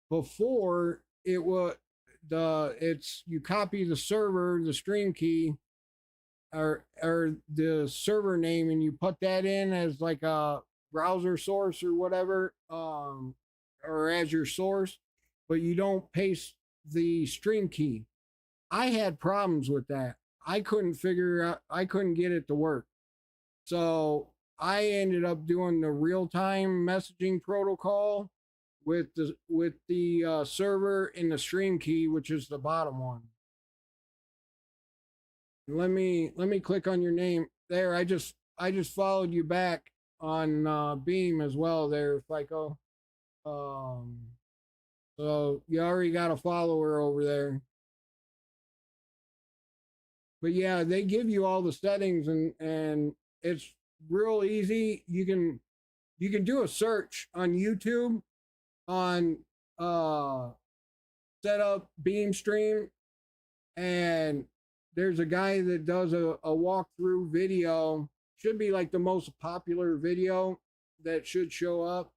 Before it was it's you copy the server, the stream key, or the server name, and you put that in as like a browser source or whatever, or as your source, but you don't paste the stream key. I had problems with that. I couldn't get it to work. So I ended up doing the real-time messaging protocol with the server in the stream key, which is the bottom one. Let me click on your name there. I just followed you back on Beam as well there, FICO. So you already got a follower over there. But yeah, they give you all the settings, and it's real easy. You can you can do a search on YouTube on set up beam stream, and there's a guy that does a walkthrough video. Should be like the most popular video that should show up.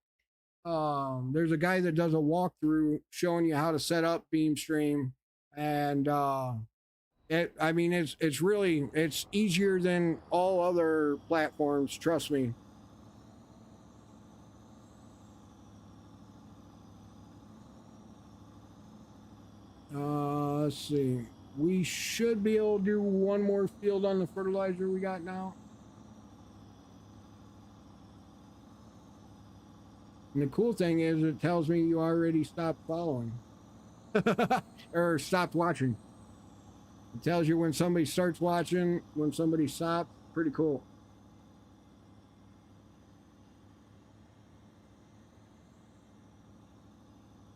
There's a guy that does a walkthrough showing you how to set up beam stream, and I mean, it's really, it's easier than all other platforms. Trust me. Let's see. We should be able to do one more field on the fertilizer we got now. And the cool thing is, it tells me you already stopped following or stopped watching. It tells you when somebody starts watching, when somebody stops. Pretty cool.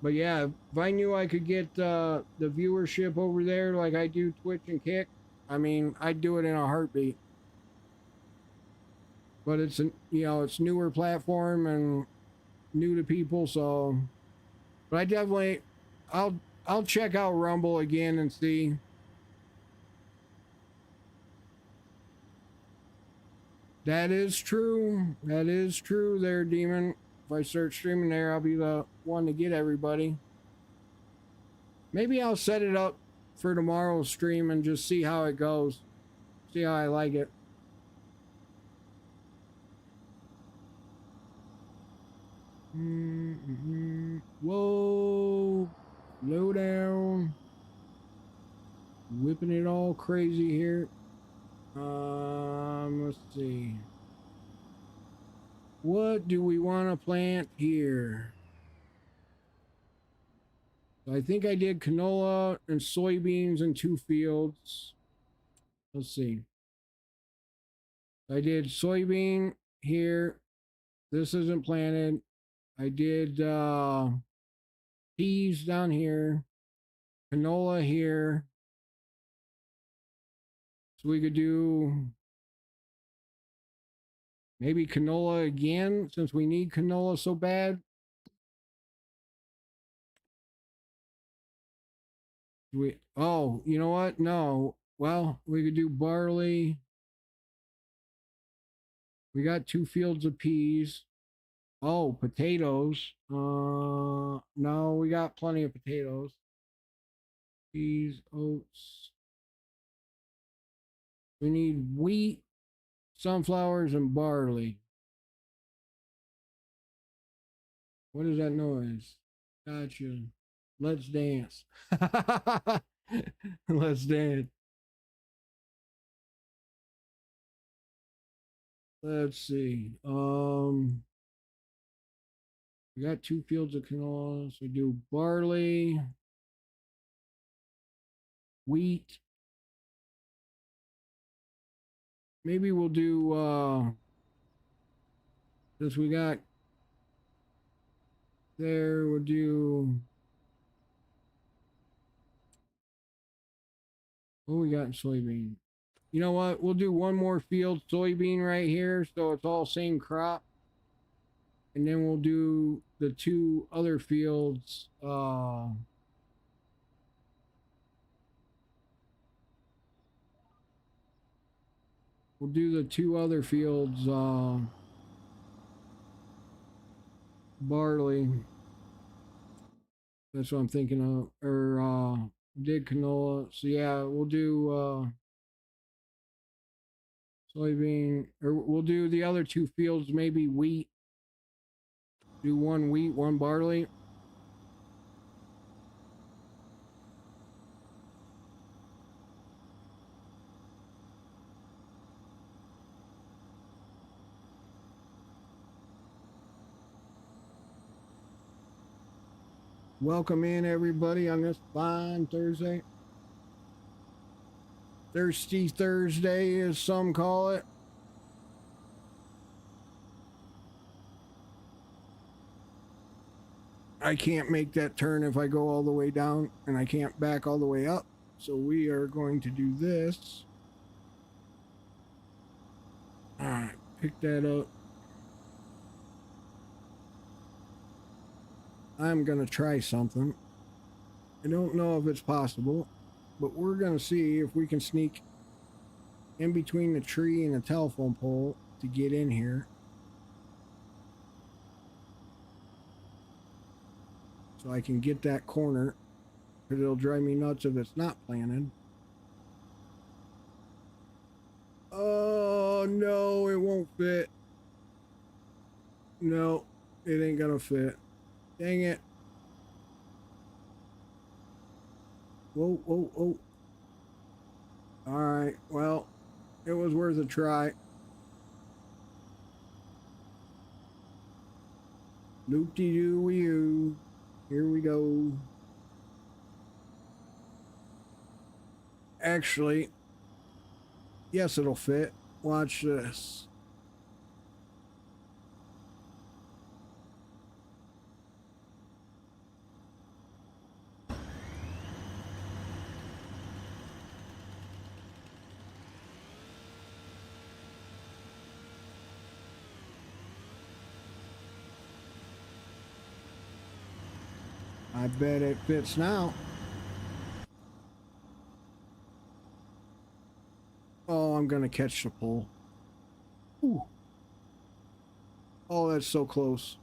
But yeah, if I knew I could get the viewership over there like I do Twitch and Kick, I mean, I'd do it in a heartbeat. But it's a, you know, it's newer platform and new to people, so. But I definitely, I'll check out Rumble again and see. That is true. That is true there, Demon. If I start streaming there, I'll be the one to get everybody. Maybe I'll set it up for tomorrow's stream and just see how it goes. See how I like it. Whoa. Low down. Whipping it all crazy here. Let's see. What do we want to plant here? I think I did canola and soybeans in 2 fields. Let's see. I did soybean here. This isn't planted. I did peas down here. Canola here. So we could do maybe canola again, since we need canola so bad. Oh, you know what? No. Well, we could do barley. We got 2 fields of peas. Oh, potatoes. No, we got plenty of potatoes. Peas, oats. We need wheat, sunflowers, and barley. What is that noise? Gotcha. Let's dance. Let's dance. Let's see. We got 2 fields of canola. So we do barley, wheat. Maybe we'll do since we got there, we'll do, what we got in soybean? You know what? We'll do one more field soybean right here, so it's all same crop. And then we'll do the 2 other fields. We'll do the 2 other fields, barley. That's what I'm thinking of. Or did canola. So yeah, we'll do soybean, or we'll do the other 2 fields, maybe wheat. Do 1 wheat, 1 barley. Welcome in everybody on this fine Thursday. Thirsty Thursday, as some call it. I can't make that turn if I go all the way down, and I can't back all the way up. So we are going to do this. All right, pick that up. I'm gonna try something. I don't know if it's possible, but we're gonna see if we can sneak in between the tree and the telephone pole to get in here. So I can get that corner, because it'll drive me nuts if it's not planted. Oh, no, it won't fit. No, it ain't gonna fit. Dang it. Whoa, whoa, whoa. Alright, well, it was worth a try. Loop-de-doo-wee-oo. Here we go. Actually, yes, it'll fit. Watch this. I bet it fits now. Oh, I'm gonna catch the pole. Ooh. Oh, that's so close.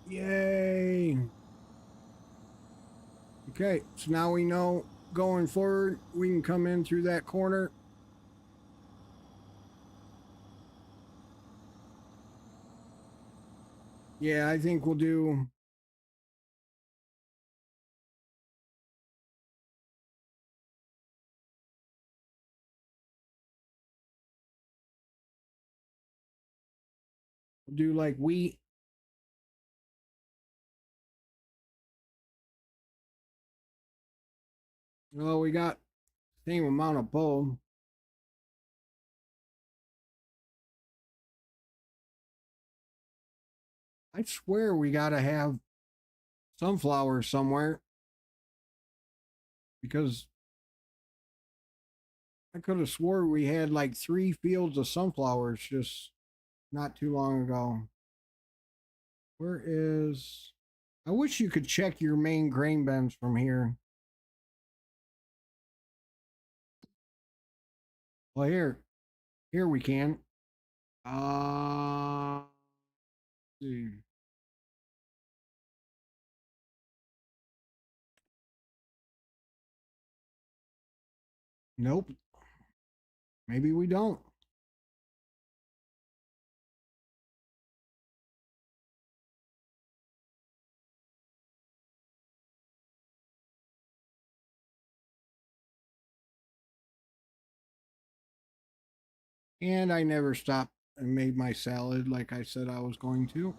Yay. Okay, so now we know going forward, we can come in through that corner. Yeah, I think we'll do... We'll do like wheat. Oh, we got same amount of bulb. I swear we gotta have sunflowers somewhere, because I could have swore we had like 3 fields of sunflowers just not too long ago. Where is... I wish you could check your main grain bins from here. Well, here we can. See. Nope. Maybe we don't. And I never stopped and made my salad like I said I was going to.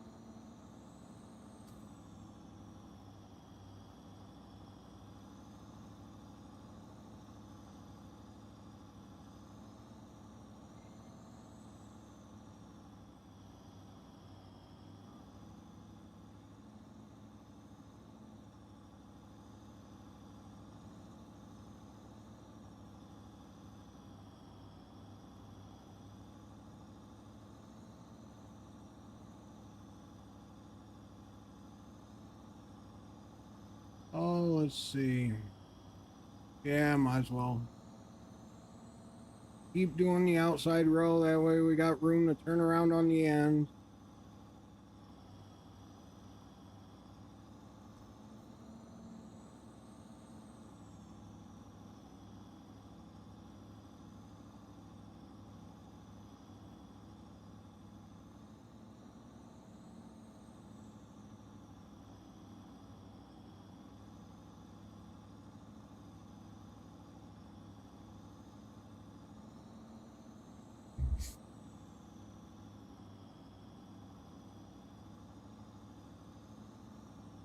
Oh, let's see. Yeah, might as well. Keep doing the outside row. That way we got room to turn around on the end.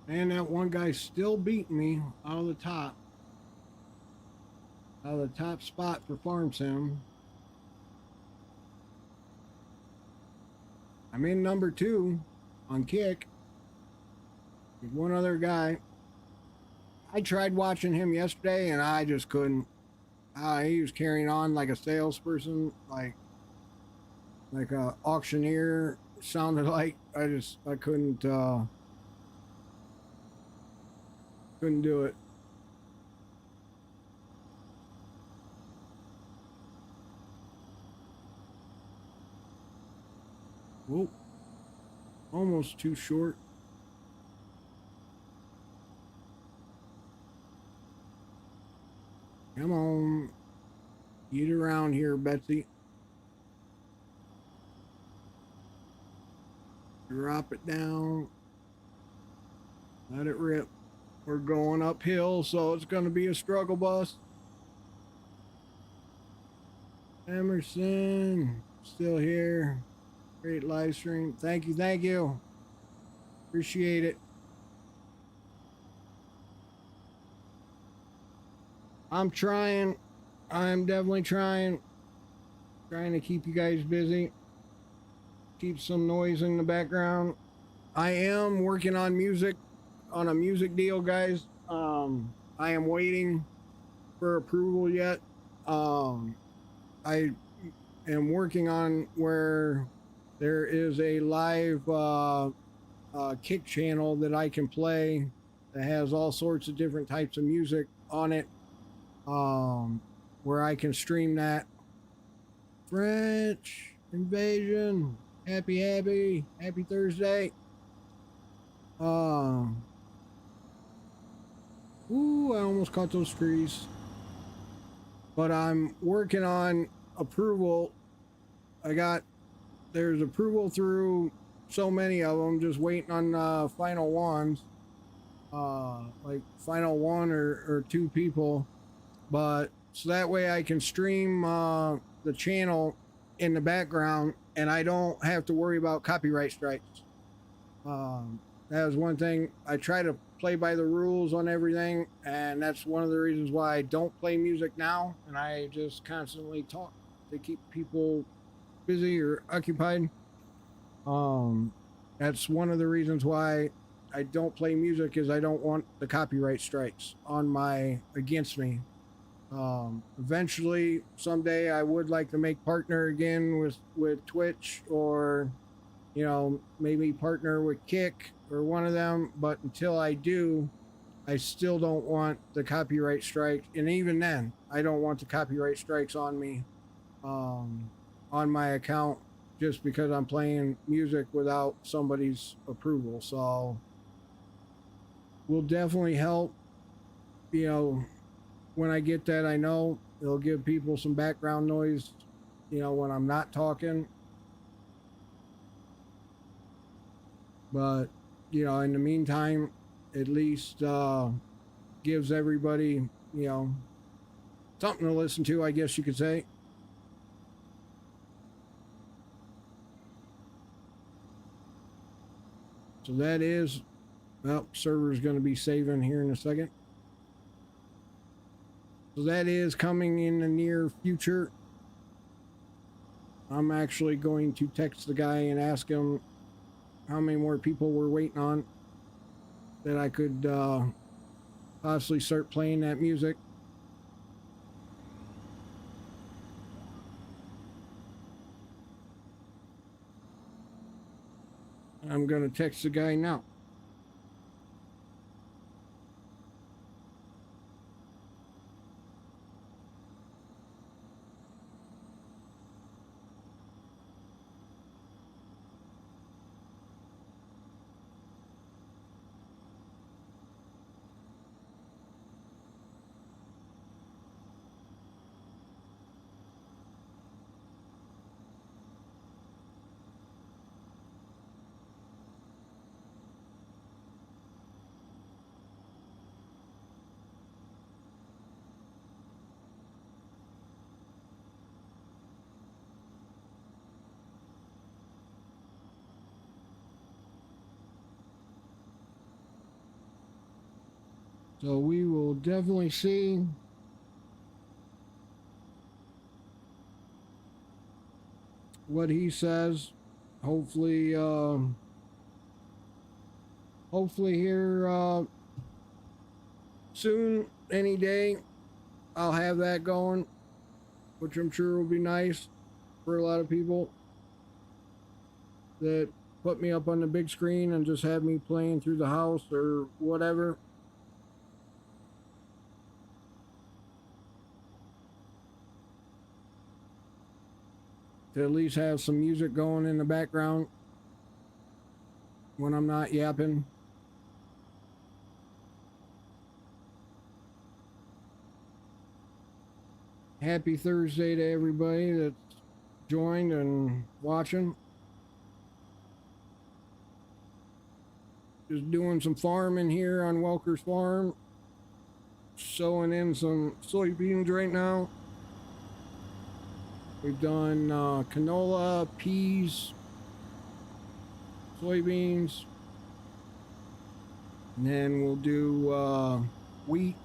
And that one guy still beating me out of the top. Out of the top spot for Farm Sim. I'm in number 2 on Kick. There's one other guy. I tried watching him yesterday and I just couldn't. He was carrying on like a salesperson, like a auctioneer. Sounded like I couldn't do it. Whoa, almost too short. Come on, get around here, Betsy. Drop it down. Let it rip. We're going uphill, so it's going to be a struggle bus. Emerson, still here. Great live stream. Thank you, thank you. Appreciate it. I'm trying. I'm definitely trying. Trying to keep you guys busy. Keep some noise in the background. I am working on music, on a music deal, guys. I am waiting for approval yet. I am working on where there is a live kick channel that I can play that has all sorts of different types of music on it, where I can stream that. French Invasion, happy Thursday. Ooh, I almost caught those trees. But I'm working on approval. There's approval through so many of them, just waiting on final ones. Like final one or two people. But so that way I can stream the channel in the background and I don't have to worry about copyright strikes. That was one thing. I try to play by the rules on everything, and that's one of the reasons why I don't play music now, and I just constantly talk to keep people busy or occupied. That's one of the reasons why I don't play music, is I don't want the copyright strikes against me. Eventually, someday, I would like to make partner again with Twitch, or maybe partner with Kick or one of them. But until I do, I still don't want the copyright strike. And even then, I don't want the copyright strikes on me, on my account, just because I'm playing music without somebody's approval. So will definitely help. When I get that, I know it'll give people some background noise, when I'm not talking. But, in the meantime, at least gives everybody, something to listen to, I guess you could say. So that is, well, server's going to be saving here in a second. So that is coming in the near future. I'm actually going to text the guy and ask him how many more people we're waiting on that I could possibly start playing that music. I'm going to text the guy now. So we will definitely see what he says. Hopefully here soon, any day. I'll have that going, which I'm sure will be nice for a lot of people that put me up on the big screen and just have me playing through the house or whatever. To at least have some music going in the background when I'm not yapping. Happy Thursday to everybody that's joined and watching. Just doing some farming here on Welker's farm. Sowing in some soybeans right now. We've done canola, peas, soybeans. And then we'll do wheat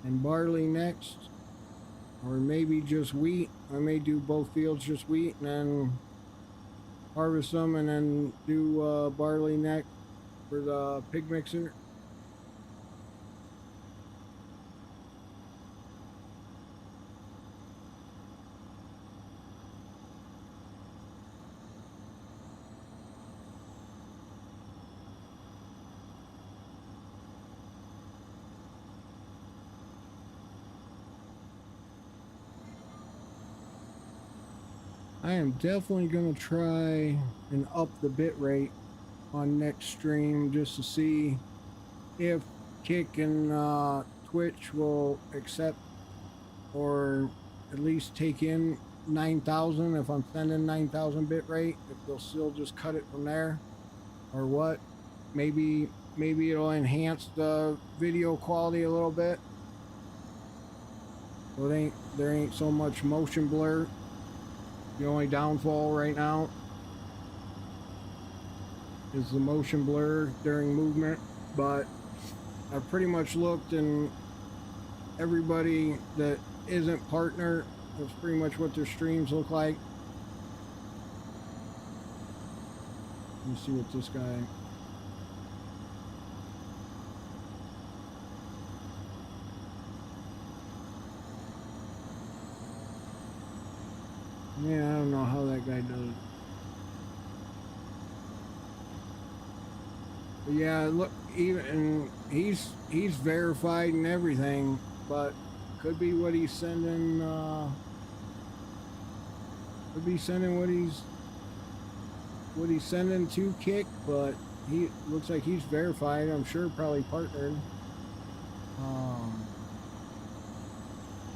and barley next. Or maybe just wheat. I may do both fields just wheat and then harvest them and then do barley next for the pig mixer. I am definitely going to try and up the bit rate on next stream just to see if Kick and Twitch will accept or at least take in 9,000 if I'm sending 9,000 bit rate, if they'll still just cut it from there or what. Maybe it'll enhance the video quality a little bit. So there ain't so much motion blur. The only downfall right now is the motion blur during movement, but I've pretty much looked, and everybody that isn't partner, that's pretty much what their streams look like. Let me see what this guy. Yeah, I don't know how that guy does it. But yeah, look, even he's verified and everything, but could be what he's sending. Could be sending what he's sending to Kick, but he looks like he's verified. I'm sure probably partnered.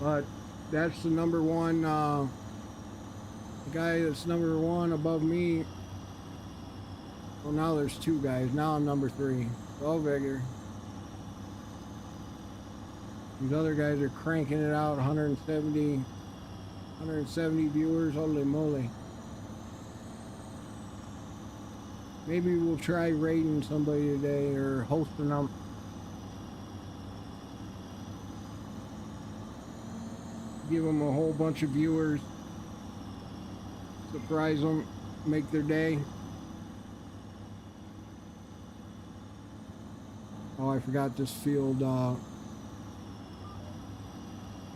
But that's the number one. The guy that's number one above me. Well, now there's two guys. Now I'm number 3. Go figure. These other guys are cranking it out. 170 viewers. Holy moly. Maybe we'll try raiding somebody today or hosting them. Give them a whole bunch of viewers. Surprise them, make their day. Oh, I forgot this field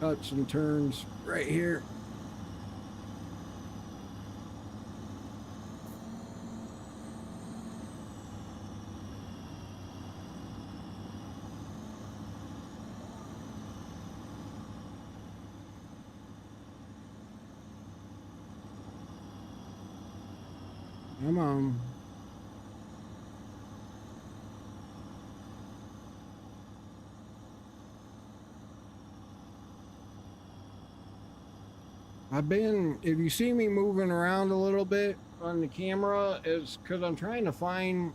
cuts and turns right here. Come on. If you see me moving around a little bit on the camera, it's because I'm trying to find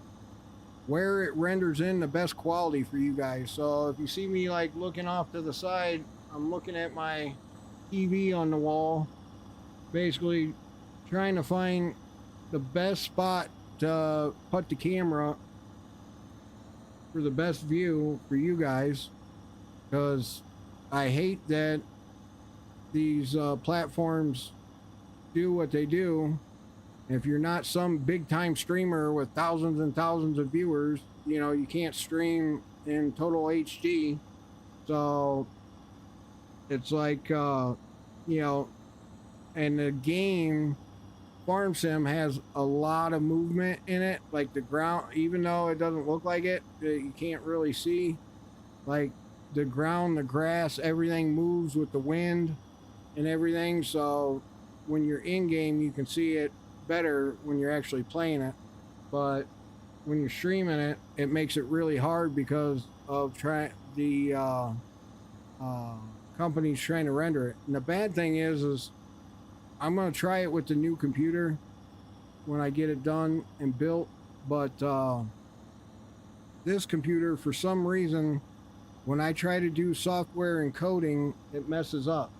where it renders in the best quality for you guys. So if you see me like looking off to the side, I'm looking at my TV on the wall, basically trying to find the best spot to put the camera for the best view for you guys, because I hate that these platforms do what they do. If you're not some big time streamer with thousands and thousands of viewers, you know, you can't stream in total HD. So It's like, you know, and the game Farm Sim has a lot of movement in it. Like the ground, even though it doesn't look like it, you can't really see. Like the ground, the grass, everything moves with the wind and everything. So when you're in game, you can see it better when you're actually playing it. But when you're streaming it, it makes it really hard because of the uh, companies trying to render it. And the bad thing is I'm gonna try it with the new computer when I get it done and built. But this computer, for some reason, when I try to do software encoding, it messes up.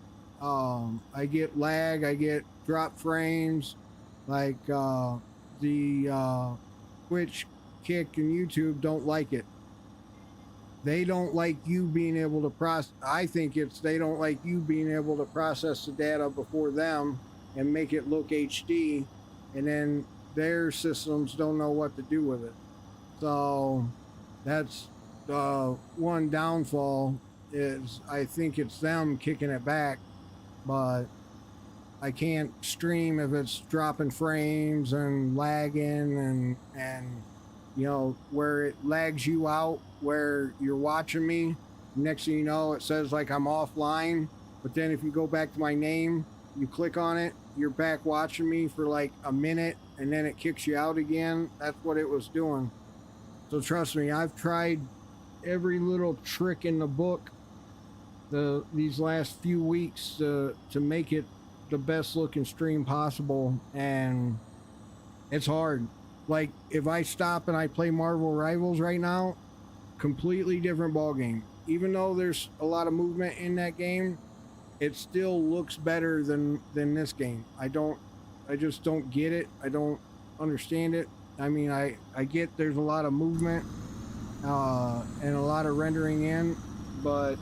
I get lag, I get drop frames, like the Twitch, Kick, and YouTube don't like it. They don't like you being able to process. I think it's they don't like you being able to process the data before them and make it look HD, and then their systems don't know what to do with it. So that's one downfall is I think it's them kicking it back, but I can't stream if it's dropping frames and lagging and you know where it lags you out where you're watching me. Next thing you know, it says like I'm offline, but then if you go back to my name, you click on it, you're back watching me for like a minute, and then it kicks you out again. That's what it was doing. So trust me, I've tried every little trick in the book these last few weeks to make it the best looking stream possible, and it's hard. Like if I stop and I play Marvel Rivals right now, completely different ball game. Even though there's a lot of movement in that game, it still looks better than this game. I just don't get it. I don't understand it. I mean, I get there's a lot of movement and a lot of rendering in, but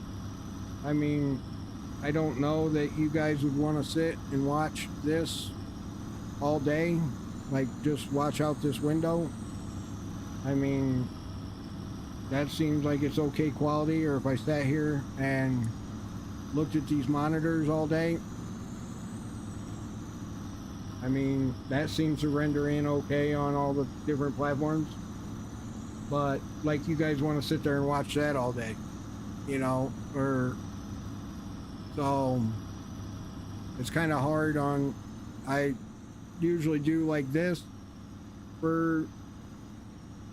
I mean, I don't know that you guys would want to sit and watch this all day, like just watch out this window. I mean, that seems like it's okay quality. Or if I sat here and looked at these monitors all day, I mean, that seems to render in okay on all the different platforms. But like you guys want to sit there and watch that all day, you know, or so it's kind of hard on. I usually do like this for,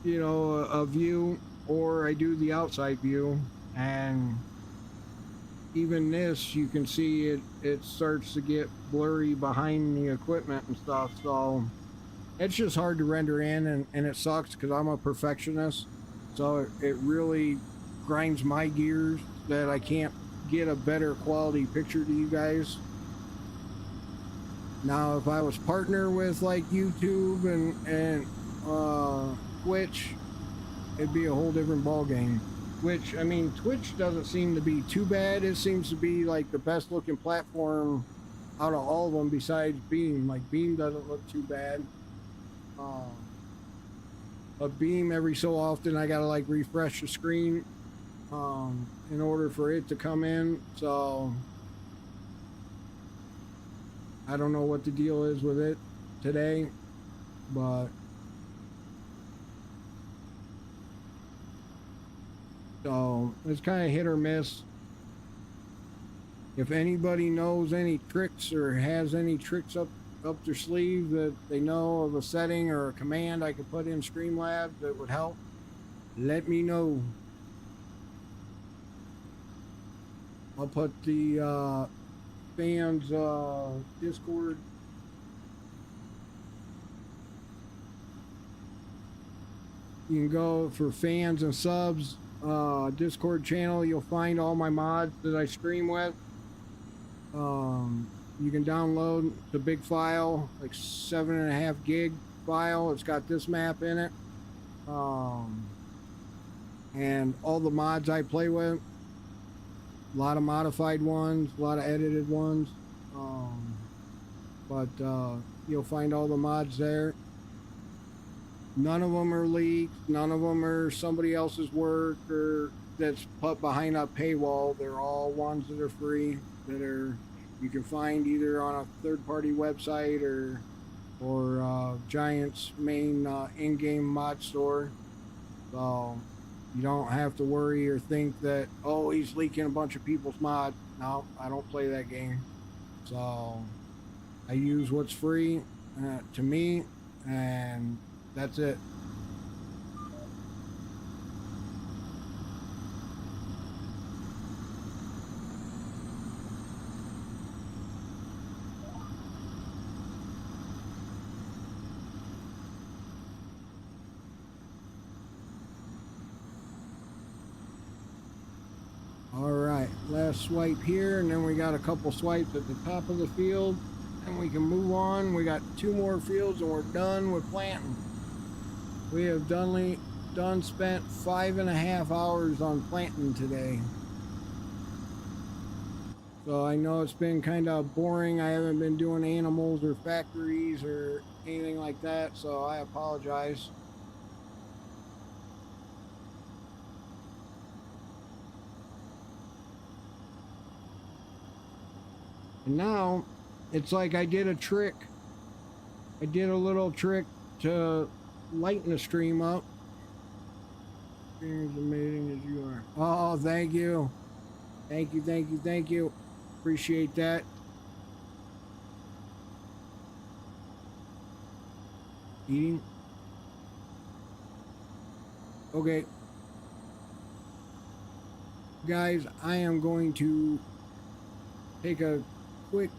you know, a view, or I do the outside view, and even this you can see it starts to get blurry behind the equipment and stuff. So it's just hard to render in, and it sucks because I'm a perfectionist, so it really grinds my gears that I can't get a better quality picture to you guys. Now if I was partner with like YouTube and Twitch, it'd be a whole different ball game. Which, I mean, Twitch doesn't seem to be too bad. It seems to be like the best looking platform out of all of them besides Beam. Like Beam doesn't look too bad. A Beam, every so often I gotta like refresh the screen in order for it to come in. So I don't know what the deal is with it today, but so it's kind of hit or miss. If anybody knows any tricks or has any tricks up their sleeve that they know of a setting or a command I could put in Streamlabs that would help, let me know. I'll put the fans Discord. You can go for fans and subs Discord channel. You'll find all my mods that I stream with. You can download the big file, like 7.5 gig file. It's got this map in it, and all the mods I play with. A lot of modified ones, a lot of edited ones, but you'll find all the mods there. None of them are leaks. None of them are somebody else's work or that's put behind a paywall. They're all ones that are free, that are you can find either on a third-party website or Giant's main in-game mod store. So you don't have to worry or think that, oh, he's leaking a bunch of people's mods. No, I don't play that game. So I use what's free to me, and that's it. All right, last swipe here, and then we got a couple swipes at the top of the field, and we can move on. We got 2 more fields, and we're done with planting. We have spent 5.5 hours on planting today. So I know it's been kind of boring. I haven't been doing animals or factories or anything like that, so I apologize. And now it's like I did a trick. I did a little trick to lighten the stream up. You're as amazing as you are. Oh, thank you. Thank you, thank you, thank you. Appreciate that. Eating. Okay. Guys, I am going to take a quick,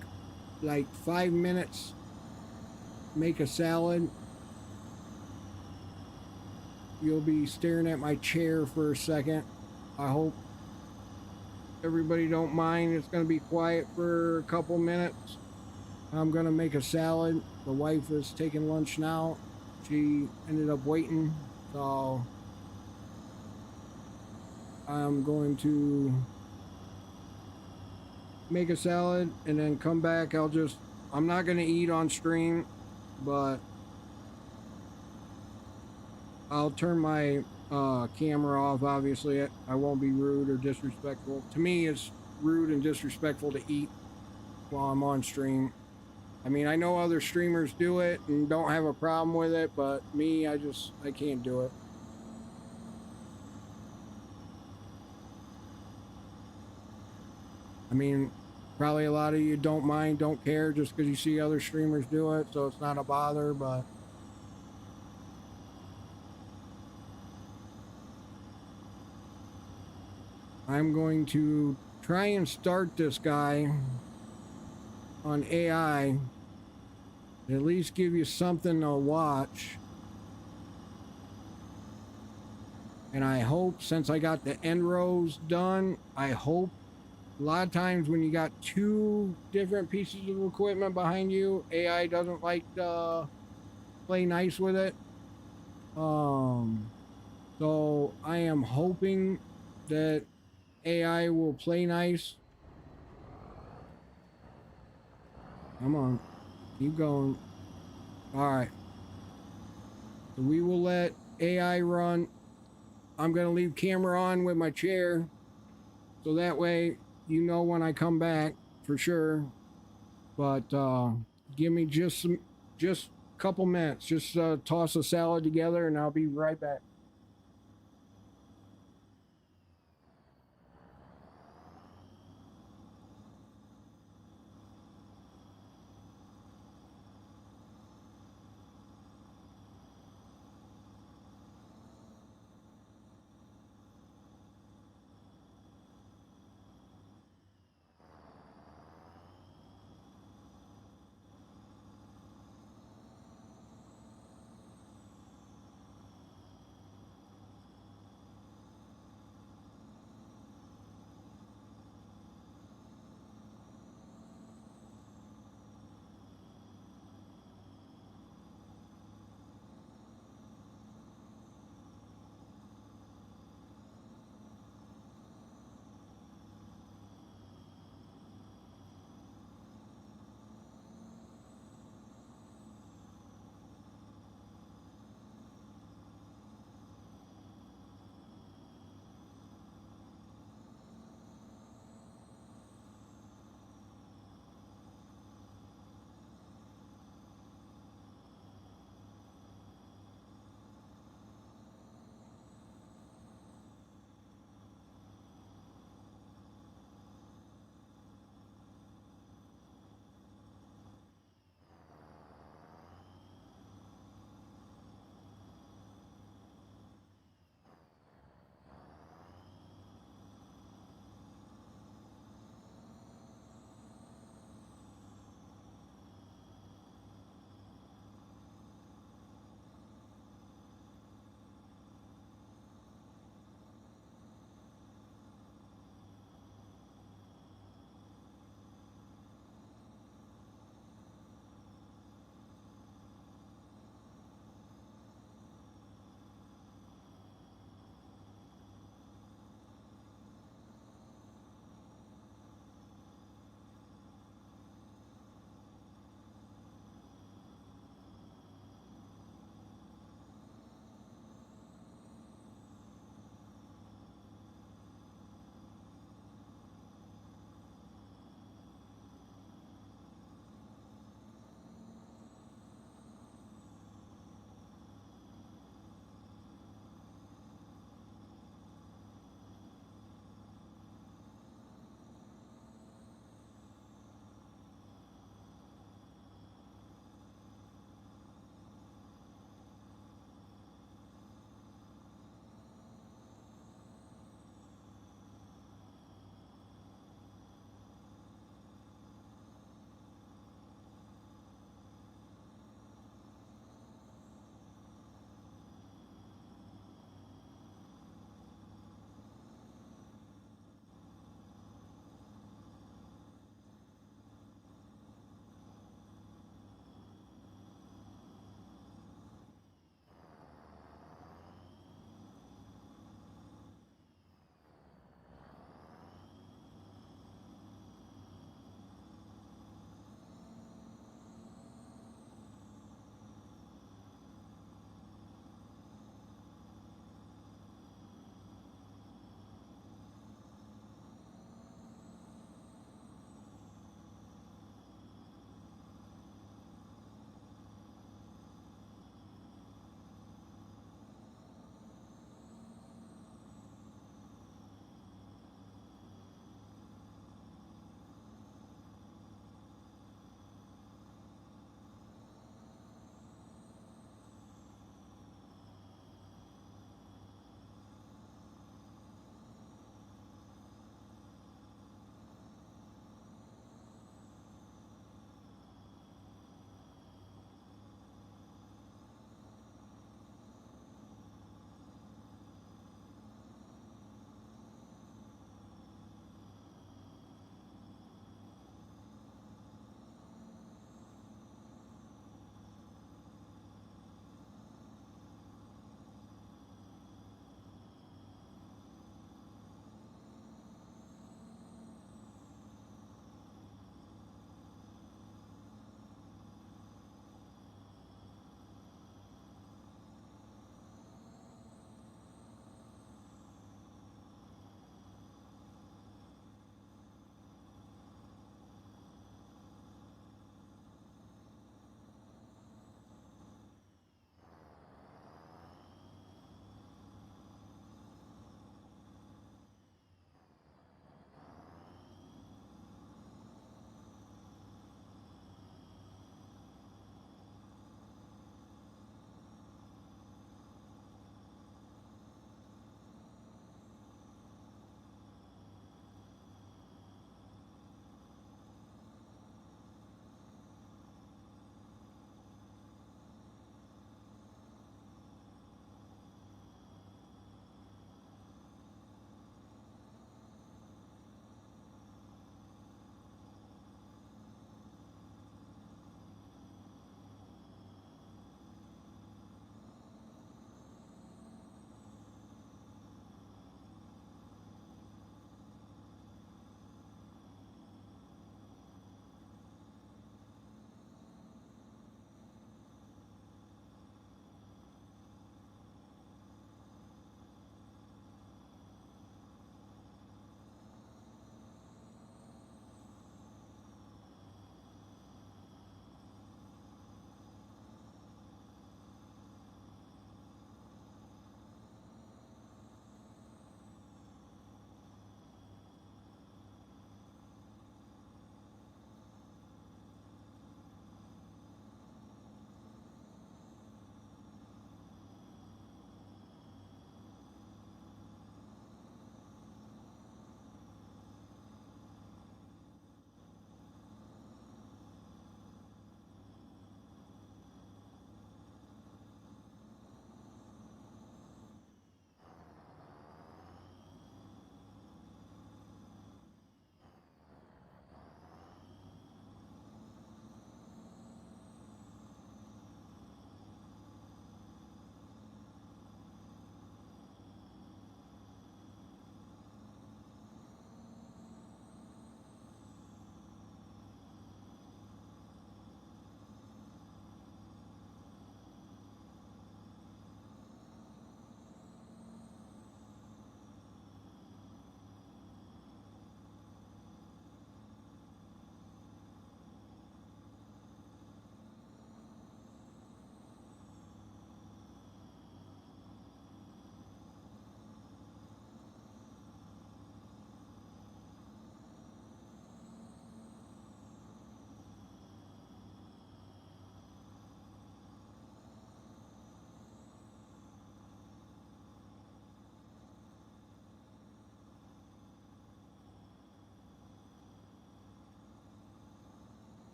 like 5 minutes, make a salad. You'll be staring at my chair for a second. I hope everybody don't mind. It's going to be quiet for a couple minutes. I'm going to make a salad. The wife is taking lunch now. She ended up waiting, so I'm going to make a salad and then come back. I'm not going to eat on stream, but I'll turn my camera off. Obviously, I won't be rude or disrespectful. To me, it's rude and disrespectful to eat while I'm on stream. I mean, I know other streamers do it and don't have a problem with it, but me, I can't do it. I mean, probably a lot of you don't mind, don't care just because you see other streamers do it, so it's not a bother, but I'm going to try and start this guy on AI, at least give you something to watch. And I hope, since I got the end rows done, I hope a lot of times when you got 2 different pieces of equipment behind you, AI doesn't like to play nice with it. So I am hoping that AI will play nice. Come on, keep going. All right. So we will let AI run. I'm going to leave camera on with my chair, so that way you know when I come back for sure. But give me just a couple minutes. Just toss a salad together and I'll be right back.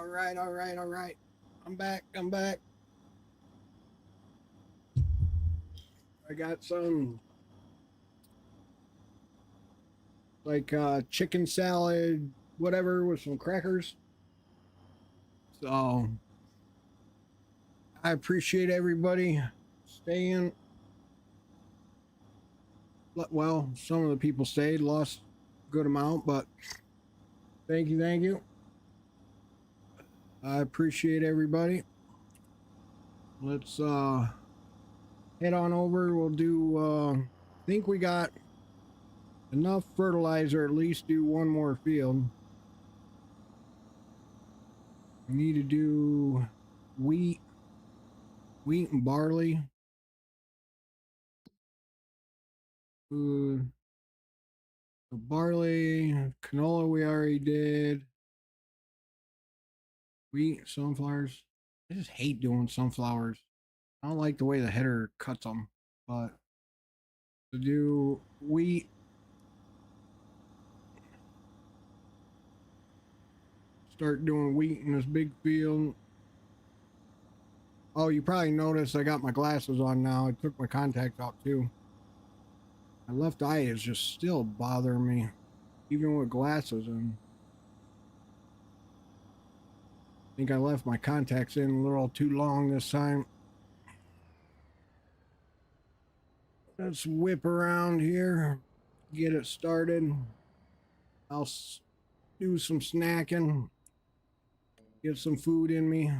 All right, all right, all right. I'm back. I'm back. I got some like chicken salad, whatever, with some crackers. So I appreciate everybody staying. Well, some of the people stayed, lost a good amount, but thank you, thank you. I appreciate everybody. Let's head on over. We'll do I think we got enough fertilizer, at least do one more field. We need to do wheat and barley. The barley, canola we already did. Wheat, sunflowers. I just hate doing sunflowers. I don't like the way the header cuts them, but to do wheat, start doing wheat in this big field. Oh, you probably noticed I got my glasses on now. I took my contacts out too. My left eye is just still bothering me, even with glasses in. I think I left my contacts in a little too long this time. Let's whip around here, get it started. I'll do some snacking, get some food in me.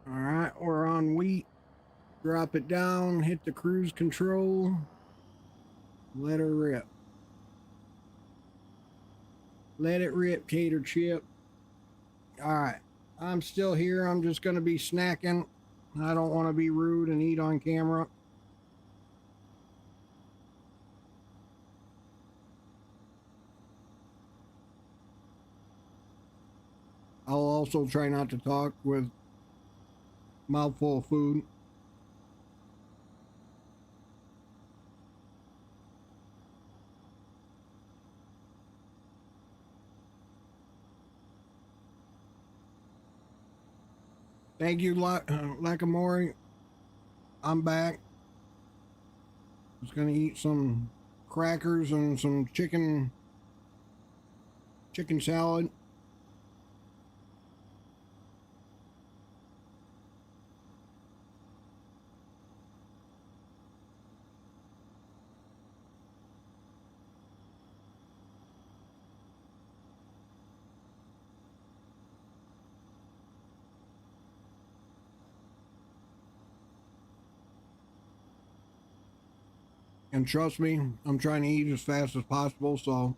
All right, we're on wheat. Drop it down, hit the cruise control, let her rip. Let it rip, Cater Chip. All right, I'm still here. I'm just going to be snacking. I don't want to be rude and eat on camera. I'll also try not to talk with mouthful of food. Thank you, Lakamori. I'm back. Just gonna eat some crackers and some chicken salad. And trust me, I'm trying to eat as fast as possible, so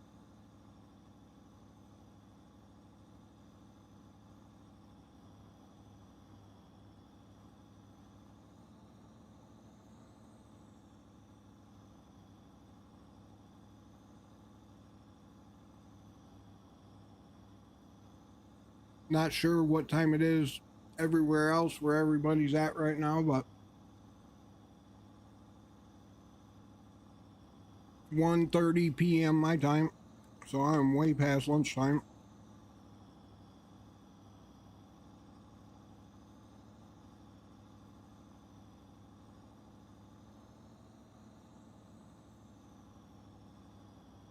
not sure what time it is everywhere else where everybody's at right now, but 1:30 p.m. my time, so I'm way past lunchtime.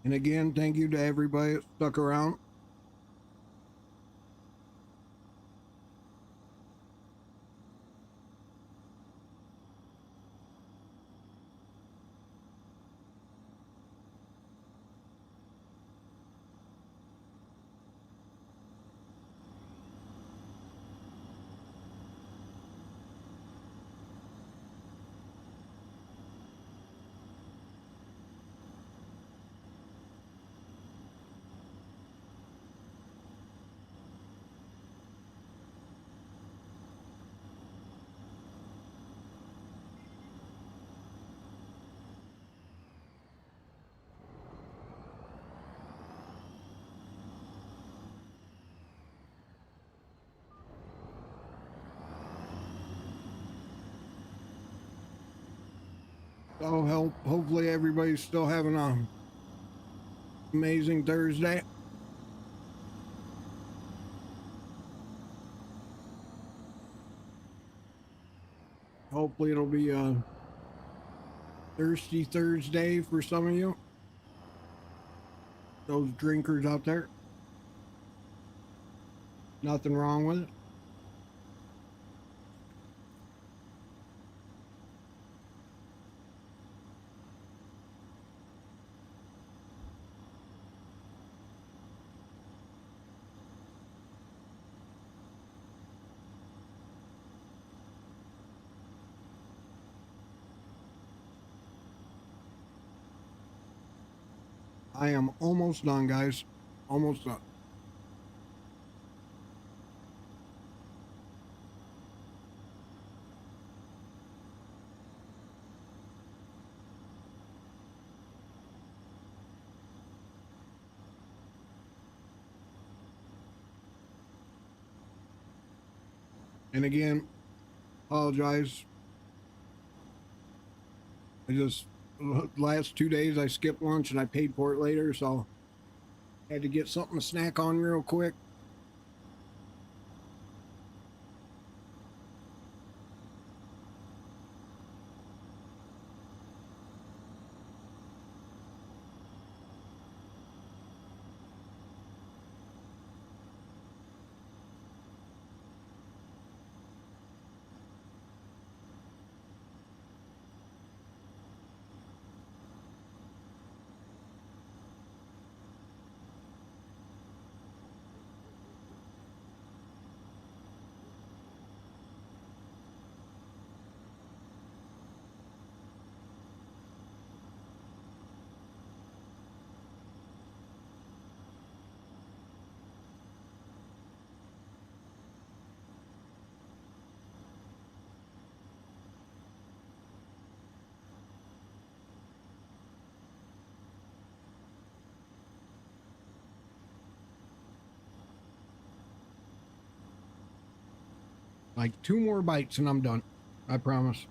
And again, thank you to everybody that stuck around. So hopefully everybody's still having a Amazing Thursday. Hopefully it'll be a thirsty Thursday for some of you. Those drinkers out there. Nothing wrong with it. I am almost done, guys. Almost done. And again, apologize. Last 2 days I skipped lunch and I paid for it later, so had to get something to snack on real quick. Like 2 more bites and I'm done. I promise.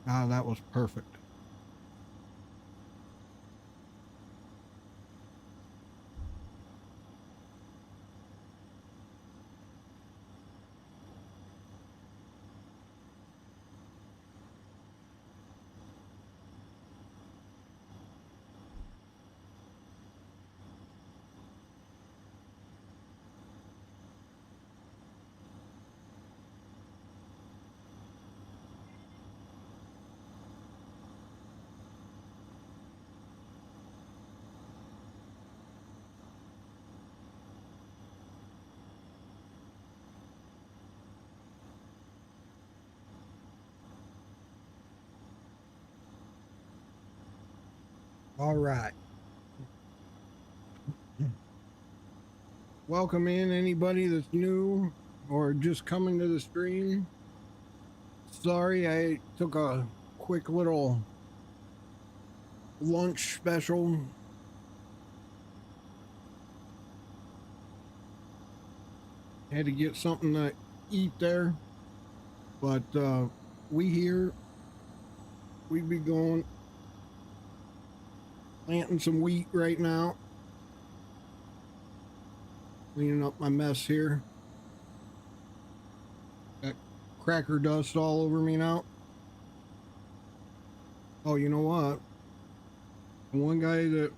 Ah, that was perfect. All right. Welcome in anybody that's new or just coming to the stream. Sorry, I took a quick little lunch special. Had to get something to eat there. But we be going planting some wheat right now. Cleaning up my mess here. Got cracker dust all over me now. Oh, you know what? One guy that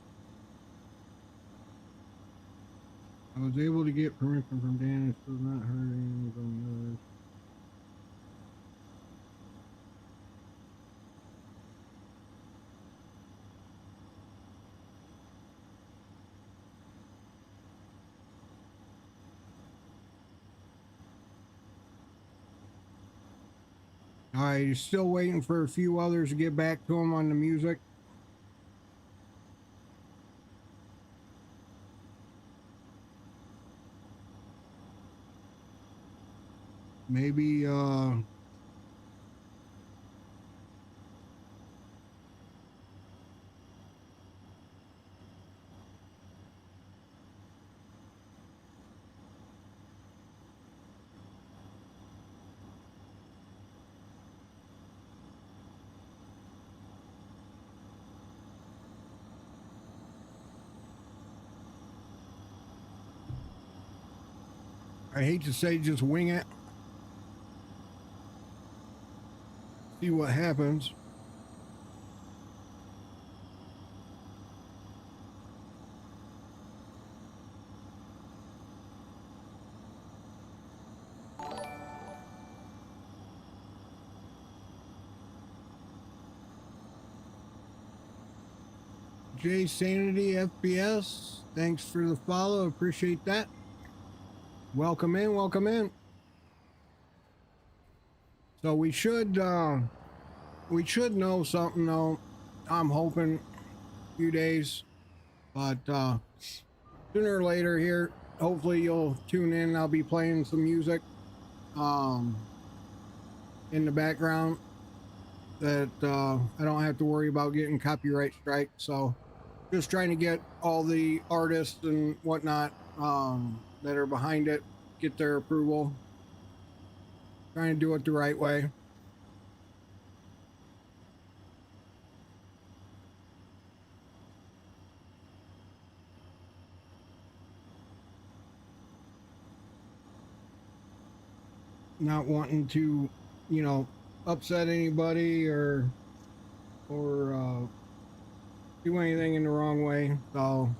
I was able to get permission from Dan, it does not hurt anyone on yours. All right, he's still waiting for a few others to get back to him on the music. Maybe I hate to say just wing it. See what happens. J Sanity FPS, thanks for the follow. Appreciate that. Welcome in, welcome in. So we should know something though. I'm hoping a few days, but sooner or later here, hopefully you'll tune in. I'll be playing some music in the background that I don't have to worry about getting copyright strike. So just trying to get all the artists and whatnot that are behind it, get their approval. Trying to do it the right way. Not wanting to, you know, upset anybody or do anything in the wrong way. So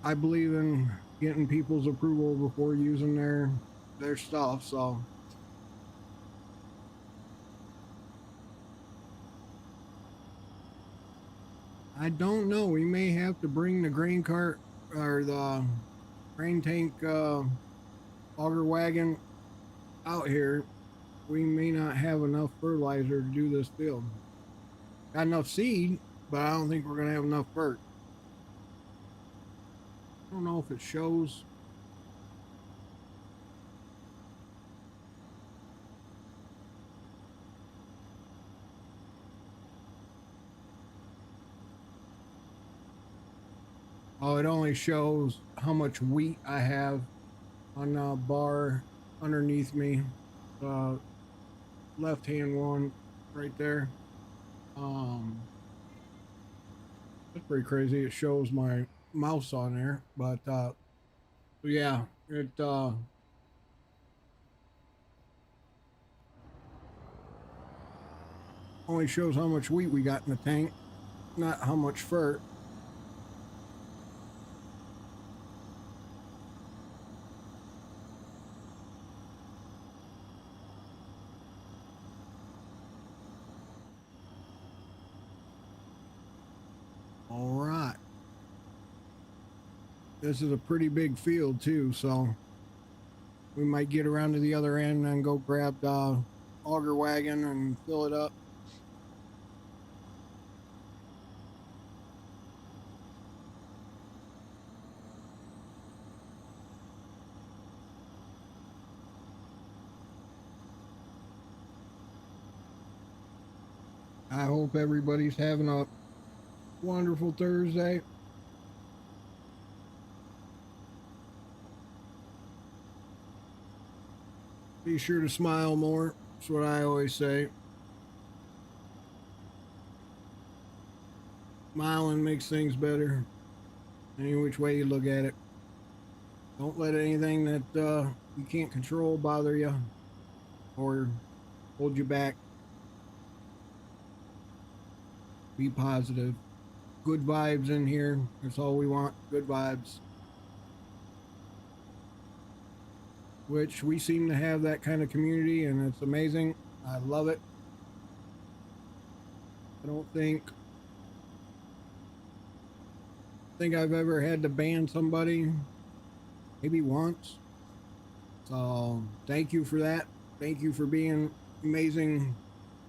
I believe in getting people's approval before using their stuff. So I don't know. We may have to bring the grain cart or the grain tank auger wagon out here. We may not have enough fertilizer to do this field. Got enough seed, but I don't think we're gonna have enough fert. I don't know if it shows. Oh, it only shows how much wheat I have on the bar underneath me. Left hand one right there. That's pretty crazy. It shows my mouse on there, but yeah, it only shows how much wheat we got in the tank, not how much fert. All right. This is a pretty big field too, so we might get around to the other end and go grab the auger wagon and fill it up. I hope everybody's having a wonderful Thursday. Be sure to smile more. That's what I always say. Smiling makes things better. Any which way you look at it. Don't let anything that you can't control bother you or hold you back. Be positive. Good vibes in here. That's all we want. Good vibes. Which we seem to have that kind of community, and it's amazing. I love it. I don't think I've ever had to ban somebody. Maybe once. So thank you for that. Thank you for being amazing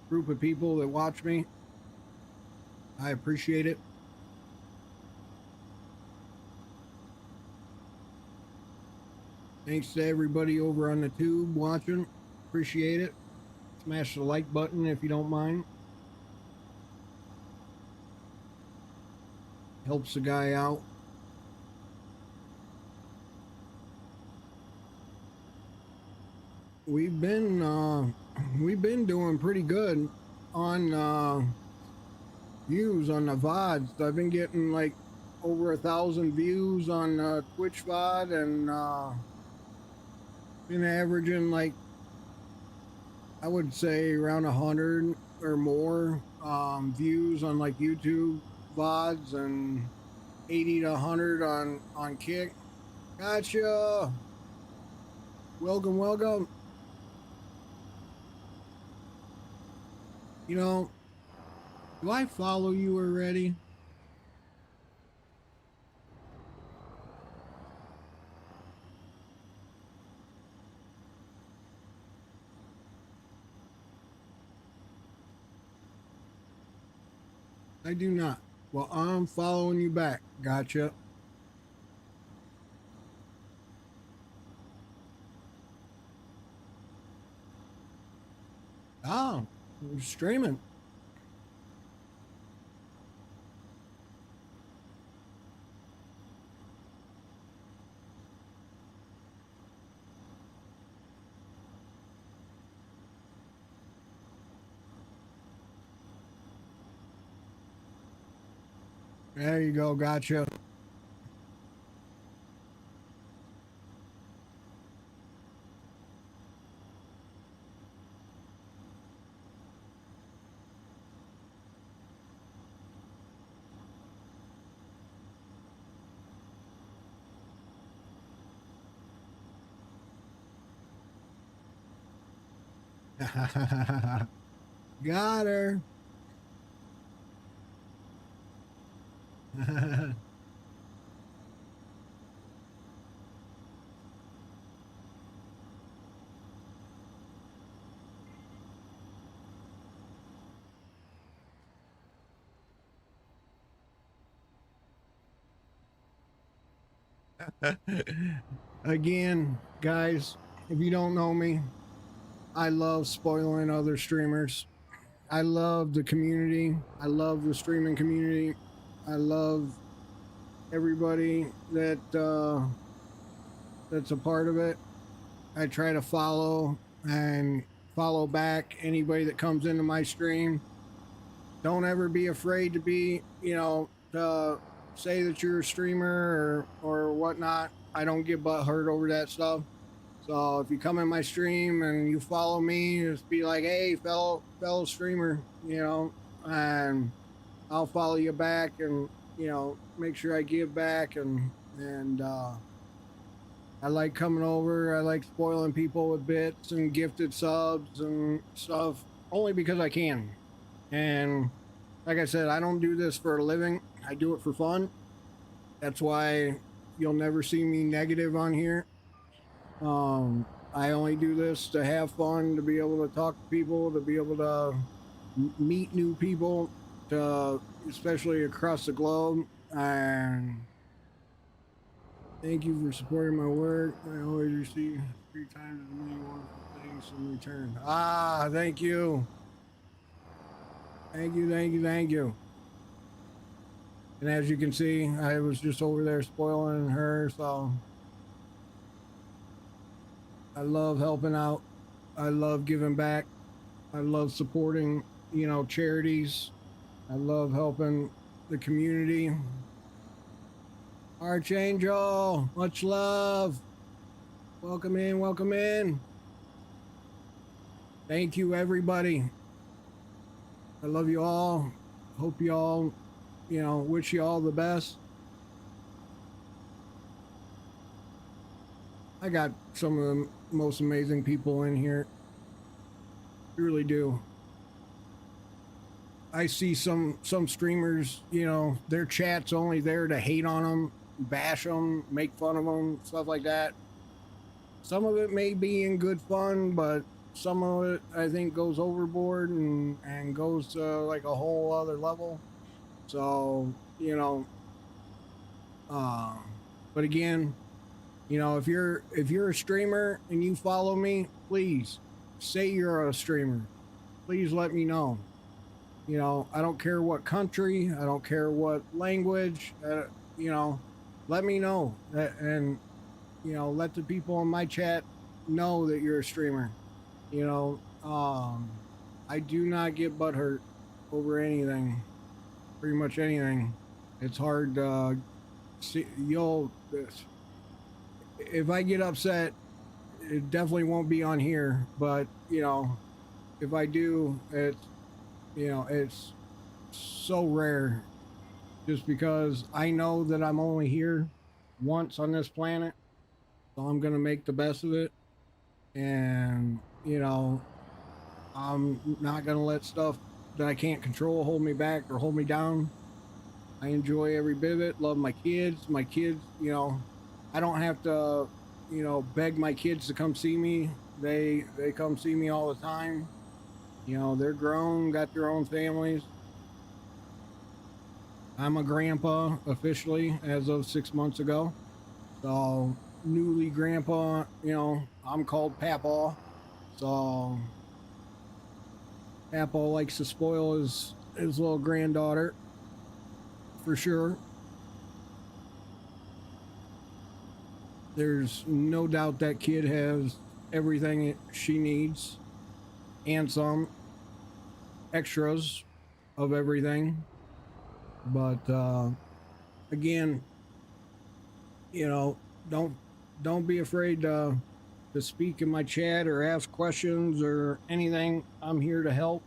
group of people that watch me. I appreciate it. Thanks to everybody over on the tube watching. Appreciate it. Smash the like button if you don't mind. Helps the guy out. We've been doing pretty good on views on the VODs. I've been getting like over 1,000 views on Twitch VOD, and been averaging like, I would say around 100 or more views on like YouTube VODs, and 80 to 100 on Kick. Gotcha. Welcome, welcome. You know, do I follow you already? I do not. Well, I'm following you back. Gotcha. Oh, you're streaming. There you go. Gotcha. Got her. Again, guys, if you don't know me, I love spoiling other streamers. I love the community. I love the streaming community. I love everybody that's a part of it. I try to follow and follow back anybody that comes into my stream. Don't ever be afraid to be, to say that you're a streamer or whatnot. I don't get butt hurt over that stuff. So if you come in my stream and you follow me, just be like, hey, fellow streamer, and I'll follow you back, and make sure I give back, and I like coming over. I like spoiling people with bits and gifted subs and stuff, only because I can. And like I said, I don't do this for a living. I do it for fun. That's why you'll never see me negative on here. I only do this to have fun, to be able to talk to people, to be able to meet new people, especially across the globe. And thank you for supporting my work. I always receive 3 times as many wonderful things in return. Ah, thank you. Thank you, thank you, thank you. And as you can see, I was just over there spoiling her, so I love helping out. I love giving back. I love supporting, charities. I love helping the community. Archangel, much love. Welcome in, welcome in. Thank you, everybody. I love you all. Hope you all, wish you all the best. I got some of the most amazing people in here. Really do. I see some streamers, their chat's only there to hate on them, bash them, make fun of them, stuff like that. Some of it may be in good fun, but some of it I think goes overboard and goes to like a whole other level. So, you know, uh, but again, you know, if you're a streamer and you follow me, please say you're a streamer. Please let me know. You know, I don't care what country, I don't care what language, you know, let me know that, and you know, let the people in my chat know that you're a streamer. You know, I do not get butthurt over anything, pretty much anything. It's hard to see. If I get upset, it definitely won't be on here. But you know, if I do, it's so rare. Just because I know that I'm only here once on this planet, so I'm gonna make the best of it. And you know, I'm not gonna let stuff that I can't control hold me back or hold me down. I enjoy every bit of it. Love my kids. My kids, you know, I don't have to, you know, beg my kids to come see me. They come see me all the time. You know, they're grown, got their own families. I'm a grandpa officially as of 6 months ago. So newly grandpa, you know, I'm called Papaw. So Papaw likes to spoil his little granddaughter for sure. There's no doubt that kid has everything she needs and some extras of everything. But again, you know, don't be afraid to speak in my chat or ask questions or anything. I'm here to help.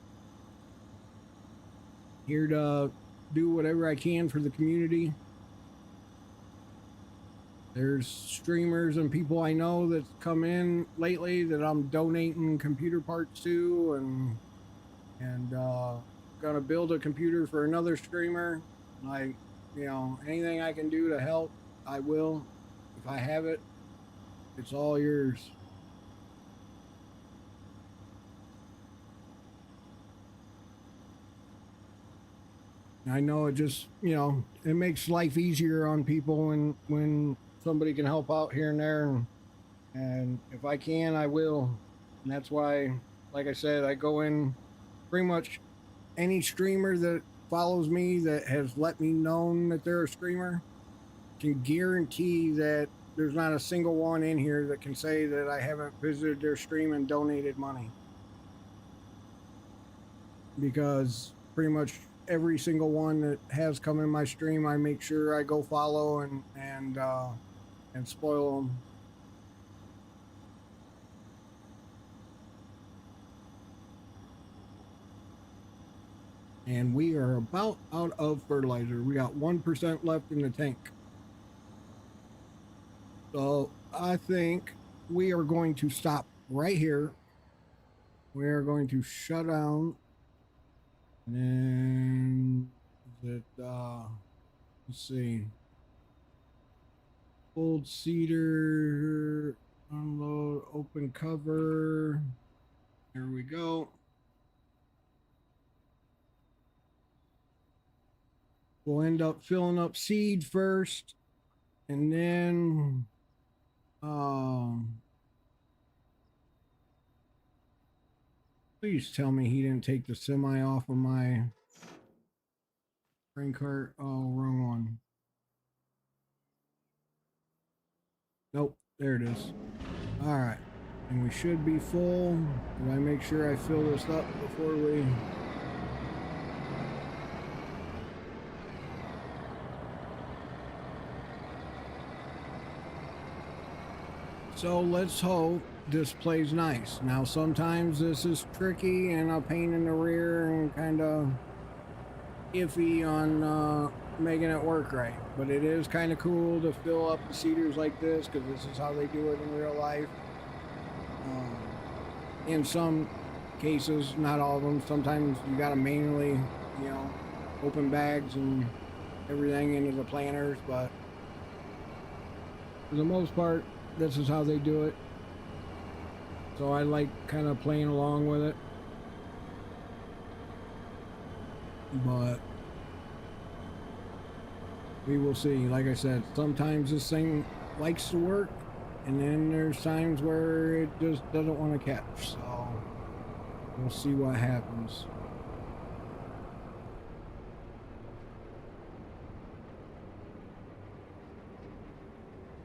Here to do whatever I can for the community. There's streamers and people I know that's come in lately that I'm donating computer parts to, and gonna build a computer for another streamer. Like, you know, anything I can do to help, I will. If I have it, it's all yours. I know it just, you know, it makes life easier on people when somebody can help out here and there, and if I can, I will. And that's why, like I said, I go in pretty much any streamer that follows me that has let me know that they're a streamer can guarantee that there's not a single one in here that can say that I haven't visited their stream and donated money. Because pretty much every single one that has come in my stream, I make sure I go follow and spoil them. And we are about out of fertilizer. We got 1% left in the tank. So I think we are going to stop right here. We are going to shut down. And then is it let's see. Old cedar, unload, open cover. There we go. We'll end up filling up seed first, and then please tell me he didn't take the semi off of my grain cart. Oh, wrong one. Nope, there it is. All right, and we should be full. Did I make sure I fill this up before we? So let's hope this plays nice. Now sometimes this is tricky and a pain in the rear and kind of iffy on making it work right. But it is kind of cool to fill up the cedars like this because this is how they do it in real life. In some cases, not all of them, sometimes you got to manually, you know, open bags and everything into the planters, but for the most part, this is how they do it. So I like kind of playing along with it. But we will see. Like I said, sometimes this thing likes to work, and then there's times where it just doesn't want to catch. So we'll see what happens.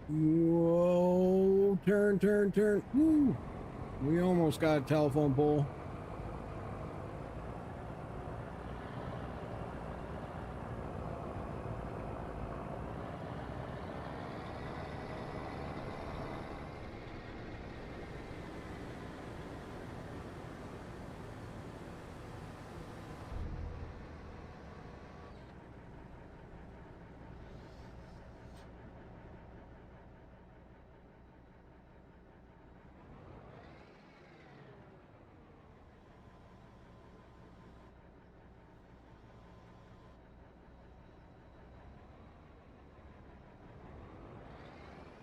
Whoa, turn, turn, turn. Woo. We almost got a telephone pole.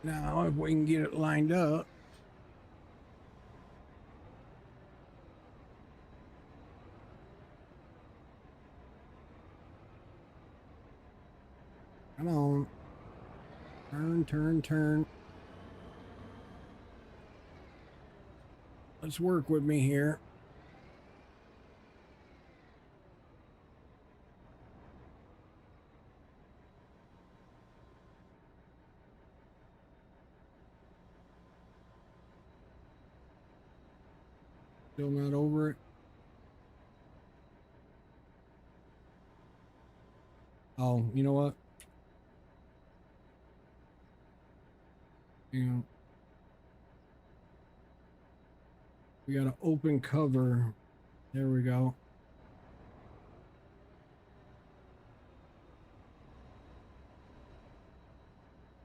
Now, if we can get it lined up. Come on. Turn, turn, turn. Let's work with me here. Still not over it. Oh, you know what? Hang on. We got an open cover. There we go.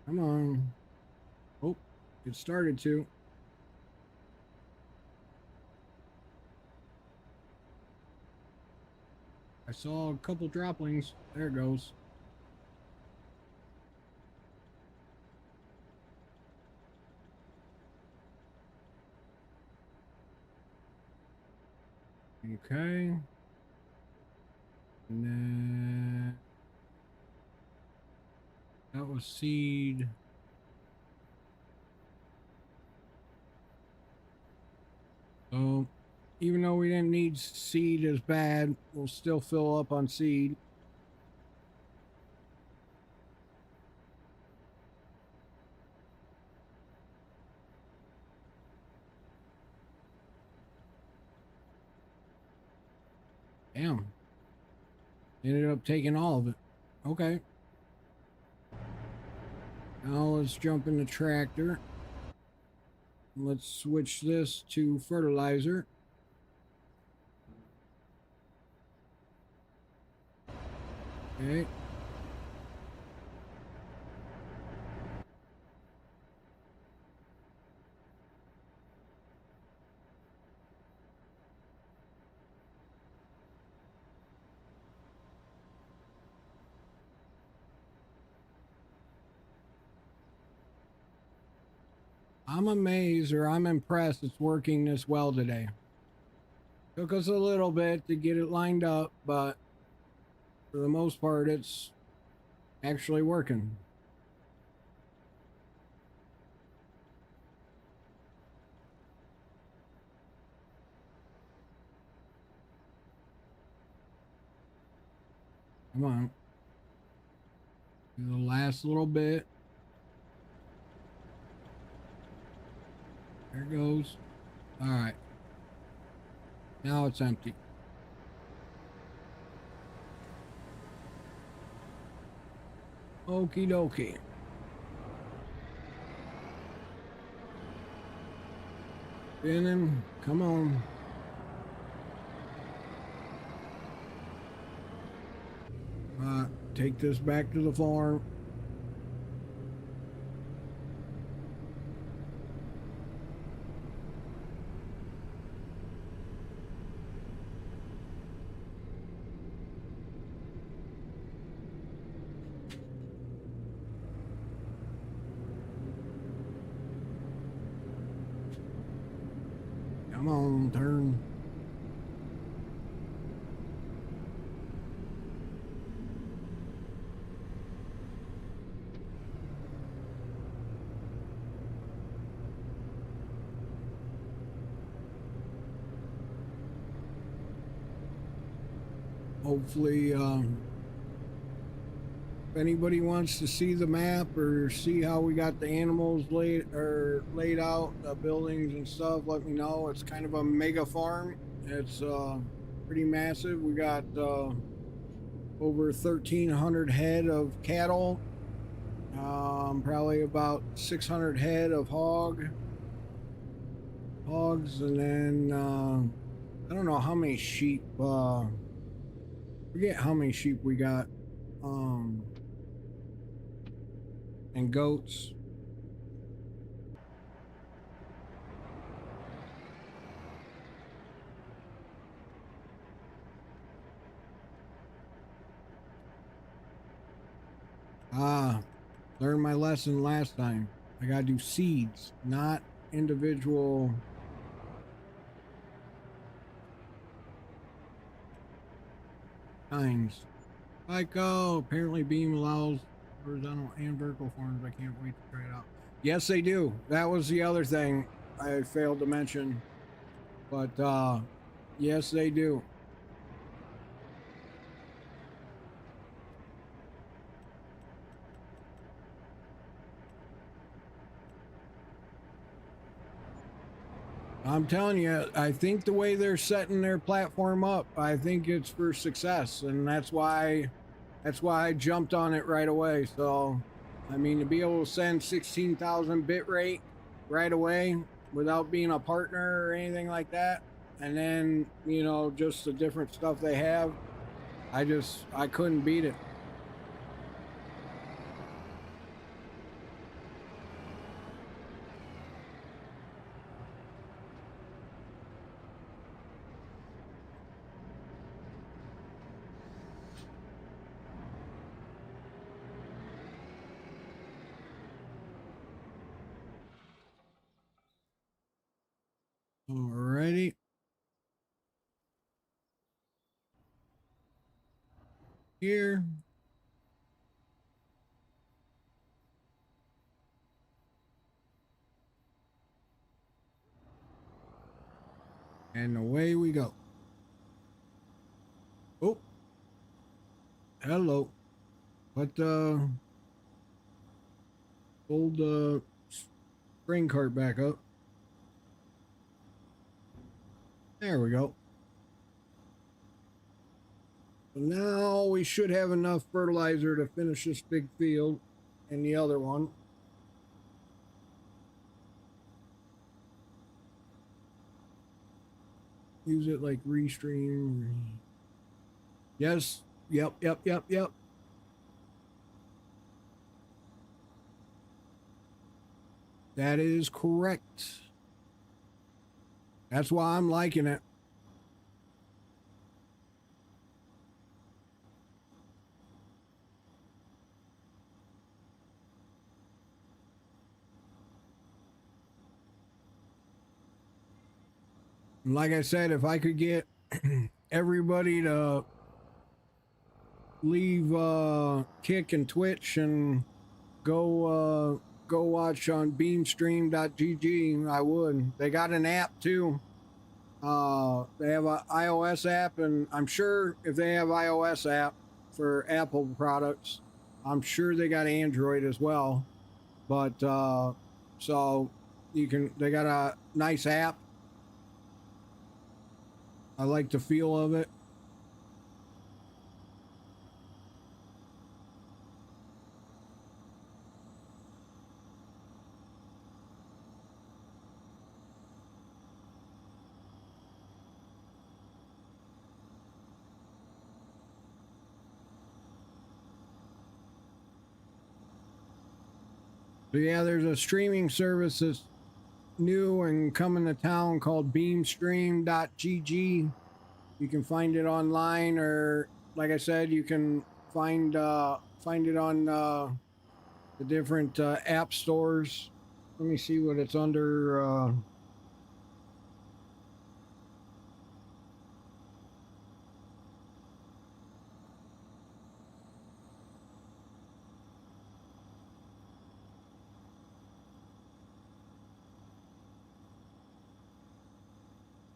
Come on. Oh, it started to. I saw a couple droplings. There it goes. Okay. And then that was seed. So even though we didn't need seed as bad, we'll still fill up on seed. Damn. Ended up taking all of it. Okay. Now let's jump in the tractor. Let's switch this to fertilizer. Okay. I'm amazed, or I'm impressed it's working this well today. Took us a little bit to get it lined up, but for the most part, it's actually working. Come on. Do the last little bit. There it goes. All right. Now it's empty. Okie dokie. Spinning. Come on. Take this back to the farm. Come on, turn. Hopefully, if anybody wants to see the map or see how we got the animals laid out, the buildings and stuff, let me know. It's kind of a mega farm. It's pretty massive. We got over 1,300 head of cattle, probably about 600 head of hogs, and then I don't know how many sheep. Forget how many sheep we got, and goats. Learned my lesson last time. I gotta do seeds, not individual. Times. Psycho. Apparently Beam allows horizontal and vertical forms. I can't wait to try it out. Yes, they do. That was the other thing I failed to mention. But yes, they do. I'm telling you, I think the way they're setting their platform up, I think it's for success, and that's why I jumped on it right away. So, I mean, to be able to send 16,000 bit rate right away without being a partner or anything like that, and then, you know, just the different stuff they have, I couldn't beat it. Alrighty. Here. And away we go. Oh. Hello. But old spring cart back up. There we go. So now we should have enough fertilizer to finish this big field and the other one. Use it like restream. Yes. Yep. That is correct. That's why I'm liking it. Like I said, if I could get everybody to leave Kick and Twitch and go watch on beamstream.gg, I would. They got an app too. They have an iOS app, and I'm sure if they have iOS app for Apple products, I'm sure they got Android as well. But so they got a nice app. I like the feel of it. So yeah, there's a streaming service that's new and coming to town called beamstream.gg. You can find it online, or like I said, you can find it on the different app stores. Let me see what it's under.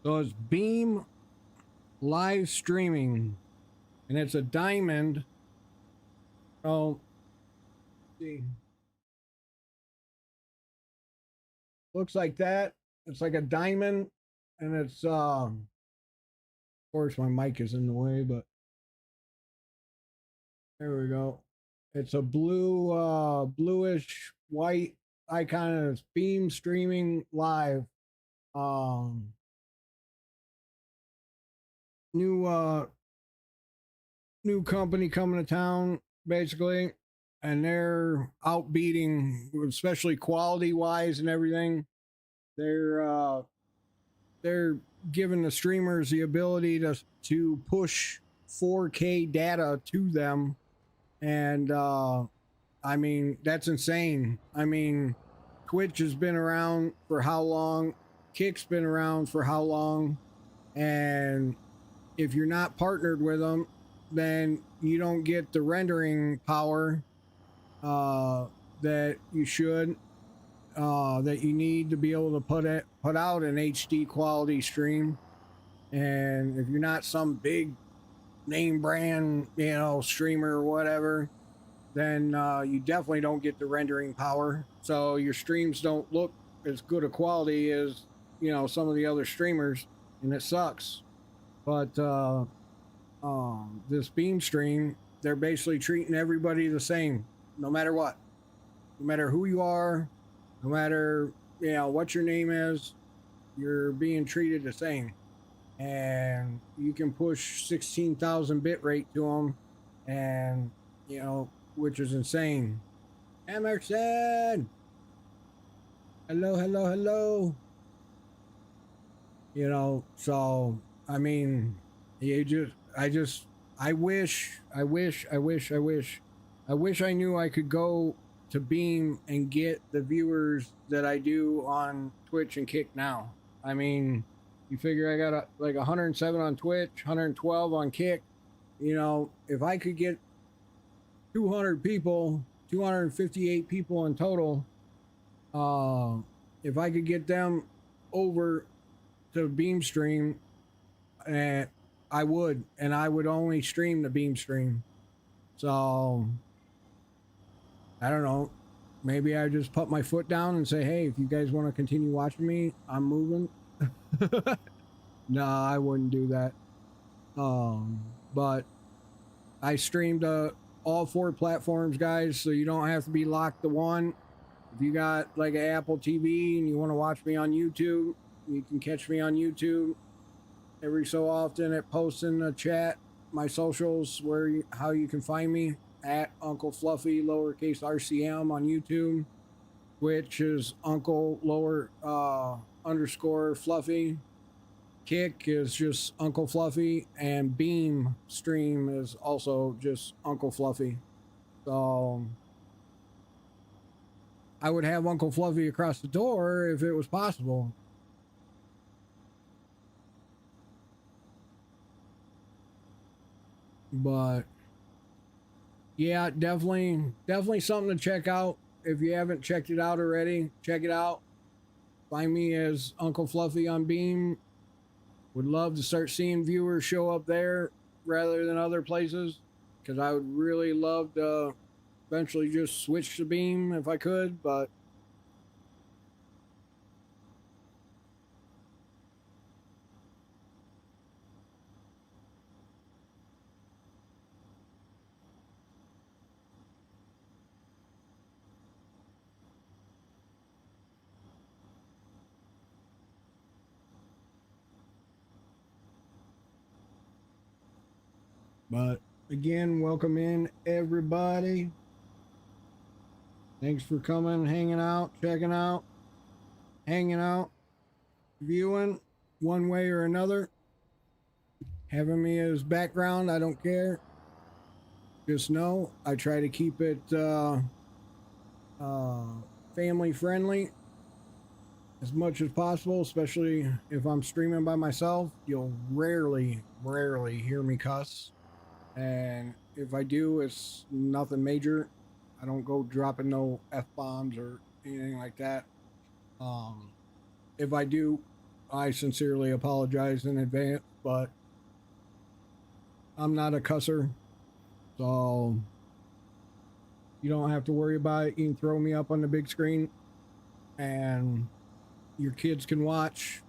So it's Beam live streaming, and it's a diamond. Oh, see, looks like that. It's like a diamond, and it's of course my mic is in the way, but there we go. It's a bluish white icon, and it's Beam streaming live. Um, new new company coming to town, basically, and they're outbeating, especially quality wise and everything. They're giving the streamers the ability to push 4K data to them, and I mean that's insane. I mean, Twitch has been around for how long? Kick's been around for how long? And if you're not partnered with them, then you don't get the rendering power that you should, that you need to be able to put out an HD quality stream. And if you're not some big name brand, streamer or whatever, then you definitely don't get the rendering power. So your streams don't look as good a quality as some of the other streamers, and it sucks. But this Beam stream, they're basically treating everybody the same, no matter what, no matter who you are, no matter what your name is, you're being treated the same. And you can push 16,000 bit rate to them, and which is insane. Emerson, hello. So I mean, I wish I knew I could go to Beam and get the viewers that I do on Twitch and Kick now. I mean, you figure I got like 107 on Twitch, 112 on Kick. If I could get 200 people, 258 people in total, if I could get them over to Beam stream, and I would only stream the Beam stream. So I don't know, maybe I just put my foot down and say, hey, if you guys want to continue watching me, I'm moving. No, I wouldn't do that. But I streamed all 4 platforms, guys, so you don't have to be locked to one. If you got like an Apple TV and you want to watch me on YouTube, you can catch me on YouTube every so often. It posts in the chat my socials, how you can find me at Uncle Fluffy lowercase RCM on YouTube, which is Uncle underscore Fluffy. Kick is just Uncle Fluffy, and Beam stream is also just Uncle Fluffy. So I would have Uncle Fluffy across the door if it was possible. But yeah, definitely something to check out. If you haven't checked it out already, check it out. Find me as Uncle Fluffy on Beam. Would love to start seeing viewers show up there rather than other places, because I would really love to eventually just switch to Beam if I could, but again, welcome in everybody. Thanks for coming, hanging out, checking out, hanging out, viewing one way or another. Having me as background, I don't care. Just know I try to keep it family friendly as much as possible, especially if I'm streaming by myself. You'll rarely hear me cuss. And if I do, it's nothing major. I don't go dropping no F-bombs or anything like that. If I do, I sincerely apologize in advance, but I'm not a cusser, so you don't have to worry about it. You can throw me up on the big screen and your kids can watch,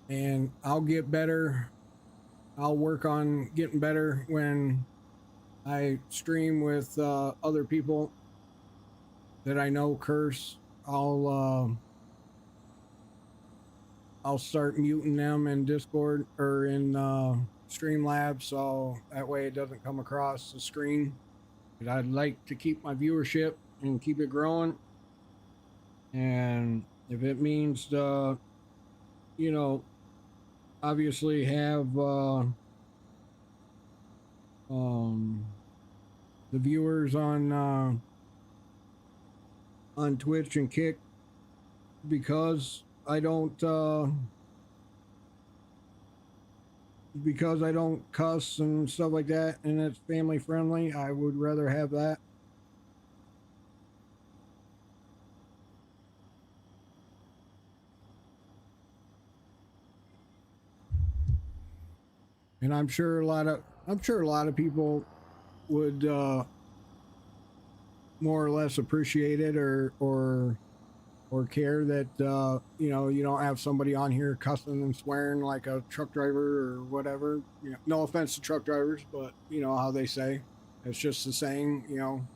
and I'll get better. I'll work on getting better when I stream with other people that I know curse. I'll start muting them in Discord or in Streamlabs, so that way it doesn't come across the screen. But I'd like to keep my viewership and keep it growing. And if it means you know, obviously have the viewers on Twitch and Kick, because I don't cuss and stuff like that, and it's family friendly, I would rather have that. And I'm sure a lot of people would more or less appreciate it, or care that you know, you don't have somebody on here cussing and swearing like a truck driver or whatever. You know, no offense to truck drivers, but you know how they say, it's just the saying, you know,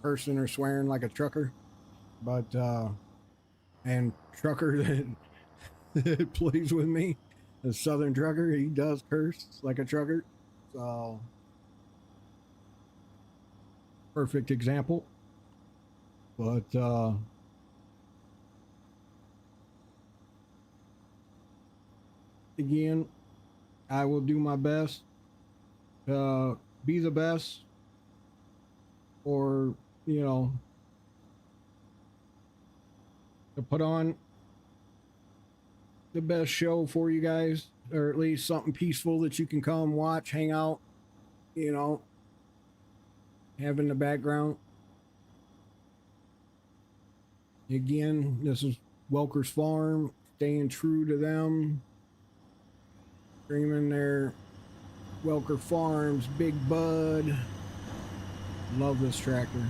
cursing or swearing like a trucker. But and trucker that plays with me, a Southern trucker, he does curse like a trucker. So perfect example. But again, I will do my best to be the best, or you know, to put on the best show for you guys, or at least something peaceful that you can come watch, hang out, you know, have in the background. Again, this is Welker's Farm, staying true to them, streaming their Welker Farms, Big Bud. Love this tractor.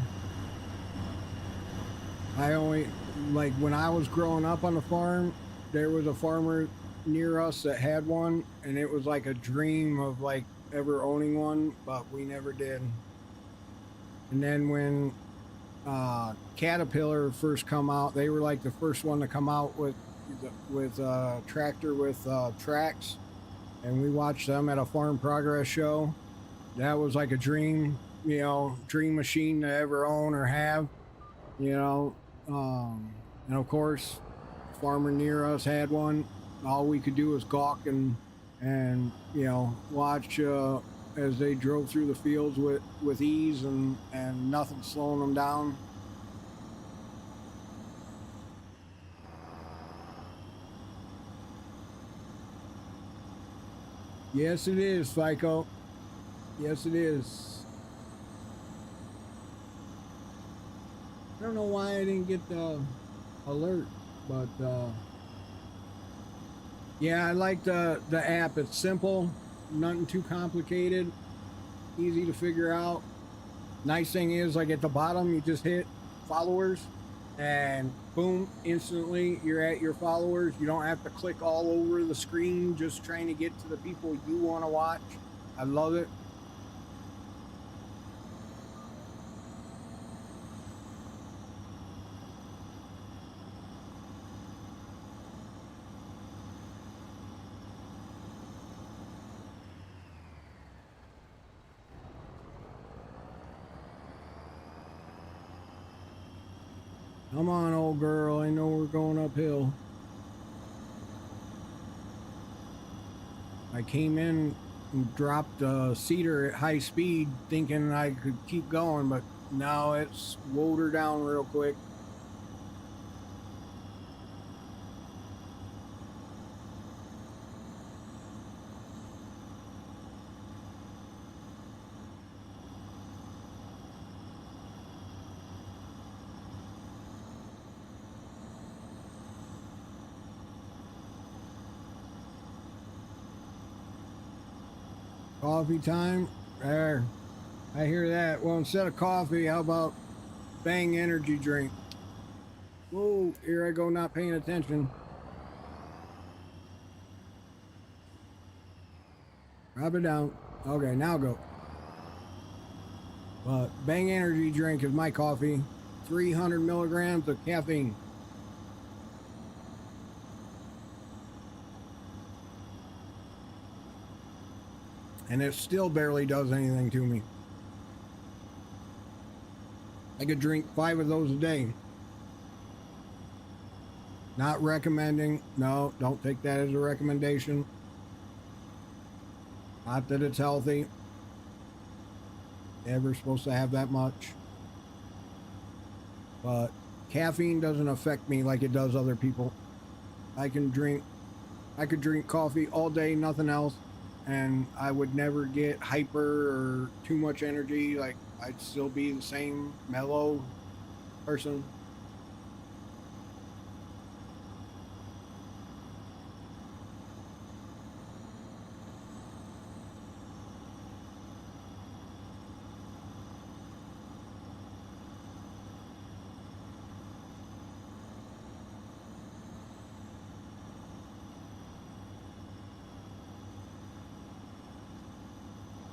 I only, like, when I was growing up on the farm, there was a farmer near us that had one, and it was like a dream of like ever owning one, but we never did. And then when Caterpillar first come out, they were like the first one to come out with tractor with tracks, and we watched them at a farm progress show. That was like a dream, you know, dream machine to ever own or have, you know. And of course, farmer near us had one. All we could do was gawk and you know, watch as they drove through the fields with ease, and nothing slowing them down. Yes, it is, FICO. Yes, it is. I don't know why I didn't get the alert, but yeah, I like the app. It's simple, nothing too complicated, easy to figure out. Nice thing is, like, at the bottom, you just hit followers, and boom, instantly you're at your followers. You don't have to click all over the screen just trying to get to the people you want to watch. I love it. Come on, old girl. I know we're going uphill. I came in and dropped a cedar at high speed thinking I could keep going, but now it's slowed her down real quick. Coffee time. There. I hear that. Well, instead of coffee, how about Bang energy drink? Whoa, here I go not paying attention. Drop it down. Okay, now go. But Bang energy drink is my coffee. 300 milligrams of caffeine. And it still barely does anything to me. I could drink 5 of those a day. Not recommending. No, don't take that as a recommendation. Not that it's healthy. Never supposed to have that much. But caffeine doesn't affect me like it does other people. I could drink coffee all day, nothing else, and I would never get hyper or too much energy. Like, I'd still be the same mellow person.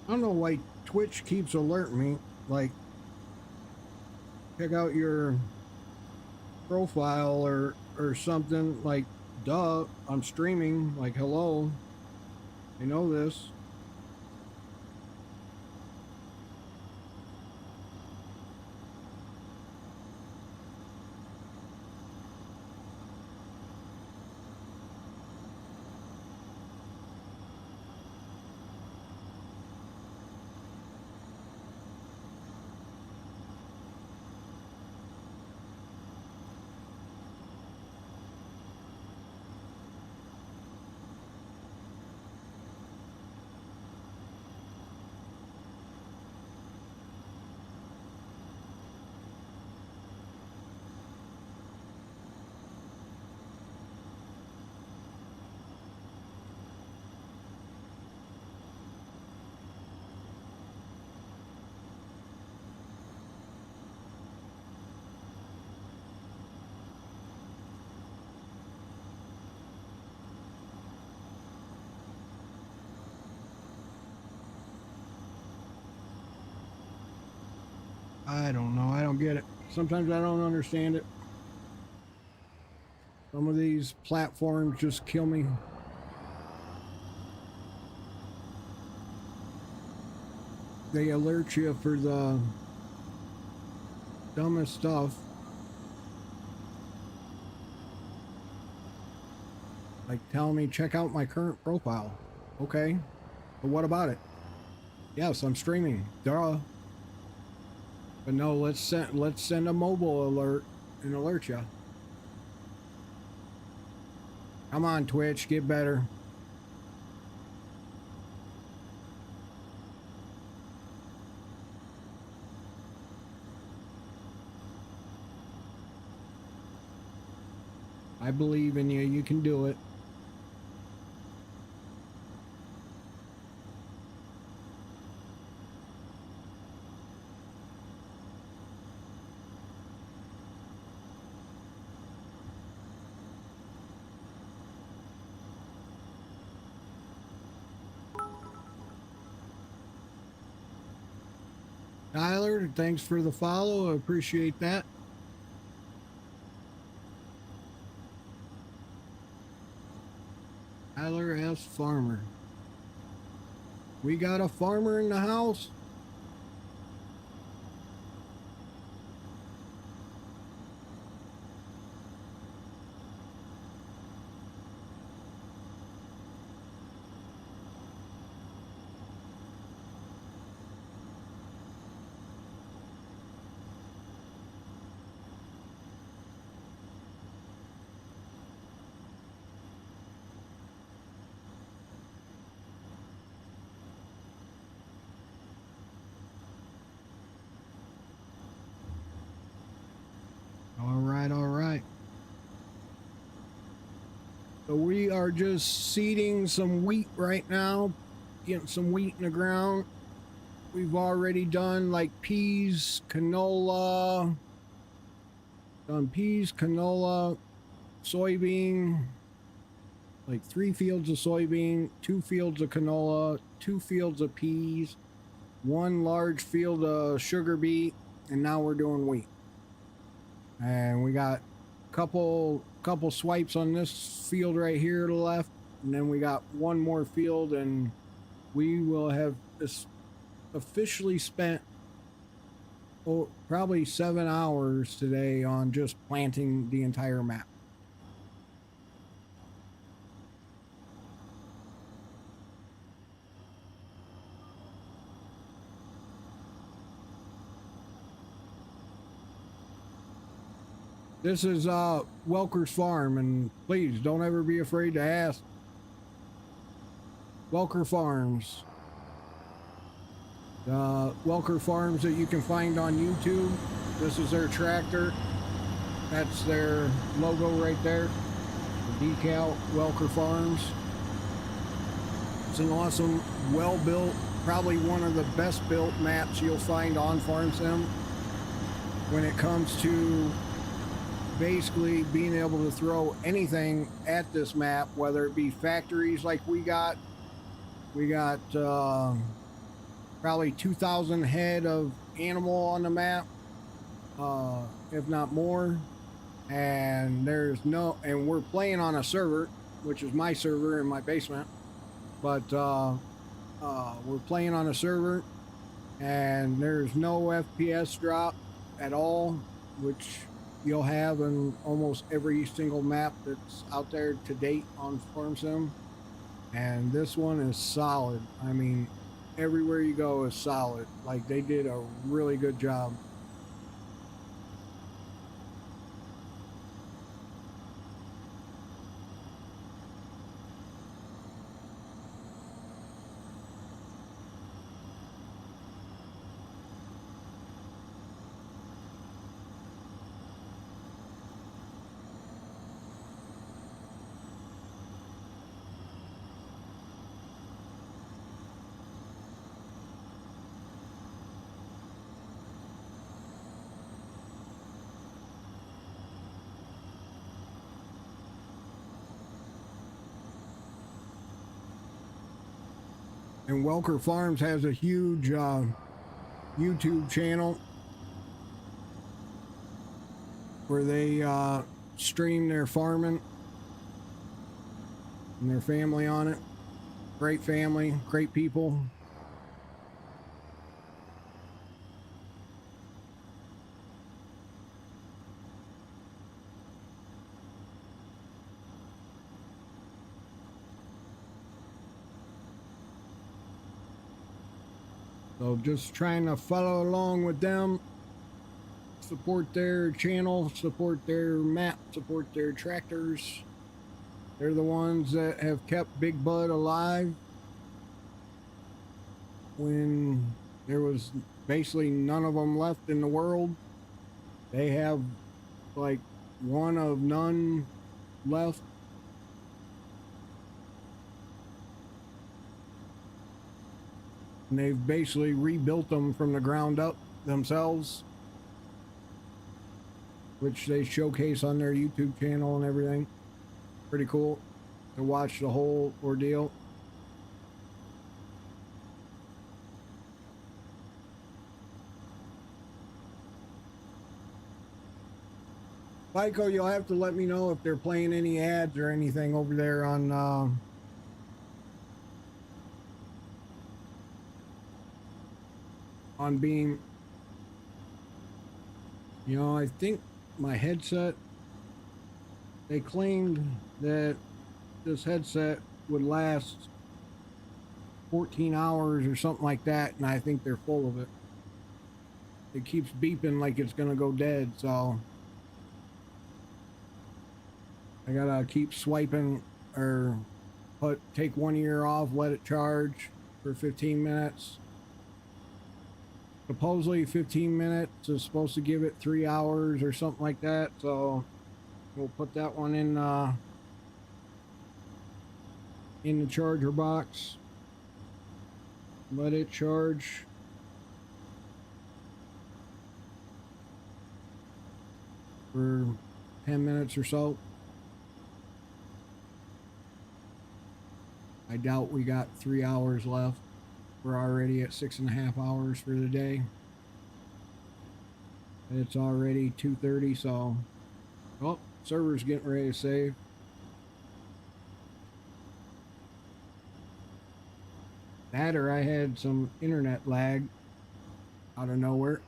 I don't know why Twitch keeps alerting me. Like, check out your profile or something. Like, duh, I'm streaming. Like, hello, I know this. I don't know. I don't get it. Sometimes I don't understand it. Some of these platforms just kill me. They alert you for the dumbest stuff. Like telling me, check out my current profile. Okay, but what about it? Yes, I'm streaming. Duh. But no, let's send a mobile alert and alert you. Come on, Twitch, get better. I believe in you. You can do it. Tyler, thanks for the follow. I appreciate that. Tyler S. Farmer. We got a farmer in the house. All right. So we are just seeding some wheat right now. getting some wheat in the ground. We've already done like peas, canola, soybean, like 3 fields of soybean, 2 fields of canola, 2 fields of peas, 1 large field of sugar beet, and now we're doing wheat. And we got couple swipes on this field right here to the left, and then we got 1 more field, and we will have this officially spent probably 7 hours today on just planting the entire map. This is Welker's farm, and please don't ever be afraid to ask. Welker Farms. Welker Farms that you can find on YouTube. This is their tractor. That's their logo right there. The decal, Welker Farms. It's an awesome, well-built, probably one of the best built maps you'll find on FarmSim when it comes to basically being able to throw anything at this map, whether it be factories like we got probably 2,000 head of animal on the map, if not more. And we're playing on a server, which is my server in my basement, but we're playing on a server, and there's no FPS drop at all, which you'll have in almost every single map that's out there to date on FarmSim. And this one is solid. I mean, everywhere you go is solid. Like, they did a really good job. And Welker Farms has a huge YouTube channel where they stream their farming and their family on it. Great family, great people. So just trying to follow along with them, support their channel, support their map, support their tractors. They're the ones that have kept Big Bud alive when there was basically none of them left in the world. They have like one of none left. And they've basically rebuilt them from the ground up themselves, which they showcase on their YouTube channel and everything. Pretty cool to watch the whole ordeal. Pico, you'll have to let me know if they're playing any ads or anything over there on Beam. You know, I think my headset, they claimed that this headset would last 14 hours or something like that, and I think they're full of it. It keeps beeping like it's gonna go dead, so I gotta keep swiping or take one ear off, let it charge for 15 minutes. Supposedly 15 minutes is supposed to give it 3 hours or something like that, so we'll put that one in the charger box. let it charge. For 10 minutes or so. I doubt we got 3 hours left. We're already at 6.5 hours for the day. It's already 2:30, so oh, server's getting ready to save. That or I had some internet lag out of nowhere.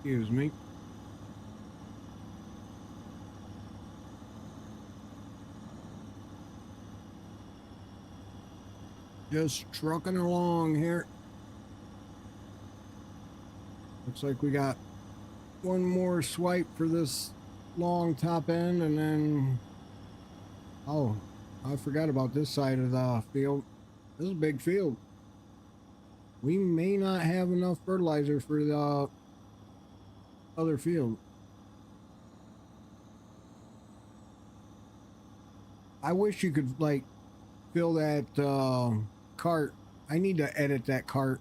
Excuse me. Just trucking along here. Looks like we got one more swipe for this long top end, and then oh, I forgot about this side of the field. This is a big field. We may not have enough fertilizer for the other field. I wish you could like fill that cart. I need to edit that cart,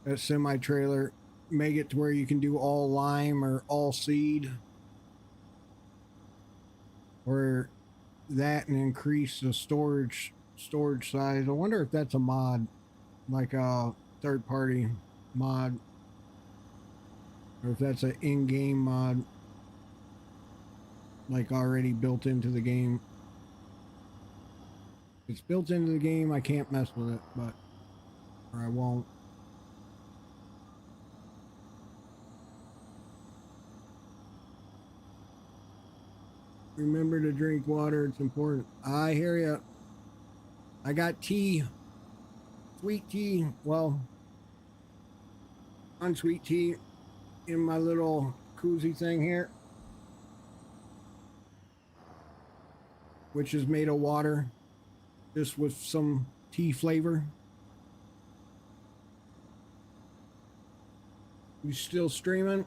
that semi trailer, make it to where you can do all lime or all seed, or that, and increase the storage size. I wonder if that's a mod, like a third party mod, or if that's an in-game mod, like already built into the game. If it's built into the game, I can't mess with it, but or I won't. Remember to drink water, it's important. I hear ya. I got tea, sweet tea, well, unsweet tea in my little koozie thing here, which is made of water, just with some tea flavor. You still streaming?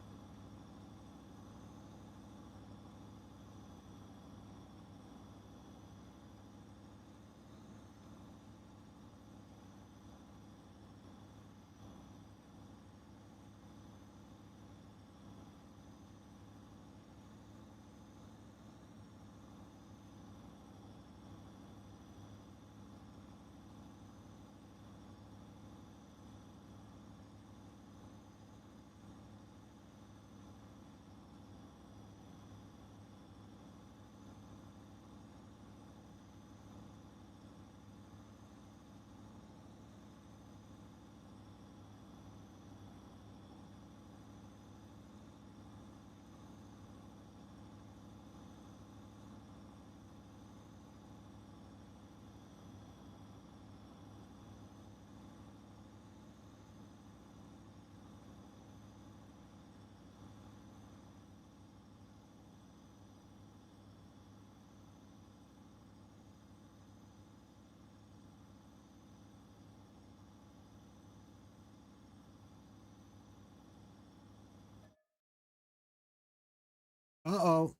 Uh-oh.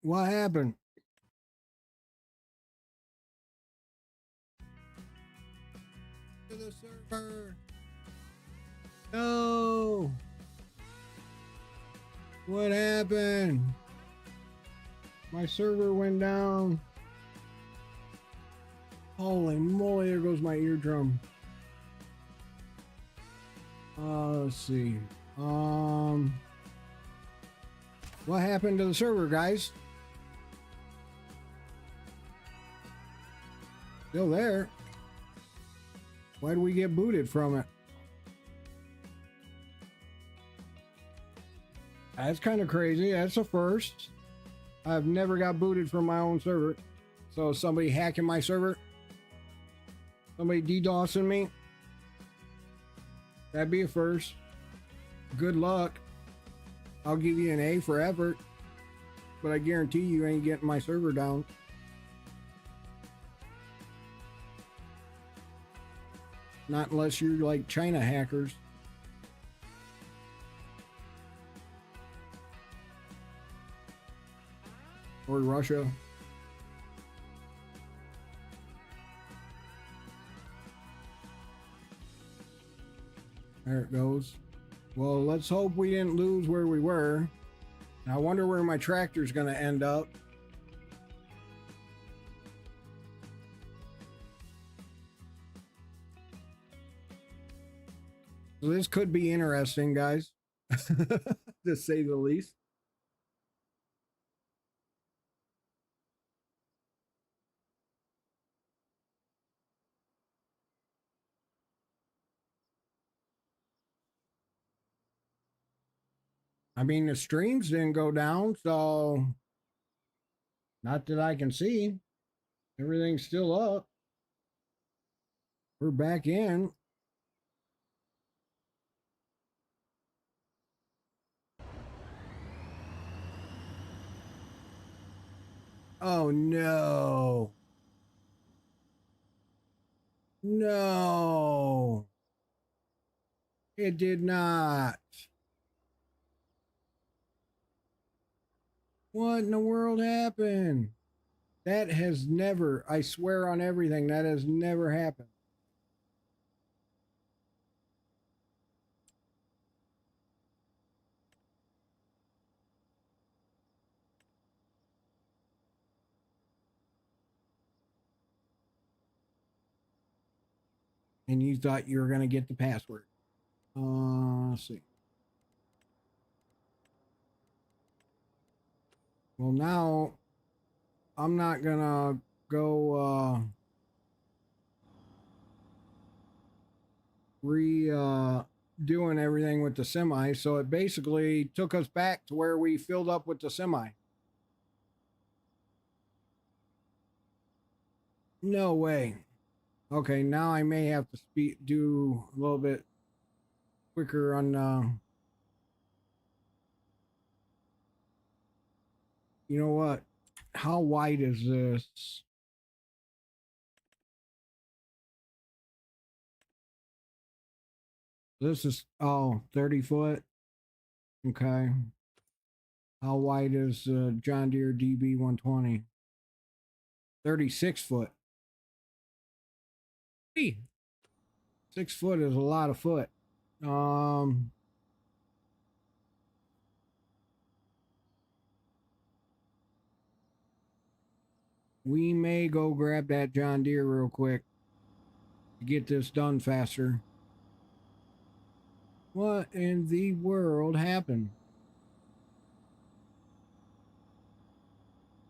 What happened? To the server. No. What happened? My server went down. Holy moly, there goes my eardrum. Let's see. What happened to the server, guys? Still there. Why did we get booted from it? That's kind of crazy. That's a first. I've never got booted from my own server. So somebody hacking my server? Somebody DDoSing me? That'd be a first. Good luck. I'll give you an A for effort. But I guarantee you ain't getting my server down. Not unless you're like China hackers. Or Russia. There it goes. Well, let's hope we didn't lose where we were. I wonder where my tractor's going to end up. So this could be interesting, guys, to say the least. I mean, the streams didn't go down, so not that I can see. Everything's still up. We're back in. Oh, no. No. It did not. What in the world happened? That has never, I swear on everything, that has never happened. And you thought you were going to get the password. Let's see. Well, now I'm not going to go doing everything with the semi. So it basically took us back to where we filled up with the semi. No way. Okay, now I may have to do a little bit quicker on you know what? How wide is this? This is 30 foot. Okay. How wide is John Deere DB 120? 36 foot. 6 foot is a lot of foot. We may go grab that John Deere real quick to get this done faster. What in the world happened?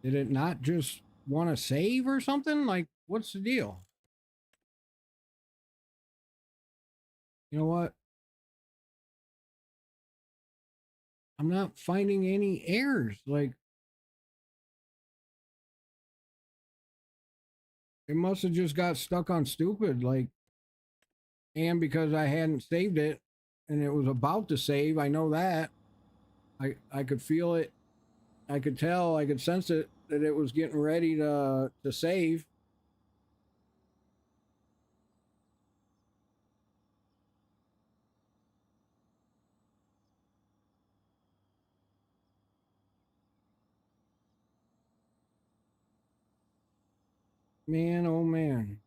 Did it not just want to save or something? Like, what's the deal? You know what? I'm not finding any errors. Like, it must have just got stuck on stupid. Like, and because I hadn't saved it and it was about to save, I know that. I could feel it. I could tell, I could sense it that it was getting ready to save. Man, oh man.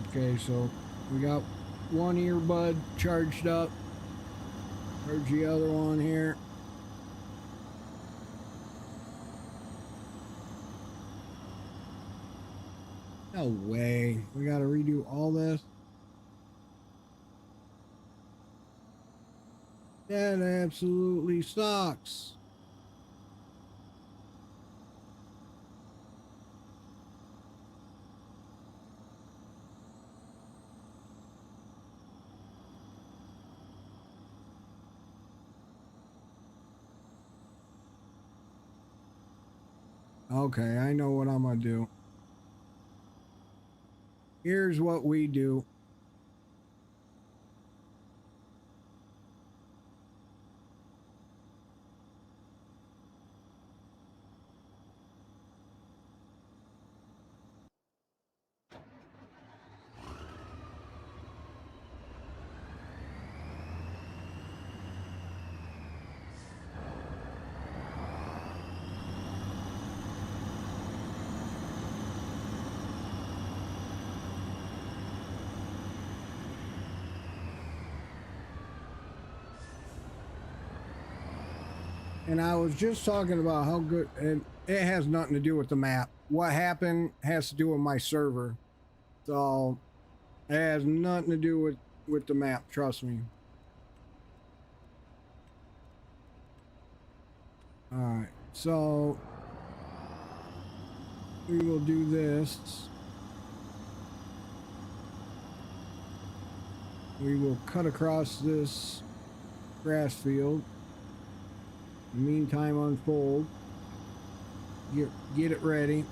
Okay, so we got one earbud charged up. Charge the other one here. No way. We got to redo all this. That absolutely sucks. Okay, I know what I'm going to do. Here's what we do. And I was just talking about how good, and it has nothing to do with the map. What happened has to do with my server. So it has nothing to do with the map, trust me. All right, so we will do this. We will cut across this grass field. In the meantime, unfold. Get it ready.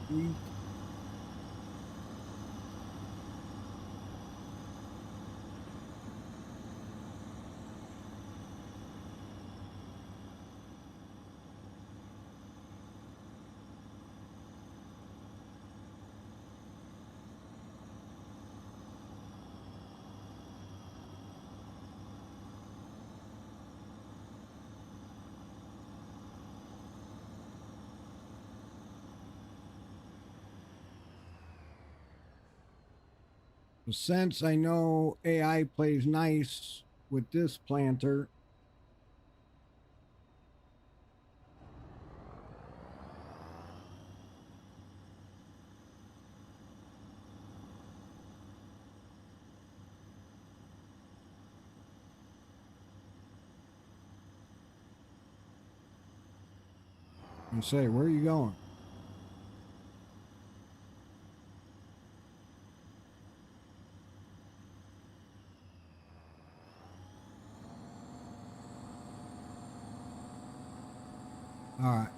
We since I know AI plays nice with this planter, and say, where are you going? All right.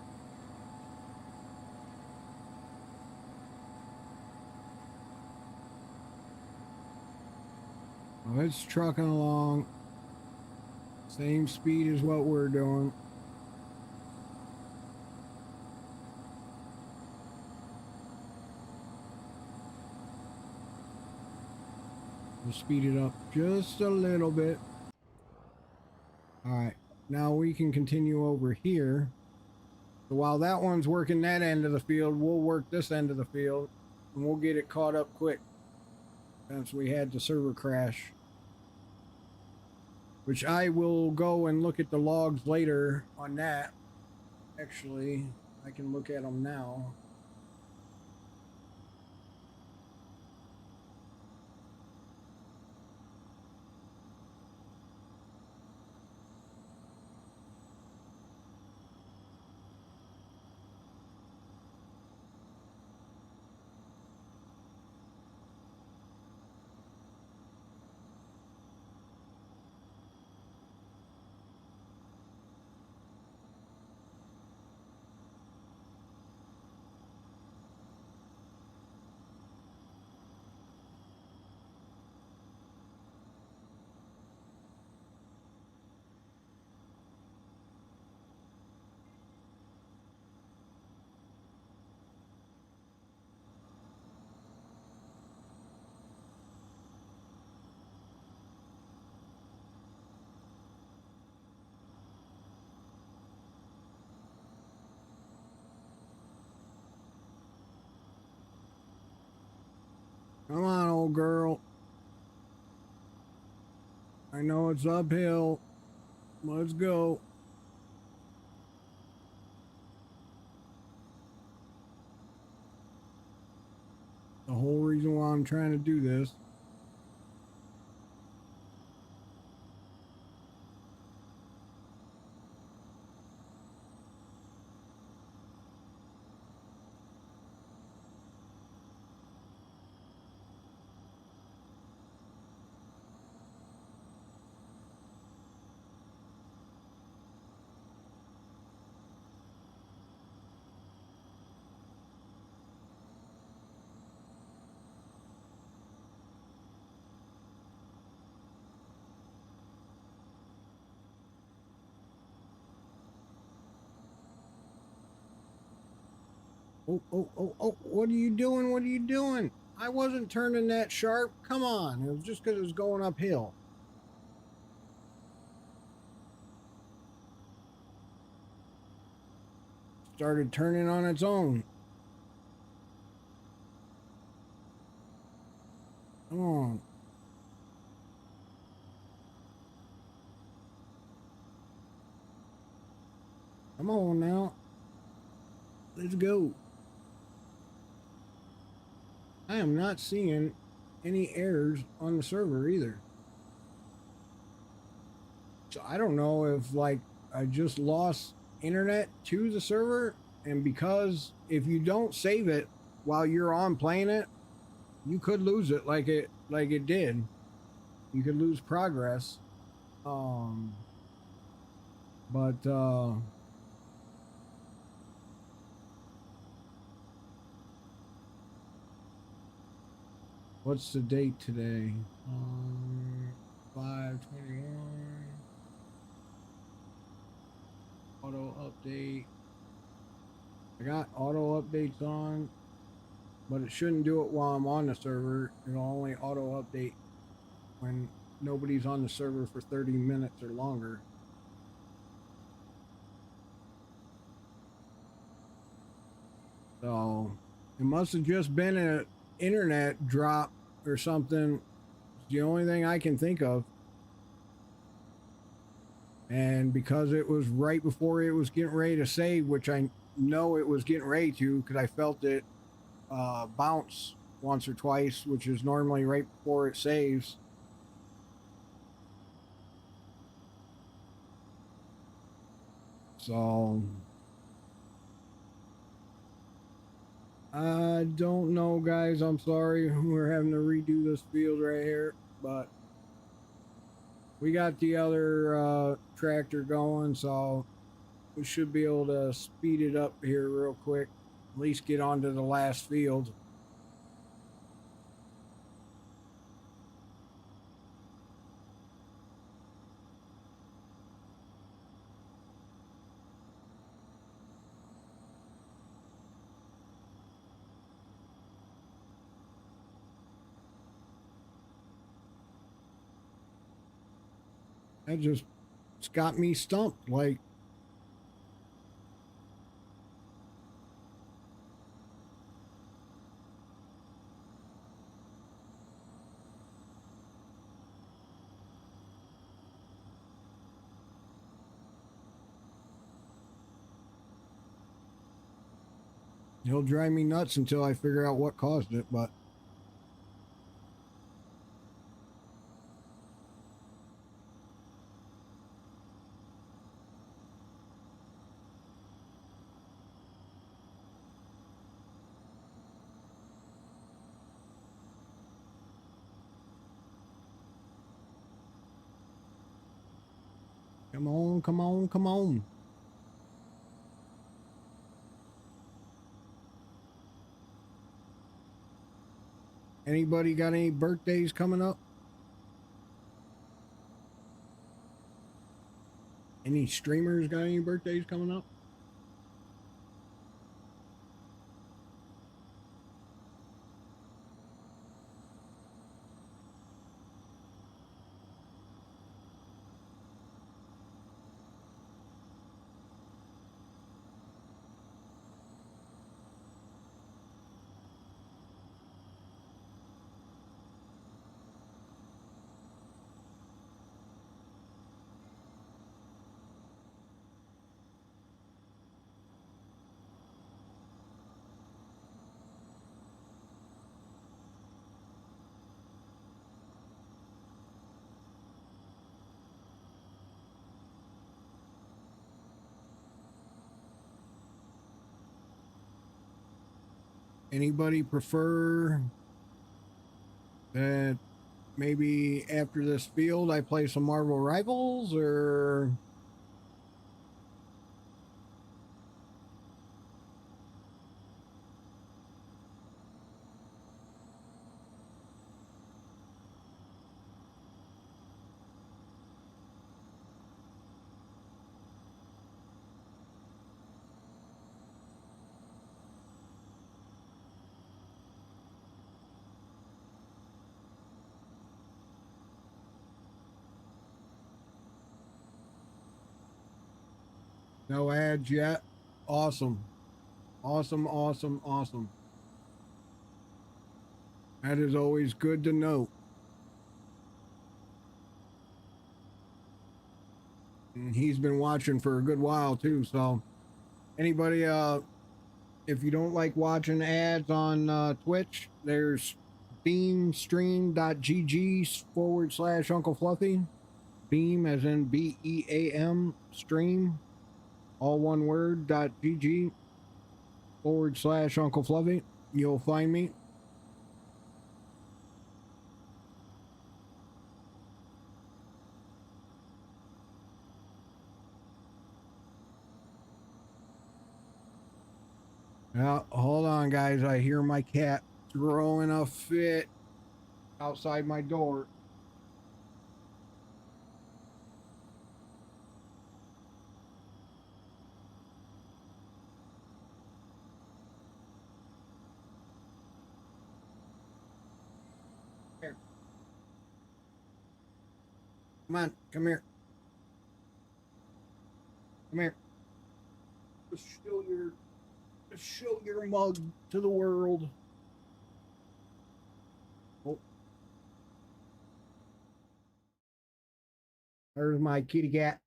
Well, it's trucking along. Same speed as what we're doing. We'll speed it up just a little bit. All right. Now we can continue over here. So while that one's working that end of the field, we'll work this end of the field. And we'll get it caught up quick. Since we had the server crash. Which I will go and look at the logs later on that. Actually, I can look at them now. Come on, old girl. I know it's uphill. Let's go. The whole reason why I'm trying to do this. Oh, oh, oh, oh, what are you doing? What are you doing? I wasn't turning that sharp. Come on. It was just because it was going uphill. Started turning on its own. Come on. Come on now. Let's go. I am not seeing any errors on the server either. So I don't know if like I just lost internet to the server, and because if you don't save it while you're on playing it, you could lose it like it did. You could lose progress. Um but what's the date today? 5/21. Auto update. I got auto updates on, but it shouldn't do it while I'm on the server. It'll only auto update when nobody's on the server for 30 minutes or longer. So it must have just been an internet drop or something. It's the only thing I can think of. And because it was right before it was getting ready to save, which I know it was getting ready to because I felt it bounce once or twice, which is normally right before it saves. So I don't know, guys. I'm sorry we're having to redo this field right here, but we got the other tractor going, so we should be able to speed it up here real quick. At least get onto the last field. That just it's got me stumped. Like, he'll drive me nuts until I figure out what caused it, but come on, come on, come on. Anybody got any birthdays coming up? Any streamers got any birthdays coming up? Anybody prefer that maybe after this field I play some Marvel Rivals, or no ads yet? Awesome. Awesome, awesome, awesome. That is always good to know. And he's been watching for a good while too, so anybody if you don't like watching ads on Twitch, there's beamstream.gg/Uncle Fluffy. Beam as in BEAM stream, all one word, .gg/Uncle Fluffy. You'll find me. Now, hold on, guys. I hear my cat throwing a fit outside my door. Here. Come on, come here. Come here. Show your mug to the world. Oh. There's my kitty cat.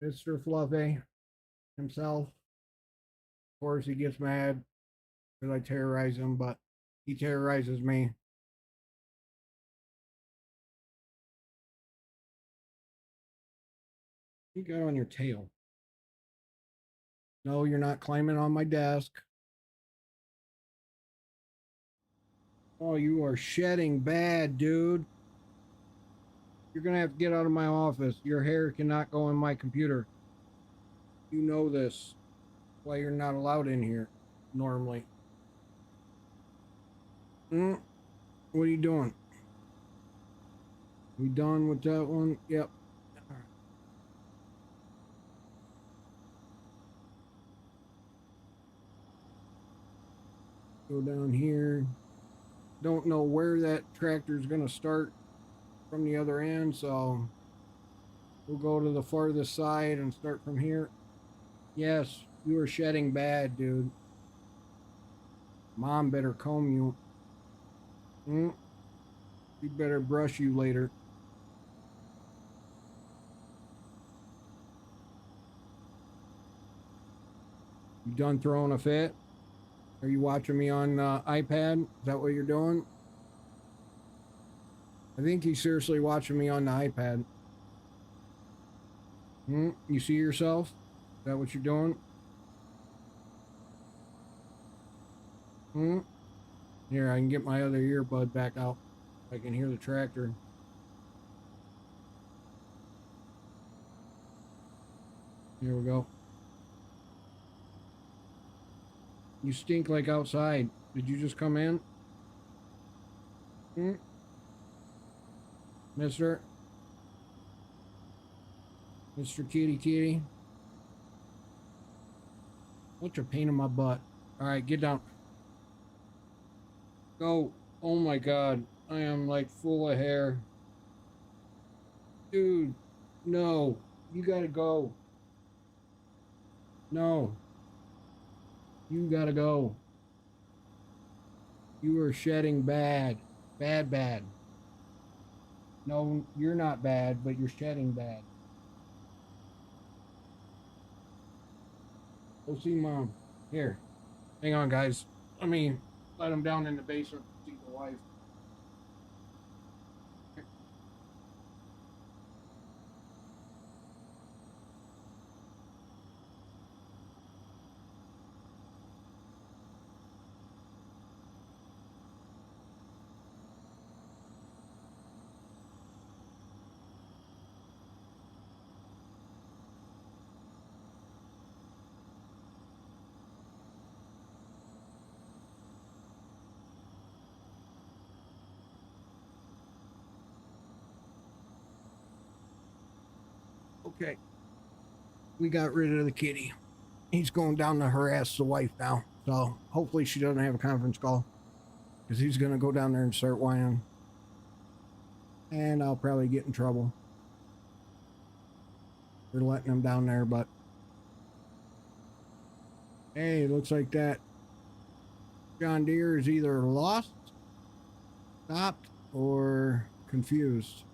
Mr. Fluffy himself. Of course, he gets mad because I terrorize him, but he terrorizes me. You got on your tail. No, you're not climbing on my desk. Oh, you are shedding bad, dude. You're gonna have to get out of my office. Your hair cannot go in my computer. You know this. Why you're not allowed in here normally. What are you doing? We done with that one? Yep. Go down here. Don't know where that tractor is gonna start from the other end, so we'll go to the farthest side and start from here. Yes, you are shedding bad, dude. Mom better comb you. She better brush you later. You done throwing a fit? Are you watching me on iPad? Is that what you're doing? I think he's seriously watching me on the iPad. You see yourself? Is that what you're doing? Here, I can get my other earbud back out. I can hear the tractor. Here we go. You stink like outside. Did you just come in? Mister Kitty Kitty. What's your pain in my butt? Alright, get down. Go. Oh my god. I am like full of hair. Dude, no. You gotta go. No. You gotta go. You are shedding bad. Bad. No, you're not bad, but you're shedding bad. Go see Mom. Here. Hang on, guys. Let me let him down in the basement to see the wife. Okay. We got rid of the kitty. He's going down to harass the wife now. So hopefully she doesn't have a conference call. Because he's going to go down there and start whining. And I'll probably get in trouble for letting him down there. But hey, looks like that John Deere is either lost, stopped, or confused.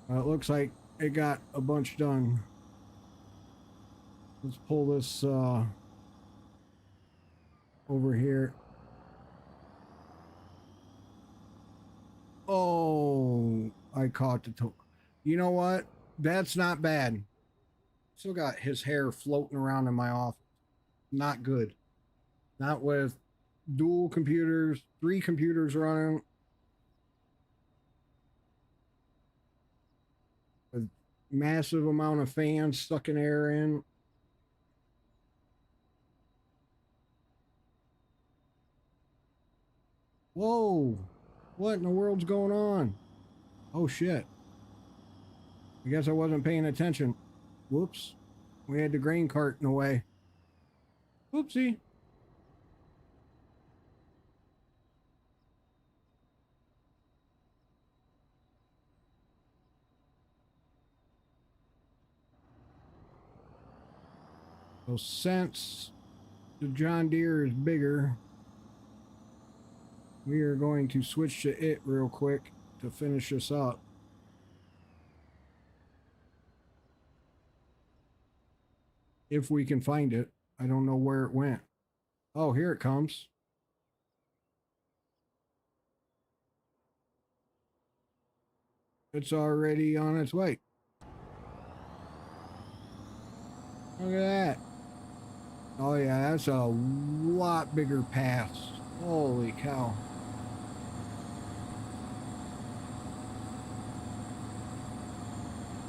It looks like it got a bunch done. Let's pull this over here. Oh, I caught the toe. You know what? That's not bad. Still got his hair floating around in my office. Not good. Not with dual computers, 3 computers running. A massive amount of fans sucking air in. Whoa. What in the world's going on? Oh, shit. I guess I wasn't paying attention. Whoops. We had the grain cart in the way. Whoopsie. So since the John Deere is bigger, we are going to switch to it real quick to finish this up. If we can find it. I don't know where it went. Oh, here it comes. It's already on its way. Look at that. Oh yeah, that's a lot bigger pass. Holy cow.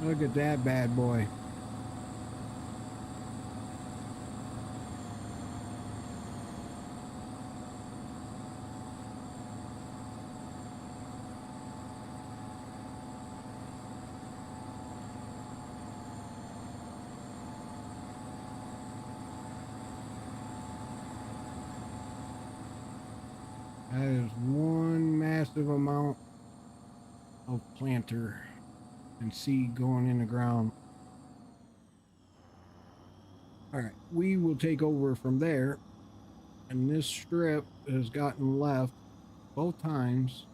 Look at that bad boy. That is one massive amount of planter and seed going in the ground. All right, we will take over from there. And this strip has gotten left both times.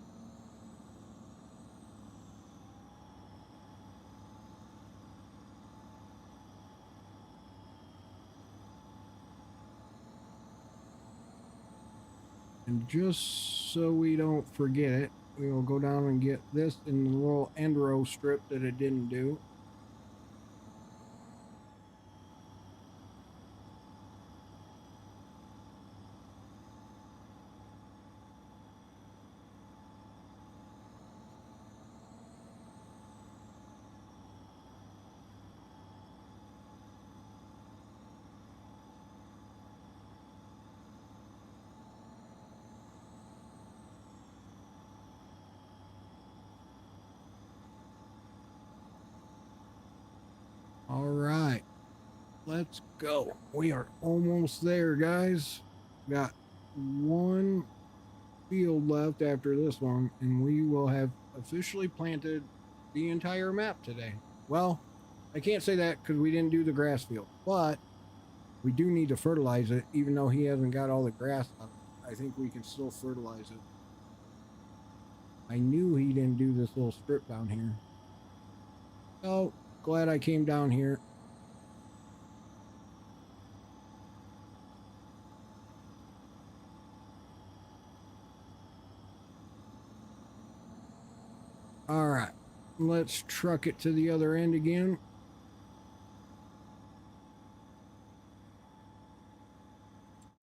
And just so we don't forget it, we will go down and get this in the little end row strip that it didn't do. All right, let's go. We are almost there, guys. Got one field left after this one, and we will have officially planted the entire map today. Well, I can't say that because we didn't do the grass field, but we do need to fertilize it, even though he hasn't got all the grass out. I think we can still fertilize it. I knew he didn't do this little strip down here. Oh, glad I came down here. All right, let's truck it to the other end again.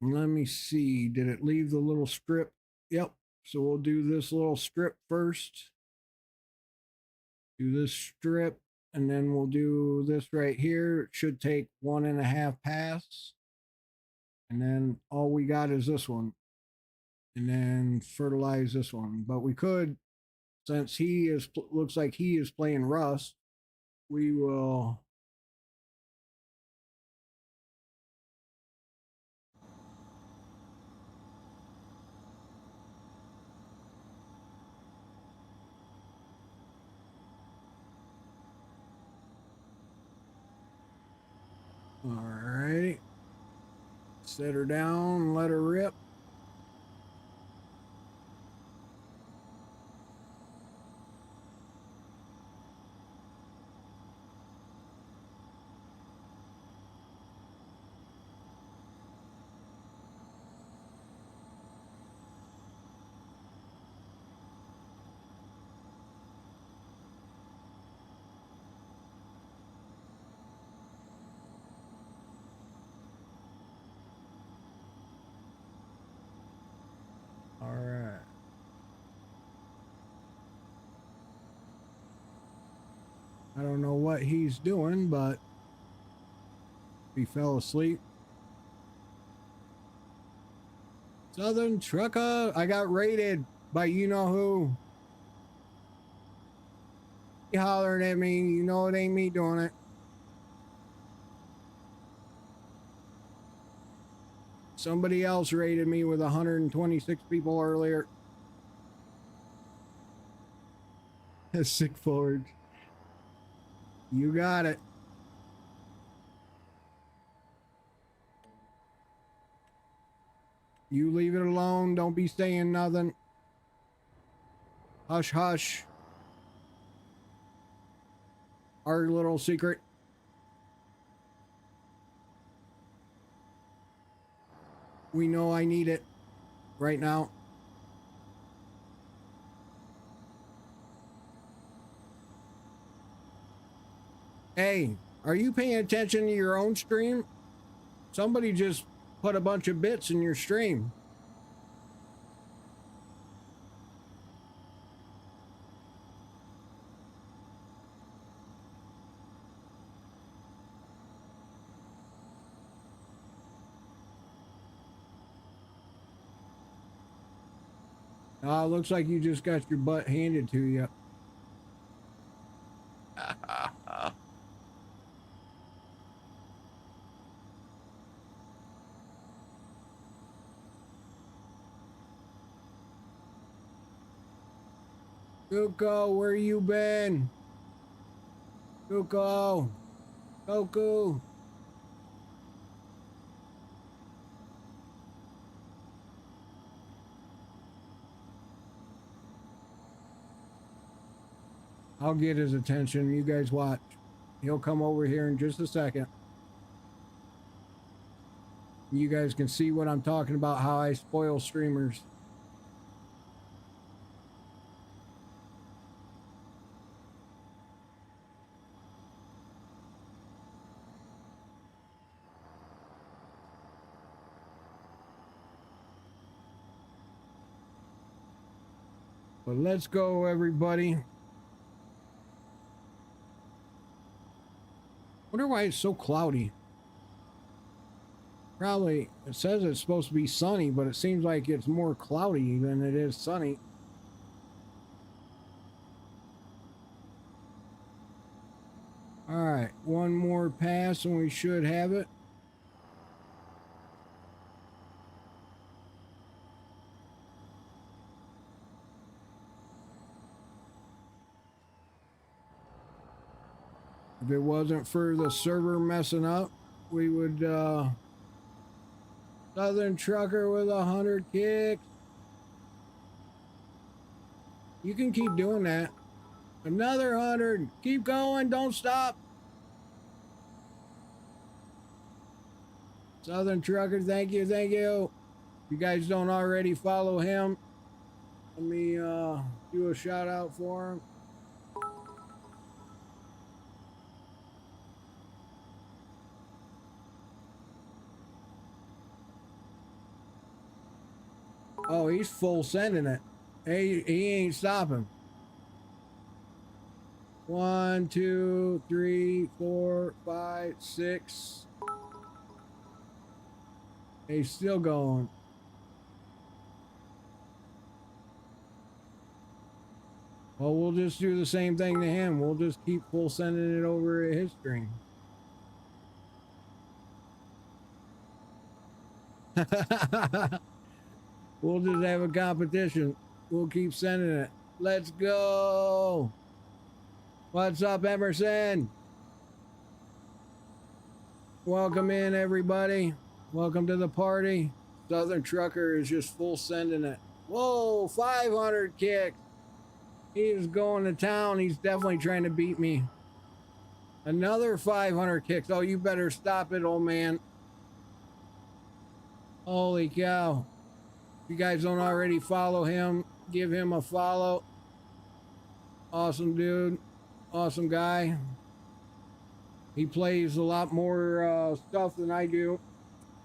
Let me see, did it leave the little strip? Yep, so we'll do this little strip first. Do this strip, and then we'll do this right here. It should take 1.5 pass. And then all we got is this one. And then fertilize this one. But we could, since he is, looks like he is playing Rust, we will. All right. Set her down, let her rip. All right. I don't know what he's doing, but he fell asleep. Southern Trucker, I got raided by you know who. He hollering at me, you know it ain't me doing it. Somebody else raided me with 126 people earlier. Sick forward. You got it. You leave it alone. Don't be saying nothing. Hush, hush. Our little secret. We know I need it right now. Hey, are you paying attention to your own stream? Somebody just put a bunch of bits in your stream. Looks like you just got your butt handed to you. Cuckoo, where you been? Cuckoo. Goku. I'll get his attention. You guys watch. He'll come over here in just a second. You guys can see what I'm talking about, how I spoil streamers. But let's go, everybody. Wonder why it's so cloudy. Probably, it says it's supposed to be sunny, but it seems like it's more cloudy than it is sunny. All right, one more pass and we should have it. If it wasn't for the server messing up, we would, Southern Trucker with 100 kicks. You can keep doing that. Another 100. Keep going. Don't stop. Southern Trucker, thank you. Thank you. If you guys don't already follow him, let me do a shout out for him. Oh, he's full sending it. Hey, he ain't stopping. 1, 2, 3, 4, 5, 6. He's still going. Well, we'll just do the same thing to him. We'll just keep full sending it over to his stream. We'll just have a competition. We'll keep sending it. Let's go. What's up, Emerson? Welcome in, everybody. Welcome to the party. Southern Trucker is just full sending it. Whoa, 500 kicks. He is going to town. He's definitely trying to beat me. Another 500 kicks. Oh, you better stop it, old man. Holy cow. If you guys don't already follow him, give him a follow. Awesome dude. Awesome guy. He plays a lot more stuff than I do,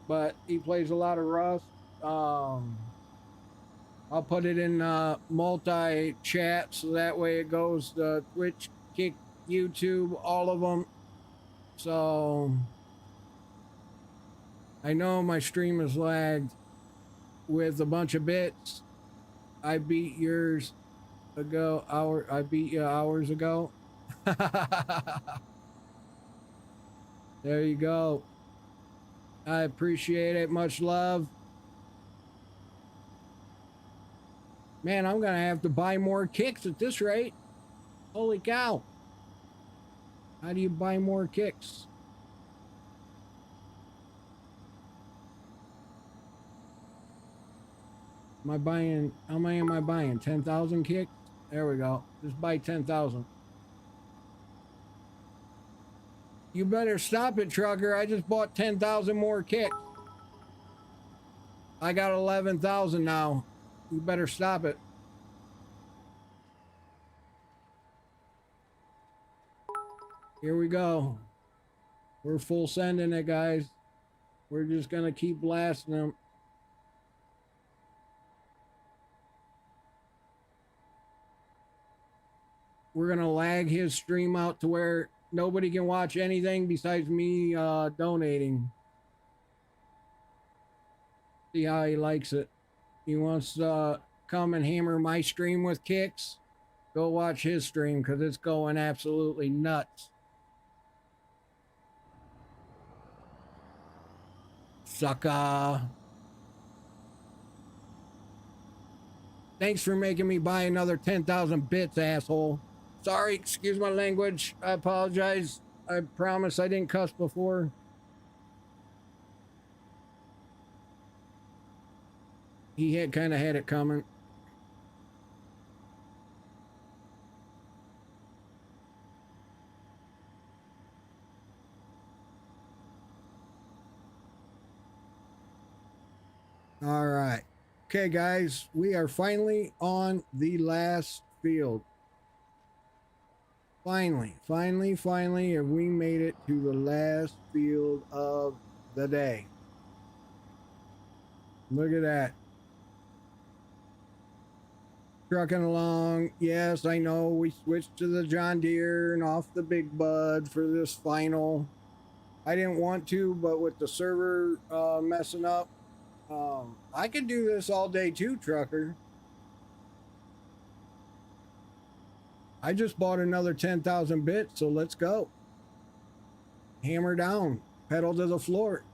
but he plays a lot of Rust. I'll put it in multi-chat so that way it goes to Twitch, Kick, YouTube, all of them. So I know my stream is lagged with a bunch of bits. I beat yours ago. I beat you hours ago. There you go. I appreciate it. Much love. Man, I'm gonna have to buy more kicks at this rate. Holy cow. How do you buy more kicks? Am I buying, how many am I buying? 10,000 kicks? There we go. Just buy 10,000. You better stop it, trucker. I just bought 10,000 more kicks. I got 11,000 now. You better stop it. Here we go. We're full sending it, guys. We're just gonna keep blasting them. We're gonna lag his stream out to where nobody can watch anything besides me donating. See how he likes it. He wants to come and hammer my stream with kicks. Go watch his stream because it's going absolutely nuts. Sucker. Thanks for making me buy another 10,000 bits, asshole. Sorry, excuse my language. I apologize. I promise I didn't cuss before. He had kind of had it coming. All right. Okay, guys, we are finally on the last field. Finally have we made it to the last field of the day. Look at that. Trucking along. Yes, I know we switched to the John Deere and off the Big Bud for this final. I didn't want to, but with the server messing up, I could do this all day too, trucker. I just bought another 10,000 bits, so let's go. Hammer down, pedal to the floor.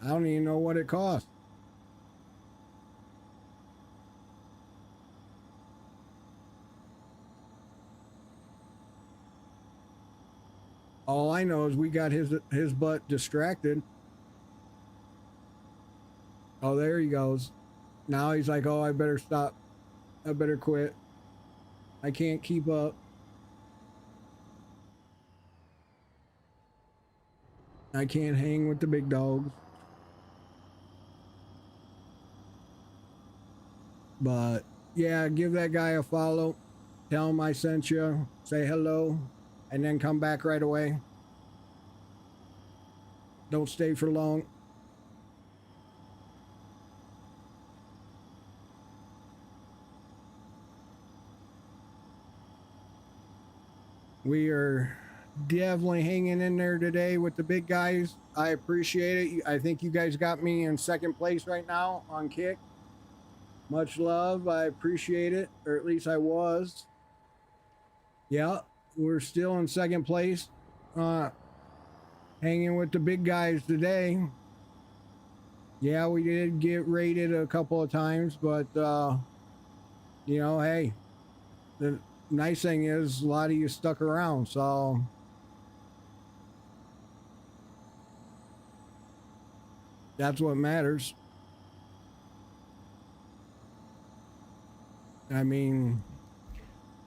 I don't even know what it costs. All I know is we got his butt distracted. Oh, there he goes. Now he's like, oh, I better stop. I better quit. I can't keep up. I can't hang with the big dogs. But yeah, give that guy a follow. Tell him I sent you. Say hello. And then come back right away. Don't stay for long. We are definitely hanging in there today with the big guys. I appreciate it. I think you guys got me in second place right now on Kick. Much love. I appreciate it, or at least I was. Yeah, we're still in second place. Hanging with the big guys today. Yeah, we did get rated a couple of times, but you know, hey, the nice thing is a lot of you stuck around, so that's what matters. I mean,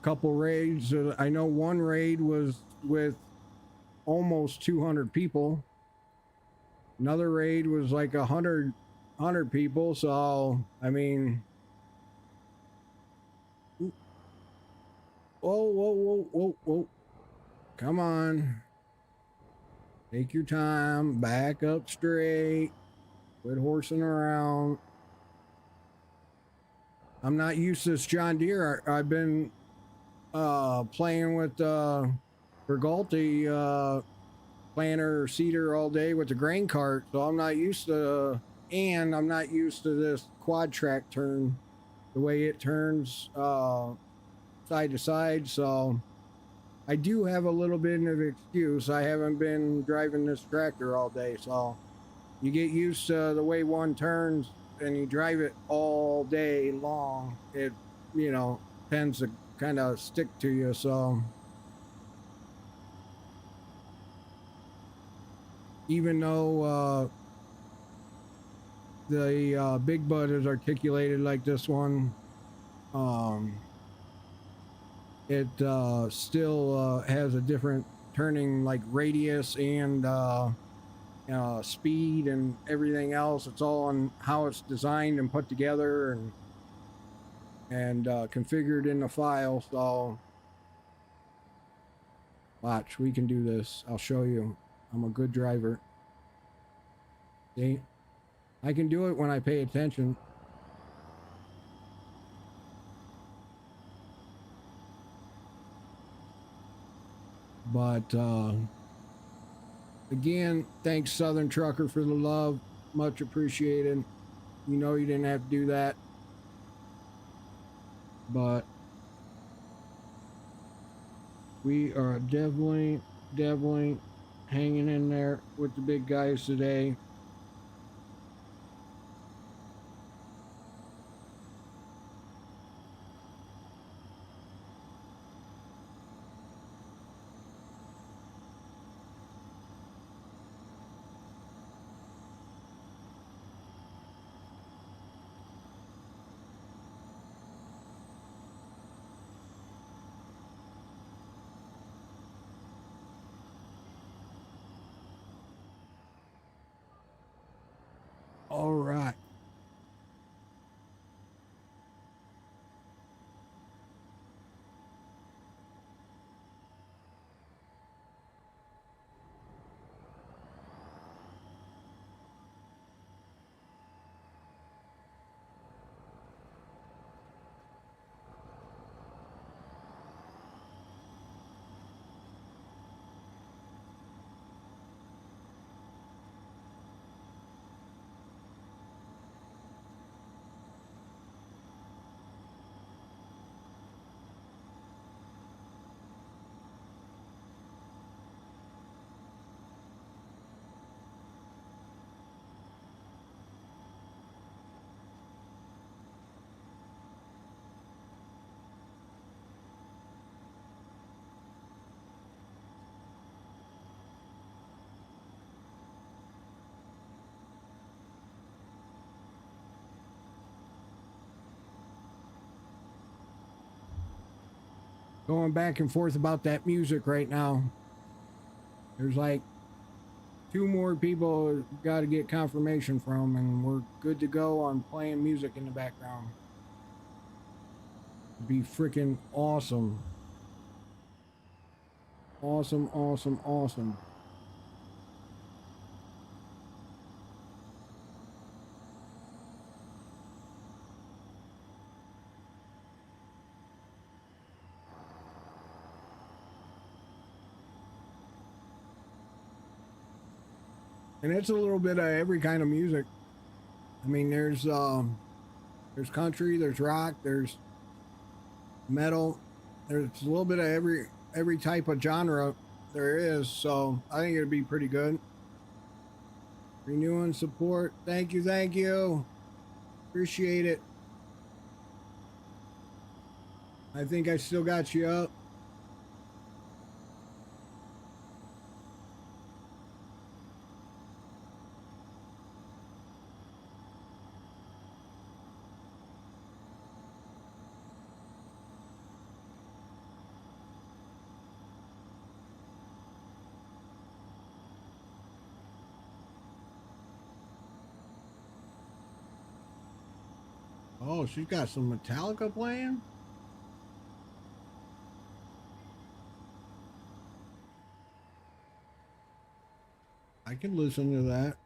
couple raids. I know one raid was with almost 200 people. Another raid was like 100 people. So I mean, whoa, whoa, whoa, whoa, whoa! Come on, take your time. Back up straight. Quit horsing around. I'm not used to this John Deere. I've been playing with Bergalti planter or seeder all day with the grain cart, so I'm not used to, and I'm not used to this quad track turn, the way it turns side to side. So I do have a little bit of an excuse. I haven't been driving this tractor all day, so you get used to the way one turns and you drive it all day long. It, you know, tends to kind of stick to you. So even though the big bud is articulated like this one, um, it still has a different turning like radius and speed and everything else. It's all on how it's designed and put together and configured in the file. So watch, we can do this. I'll show you. I'm a good driver. See, I can do it when I pay attention. But again, thanks Southern Trucker for the love. Much appreciated. You know you didn't have to do that. But we are definitely hanging in there with the big guys today. All right. Going back and forth about that music right now. There's like 2 more people got to get confirmation from, and we're good to go on playing music in the background. It'd be freaking awesome. Awesome, awesome, awesome. And it's a little bit of every kind of music. I mean, there's country, there's rock, there's metal, there's a little bit of every type of genre there is. So I think it'd be pretty good. Renewing support. Thank you, thank you. Appreciate it. I think I still got you up. Oh, she's got some Metallica playing? I can listen to that.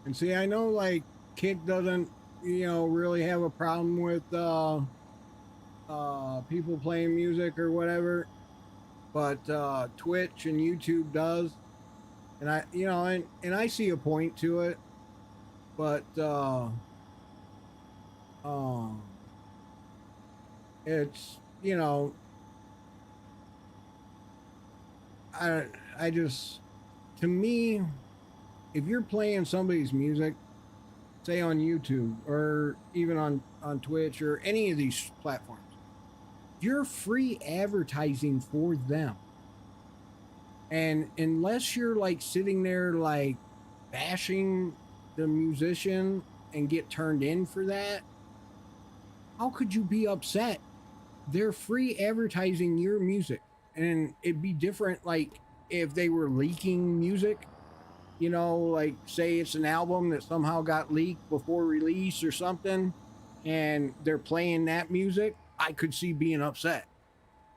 And see, I know like Kick doesn't, really have a problem with people playing music or whatever, but Twitch and YouTube does. And and I see a point to it, but um it's, I I just, to me, if you're playing somebody's music, say on YouTube or even on Twitch or any of these platforms, you're free advertising for them. And unless you're like sitting there like bashing the musician and get turned in for that, how could you be upset? They're free advertising your music. And it'd be different like if they were leaking music, like say it's an album that somehow got leaked before release or something, and they're playing that music, I could see being upset.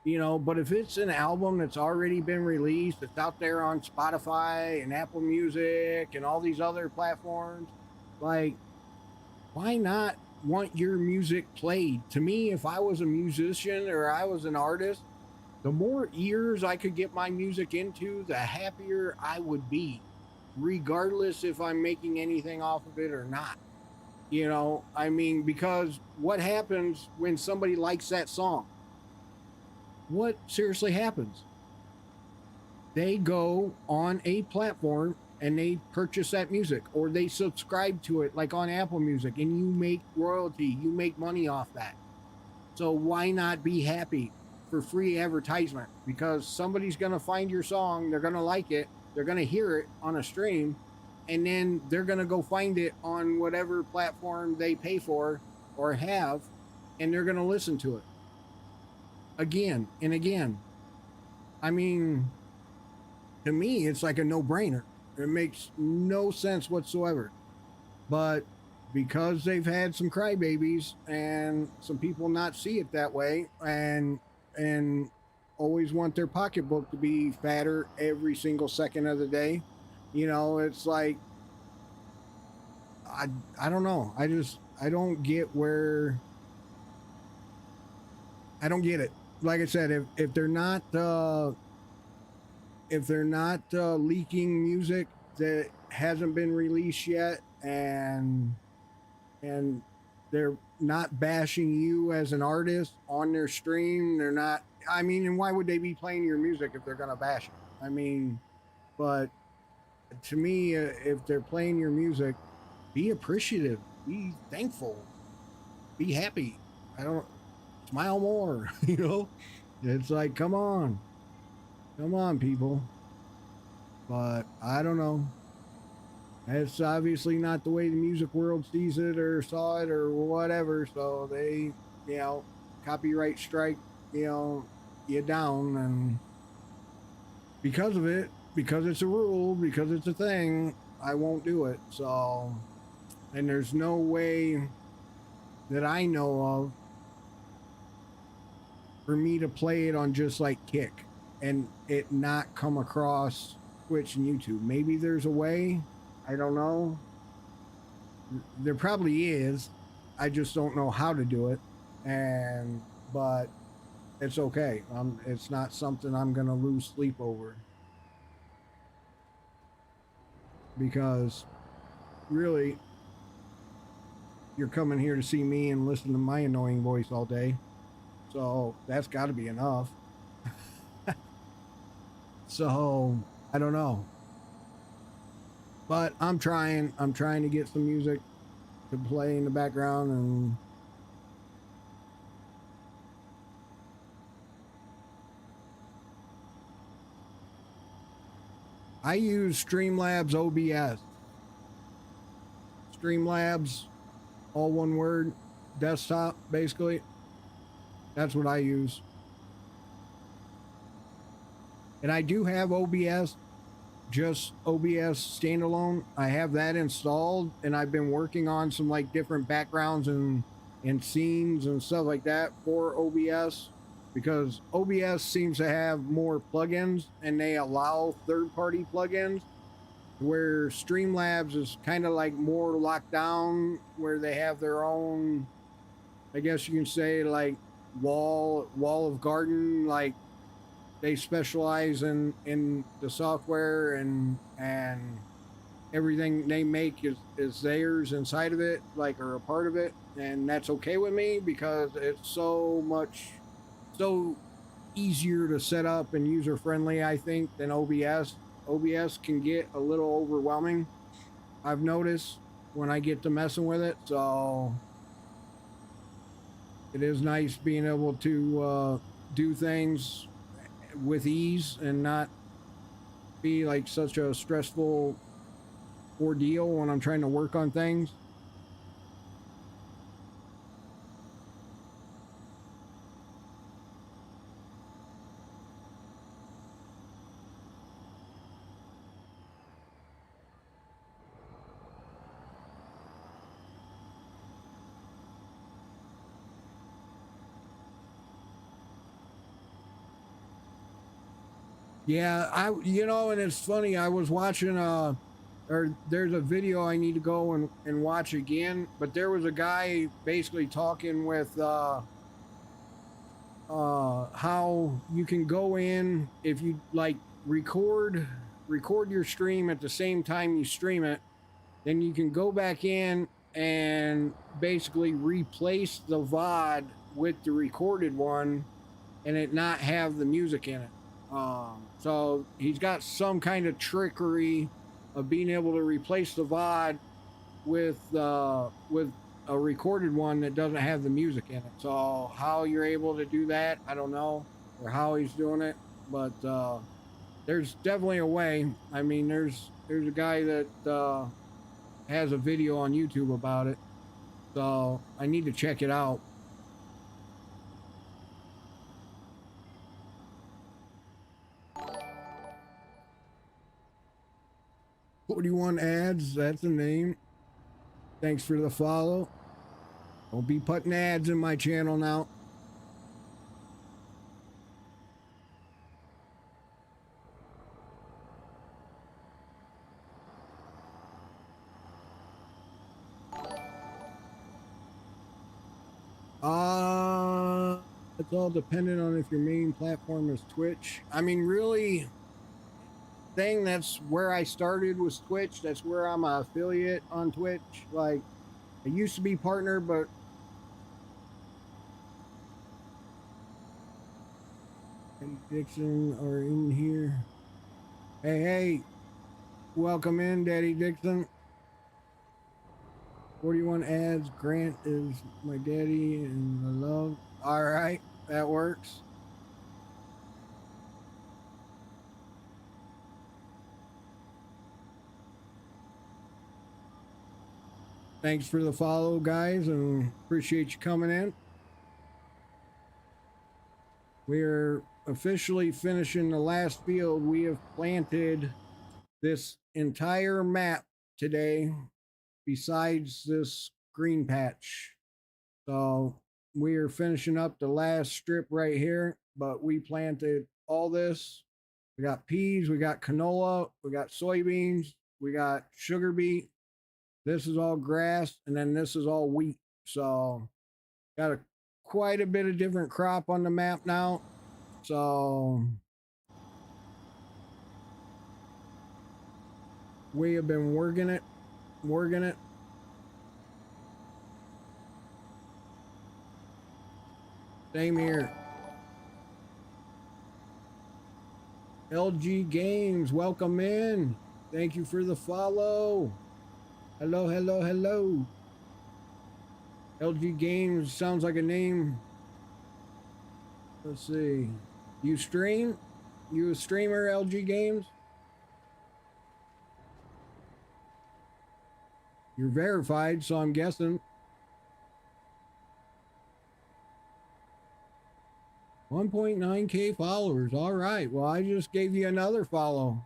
But if it's an album that's already been released, it's out there on Spotify and Apple Music and all these other platforms, like, why not want your music played? To me, if I was a musician or I was an artist, the more ears I could get my music into, the happier I would be, regardless if I'm making anything off of it or not. I mean, because what happens when somebody likes that song? What seriously happens? They go on a platform and they purchase that music, or they subscribe to it like on Apple Music, and you make royalty, you make money off that. So why not be happy for free advertisement? Because somebody's going to find your song, they're going to like it, they're going to hear it on a stream, and then they're going to go find it on whatever platform they pay for or have, and they're going to listen to it again and again. I mean, to me, it's like a no-brainer. It makes no sense whatsoever. But because they've had some crybabies and some people not see it that way, and always want their pocketbook to be fatter every single second of the day, it's like, I don't know. I don't get where, I don't get it. Like I said, if they're not leaking music that hasn't been released yet, and they're not bashing you as an artist on their stream, they're not, I mean, and why would they be playing your music if they're gonna bash it? I mean, but to me, if they're playing your music, be appreciative, be thankful, be happy. I don't, smile more. It's like, come on, people. But I don't know. It's obviously not the way the music world sees it or saw it or whatever. So they, copyright strike, you down. And because of it, because it's a rule, because it's a thing, I won't do it. So, and there's no way that I know of for me to play it on just like Kick and it not come across Twitch and YouTube. Maybe there's a way. I don't know. There probably is. I just don't know how to do it. But it's okay. It's not something I'm gonna lose sleep over. Because really, you're coming here to see me and listen to my annoying voice all day. So that's got to be enough. So I don't know. But I'm trying to get some music to play in the background, and I use Streamlabs OBS. Streamlabs, all one word, desktop, basically. That's what I use. And I do have OBS, just OBS standalone. I have that installed, and I've been working on some like different backgrounds and scenes and stuff like that for OBS, because OBS seems to have more plugins and they allow third-party plugins, where Streamlabs is kind of like more locked down, where they have their own, I guess you can say, like wall of garden, like they specialize in the software, and everything they make is theirs inside of it, like, or a part of it. And that's okay with me because it's so easier to set up and user friendly, I think, than OBS. OBS can get a little overwhelming, I've noticed, when I get to messing with it. So it is nice being able to do things with ease and not be like such a stressful ordeal when I'm trying to work on things. Yeah, and it's funny, I was watching or there's a video I need to go and watch again, but there was a guy basically talking with how you can go in, if you like record your stream at the same time you stream it, then you can go back in and basically replace the VOD with the recorded one and it not have the music in it. So he's got some kind of trickery of being able to replace the VOD with a recorded one that doesn't have the music in it. So how you're able to do that, I don't know, or how he's doing it, but there's definitely a way. I mean, there's a guy that has a video on YouTube about it, so I need to check it out. 41 ads, that's the name. Thanks for the follow. Don't be putting ads in my channel now. It's all dependent on if your main platform is Twitch. I mean, really, that's where I started, was Twitch. That's where I'm an affiliate on Twitch. Like, I used to be partner, but Dixon are in here. Hey, welcome in, Daddy Dixon. 41 ads. Grant is my daddy and I love. All right, that works. Thanks for the follow, guys, and appreciate you coming in. We're officially finishing the last field. We have planted this entire map today, besides this green patch. So We are finishing up the last strip right here, but we planted all this. We got peas, we got canola, we got soybeans, we got sugar beet. This is all grass, and then this is all wheat. So got quite a bit of different crop on the map now. So we have been working it. Same here. LG Games, welcome in. Thank you for the follow. Hello, hello, hello. LG Games sounds like a name. Let's see. You stream? You a streamer, LG Games? You're verified, so I'm guessing. 1.9K followers. All right. Well, I just gave you another follow.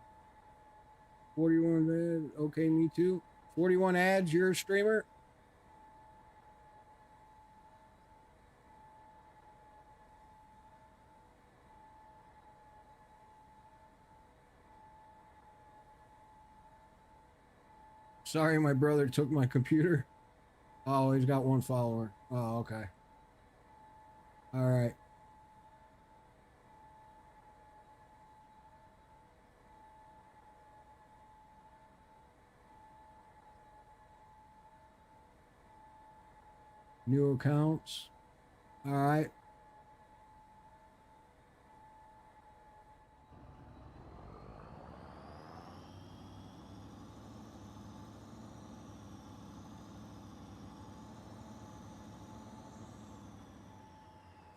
41 ads. Okay, me too. 41 ads. You're a streamer? Sorry, my brother took my computer. Oh, he's got one follower. Oh, okay. All right. New accounts. All right.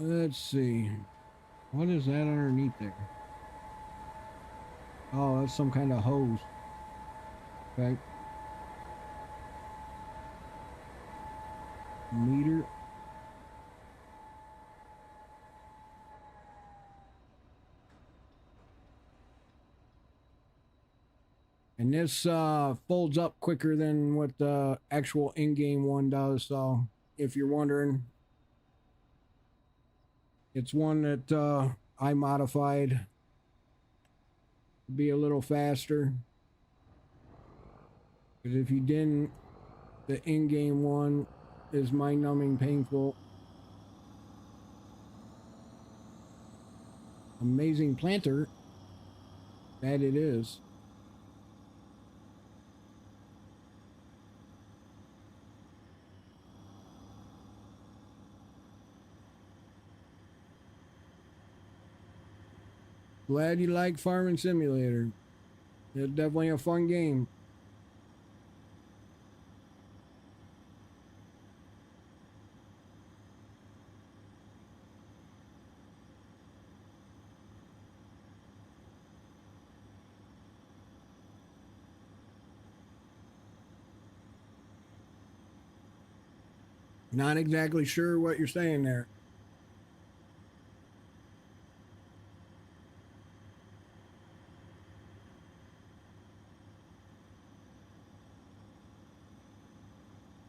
Let's see. What is that underneath there? Oh, that's some kind of hose. Okay. Meter. And this folds up quicker than what the actual in-game one does. So if you're wondering, it's one that I modified to be a little faster. Because if you didn't, the in-game one is mind-numbing painful. Amazing planter. That it is. Glad you like Farming Simulator. It's definitely a fun game. Not exactly sure what you're saying there.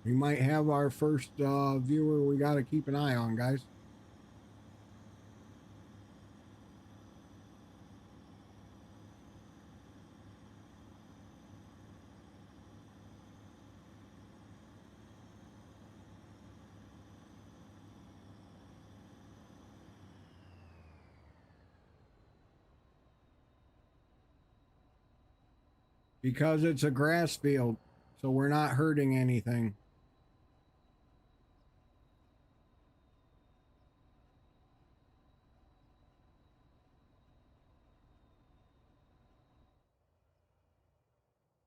We might have our first viewer we got to keep an eye on, guys. Because it's a grass field, so we're not hurting anything.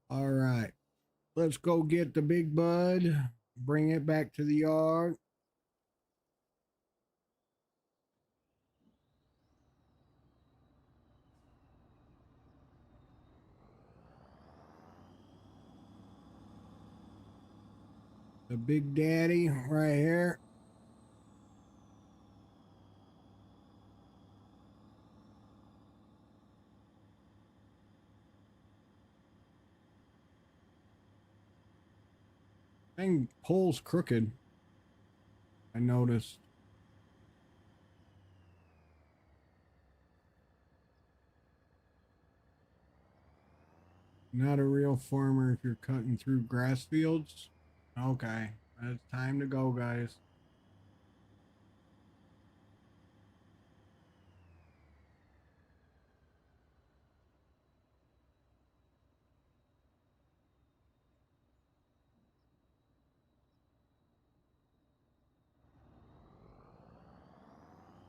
All right, let's go get the big bud, bring it back to the yard. The big daddy right here. Thing pulls crooked. I noticed. Not a real farmer if you're cutting through grass fields. Okay, it's time to go, guys.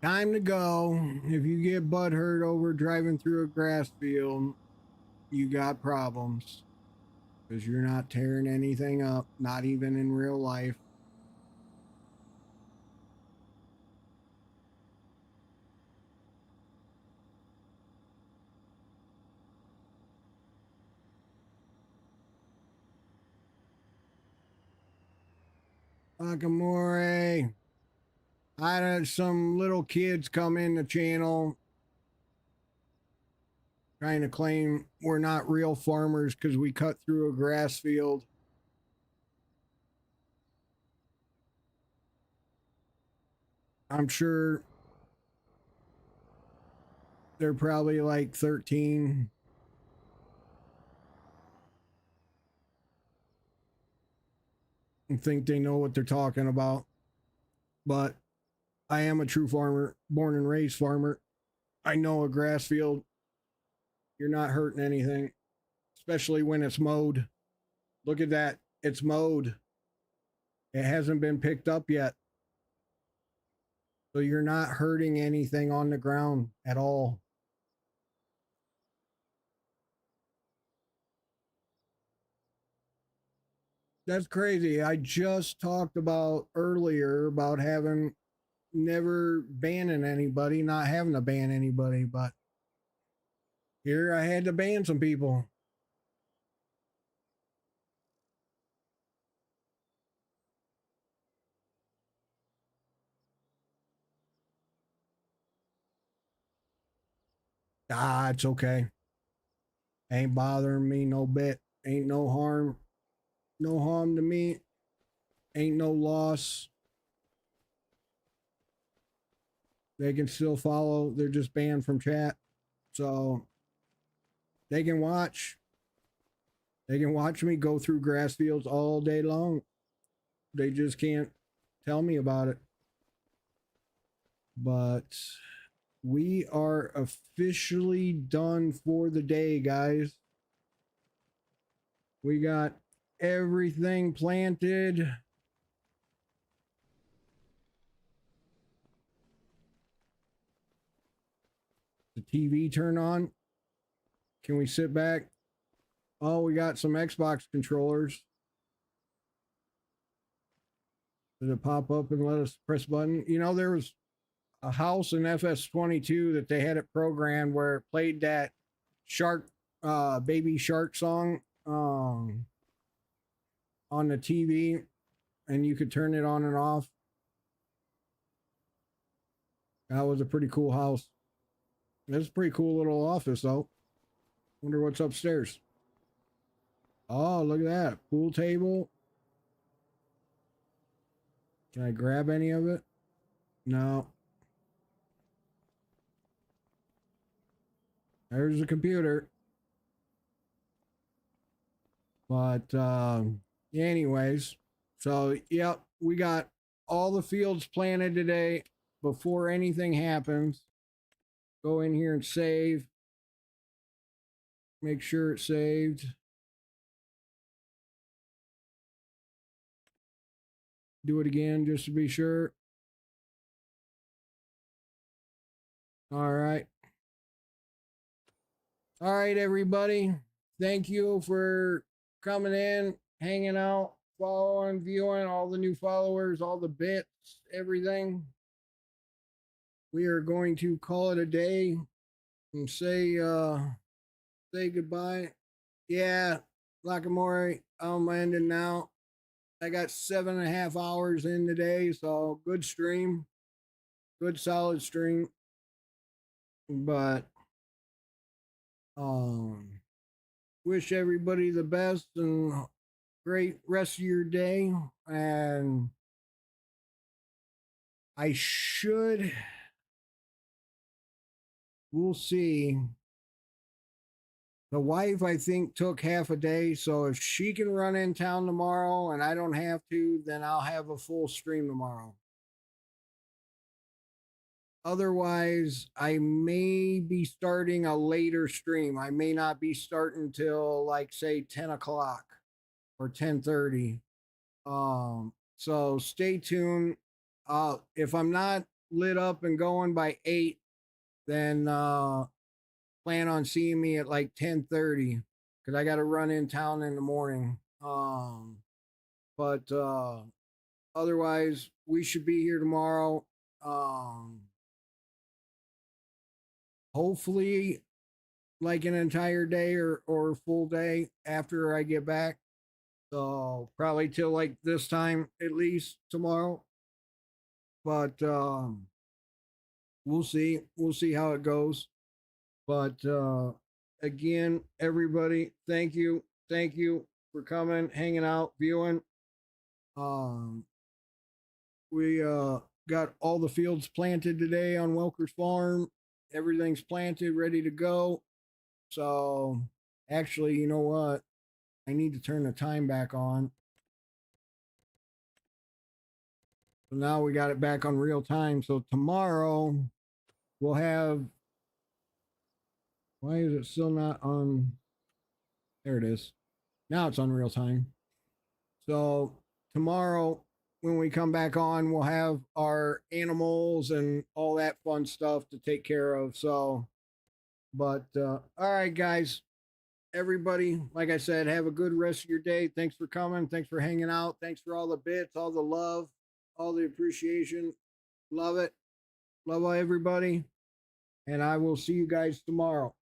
Time to go. If you get butt hurt over driving through a grass field, you got problems. Because you're not tearing anything up, not even in real life. Nakamura. I had some little kids come in the channel trying to claim we're not real farmers because we cut through a grass field. I'm sure they're probably like 13. And think they know what they're talking about. But I am a true farmer, born and raised farmer. I know a grass field, you're not hurting anything, especially when it's mowed. Look at that. It's mowed. It hasn't been picked up yet. So you're not hurting anything on the ground at all. That's crazy. I just talked about earlier about having never banning anybody, not having to ban anybody, but here I had to ban some people. Ah, it's okay. Ain't bothering me no bit. Ain't no harm. No harm to me. Ain't no loss. They can still follow. They're just banned from chat. So they can watch. They can watch me go through grass fields all day long. They just can't tell me about it. But we are officially done for the day, guys. We got everything planted. The TV turn on. Can we sit back? Oh, we got some Xbox controllers. Did it pop up and let us press button? You know, there was a house in FS22 that they had it programmed where it played that shark, baby shark song on the TV, and you could turn it on and off. That was a pretty cool house. It's a pretty cool little office, though. Wonder what's upstairs. Oh, look at that. Pool table. Can I grab any of it? No. There's a computer. But anyways, so yep, we got all the fields planted today. Before anything happens, go in here and save. Make sure it's saved. Do it again just to be sure. All right. All right, everybody. Thank you for coming in, hanging out, following, viewing, all the new followers, all the bits, everything. We are going to call it a day and say goodbye. Yeah, Nakamura, I'm ending now. I got 7.5 hours in today, so good stream, good solid stream. But wish everybody the best and great rest of your day. And I should, we'll see. The wife, I think, took half a day. So if she can run in town tomorrow and I don't have to, then I'll have a full stream tomorrow. Otherwise, I may be starting a later stream. I may not be starting till like say 10 o'clock or 10:30. So stay tuned. If I'm not lit up and going by 8, then plan on seeing me at like 10:30 because I got to run in town in the morning. But otherwise, we should be here tomorrow. Um, Hopefully, like an entire day or a full day after I get back. So probably till like this time at least tomorrow. But we'll see. We'll see how it goes. But again, everybody, thank you. Thank you for coming, hanging out, viewing. Um we got all the fields planted today on Welker's farm. Everything's planted, ready to go. So actually, you know what? I need to turn the time back on. So now we got it back on real time. So tomorrow we'll have, why is it still not on? There it is. Now it's on real time. So tomorrow when we come back on, we'll have our animals and all that fun stuff to take care of. So, but all right, guys, everybody, like I said, have a good rest of your day. Thanks for coming. Thanks for hanging out. Thanks for all the bits, all the love, all the appreciation. Love it. Love everybody. And I will see you guys tomorrow.